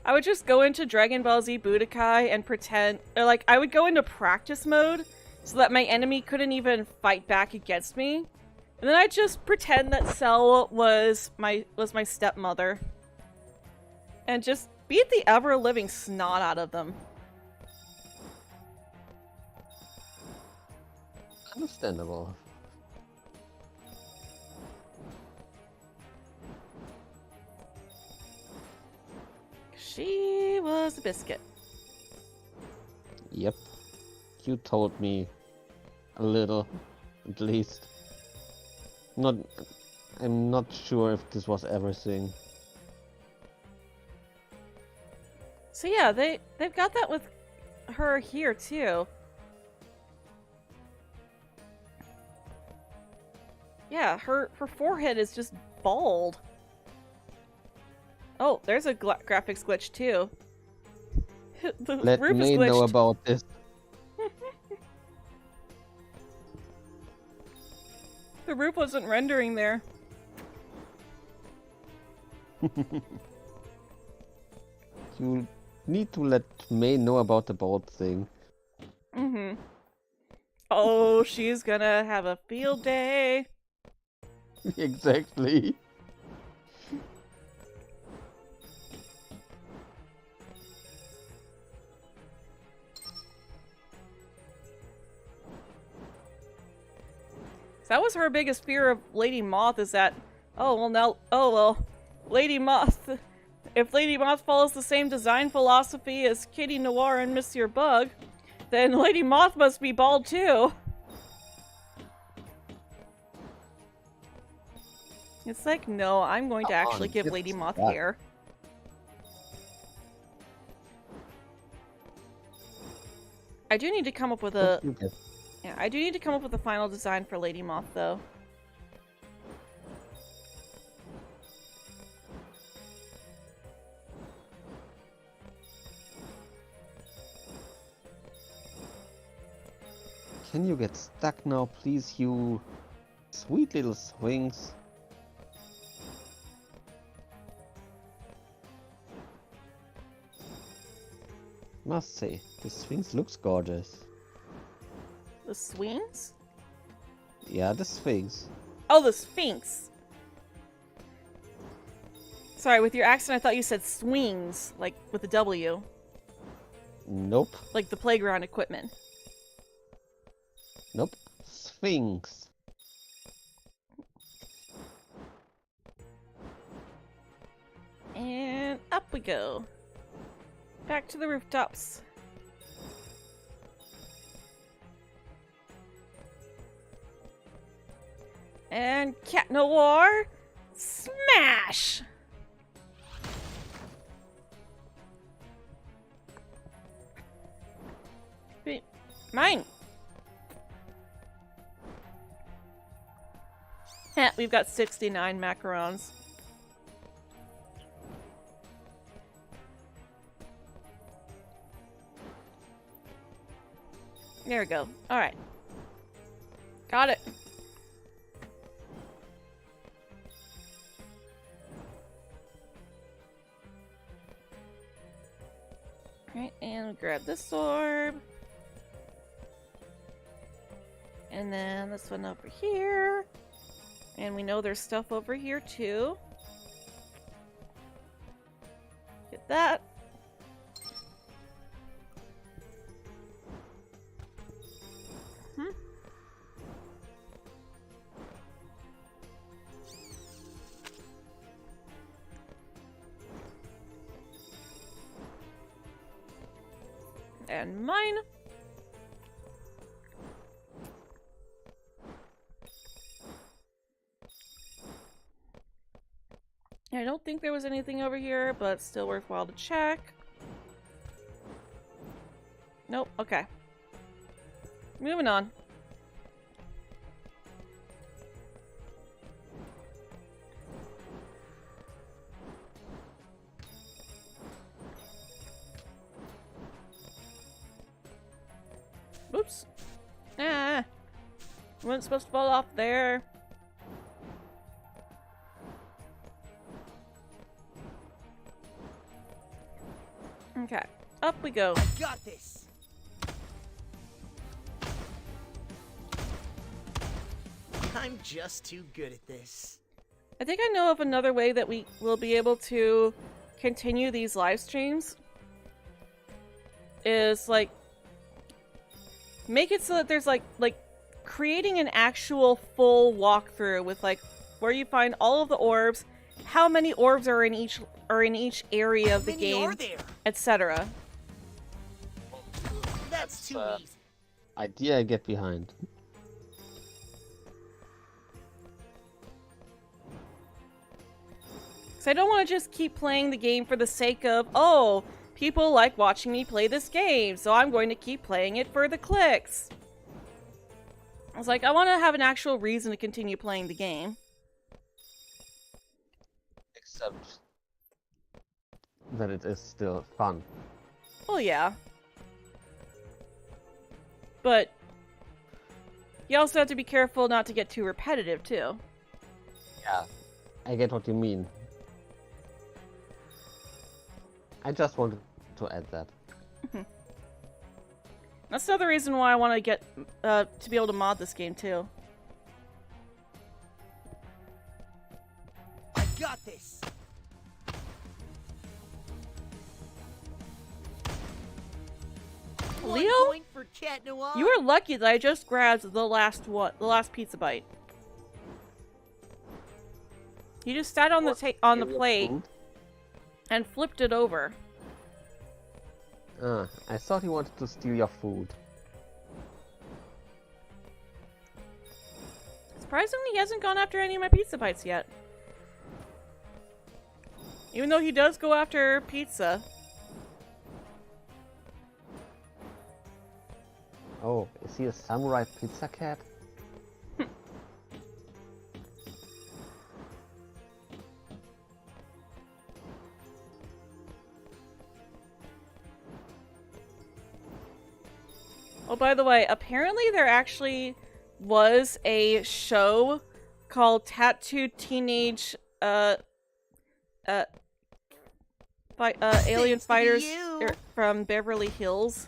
I would just go into Dragon Ball Z Budokai and pretend, or like, I would go into practice mode so that my enemy couldn't even fight back against me. And then I'd just pretend that Cell was my stepmother. And just beat the ever-living snot out of them. Understandable. She was a biscuit. Yep. You told me a little, at least. I'm not sure if this was everything. So yeah, they've got that with her here too. Yeah, her forehead is just bald. Oh, there's a graphics glitch too. The Let roof is me know glitched. about this. The roof wasn't rendering there. You need to let May know about the bald thing. Mm-hmm. Oh, she's gonna have a field day. Exactly. So that was her biggest fear of Lady Moth, is that, Lady Moth, if Lady Moth follows the same design philosophy as Kitty Noir and Monsieur Bug, then Lady Moth must be bald too. It's like, no, I'm going to actually give Lady Moth hair. I do need to come up with a... Yeah, I do need to come up with a final design for Lady Moth, though. Can you get stuck now, please, you sweet little swings? Must say, the Sphinx looks gorgeous. The swings? Yeah, the Sphinx. Oh, the Sphinx! Sorry, with your accent I thought you said swings, like with a W. Nope. Like the playground equipment. Nope. Sphinx. And up we go. Back to the rooftops. And Cat Noir, smash! Wait, mine! Heh, we've got 69 macarons. There we go. Alright. Got it. Alright, and we'll grab this orb. And then this one over here. And we know there's stuff over here too. Get that. And mine. I don't think there was anything over here, but still worthwhile to check. Nope, okay. Moving on. Oops. Ah. I wasn't supposed to fall off there. Okay. Up we go. I got this. I'm just too good at this. I think I know of another way that we will be able to continue these live streams. Is like make it so that there's like creating an actual full walkthrough with like where you find all of the orbs, how many orbs are in each area of the game, etc. That's too easy. Idea I get behind. So I don't want to just keep playing the game for the sake of, oh, people like watching me play this game, so I'm going to keep playing it for the clicks. I was like, I want to have an actual reason to continue playing the game. Except that it is still fun. Well, yeah. But you also have to be careful not to get too repetitive, too. Yeah, I get what you mean. I just wanted to add that. That's another reason why I want to get to be able to mod this game too. I got this. Leo, Point for Cat Noir. you are lucky that I just grabbed the last pizza bite. You just sat on the plate and flipped it over. I thought he wanted to steal your food. Surprisingly, he hasn't gone after any of my pizza bites yet. Even though he does go after pizza. Oh, is he a samurai pizza cat? Oh, by the way, apparently there actually was a show called Tattooed Teenage Alien Fighters from Beverly Hills.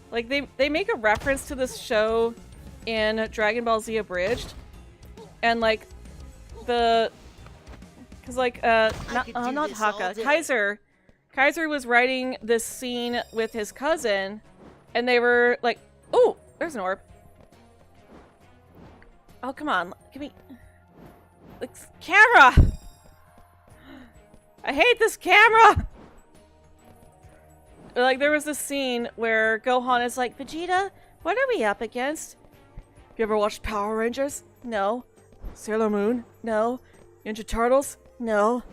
Like they make a reference to this show in Dragon Ball Z Abridged, and like not Haka, Kaiser was writing this scene with his cousin, and they were like, "Oh, there's an orb. Oh, come on, give me, like, Kara." I hate this camera! Like, there was a scene where Gohan is like, Vegeta, what are we up against? Have you ever watched Power Rangers? No. Sailor Moon? No. Ninja Turtles? No.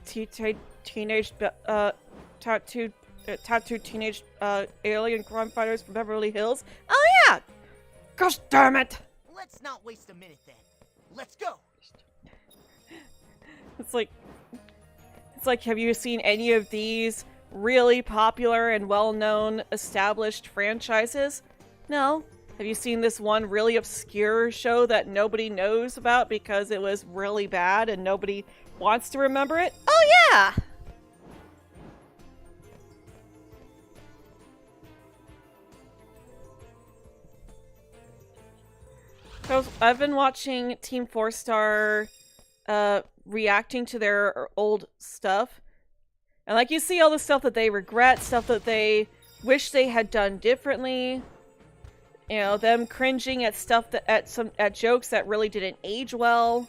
Tattooed teenage alien crime fighters from Beverly Hills? Oh yeah! Gosh damn it! Let's not waste a minute then. Let's go. It's like, have you seen any of these really popular and well-known established franchises? No. Have you seen this one really obscure show that nobody knows about because it was really bad and nobody wants to remember it? Oh yeah! I've been watching Team 4 Star reacting to their old stuff. And like you see all the stuff that they regret, stuff that they wish they had done differently. You know, them cringing at stuff that at jokes that really didn't age well.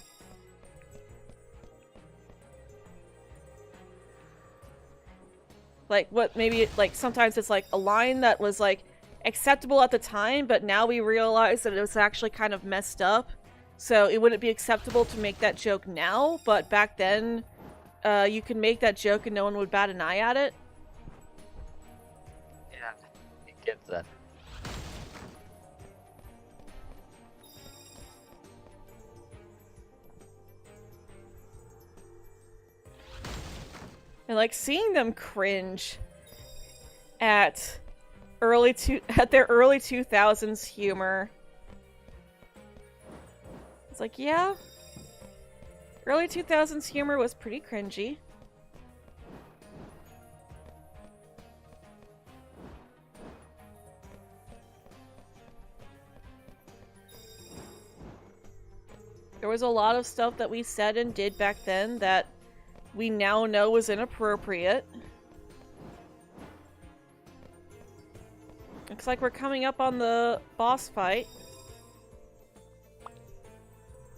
Like what maybe like sometimes it's like a line that was like acceptable at the time, but now we realize that it was actually kind of messed up. So it wouldn't be acceptable to make that joke now, but back then you could make that joke and no one would bat an eye at it. Yeah, he gets that. And like seeing them cringe at their early 2000s humor. It's like, yeah. Early 2000s humor was pretty cringy. There was a lot of stuff that we said and did back then that we now know was inappropriate. Looks like we're coming up on the boss fight.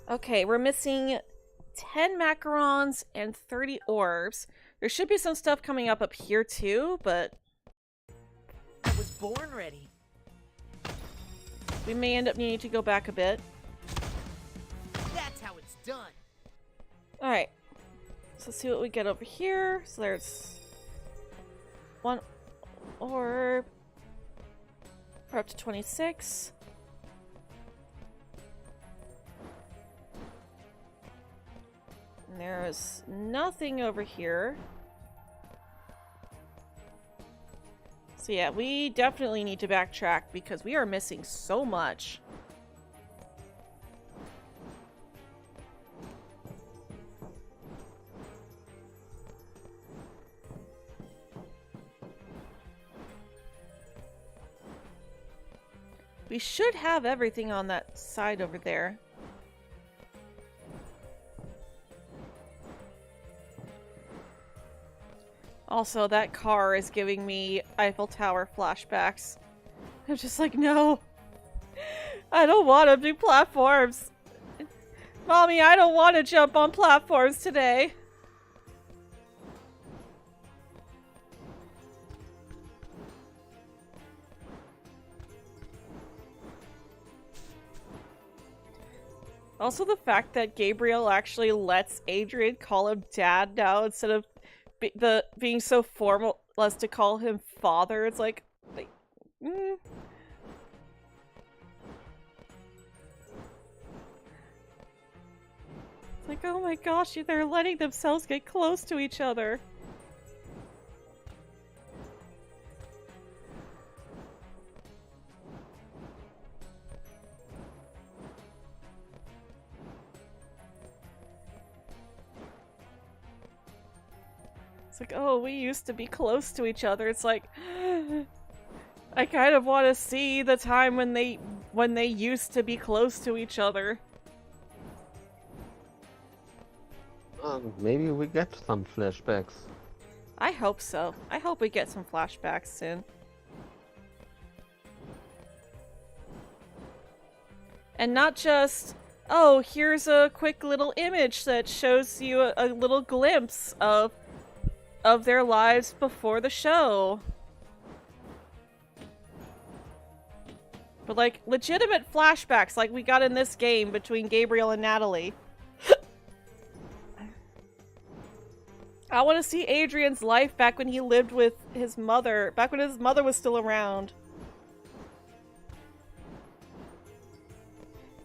Okay, we're missing 10 macarons and 30 orbs. There should be some stuff coming up here too, but I was born ready. we may end up needing to go back a bit. That's how it's done. Alright. So let's see what we get over here. So there's one orb. We're up to 26. And there's nothing over here. So yeah, we definitely need to backtrack because we are missing so much. We should have everything on that side over there. Also, that car is giving me Eiffel Tower flashbacks. I'm just like, no. I don't want to do platforms. Mommy, I don't want to jump on platforms today. Also, the fact that Gabriel actually lets Adrian call him dad now instead of being so formal as to call him father. It's like It's like, oh my gosh, they're letting themselves get close to each other. Like, oh, we used to be close to each other. It's like, I kind of want to see the time when they used to be close to each other. Maybe we get some flashbacks. I hope so. I hope we get some flashbacks soon. And not just oh, here's a quick little image that shows you a little glimpse of their lives before the show. But like legitimate flashbacks like we got in this game between Gabriel and Natalie. I want to see Adrian's life back when he lived with his mother, back when his mother was still around.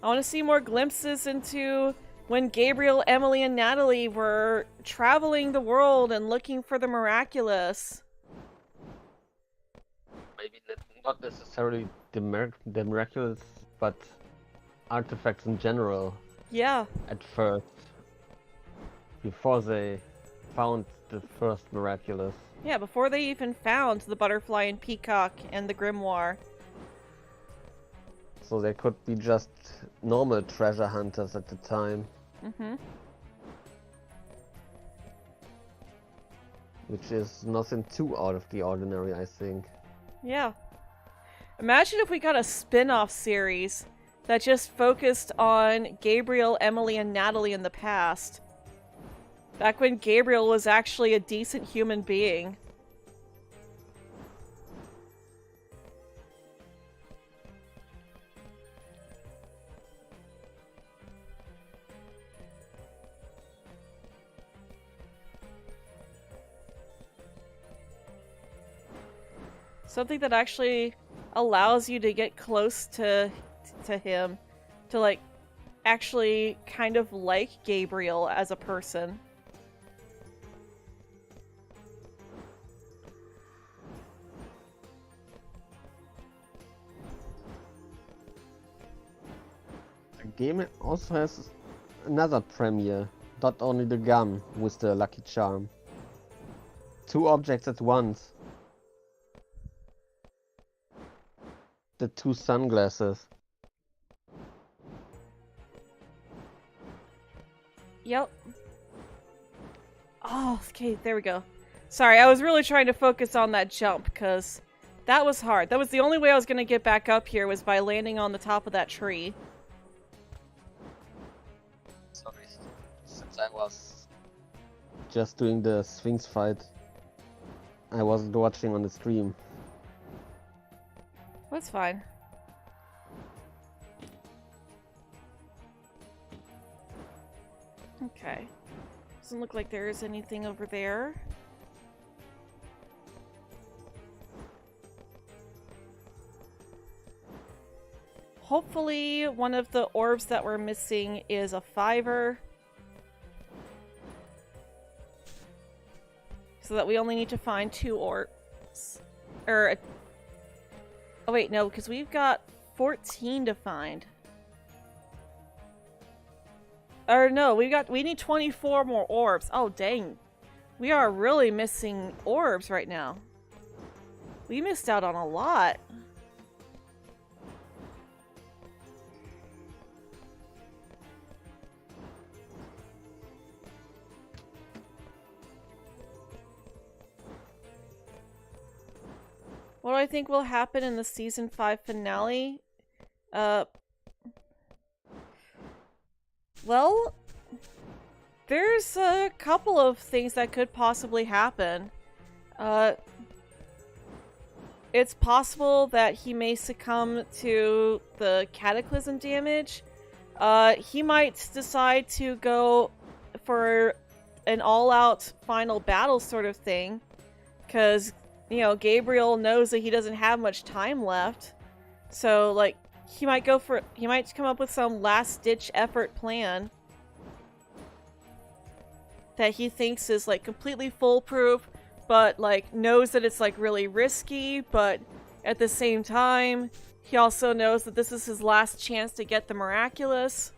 I want to see more glimpses into when Gabriel, Emily, and Natalie were traveling the world and looking for the miraculous. Maybe not necessarily the miraculous, but artifacts in general. Yeah. At first, before they found the first miraculous. Yeah, before they even found the butterfly and peacock and the grimoire. So they could be just normal treasure hunters at the time. Mm-hmm. Which is nothing too out of the ordinary, I think. Yeah. Imagine if we got a spin-off series that just focused on Gabriel, Emily, and Natalie in the past. Back when Gabriel was actually a decent human being. Something that actually allows you to get close to him. To, like, actually kind of like Gabriel as a person. The game also has another premiere, not only the gum with the lucky charm. 2 objects at once. The 2 sunglasses. Yep. Oh, okay, there we go. Sorry, I was really trying to focus on that jump, because that was hard. That was the only way I was going to get back up here, was by landing on the top of that tree. Sorry, since I was just doing the Sphinx fight, I wasn't watching on the stream. That's fine. Okay. Doesn't look like there is anything over there. Hopefully one of the orbs that we're missing is a 5-er. So that we only need to find 2 orbs. Oh wait, no, because we've got 14 to find. Or no, we need 24 more orbs. Oh dang. We are really missing orbs right now. We missed out on a lot. What do I think will happen in the season 5 finale? Well, there's a couple of things that could possibly happen. It's possible that he may succumb to the cataclysm damage. He might decide to go for an all-out final battle sort of thing. Because, you know, Gabriel knows that he doesn't have much time left. So, like, he might come up with some last-ditch effort plan that he thinks is, like, completely foolproof, but, like, knows that it's, like, really risky, but at the same time, he also knows that this is his last chance to get the miraculous.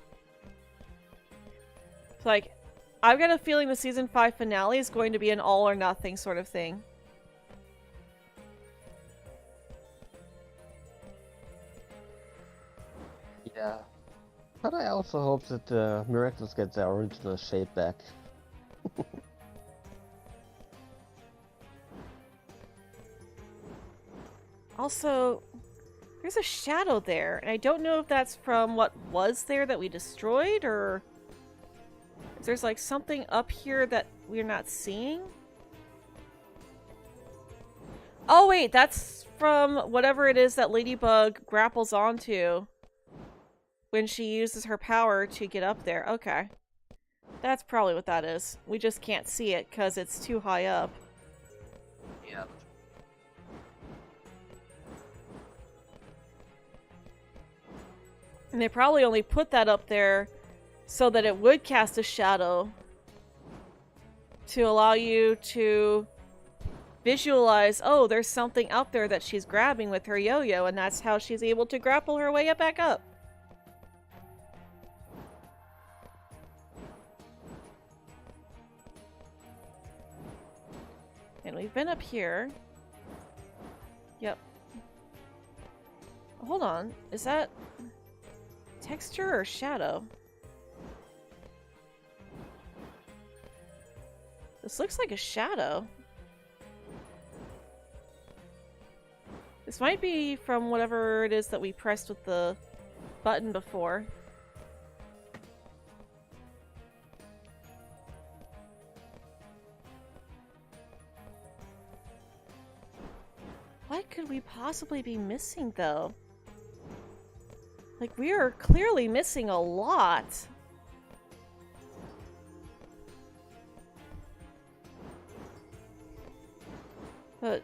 So, like, I've got a feeling the season 5 finale is going to be an all-or-nothing sort of thing. Yeah. But I also hope that the Miraculous get their original shape back. Also, There's a shadow there, and I don't know if that's from what was there that we destroyed, or if there's like something up here that we're not seeing. Oh wait, that's from whatever it is that Ladybug grapples onto when she uses her power to get up there. Okay. That's probably what that is. We just can't see it because it's too high up. Yep. And they probably only put that up there so that it would cast a shadow to allow you to visualize, oh, there's something out there that she's grabbing with her yo-yo, and that's how she's able to grapple her way up back up. And we've been up here. Yep. Hold on. Is that texture or shadow? This looks like a shadow. This might be from whatever it is that we pressed with the button before. What could we possibly be missing, though? Like, we are clearly missing a lot. But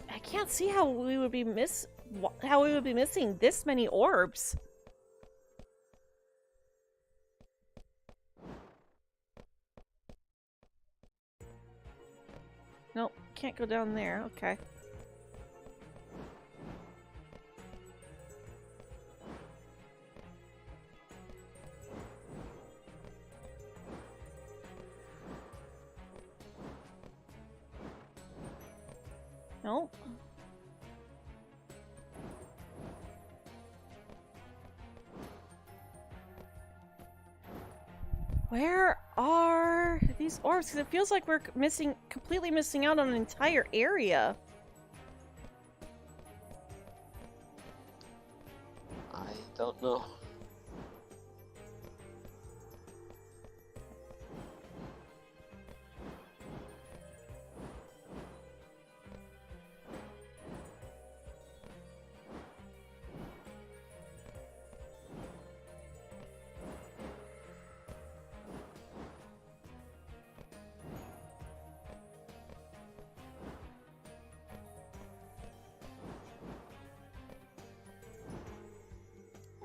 I can't see how we would be missing this many orbs. Nope, can't go down there. Okay. Nope. Where are these orbs? Because it feels like we're completely missing out on an entire area. I don't know.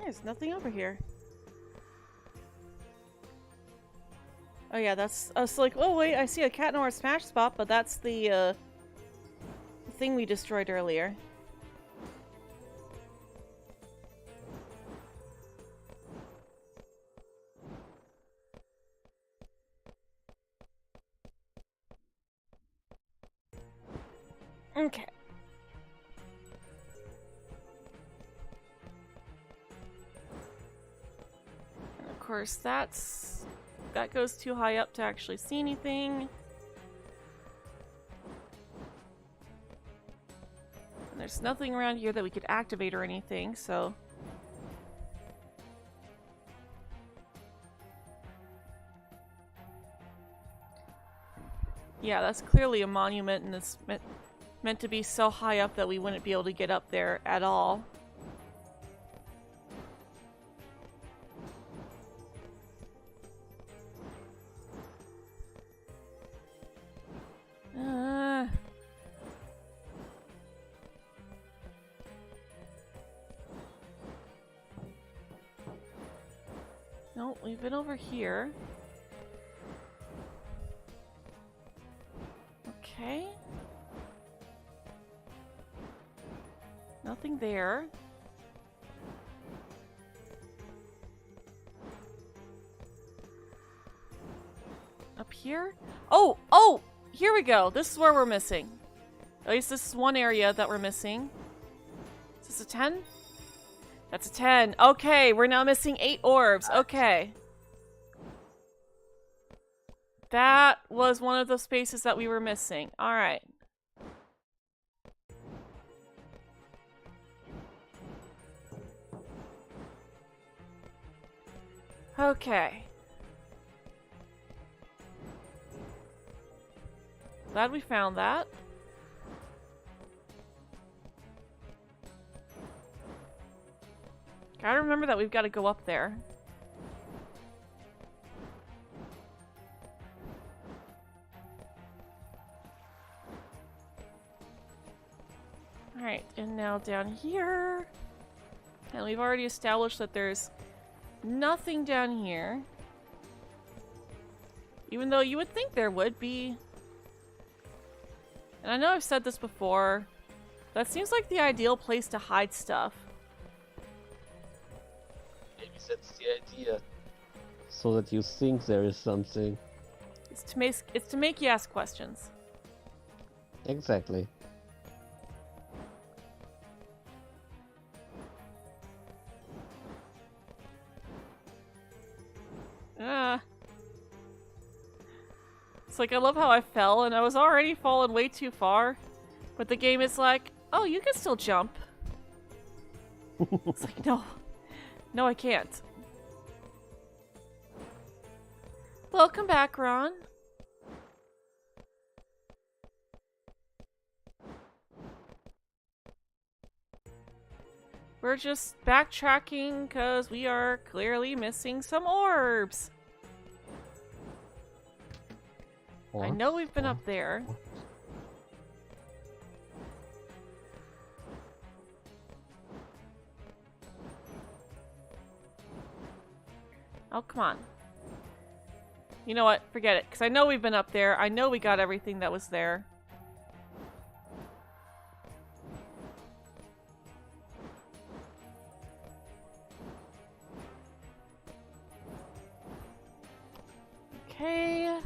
There's nothing over here. Oh yeah, that's... I was like, oh wait, I see a Cat Noir smash spot, but that's the thing we destroyed earlier. Okay. And of course, that goes too high up to actually see anything. And there's nothing around here that we could activate or anything, so... Yeah, that's clearly a monument, and it's meant to be so high up that we wouldn't be able to get up there at all. No, we've been over here. Okay. Nothing there. Up here? Oh! Oh! Here we go! This is where we're missing. At least this is one area that we're missing. Is this a 10? That's a 10. Okay, we're now missing 8 orbs. Okay. That was one of the spaces that we were missing. Alright. Okay. Glad we found that. Gotta remember that we've got to go up there. Alright, and now down here. And we've already established that there's nothing down here. Even though you would think there would be. And I know I've said this before. That seems like the ideal place to hide stuff. Maybe that's the idea. So that you think there is something. It's to make you ask questions. Exactly. It's like, I love how I fell and I was already falling way too far. But the game is like, oh, you can still jump. It's like, no. No, I can't. Welcome back, Ron. We're just backtracking because we are clearly missing some orbs. I know we've been up there. Oh, come on. You know what? Forget it. Because I know we've been up there. I know we got everything that was there. Okay.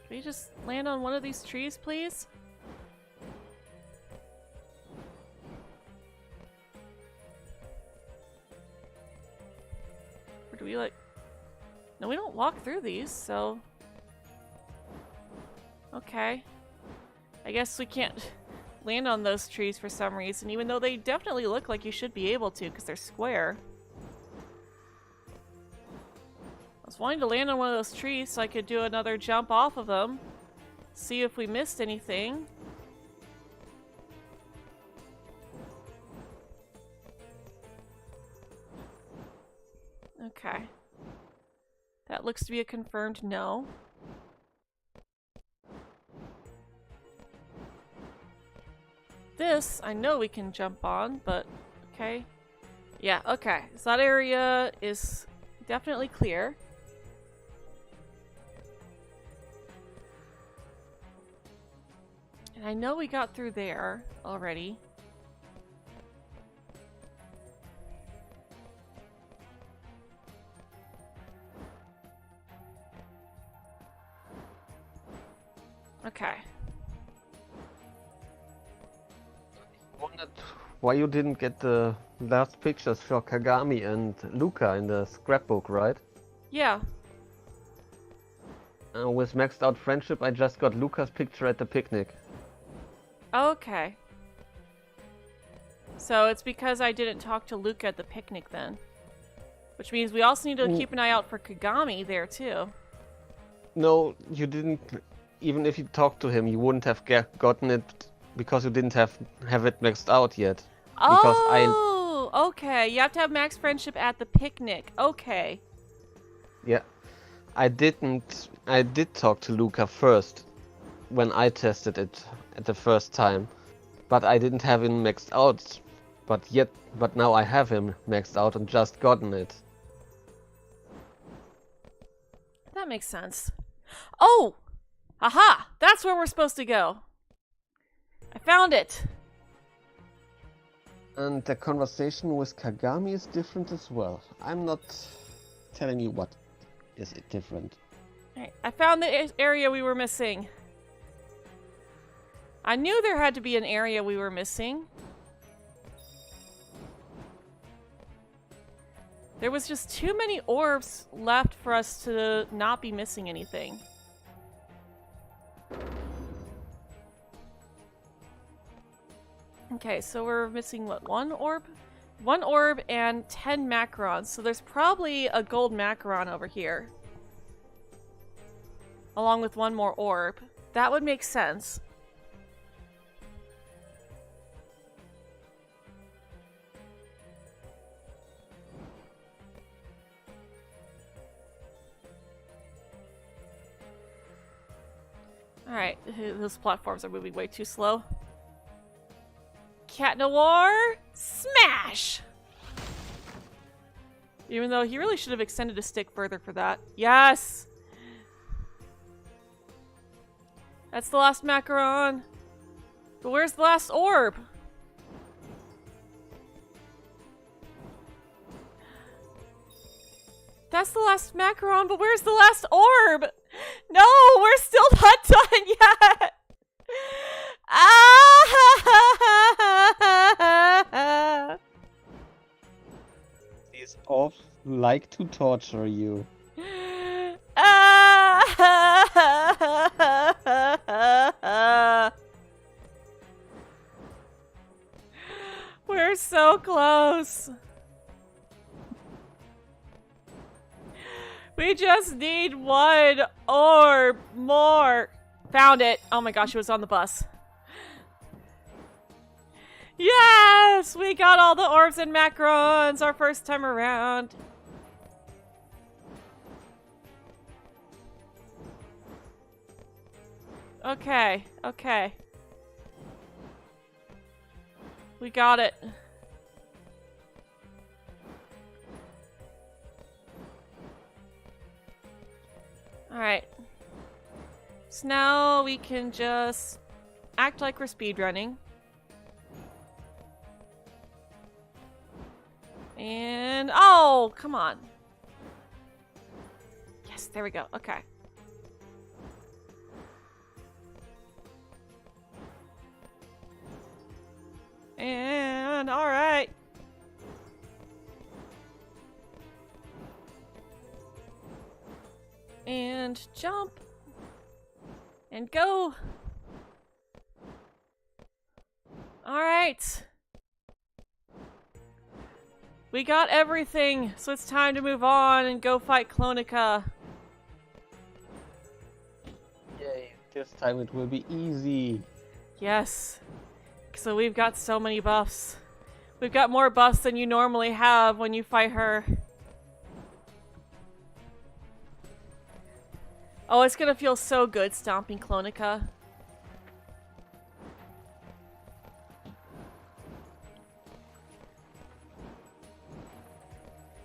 Can we just land on one of these trees, please? Or do we like... No, we don't walk through these, so... Okay. I guess we can't land on those trees for some reason, even though they definitely look like you should be able to, because they're square. I was wanting to land on one of those trees so I could do another jump off of them. See if we missed anything. Okay. That looks to be a confirmed no. This, I know we can jump on, but okay. Yeah, okay. So that area is definitely clear. And I know we got through there already. Okay. Wondered why you didn't get the last pictures for Kagami and Luca in the scrapbook, right? Yeah. With maxed out friendship, I just got Luca's picture at the picnic. Okay. So it's because I didn't talk to Luca at the picnic then. Which means we also need to keep an eye out for Kagami there too. No, you didn't. Even if you talked to him, you wouldn't have gotten it because you didn't have it maxed out yet. Oh, okay. You have to have max friendship at the picnic. Okay. Yeah. I did talk to Luca first when I tested it at the first time. But I didn't have him maxed out. But now I have him maxed out and just gotten it. That makes sense. Oh! Aha! That's where we're supposed to go. I found it. And the conversation with Kagami is different as well. I'm not telling you what is different. Alright, I found the area we were missing. I knew there had to be an area we were missing. There was just too many orbs left for us to not be missing anything. Okay, so we're missing what, 1 orb? 1 orb and 10 macarons. So there's probably a gold macaron over here. Along with 1 more orb. That would make sense. Alright, those platforms are moving way too slow. Cat Noir, smash! Even though he really should have extended his stick further for that. Yes! That's the last macaron. But where's the last orb? That's the last macaron, but where's the last orb? No, we're still not done yet! Ah! These orbs like to torture you. We're so close. We just need 1 orb more. Found it. Oh my gosh, it was on the bus. Yes! We got all the orbs and macarons our first time around. Okay, okay. We got it. Alright. So now we can just act like we're speedrunning. And oh, come on. Yes, there we go. Okay. And all right. And jump. And go. All right. We got everything, so it's time to move on and go fight Clonica. Yay, this time it will be easy. Yes. So we've got so many buffs. We've got more buffs than you normally have when you fight her. Oh, it's gonna feel so good stomping Clonica.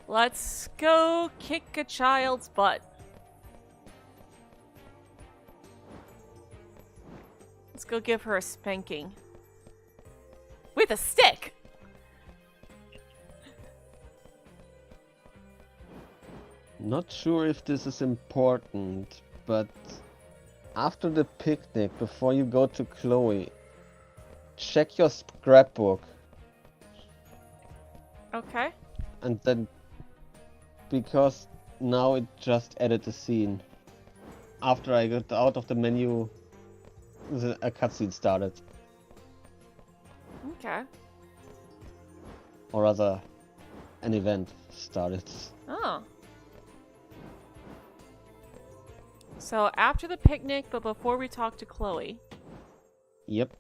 Let's go kick a child's butt. Let's go give her a spanking. With a stick! Not sure if this is important, but after the picnic, before you go to Chloe, check your scrapbook. Okay. And then, because now it just added a scene. After I got out of the menu, a cutscene started. Okay. Or rather, an event started. Oh. So after the picnic, but before we talk to Chloe. Yep.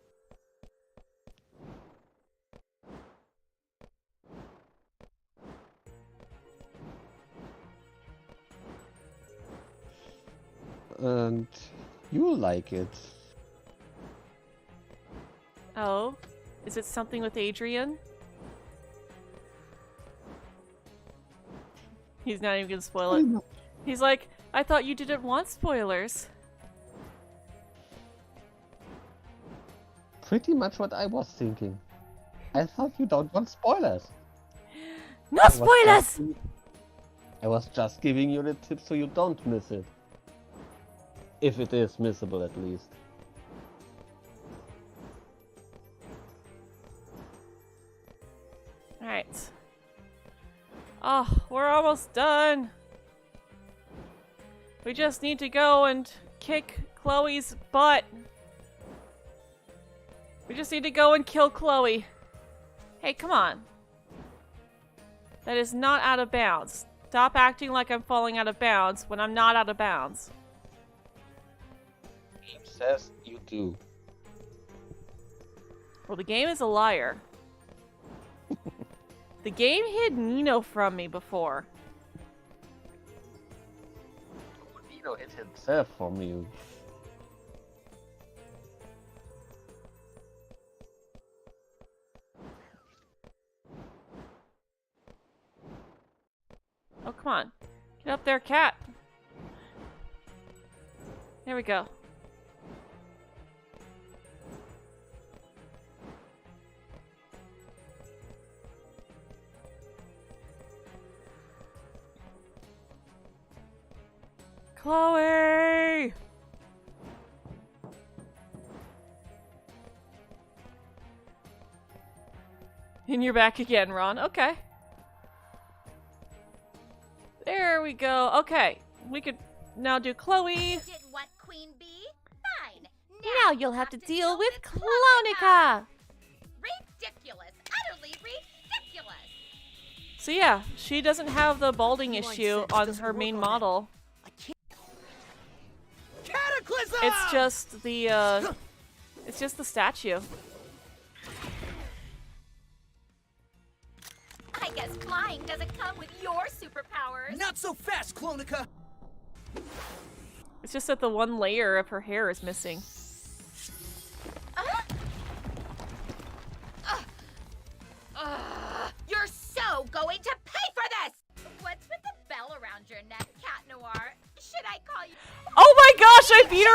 And you like it. Oh. Is it something with Adrian? He's not even gonna spoil it. He's like, I thought you didn't want spoilers. Pretty much what I was thinking. I thought you don't want spoilers. No spoilers! I was just giving you the tip so you don't miss it. If it is missable, at least. Alright. Oh, we're almost done. We just need to go and kick Chloe's butt. We just need to go and kill Chloe. Hey, come on. That is not out of bounds. Stop acting like I'm falling out of bounds when I'm not out of bounds. Game says you do. Well, the game is a liar. The game hid Nino from me before. Nino hit himself from you. Oh, come on. Get up there, cat. There we go. Chloe! And you're back again, Ron. Okay. There we go. Okay. We could now do Chloe. Did what, Queen Bee? Fine. Now you'll have to deal with Clonica! Ridiculous. Utterly ridiculous. So yeah, she doesn't have the balding Come on, issue Seth, on doesn't her work main on it. model. I can't. Cataclysm! It's just the it's just the statue. I guess flying doesn't come with your superpowers. Not so fast, Clonica! It's just that the one layer of her hair is missing. You're so going to pay for this! What's with the bell around your neck, Cat Noir? Should I call you? Oh my gosh, I beat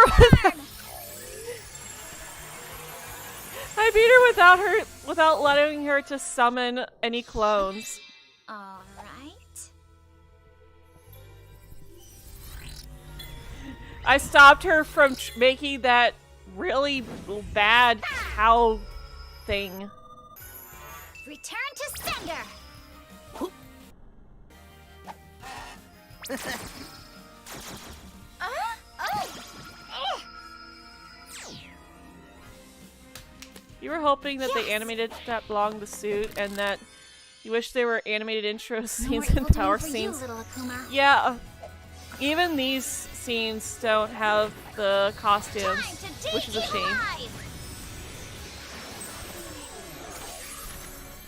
her without letting her to summon any clones. All right. I stopped her from making that really bad cow thing. Return to sender. You were hoping that they animated that belonged the suit and that you wish there were animated intro scenes and power scenes. Yeah, even these scenes don't have the costumes, which is a shame.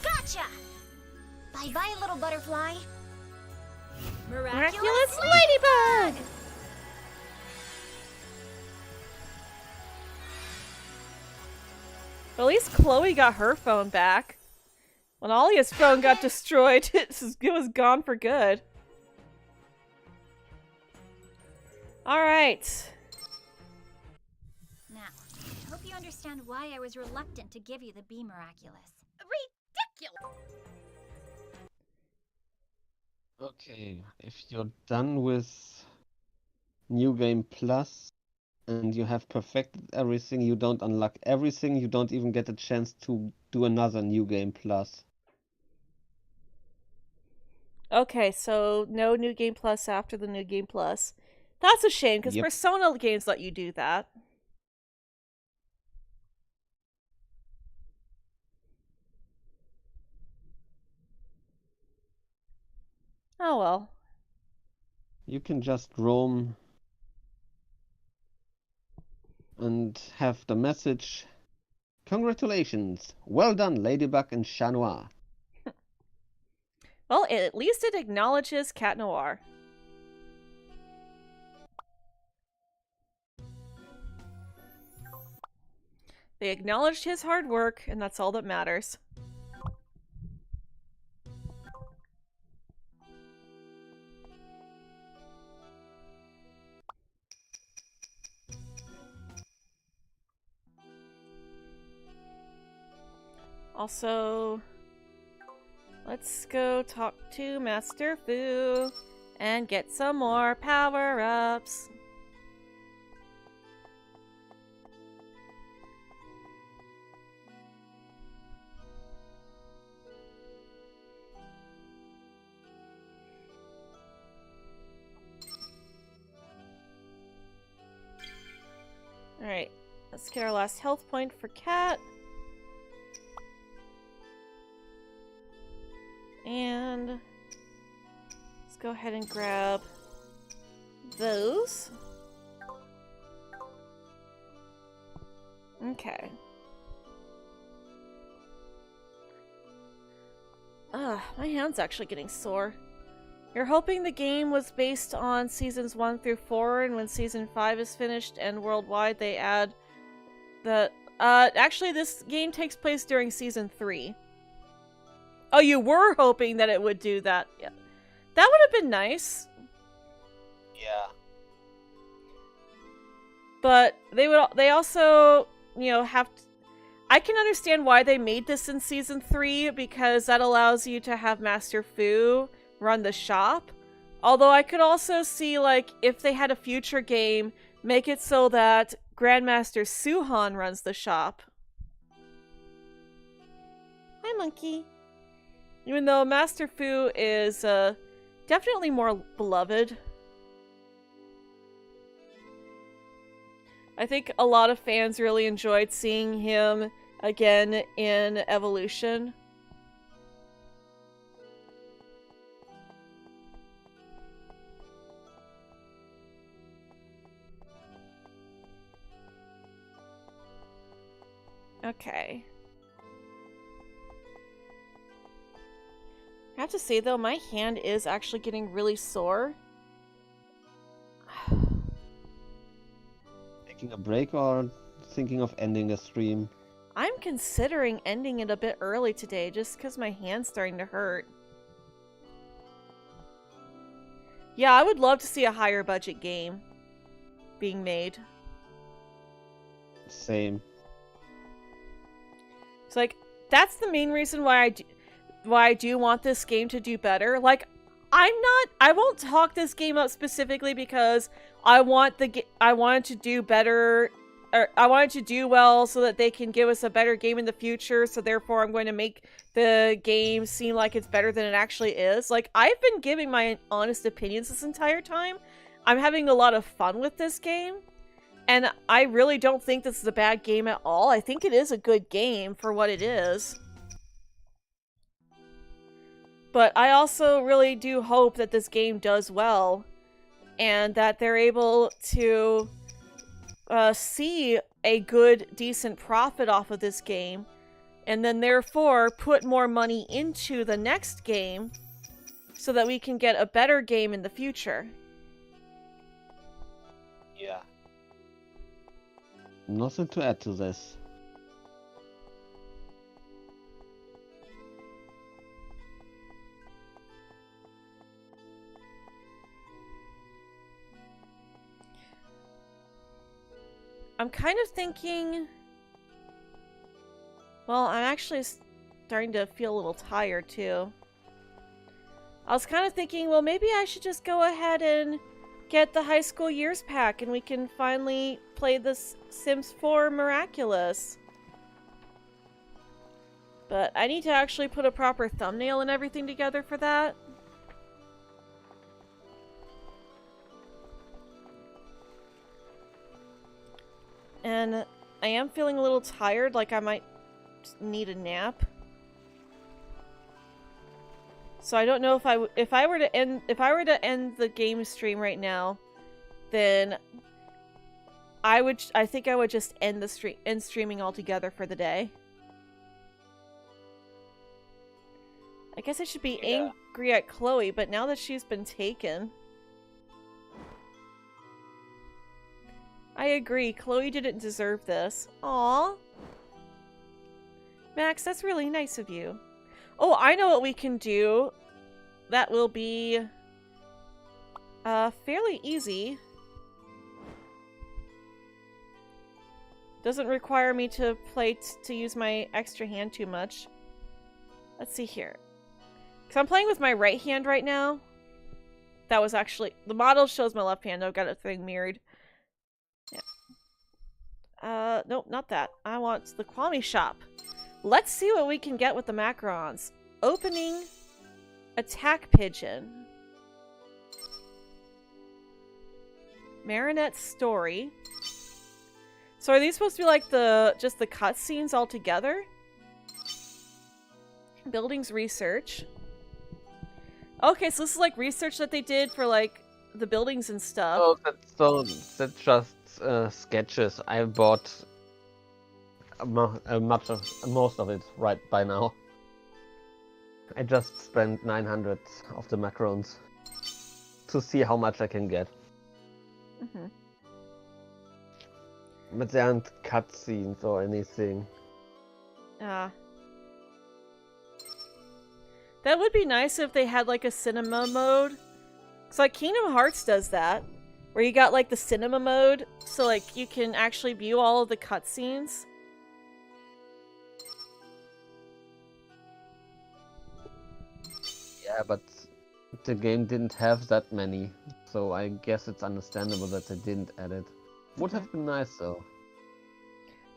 Gotcha. Bye bye, little butterfly. Miraculous Ladybug! At least Chloe got her phone back. When Alia's phone got destroyed, it was gone for good. Alright. Now, I hope you understand why I was reluctant to give you the Bee Miraculous. Ridiculous! Okay, if you're done with New Game Plus and you have perfected everything, you don't unlock everything, you don't even get a chance to do another New Game Plus. Okay, so no New Game Plus after the New Game Plus. That's a shame, because Yep. Persona games let you do that. Oh well. You can just roam and have the message, "Congratulations, well done, Ladybug and Chat Noir." Well, at least it acknowledges Cat Noir. They acknowledged his hard work, and that's all that matters. Also, let's go talk to Master Fu and get some more power-ups. Alright, let's get our last health point for Cat. And let's go ahead and grab those. Okay. My hand's actually getting sore. You're hoping the game was based on seasons 1 through 4, and when season 5 is finished and worldwide, they add the... actually, this game takes place during season 3. Oh, you were hoping that it would do that. Yeah. That would have been nice. Yeah. But they also, you know, have to... I can understand why they made this in season 3, because that allows you to have Master Fu run the shop. Although I could also see, like, if they had a future game, make it so that Grandmaster Suhan runs the shop. Hi, monkey. Even though Master Fu is definitely more beloved. I think a lot of fans really enjoyed seeing him again in Evolution. Okay. I have to say though, my hand is actually getting really sore. Taking a break or thinking of ending the stream? I'm considering ending it a bit early today just because my hand's starting to hurt. Yeah, I would love to see a higher budget game being made. Same. It's like, that's the main reason why I do want this game to do better. Like, I won't talk this game up specifically because I want it to do better, or I want it to do well so that they can give us a better game in the future, so therefore I'm going to make the game seem like it's better than it actually is. Like, I've been giving my honest opinions this entire time. I'm having a lot of fun with this game, and I really don't think this is a bad game at all. I think it is a good game for what it is. But I also really do hope that this game does well, and that they're able to see a good, decent profit off of this game, and then therefore put more money into the next game so that we can get a better game in the future. Yeah. Nothing to add to this. I'm kind of thinking... Well, I'm actually starting to feel a little tired, too. I was kind of thinking, well, maybe I should just go ahead and get the high school years pack and we can finally play this Sims 4 Miraculous. But I need to actually put a proper thumbnail and everything together for that. And I am feeling a little tired, like I might need a nap. So I don't know if I were to end the game stream right now, then I think I would just end streaming altogether for the day. I guess I should be angry at Chloe, but now that she's been taken, I agree. Chloe didn't deserve this. Aww. Max, that's really nice of you. Oh, I know what we can do. That will be fairly easy. Doesn't require me to to use my extra hand too much. Let's see here. Because I'm playing with my right hand right now. That was actually... The model shows my left hand. I've got a thing mirrored. Yeah. Nope, not that. I want the Kwami shop. Let's see what we can get with the macarons. Opening attack pigeon. Marinette story. So are these supposed to be like just the cutscenes all together? Buildings research. Okay, so this is like research that they did for like the buildings and stuff. Oh, that's just sketches. I bought most of it right by now. I just spent 900 of the macrons to see how much I can get. Mm-hmm. But there aren't cutscenes or anything. That would be nice if they had like a cinema mode. So like Kingdom Hearts does that, where you got like the cinema mode, so like you can actually view all of the cutscenes. Yeah, but the game didn't have that many, so I guess it's understandable that they didn't add it. Would have been nice though.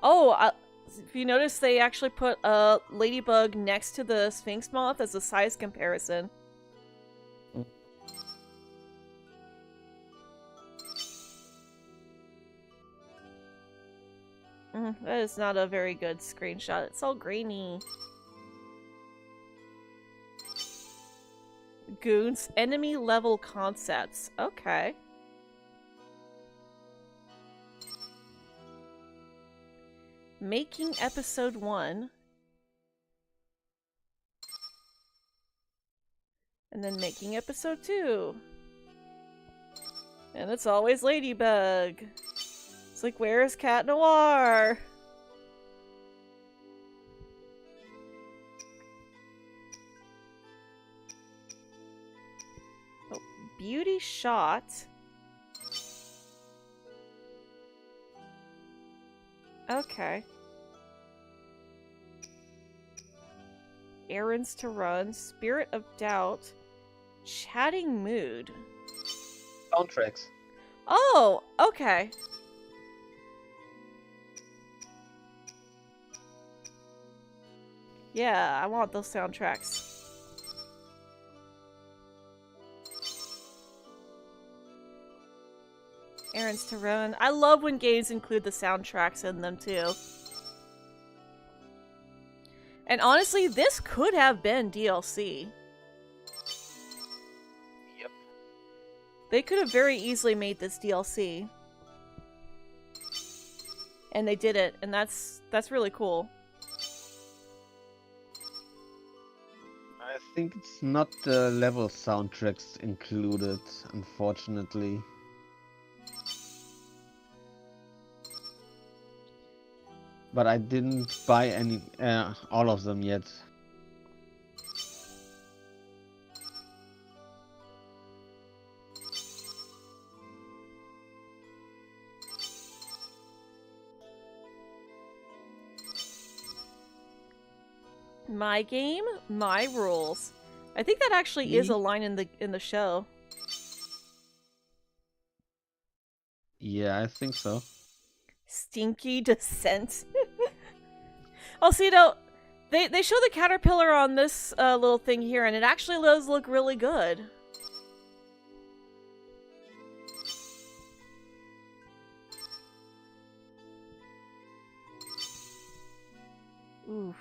Oh, if you notice, they actually put a ladybug next to the Sphinx moth as a size comparison. That is not a very good screenshot. It's all grainy. Goons, enemy level concepts. Okay. Making episode 1. And then making episode 2. And it's always Ladybug. It's like, where's Cat Noir? Oh, beauty shot. Okay. Errands to run, spirit of doubt, chatting mood. Soundtracks. Oh, okay. Yeah, I want those soundtracks. Errands to run. I love when games include the soundtracks in them too. And honestly, this could have been DLC. Yep. They could have very easily made this DLC. And they did it, and that's really cool. I think it's not the level soundtracks included, unfortunately. But I didn't buy any, all of them yet. My game, my rules. I think that actually is a line in the show. Yeah, I think so. Stinky descent. Oh, see, no, they show the caterpillar on this little thing here, and it actually does look really good. Oof.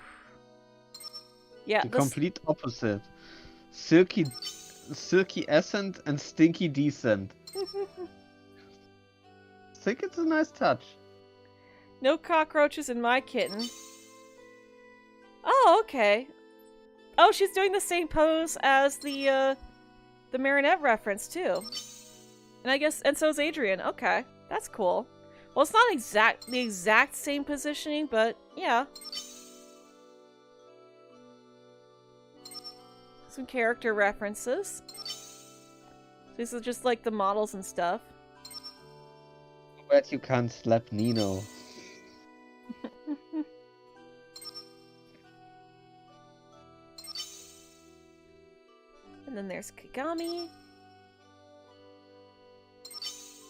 Yeah, the complete opposite. Silky ascent and stinky descent. I think it's a nice touch. No cockroaches in my kitten. Oh, okay. Oh, she's doing the same pose as the Marinette reference too. And I guess, and so is Adrian. Okay, that's cool. Well, it's not the exact same positioning, but yeah. Some character references. These are just like the models and stuff. Bet you can't slap Nino. And then there's Kagami.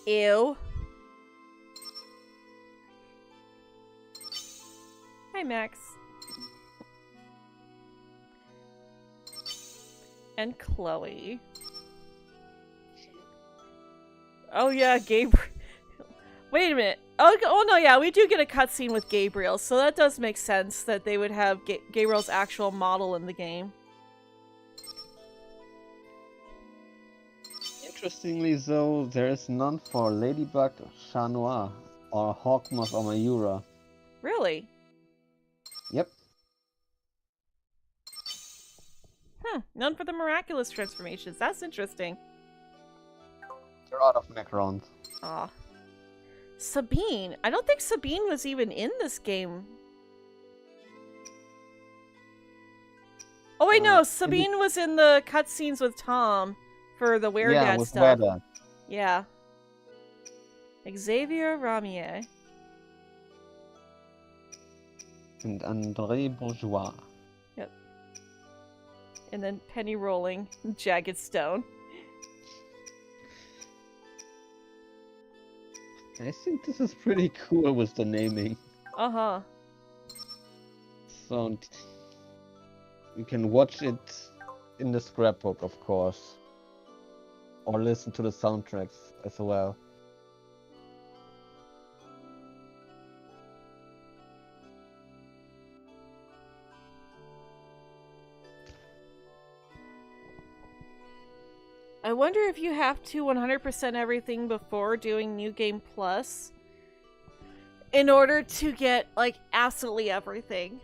Ew. Hi, Max. And Chloe. Oh yeah, Gabriel. Wait a minute. Oh no, yeah, we do get a cutscene with Gabriel, so that does make sense that they would have Gabriel's actual model in the game. Interestingly, though, there is none for Ladybug, Chat Noir, or Hawkmoth or Mayura. Really? Yep. None for the miraculous transformations. That's interesting. They're out of Macrons. Aw. Sabine. I don't think Sabine was even in this game. Oh wait, no. Sabine was in the cutscenes with Tom for the Weredad Yeah, with stuff. Weredad. Yeah. Xavier Ramier. And André Bourgeois. Yep. And then Penny Rolling, Jagged Stone. I think this is pretty cool with the naming. Uh-huh. So you can watch it in the scrapbook, of course. Or listen to the soundtracks as well. I wonder if you have to 100% everything before doing New Game Plus in order to get, like, absolutely everything.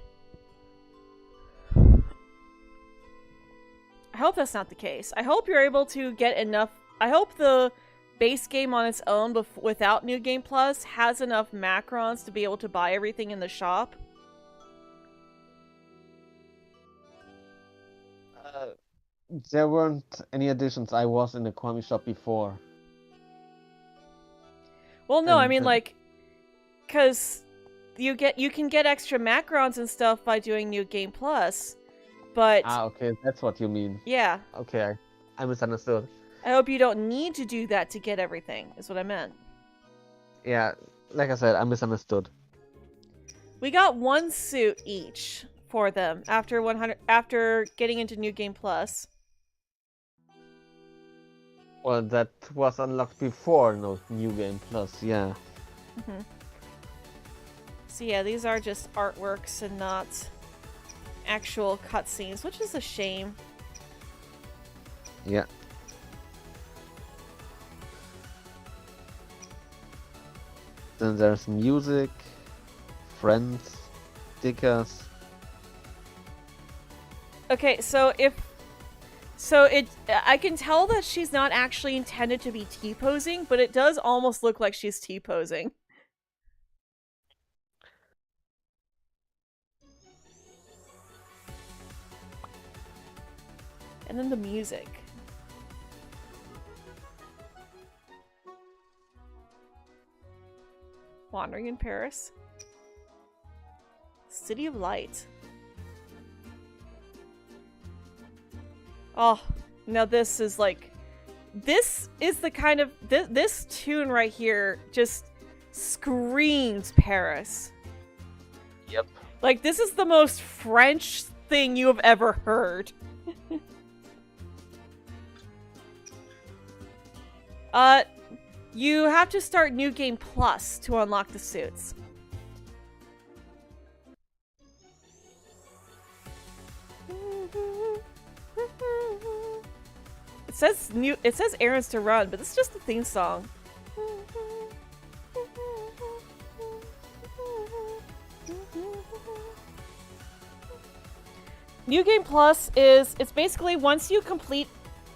I hope that's not the case. I hope you're able to get enough. I hope the base game on its own without New Game Plus has enough macrons to be able to buy everything in the shop. There weren't any additions. I was in the Kwami shop before. Well, no, I And, mean, like, because you can get extra macrons and stuff by doing New Game Plus, but Ah, okay, that's what you mean. yeah, Okay, I misunderstood. I hope you don't need to do that to get everything, is what I meant. Yeah, like I said, I misunderstood. We got one suit each for them after getting into New Game Plus. Well, that was unlocked before no New Game Plus, yeah. Mm-hmm. So yeah, these are just artworks and not actual cutscenes, which is a shame. Yeah. Then there's music, friends, stickers. Okay, I can tell that she's not actually intended to be T-posing, but it does almost look like she's T-posing. And then the music. Wandering in Paris. City of Light. Oh, now this is like... This is the kind of... This tune right here just screams Paris. Yep. Like, this is the most French thing you have ever heard. You have to start New Game Plus to unlock the suits. It says errands to run, but this is just the theme song. New Game Plus it's basically once you complete,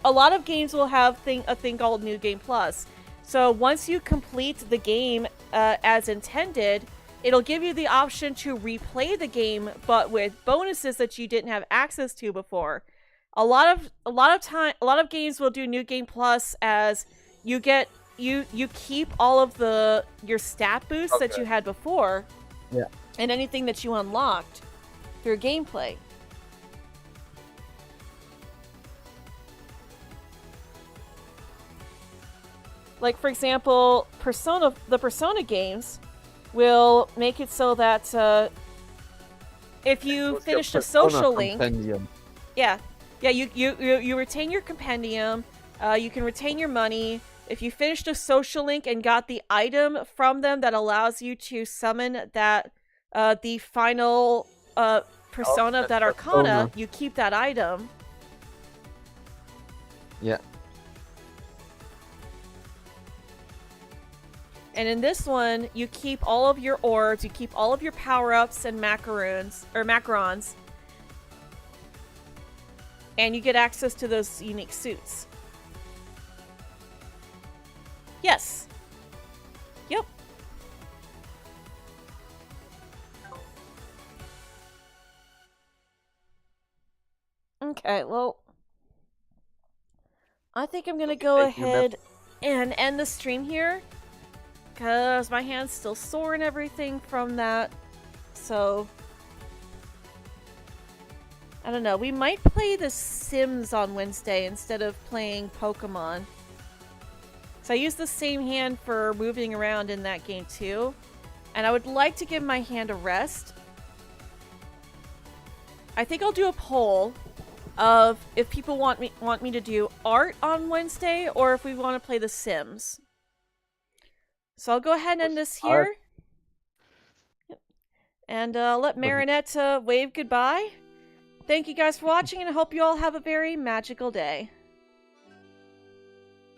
a lot of games will have a thing called New Game Plus. So once you complete the game as intended, it'll give you the option to replay the game, but with bonuses that you didn't have access to before. A lot of games will do New Game Plus as you keep all of your stat boosts that you had before, yeah, and anything that you unlocked through gameplay. Like, for example, the Persona games will make it so that if you finished a social link, yeah, you retain your compendium. You can retain your money. If you finished a social link and got the item from them that allows you to summon that the final persona of that Arcana, you keep that item. Yeah. And in this one, you keep all of your orbs, you keep all of your power-ups and macarons. And you get access to those unique suits. Yes. Yep. Okay, well, I think I'm gonna go ahead and end the stream here, because my hand's still sore and everything from that. So, I don't know. We might play The Sims on Wednesday instead of playing Pokemon. So I use the same hand for moving around in that game too. And I would like to give my hand a rest. I think I'll do a poll of if people want me to do art on Wednesday or if we want to play The Sims. So I'll go ahead and end this here. Yep. And let Marinette wave goodbye. Thank you guys for watching, and I hope you all have a very magical day.